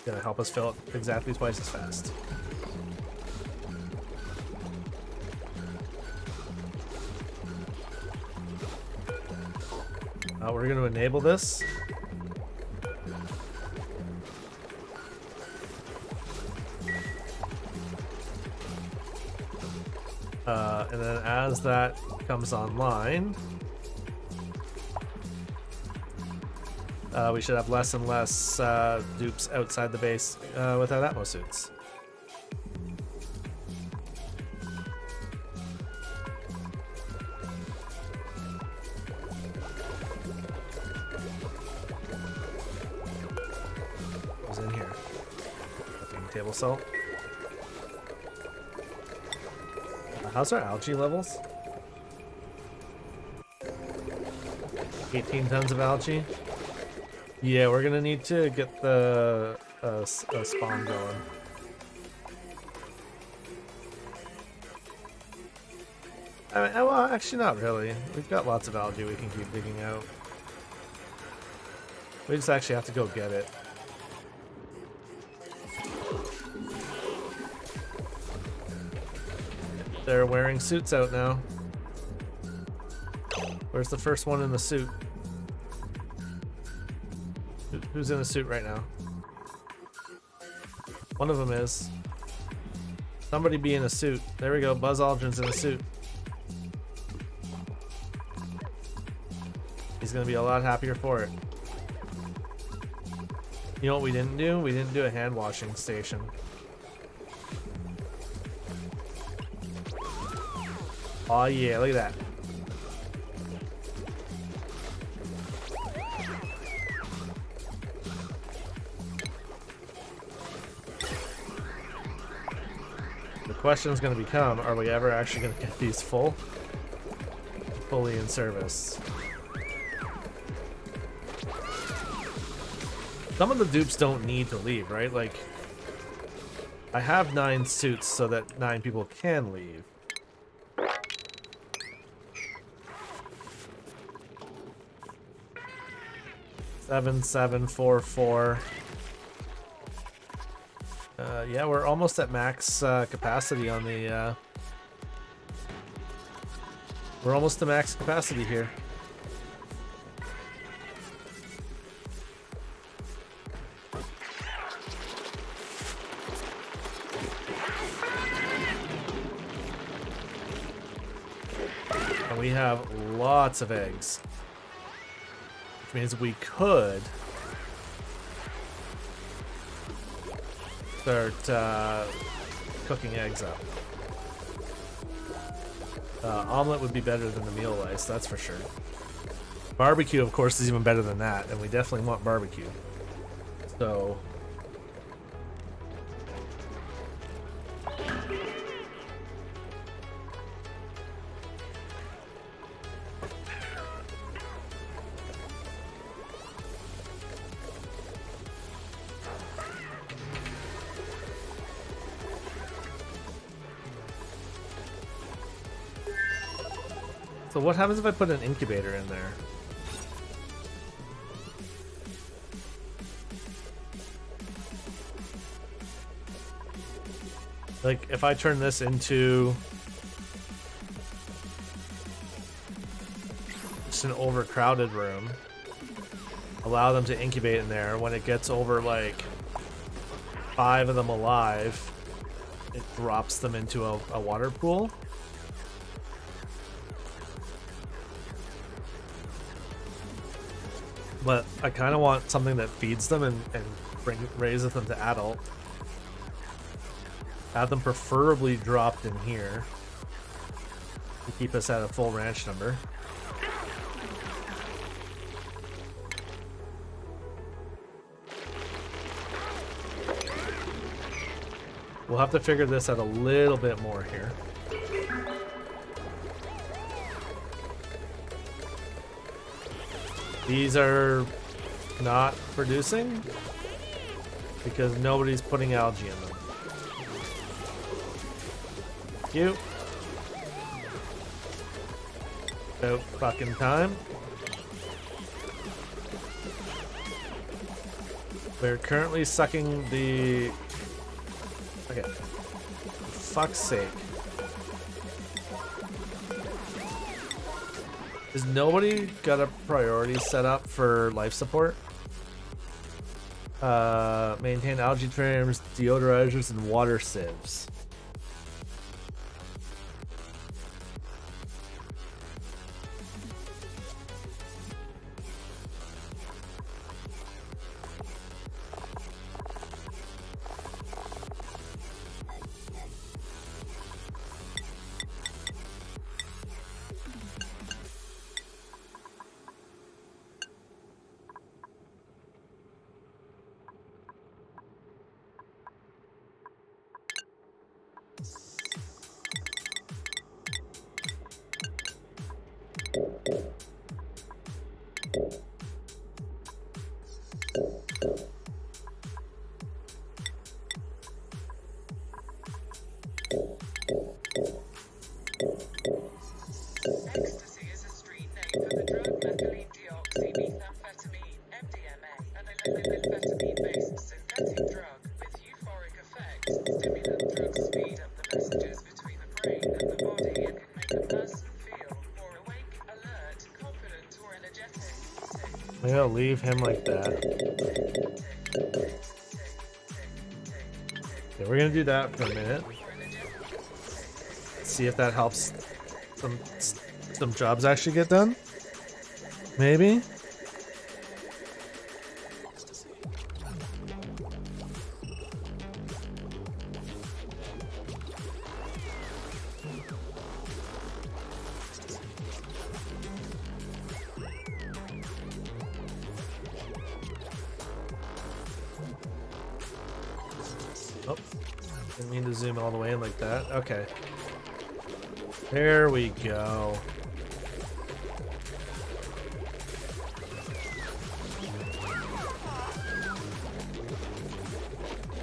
Gonna help us fill it exactly twice as fast. We're gonna enable this. And then as that comes online, we should have less and less dupes outside the base without Atmo suits. What's in here? Fucking table salt. How's our algae levels? 18 tons of algae. Yeah, we're gonna need to get the spawn going. I mean, well, actually not really. We've got lots of algae we can keep digging out. We just actually have to go get it. They're wearing suits out now. Where's the first one in the suit? Who's in a suit right now? One of them is. Somebody be in a suit. There we go. Buzz Aldrin's in a suit. He's gonna be a lot happier for it. You know what we didn't do? We didn't do a hand washing station. Oh yeah, look at that. The question is going to become, are we ever actually going to get these fully in service? Some of the dupes don't need to leave, right? Like, I have 9 suits so that 9 people can leave. Seven, 7, 4, 4. Yeah, we're almost at max capacity on the. We're almost to max capacity here. And we have lots of eggs. Which means we could start cooking eggs up. Omelet would be better than the meal rice, that's for sure. Barbecue, of course, is even better than that, and we definitely want barbecue. So... So what happens if I put an incubator in there? Like, if I turn this into just an overcrowded room, allow them to incubate in there, when it gets over like 5 of them alive, it drops them into a water pool. But I kind of want something that feeds them and raises them to adult. Have them preferably dropped in here to keep us at a full ranch number. We'll have to figure this out a little bit more here. These are not producing because nobody's putting algae in them. Cute. About fucking time. We're currently sucking the... Okay. For fuck's sake. Is nobody got a priority set up for life support? Maintain algae terrariums, deodorizers, and water sieves. Ecstasy is a street name for the drug methylene deoxymethamphetamine, MDMA, an methamphetamine-based synthetic drug with euphoric effects. Stimulant drugs speed up the messages between the brain and the body and can make a person feel more awake, alert, confident, or energetic. I'm gonna leave him like that. Okay, we're gonna do that for a minute. See if that helps some jobs actually get done. Maybe. Oh, didn't mean to zoom all the way in like that. Okay. There we go.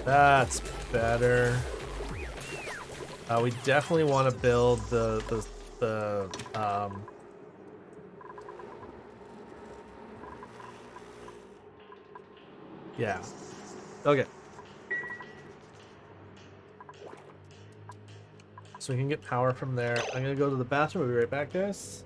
That's better. We definitely want to build the yeah. Okay. So we can get power from there. I'm gonna go to the bathroom. We'll be right back, guys.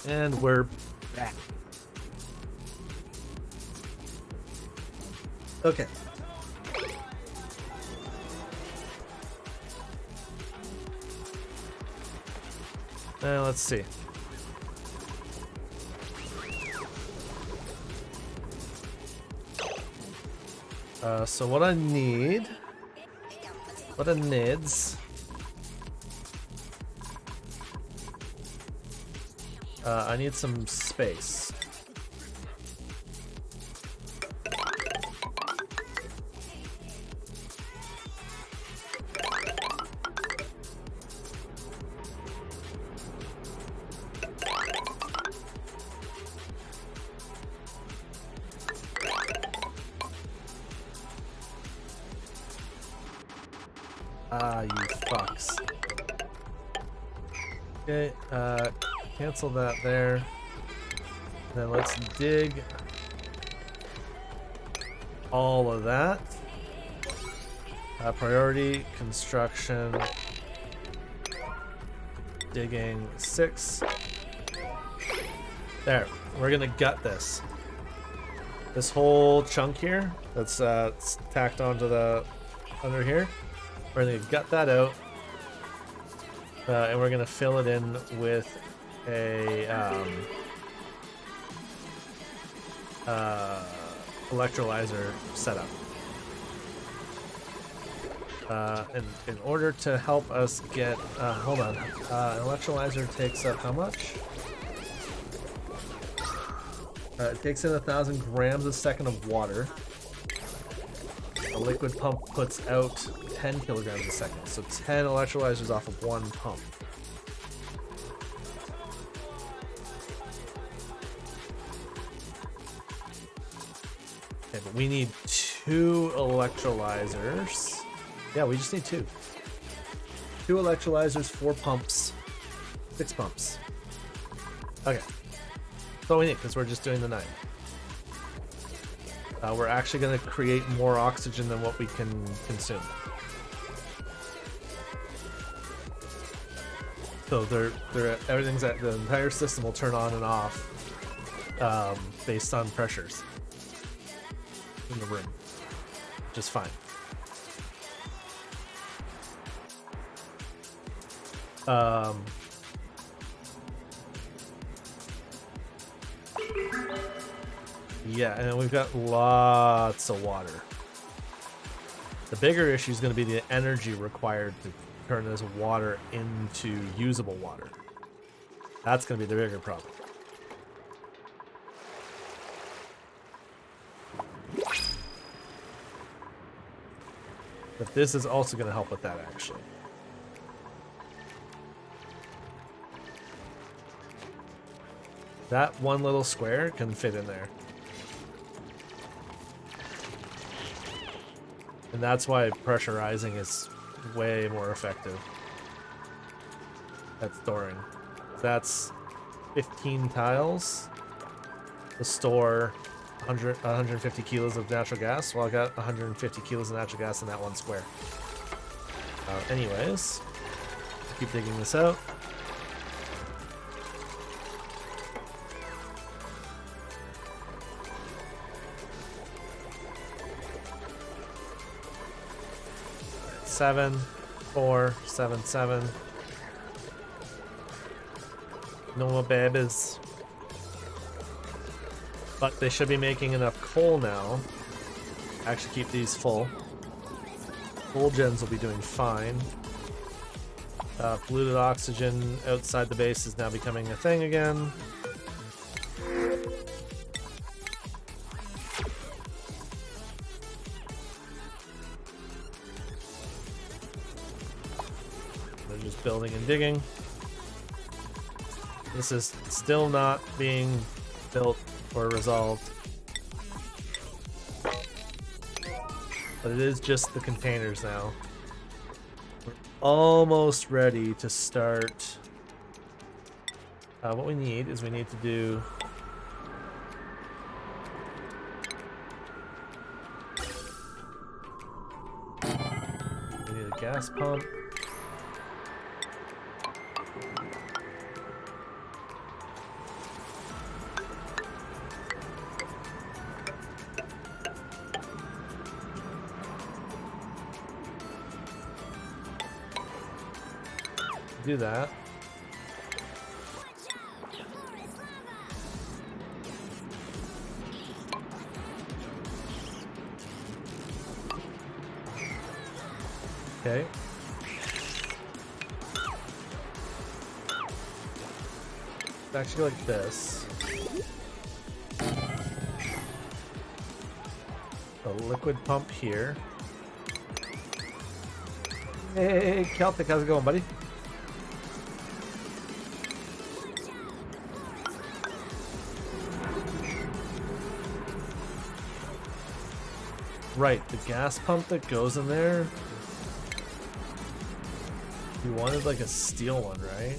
And we're back. Okay. Let's see. So what I need, what I needs, I need some space. Ah, you fucks. Okay, cancel that there. Then let's dig all of that. Priority, construction, digging 6. There, we're gonna gut this. This whole chunk here that's tacked onto the under here. We're gonna gut that out, and we're gonna fill it in with a electrolyzer setup. In order to help us get, hold on, an electrolyzer takes up how much? It takes in 1,000 grams a second of water. A liquid pump puts out 10 kilograms a second, so 10 electrolyzers off of one pump. Okay, but we need 2 electrolyzers. Yeah, we just need 2. 2 electrolyzers, 4 pumps, 6 pumps. Okay. That's all we need, because we're just doing the 9. We're actually going to create more oxygen than what we can consume. So everything's at the entire system will turn on and off based on pressures in the room, which is fine. Yeah, and we've got lots of water. The bigger issue is going to be the energy required to turn this water into usable water. That's going to be the bigger problem. But this is also going to help with that, actually. That one little square can fit in there. And that's why pressurizing is way more effective at storing. That's 15 tiles to store 150 kilos of natural gas. Well, I got 150 kilos of natural gas in that one square. Anyways, keep digging this out. Seven, 4, 7, 7. No more babies. But they should be making enough coal now. Actually keep these full. Coal gens will be doing fine. Polluted oxygen outside the base is now becoming a thing again. They're just building and digging. This is still not being built or resolved. But it is just the containers now. We're almost ready to start. What we need is we need to do we need a gas pump. do that. Okay. It's actually like this. A liquid pump here. Hey, Celtic, how's it going, buddy? Right, the gas pump that goes in there. You wanted like a steel one, right?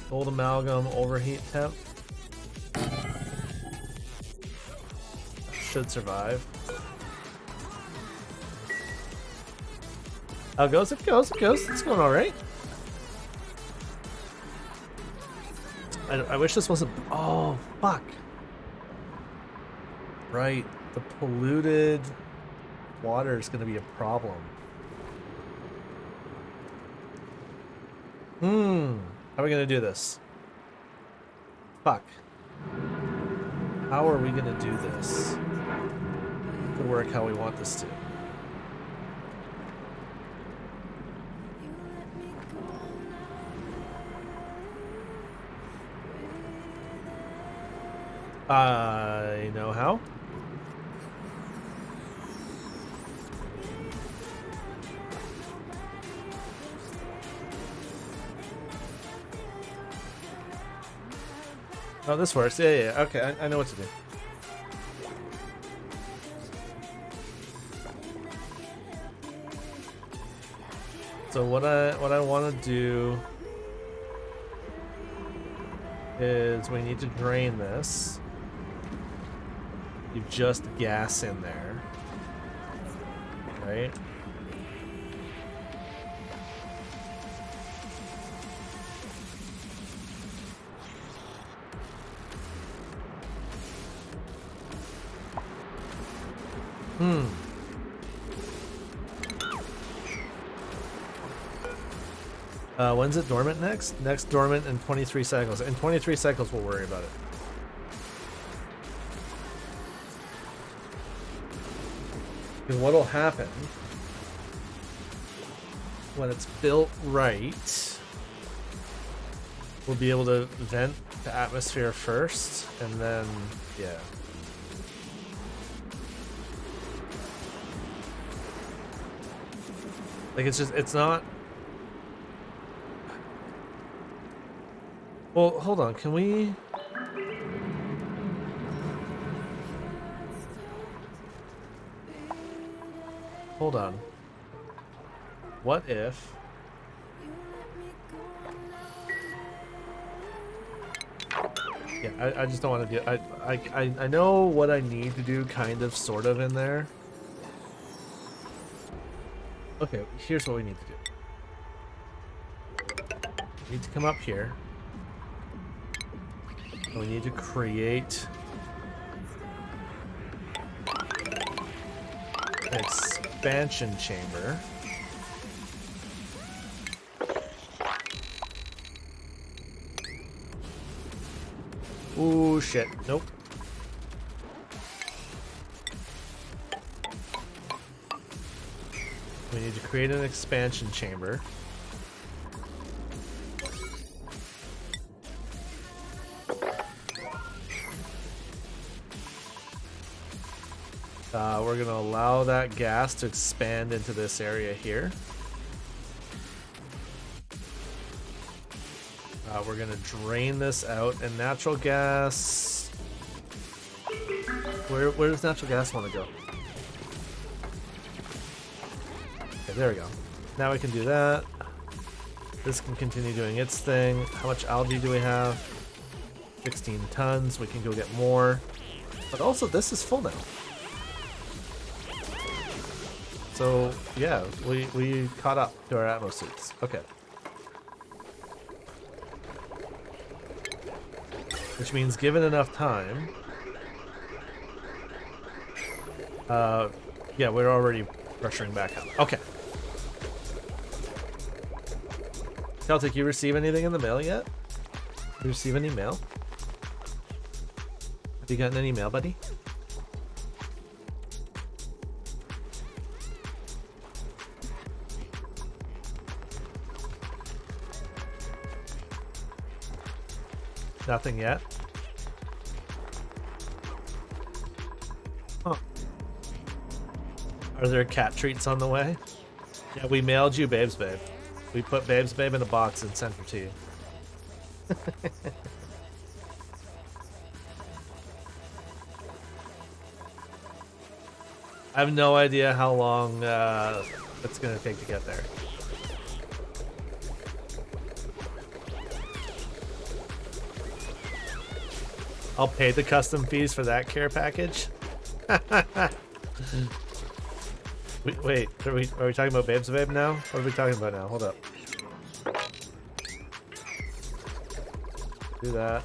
Gold amalgam, overheat temp. Should survive. How it goes? It goes, it goes. It's going alright. I wish this wasn't. Oh, fuck. Right. The polluted water is going to be a problem. How are we going to do this? Fuck. How are we going to do this to work how we want this to? I know how. Oh, this works. Yeah, yeah. Okay, I know what to do. So what I want to do is we need to drain this. You just gas in there, right? When's it dormant next? Next dormant in 23 cycles. In 23 cycles, we'll worry about it. Because what'll happen when it's built right, we'll be able to vent the atmosphere first, and then, yeah. Like, it's just, it's not... Well, hold on, can we... Hold on. What if... Yeah, I just don't want to do... I know what I need to do, kind of, sort of, in there. Okay, here's what we need to do. We need to come up here. We need to create an expansion chamber. Ooh, shit. Nope. We need to create an expansion chamber. We're going to allow that gas to expand into this area here. We're going to drain this out, and natural gas... Where does natural gas want to go? Okay, there we go. Now we can do that. This can continue doing its thing. How much algae do we have? 16 tons. We can go get more. But also, this is full now. So, yeah, we caught up to our Atmos suits. Okay. Which means given enough time... yeah, we're already pressuring back up. Okay. Celtic, you receive anything in the mail yet? You receive any mail? Have you gotten any mail, buddy? Nothing yet? Huh. Are there cat treats on the way? Yeah, we mailed you Babes Babe. We put Babes Babe in a box and sent her to you. I have no idea how long it's gonna take to get there. I'll pay the custom fees for that care package. Wait, are we talking about Babes Babe now? What are we talking about now? Hold up. Do that.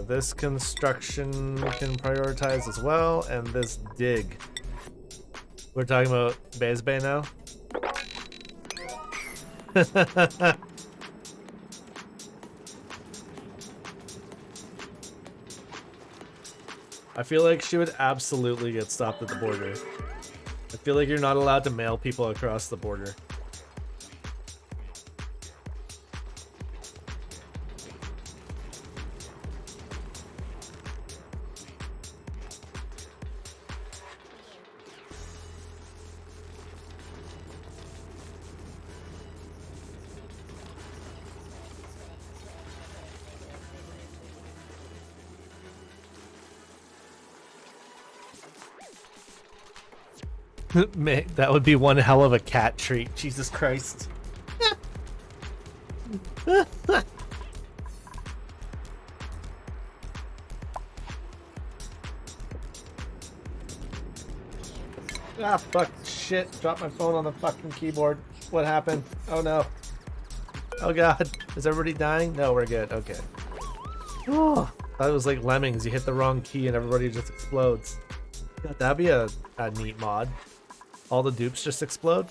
This construction we can prioritize as well, and this dig. We're talking about Babes Bay now? I feel like she would absolutely get stopped at the border. I feel like you're not allowed to mail people across the border. Mate, that would be one hell of a cat treat. Jesus Christ. Ah, fuck. Shit. Dropped my phone on the fucking keyboard. What happened? Oh no. Oh god. Is everybody dying? No, we're good. Okay. Oh, that was like Lemmings. You hit the wrong key and everybody just explodes. God, that'd be a neat mod. All the dupes just explode.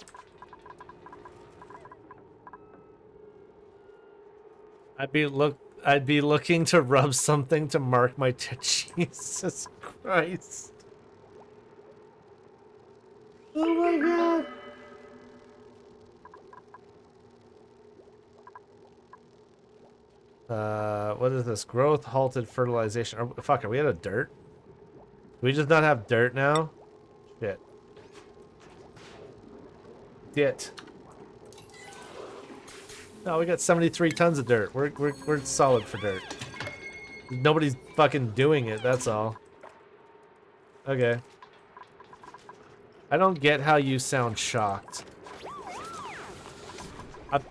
I'd be looking to rub something to mark my Jesus Christ. Oh my god. What is this? Growth halted fertilization. Oh, fuck, are we out of dirt? Do we just not have dirt now? Shit. Shit. No, we got 73 tons of dirt. We're solid for dirt. Nobody's fucking doing it, that's all. Okay. I don't get how you sound shocked. I'm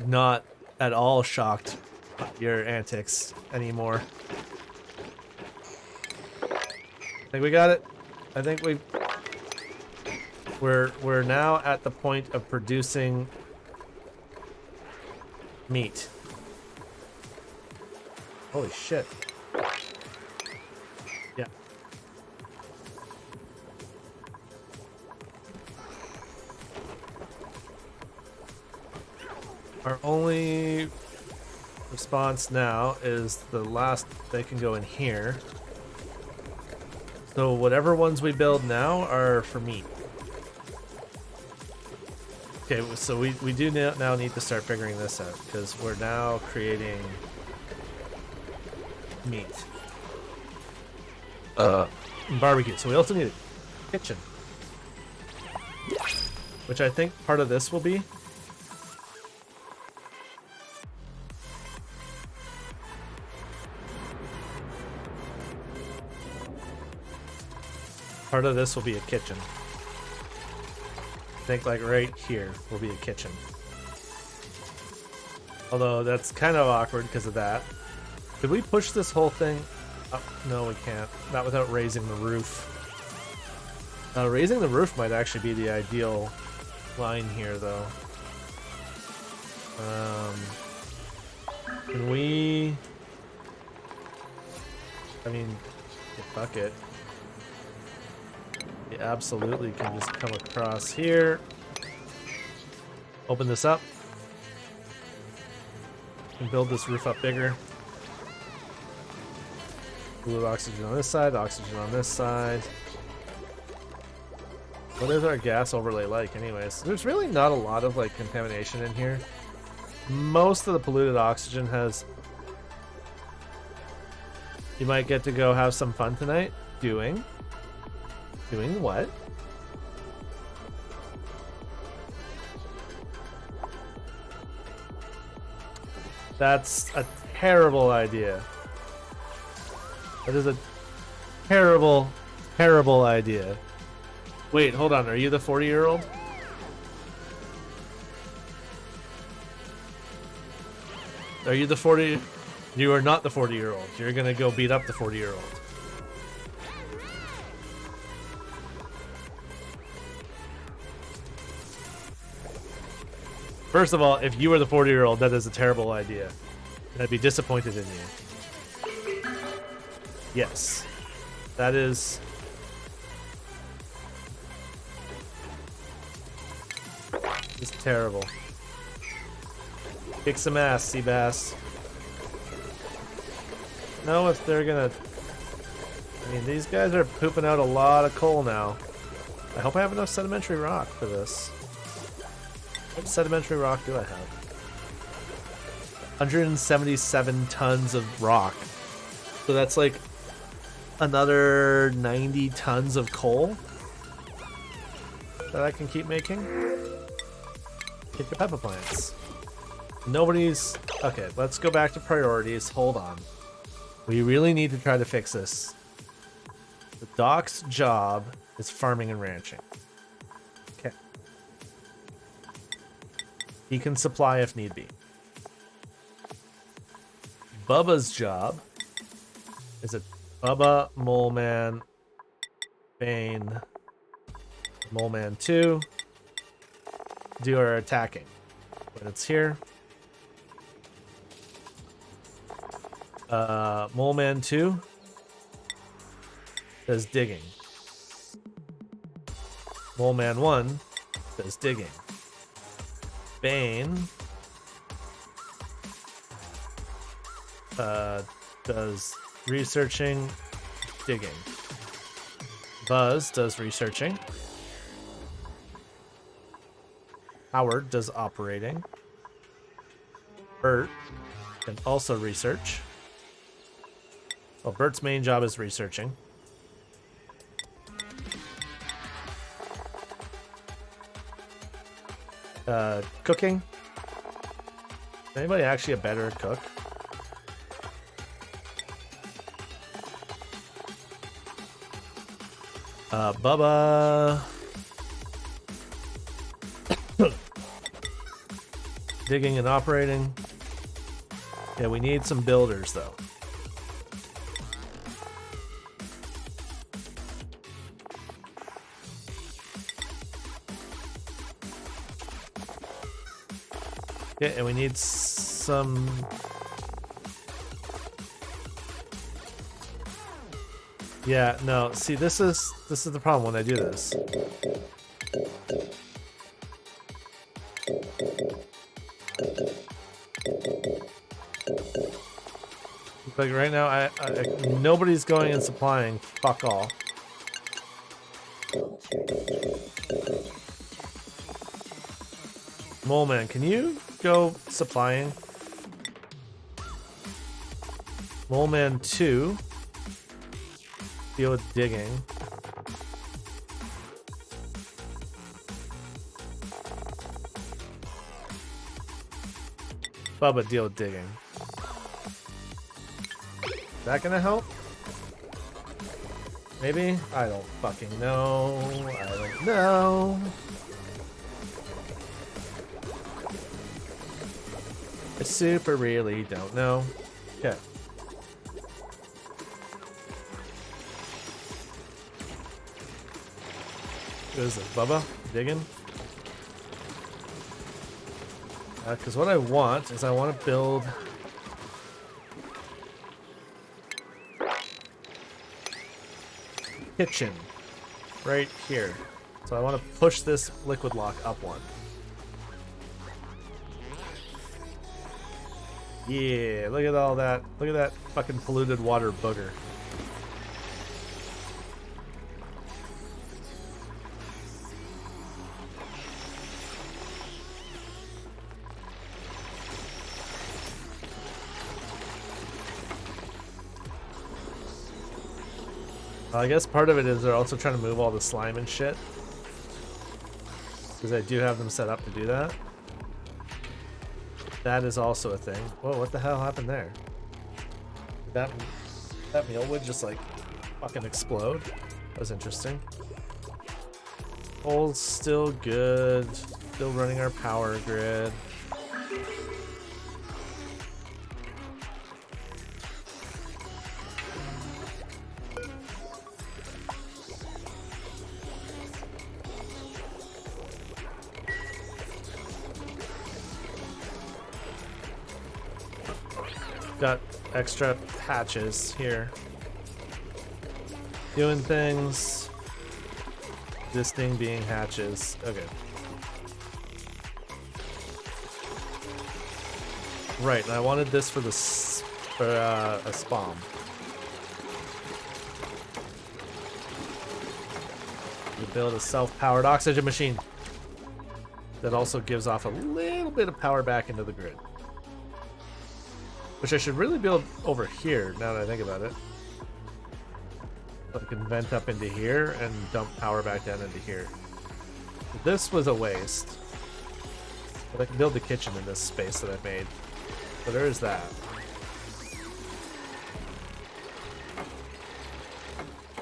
not at all shocked by your antics anymore. I think we got it. I think we're now at the point of producing meat. Holy shit. Yeah. Our only response now is the last they can go in here. So whatever ones we build now are for meat. Okay, so we do now need to start figuring this out, because we're now creating meat. Barbecue. So we also need a kitchen. Which I think part of this will be. Part of this will be a kitchen. I think like right here will be a kitchen. Although that's kind of awkward because of that. Could we push this whole thing up? No, we can't. Not without raising the roof. Raising the roof might actually be the ideal line here, though. Can we... I mean, fuck it. You absolutely can just come across here. Open this up. And build this roof up bigger. Blue oxygen on this side, oxygen on this side. What is our gas overlay like anyways? There's really not a lot of like contamination in here. Most of the polluted oxygen has... You might get to go have some fun tonight. Doing what? That's a terrible idea. That is a terrible, terrible idea. Wait, hold on. Are you the 40-year-old? Are you the 40? You are not the 40-year-old. You're gonna go beat up the 40-year-old. First of all, if you were the 40-year-old, that is a terrible idea. And I'd be disappointed in you. Yes. That is... It's terrible. Kick some ass, Seabass. No, if they're gonna... I mean, these guys are pooping out a lot of coal now. I hope I have enough sedimentary rock for this. What sedimentary rock do I have? 177 tons of rock. So that's like another 90 tons of coal that I can keep making. Get the pepper plants. Nobody's... Okay, let's go back to priorities. Hold on. We really need to try to fix this. The doc's job is farming and ranching. Okay. He can supply if need be. Bubba's job is it Bubba, Moleman, Bane, Moleman 2 do our attacking. When it's here. Moleman 2 does digging. Moleman 1 does digging. Bane does researching, digging. Buzz does researching. Howard does operating. Bert can also research. Well, Bert's main job is researching. Cooking. Is anybody actually a better cook? Bubba. Digging and operating. Yeah, we need some builders though. Yeah, and we need some... Yeah, no, see, this is the problem when I do this. Like right now, I nobody's going and supplying. Fuck all. Moleman, can you go supplying? Moleman 2 deal with digging. Bubba deal with digging. Is that gonna help? Maybe? I don't fucking know. I don't know. I super really don't know. Okay. What is it? Bubba? Digging? Because what I want is I want to build... kitchen. Right here. So I want to push this liquid lock up one. Yeah, look at all that. Look at that fucking polluted water booger. I guess part of it is they're also trying to move all the slime and shit. Because I do have them set up to do that. That is also a thing. Whoa, what the hell happened there? Did that mealwood just like fucking explode? That was interesting. Coal's still good. Still running our power grid. Got extra hatches here. Doing things. This thing being hatches. Okay. Right, and I wanted this for the a spawn. We build a self-powered oxygen machine that also gives off a little bit of power back into the grid. Which I should really build over here, now that I think about it. So I can vent up into here and dump power back down into here. This was a waste. But I can build the kitchen in this space that I've made. So there is that.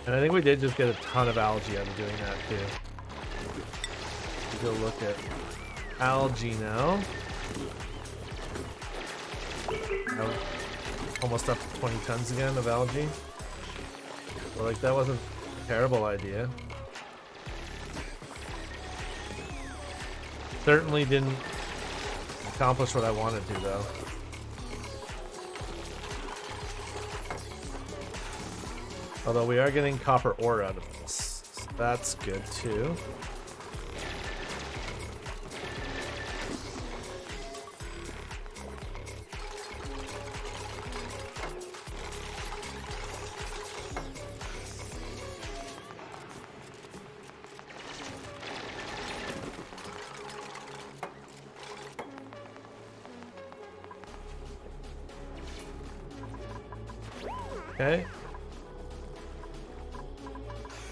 And I think we did just get a ton of algae out of doing that too. Go look at algae now. Almost up to 20 tons again of algae. Well, like, that wasn't a terrible idea. Certainly didn't accomplish what I wanted to, though. Although we are getting copper ore out of this. So that's good, too. Okay.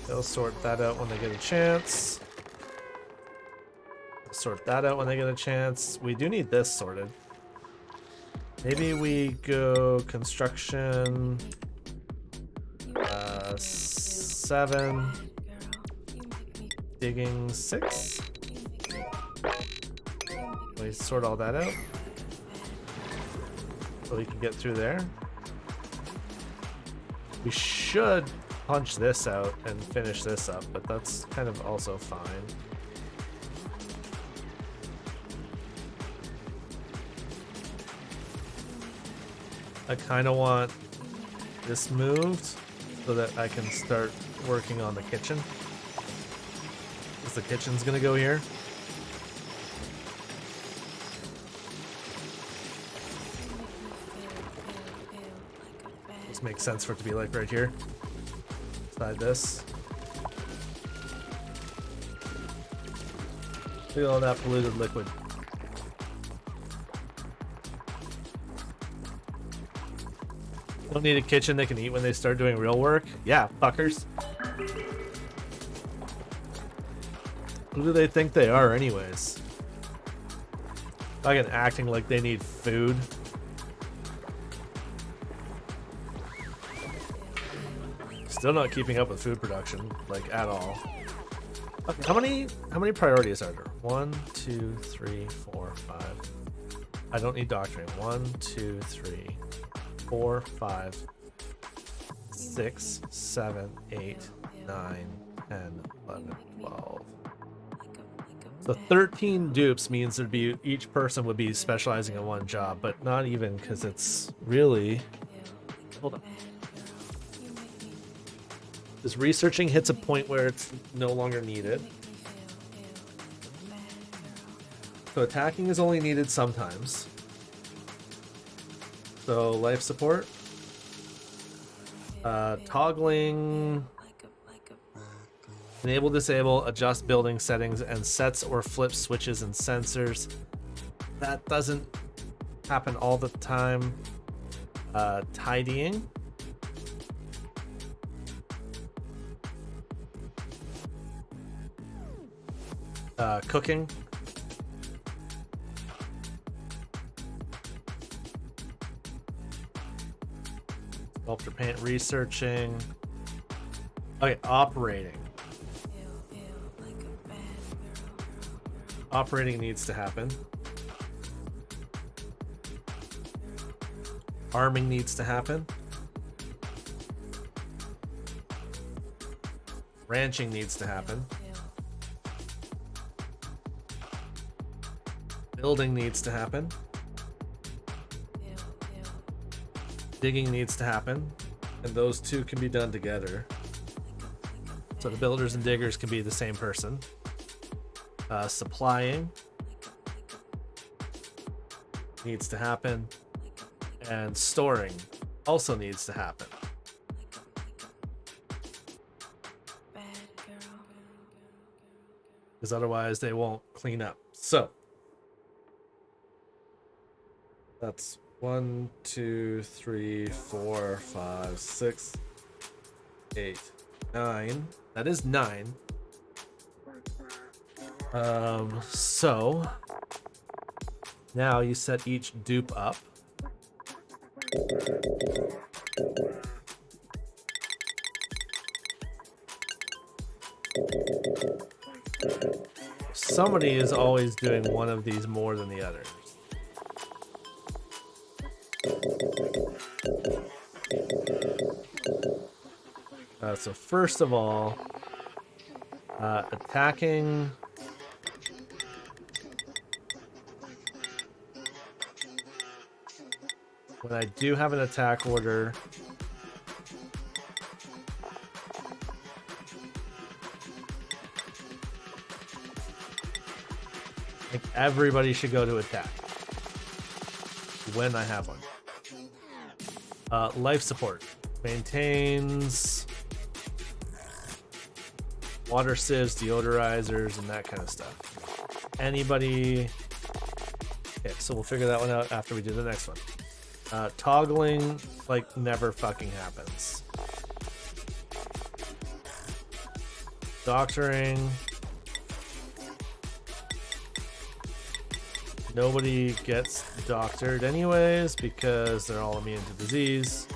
They'll sort that out when they get a chance. Sort that out when they get a chance. We do need this sorted. Maybe we go construction 7, digging 6. We sort all that out so we can get through there. We should punch this out and finish this up, but that's kind of also fine. I kind of want this moved so that I can start working on the kitchen. Because the kitchen's gonna go here. This makes sense for it to be like right here. Beside this. Look at all that polluted liquid. Don't need a kitchen they can eat when they start doing real work? Yeah, fuckers. Who do they think they are anyways? Fucking acting like they need food. Still not keeping up with food production, like, at all. Okay, how many priorities are there? 1, 2, 3, 4, 5. I don't need doctoring. 1, 2, 3, 4, 5, 6, 7, 8, 9, 10, 11, 12. So 13 dupes means there'd be each person would be specializing in one job, but not even, because it's really. Hold on. This researching hits a point where it's no longer needed. So attacking is only needed sometimes. So life support. Toggling. Enable, disable, adjust building settings and sets or flip switches and sensors. That doesn't happen all the time. Tidying. Cooking. Sculptor paint, researching. Okay, operating. Operating needs to happen. Arming needs to happen. Ranching needs to happen. Building needs to happen. Digging needs to happen. And those two can be done together. So the builders and diggers can be the same person. Supplying needs to happen. And storing also needs to happen. Because otherwise they won't clean up. So that's 1, 2, 3, 4, 5, 6, 8, 9. That is 9. So now you set each dupe up. Somebody is always doing one of these more than the others. So first of all, attacking. When I do have an attack order, I think everybody should go to attack when I have one. Life support maintains water sieves, deodorizers, and that kind of stuff. Anybody? Okay, so we'll figure that one out after we do the next one. Toggling like never fucking happens. Doctoring. Nobody gets doctored anyways because they're all immune to disease.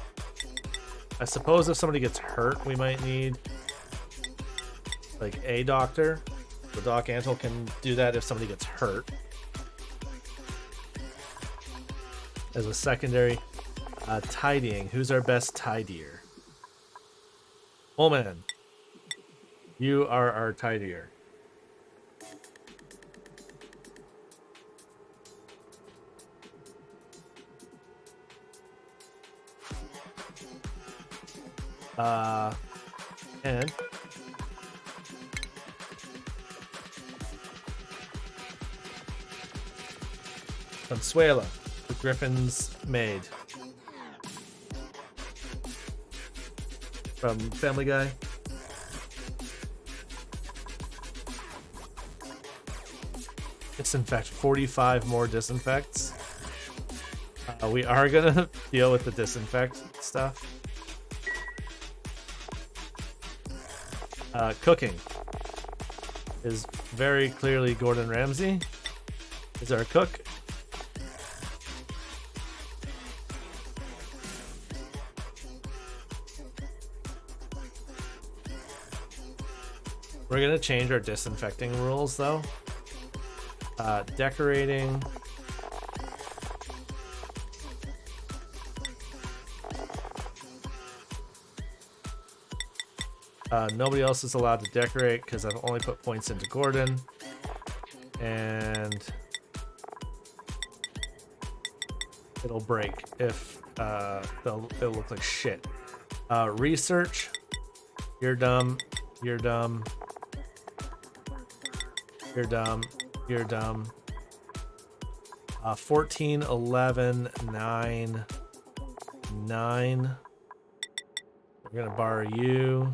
I suppose if somebody gets hurt, we might need like a doctor. The Doc Antle can do that if somebody gets hurt. As a secondary, tidying. Who's our best tidier? Oh man, you are our tidier. And Consuela, the Griffin's maid from Family Guy. Disinfect, 45 more disinfects. We are gonna deal with the disinfect stuff. Cooking is very clearly Gordon Ramsay is our cook. We're gonna change our disinfecting rules though. Decorating. Nobody else is allowed to decorate because I've only put points into Gordon. And it'll break if it'll look like shit. Research. You're dumb. You're dumb. You're dumb. You're dumb. 14, 11, 9, 9. We're gonna borrow you.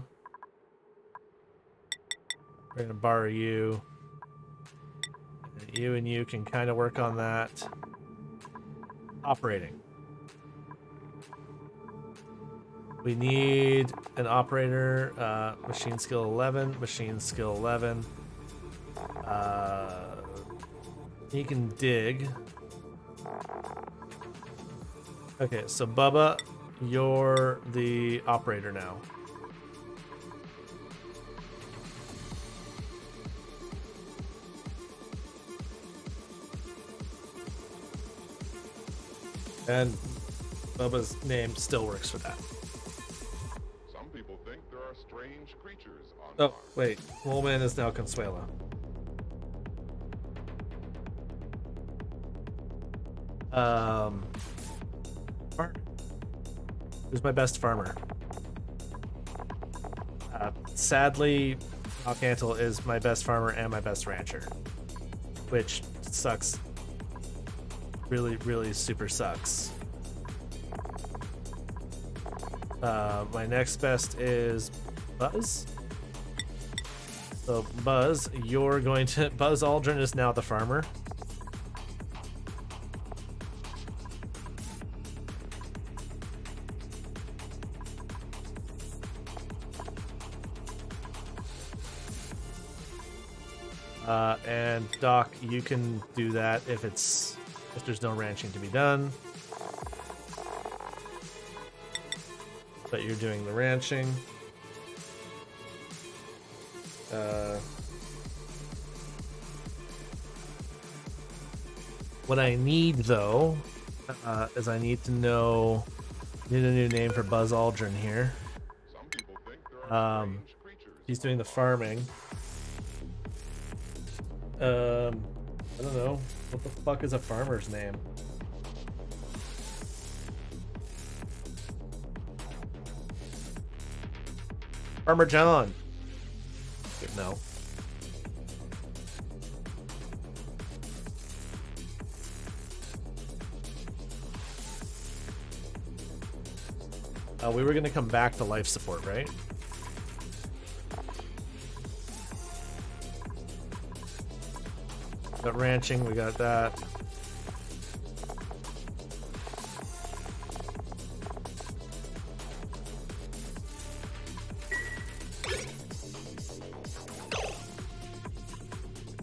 We're gonna borrow you. You and you can kind of work on that. Operating. We need an operator. Machine skill 11. Machine skill 11. He can dig. Okay, so Bubba, you're the operator now. And Bubba's name still works for that. Some people think there are strange creatures on Oh, Mars. wait. Woolman is now Consuela. Farm. Who's my best farmer? Sadly, Alcantal is my best farmer and my best rancher, which sucks. Really, really super sucks. My next best is Buzz. So Buzz, you're going to... Buzz Aldrin is now the farmer. And Doc, you can do that if there's no ranching to be done. But you're doing the ranching. What I need though is I need to know. Need a new name for Buzz Aldrin here. Some people think there are strange creatures. He's doing the farming. I don't know. What the fuck is a farmer's name? Farmer John. No. We were gonna come back to life support, right? Got ranching, we got that.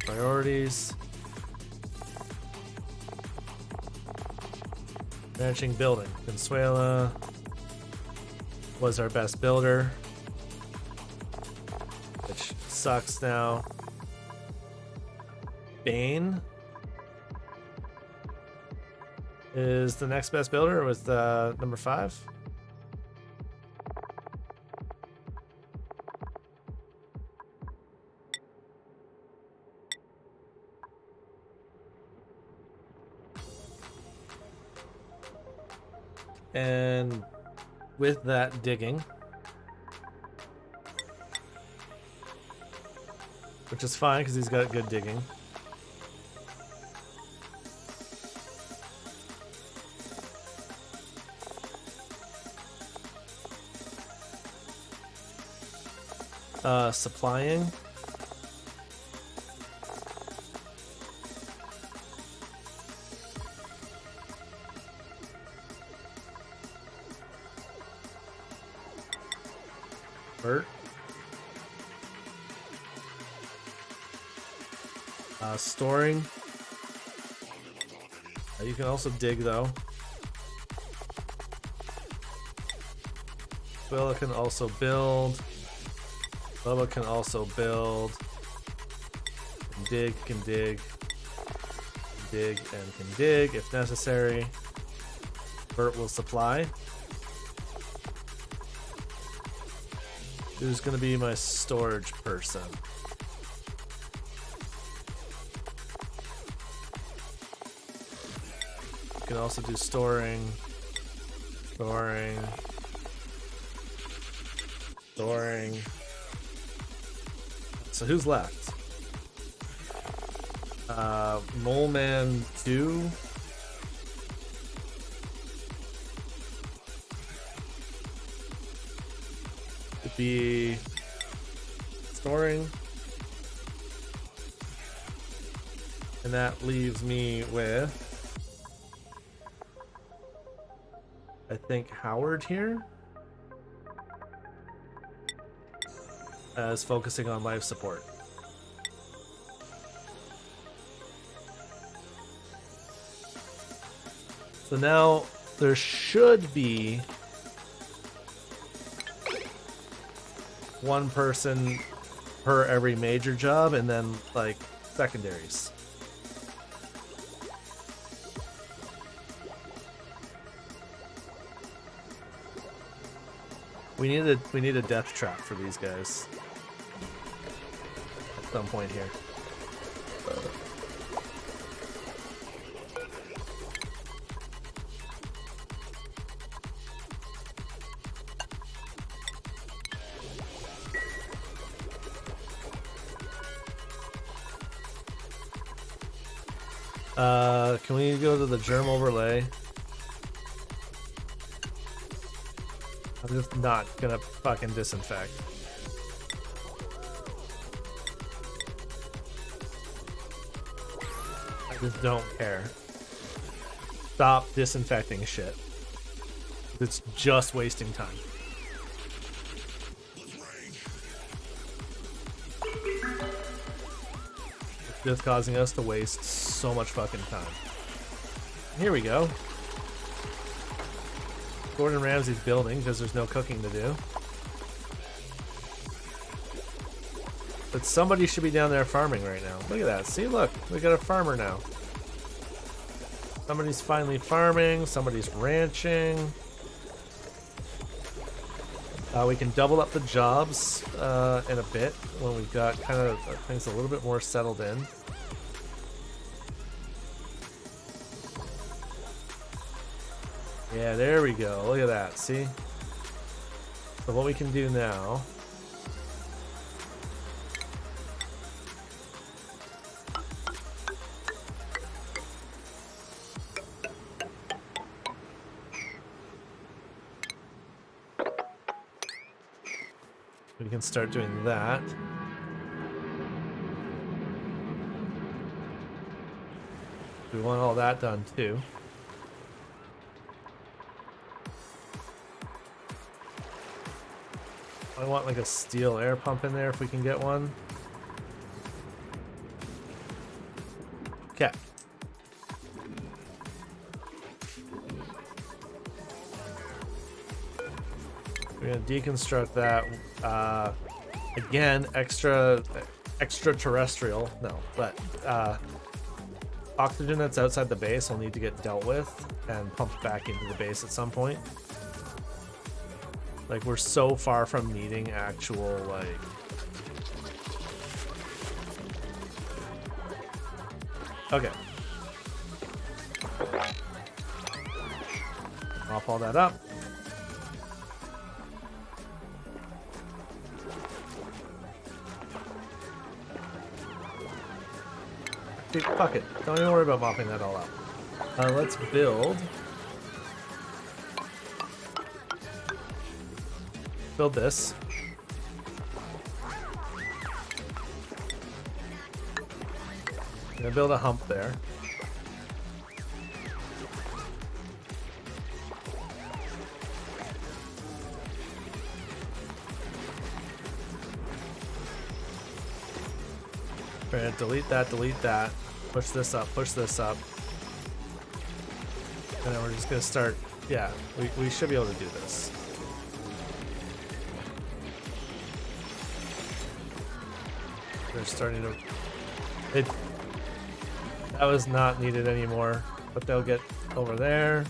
Priorities. Ranching, building. Consuela was our best builder, which sucks now. Bane is the next best builder with number 5. And with that digging, which is fine because he's got good digging. Supplying. Bert. Storing. You can also dig though. Willa can also build. Bubba can also build. Dig can dig. Dig and can dig if necessary. Bert will supply. Who's gonna be my storage person? You can also do storing. Storing. Storing. So who's left? Moleman 2. be storing. And that leaves me with, I think, Howard here as focusing on life support. So now there should be one person per every major job and then like secondaries. We need a death trap for these guys at some point here. Can we go to the germ overlay? I'm just not gonna fucking disinfect. I just don't care. Stop disinfecting shit. It's just wasting time. It's just causing us to waste so much fucking time. Here we go. Gordon Ramsay's building because there's no cooking to do. But somebody should be down there farming right now. Look at that. See, look, we got a farmer now. Somebody's finally farming, somebody's ranching. We can double up the jobs in a bit when we've got kind of things a little bit more settled in. Yeah, there we go. Look at that. See? So what we can do now... we can start doing that. We want all that done too. I want like a steel air pump in there if we can get one. Okay. We're gonna deconstruct that. Again, extraterrestrial. No, but oxygen that's outside the base will need to get dealt with and pumped back into the base at some point. Like, we're so far from needing actual, like... Okay. Mop all that up. Dude, fuck it. Don't even worry about mopping that all up. Let's build... build this. I'm gonna build a hump there. We're gonna delete that, push this up, and then we're just gonna start, yeah, we should be able to do this. They're starting to... that was not needed anymore, but they'll get over there.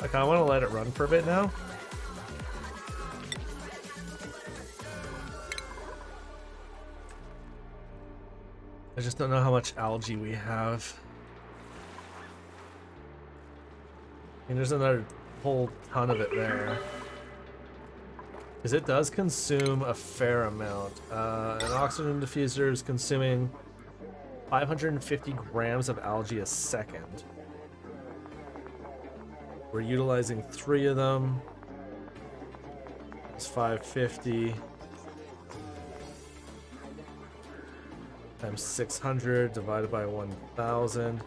I kinda wanna let it run for a bit now. I just don't know how much algae we have. I mean, there's another whole ton of it there. Because it does consume a fair amount. An oxygen diffuser is consuming 550 grams of algae a second. We're utilizing 3 of them. It's 550 times 600 divided by 1,000.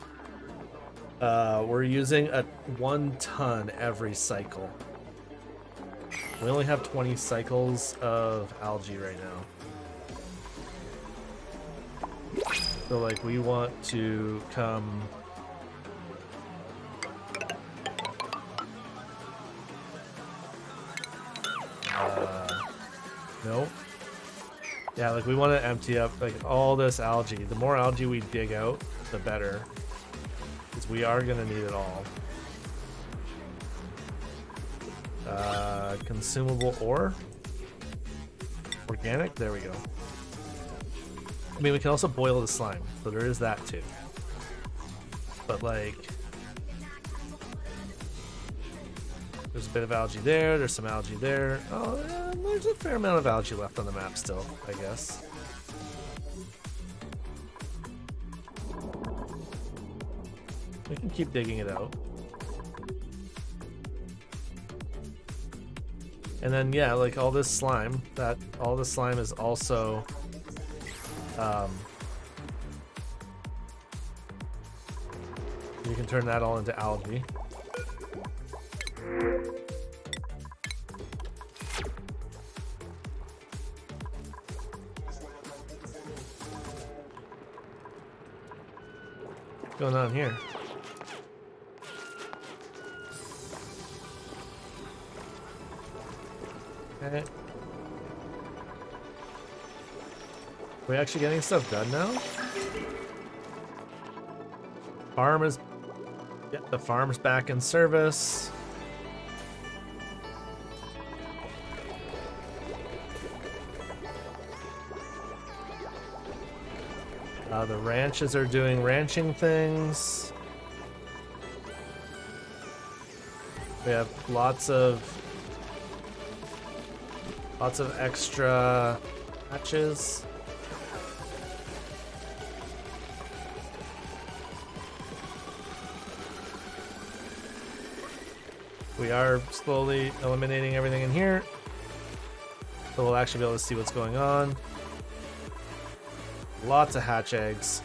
We're using 1 ton every cycle. We only have 20 cycles of algae right now. So like we want to come nope. Yeah, like we want to empty up like all this algae. The more algae we dig out, the better. Because we are gonna need it all. Consumable ore. Organic, there we go. I mean, we can also boil the slime, so there is that too. But like, there's a bit of algae there, there's some algae there. Oh, yeah, there's a fair amount of algae left on the map still, I guess. We can keep digging it out. And then yeah, like all this slime, all the slime is also you can turn that all into algae. What's going on here? Okay. We actually getting stuff done now? Farm is... Yep, the farm's back in service. The ranches are doing ranching things. We have lots of extra hatches. We are slowly eliminating everything in here, so we'll actually be able to see what's going on. Lots of hatch eggs.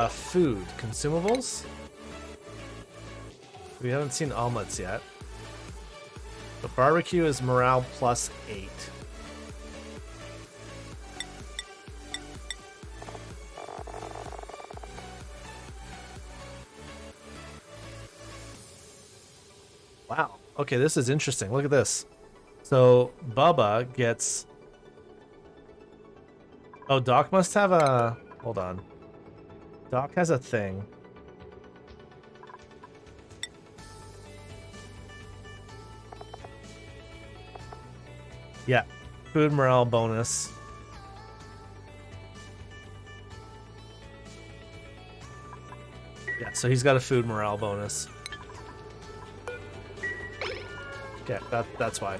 Food. Consumables? We haven't seen omelets yet. But barbecue is morale plus 8. Wow. Okay, this is interesting. Look at this. So Bubba gets... Oh, Doc must have a... Hold on. Doc has a thing. Yeah. Food morale bonus. Yeah, so he's got a food morale bonus. Yeah, that's why.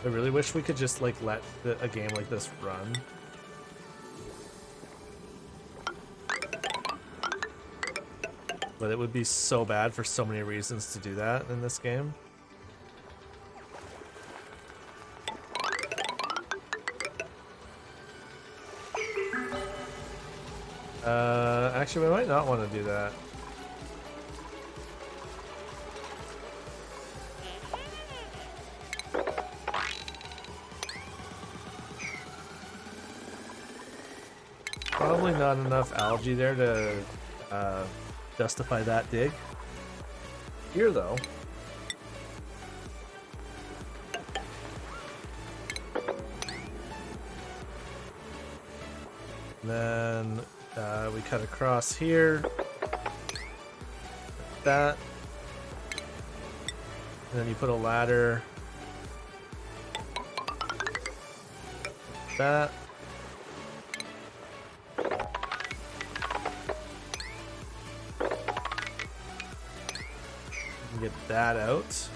I really wish we could just like let a game like this run. But it would be so bad for so many reasons to do that in this game. Actually, we might not want to do that. Probably not enough algae there to justify that dig. Here, though. And then we cut across here. Like that. And then you put a ladder. Like that. Get that out.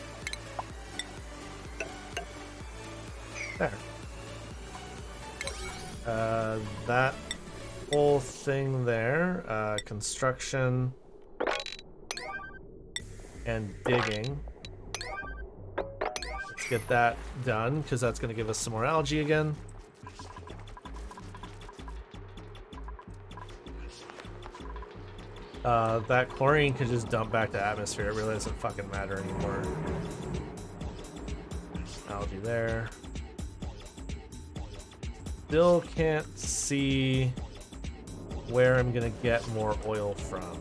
There. That whole thing there, construction and digging. Let's get that done because that's going to give us some more algae again. That chlorine could just dump back to atmosphere. It really doesn't fucking matter anymore. Algae there. Still can't see where I'm gonna get more oil from.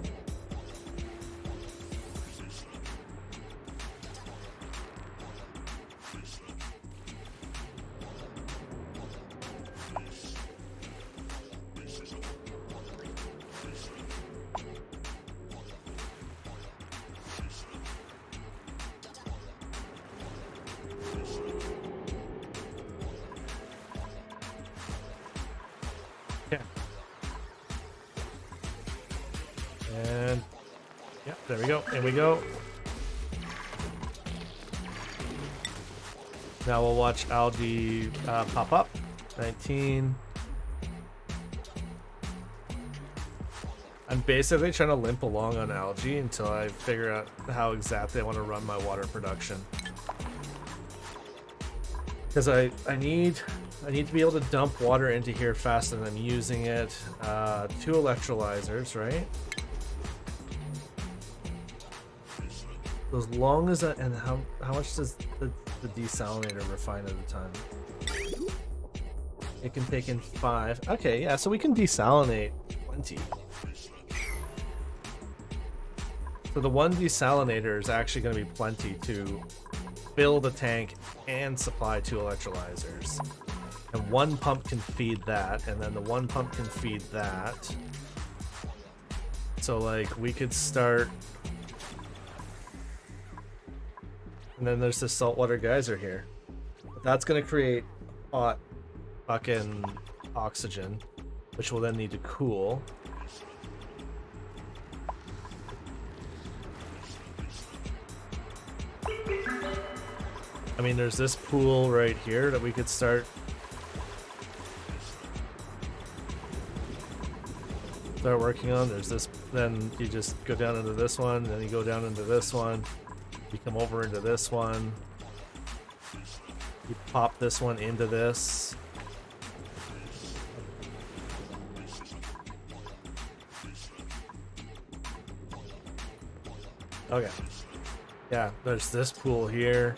And yeah, there we go. In we go. Now we'll watch algae pop up. 19. I'm basically trying to limp along on algae until I figure out how exactly I want to run my water production. Because I need to be able to dump water into here faster than I'm using it. 2 electrolyzers, right? As long as that, and how much does the desalinator refine at a time? It can take in 5. Okay, yeah, so we can desalinate plenty. So the 1 desalinator is actually going to be plenty to fill the tank and supply 2 electrolyzers. And 1 pump can feed that, and then the 1 pump can feed that. So like we could start. And then there's this saltwater geyser here. That's gonna create hot fucking oxygen, which will then need to cool. I mean, there's this pool right here that we could start working on. There's this, then you just go down into this one, then you go down into this one. You come over into this one. You pop this one into this. Okay. Yeah, there's this pool here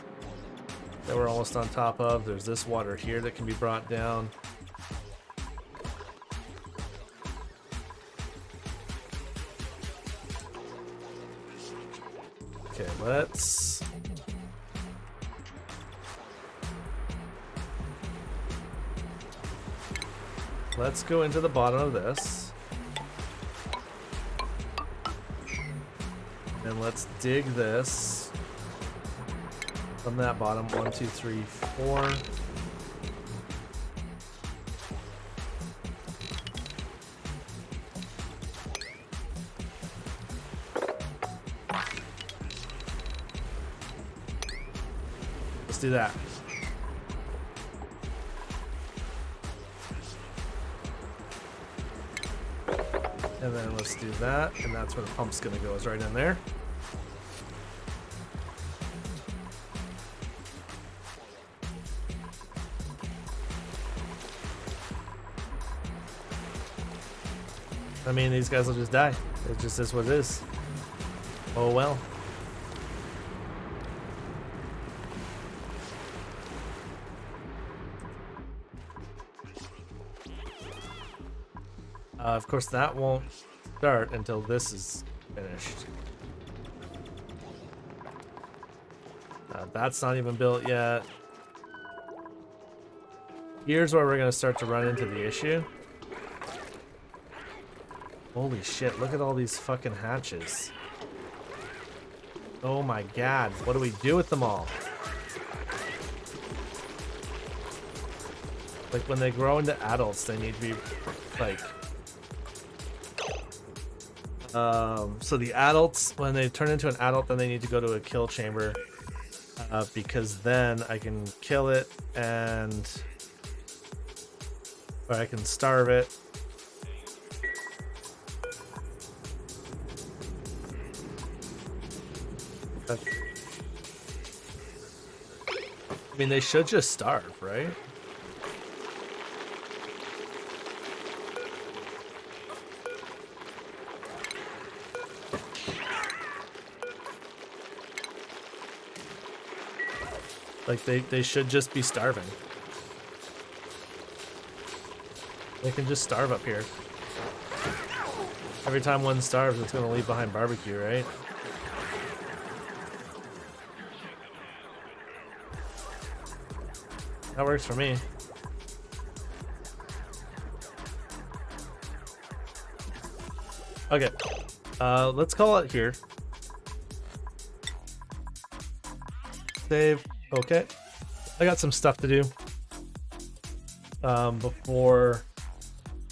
that we're almost on top of. There's this water here that can be brought down. Okay, let's go into the bottom of this. And let's dig this from that bottom. 1, 2, 3, 4. Let's do that. And then let's do that, and that's where the pump's gonna go, is right in there. I mean, these guys will just die. It just is what it is. Oh well. Of course, that won't start until this is finished. That's not even built yet. Here's where we're going to start to run into the issue. Holy shit, look at all these fucking hatches. Oh my god, what do we do with them all? Like, when they grow into adults, they need to be, like, So the adults, when they turn into an adult, then they need to go to a kill chamber, because then I can kill it or I can starve it. I mean, they should just starve, right? Like, they should just be starving. They can just starve up here. Every time one starves, it's gonna leave behind barbecue, right? That works for me. Okay. Let's call it here. Save. Okay. I got some stuff to do. Before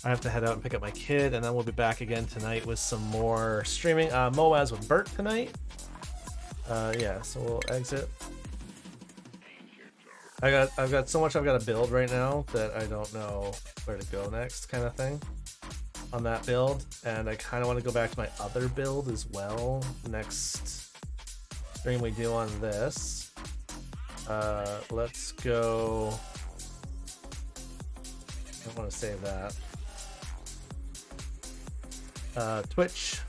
I have to head out and pick up my kid, and then we'll be back again tonight with some more streaming. Moaz with Bert tonight. Yeah, so we'll exit. I've got so much I've got to build right now that I don't know where to go next, kind of thing, on that build. And I kind of want to go back to my other build as well next stream we do on this. Let's go. I want to save that. Twitch.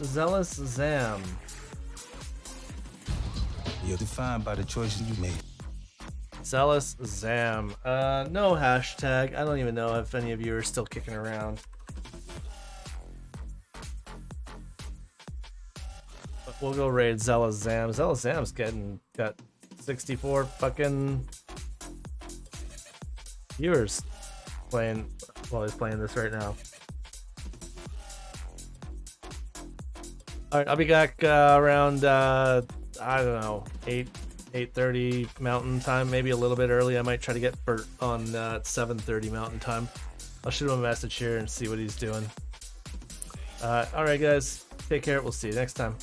Zealous Zam. You're defined by the choices you made. Zealous Zam. No hashtag. I don't even know if any of you are still kicking around. But we'll go raid Zealous Zam. Zealous Zam's got 64 fucking viewers playing while he's playing this right now. All right, I'll be back around I don't know, 8:30 Mountain Time, maybe a little bit early. I might try to get Bert on 7:30 Mountain Time. I'll shoot him a message here and see what he's doing. All right, guys, take care. We'll see you next time.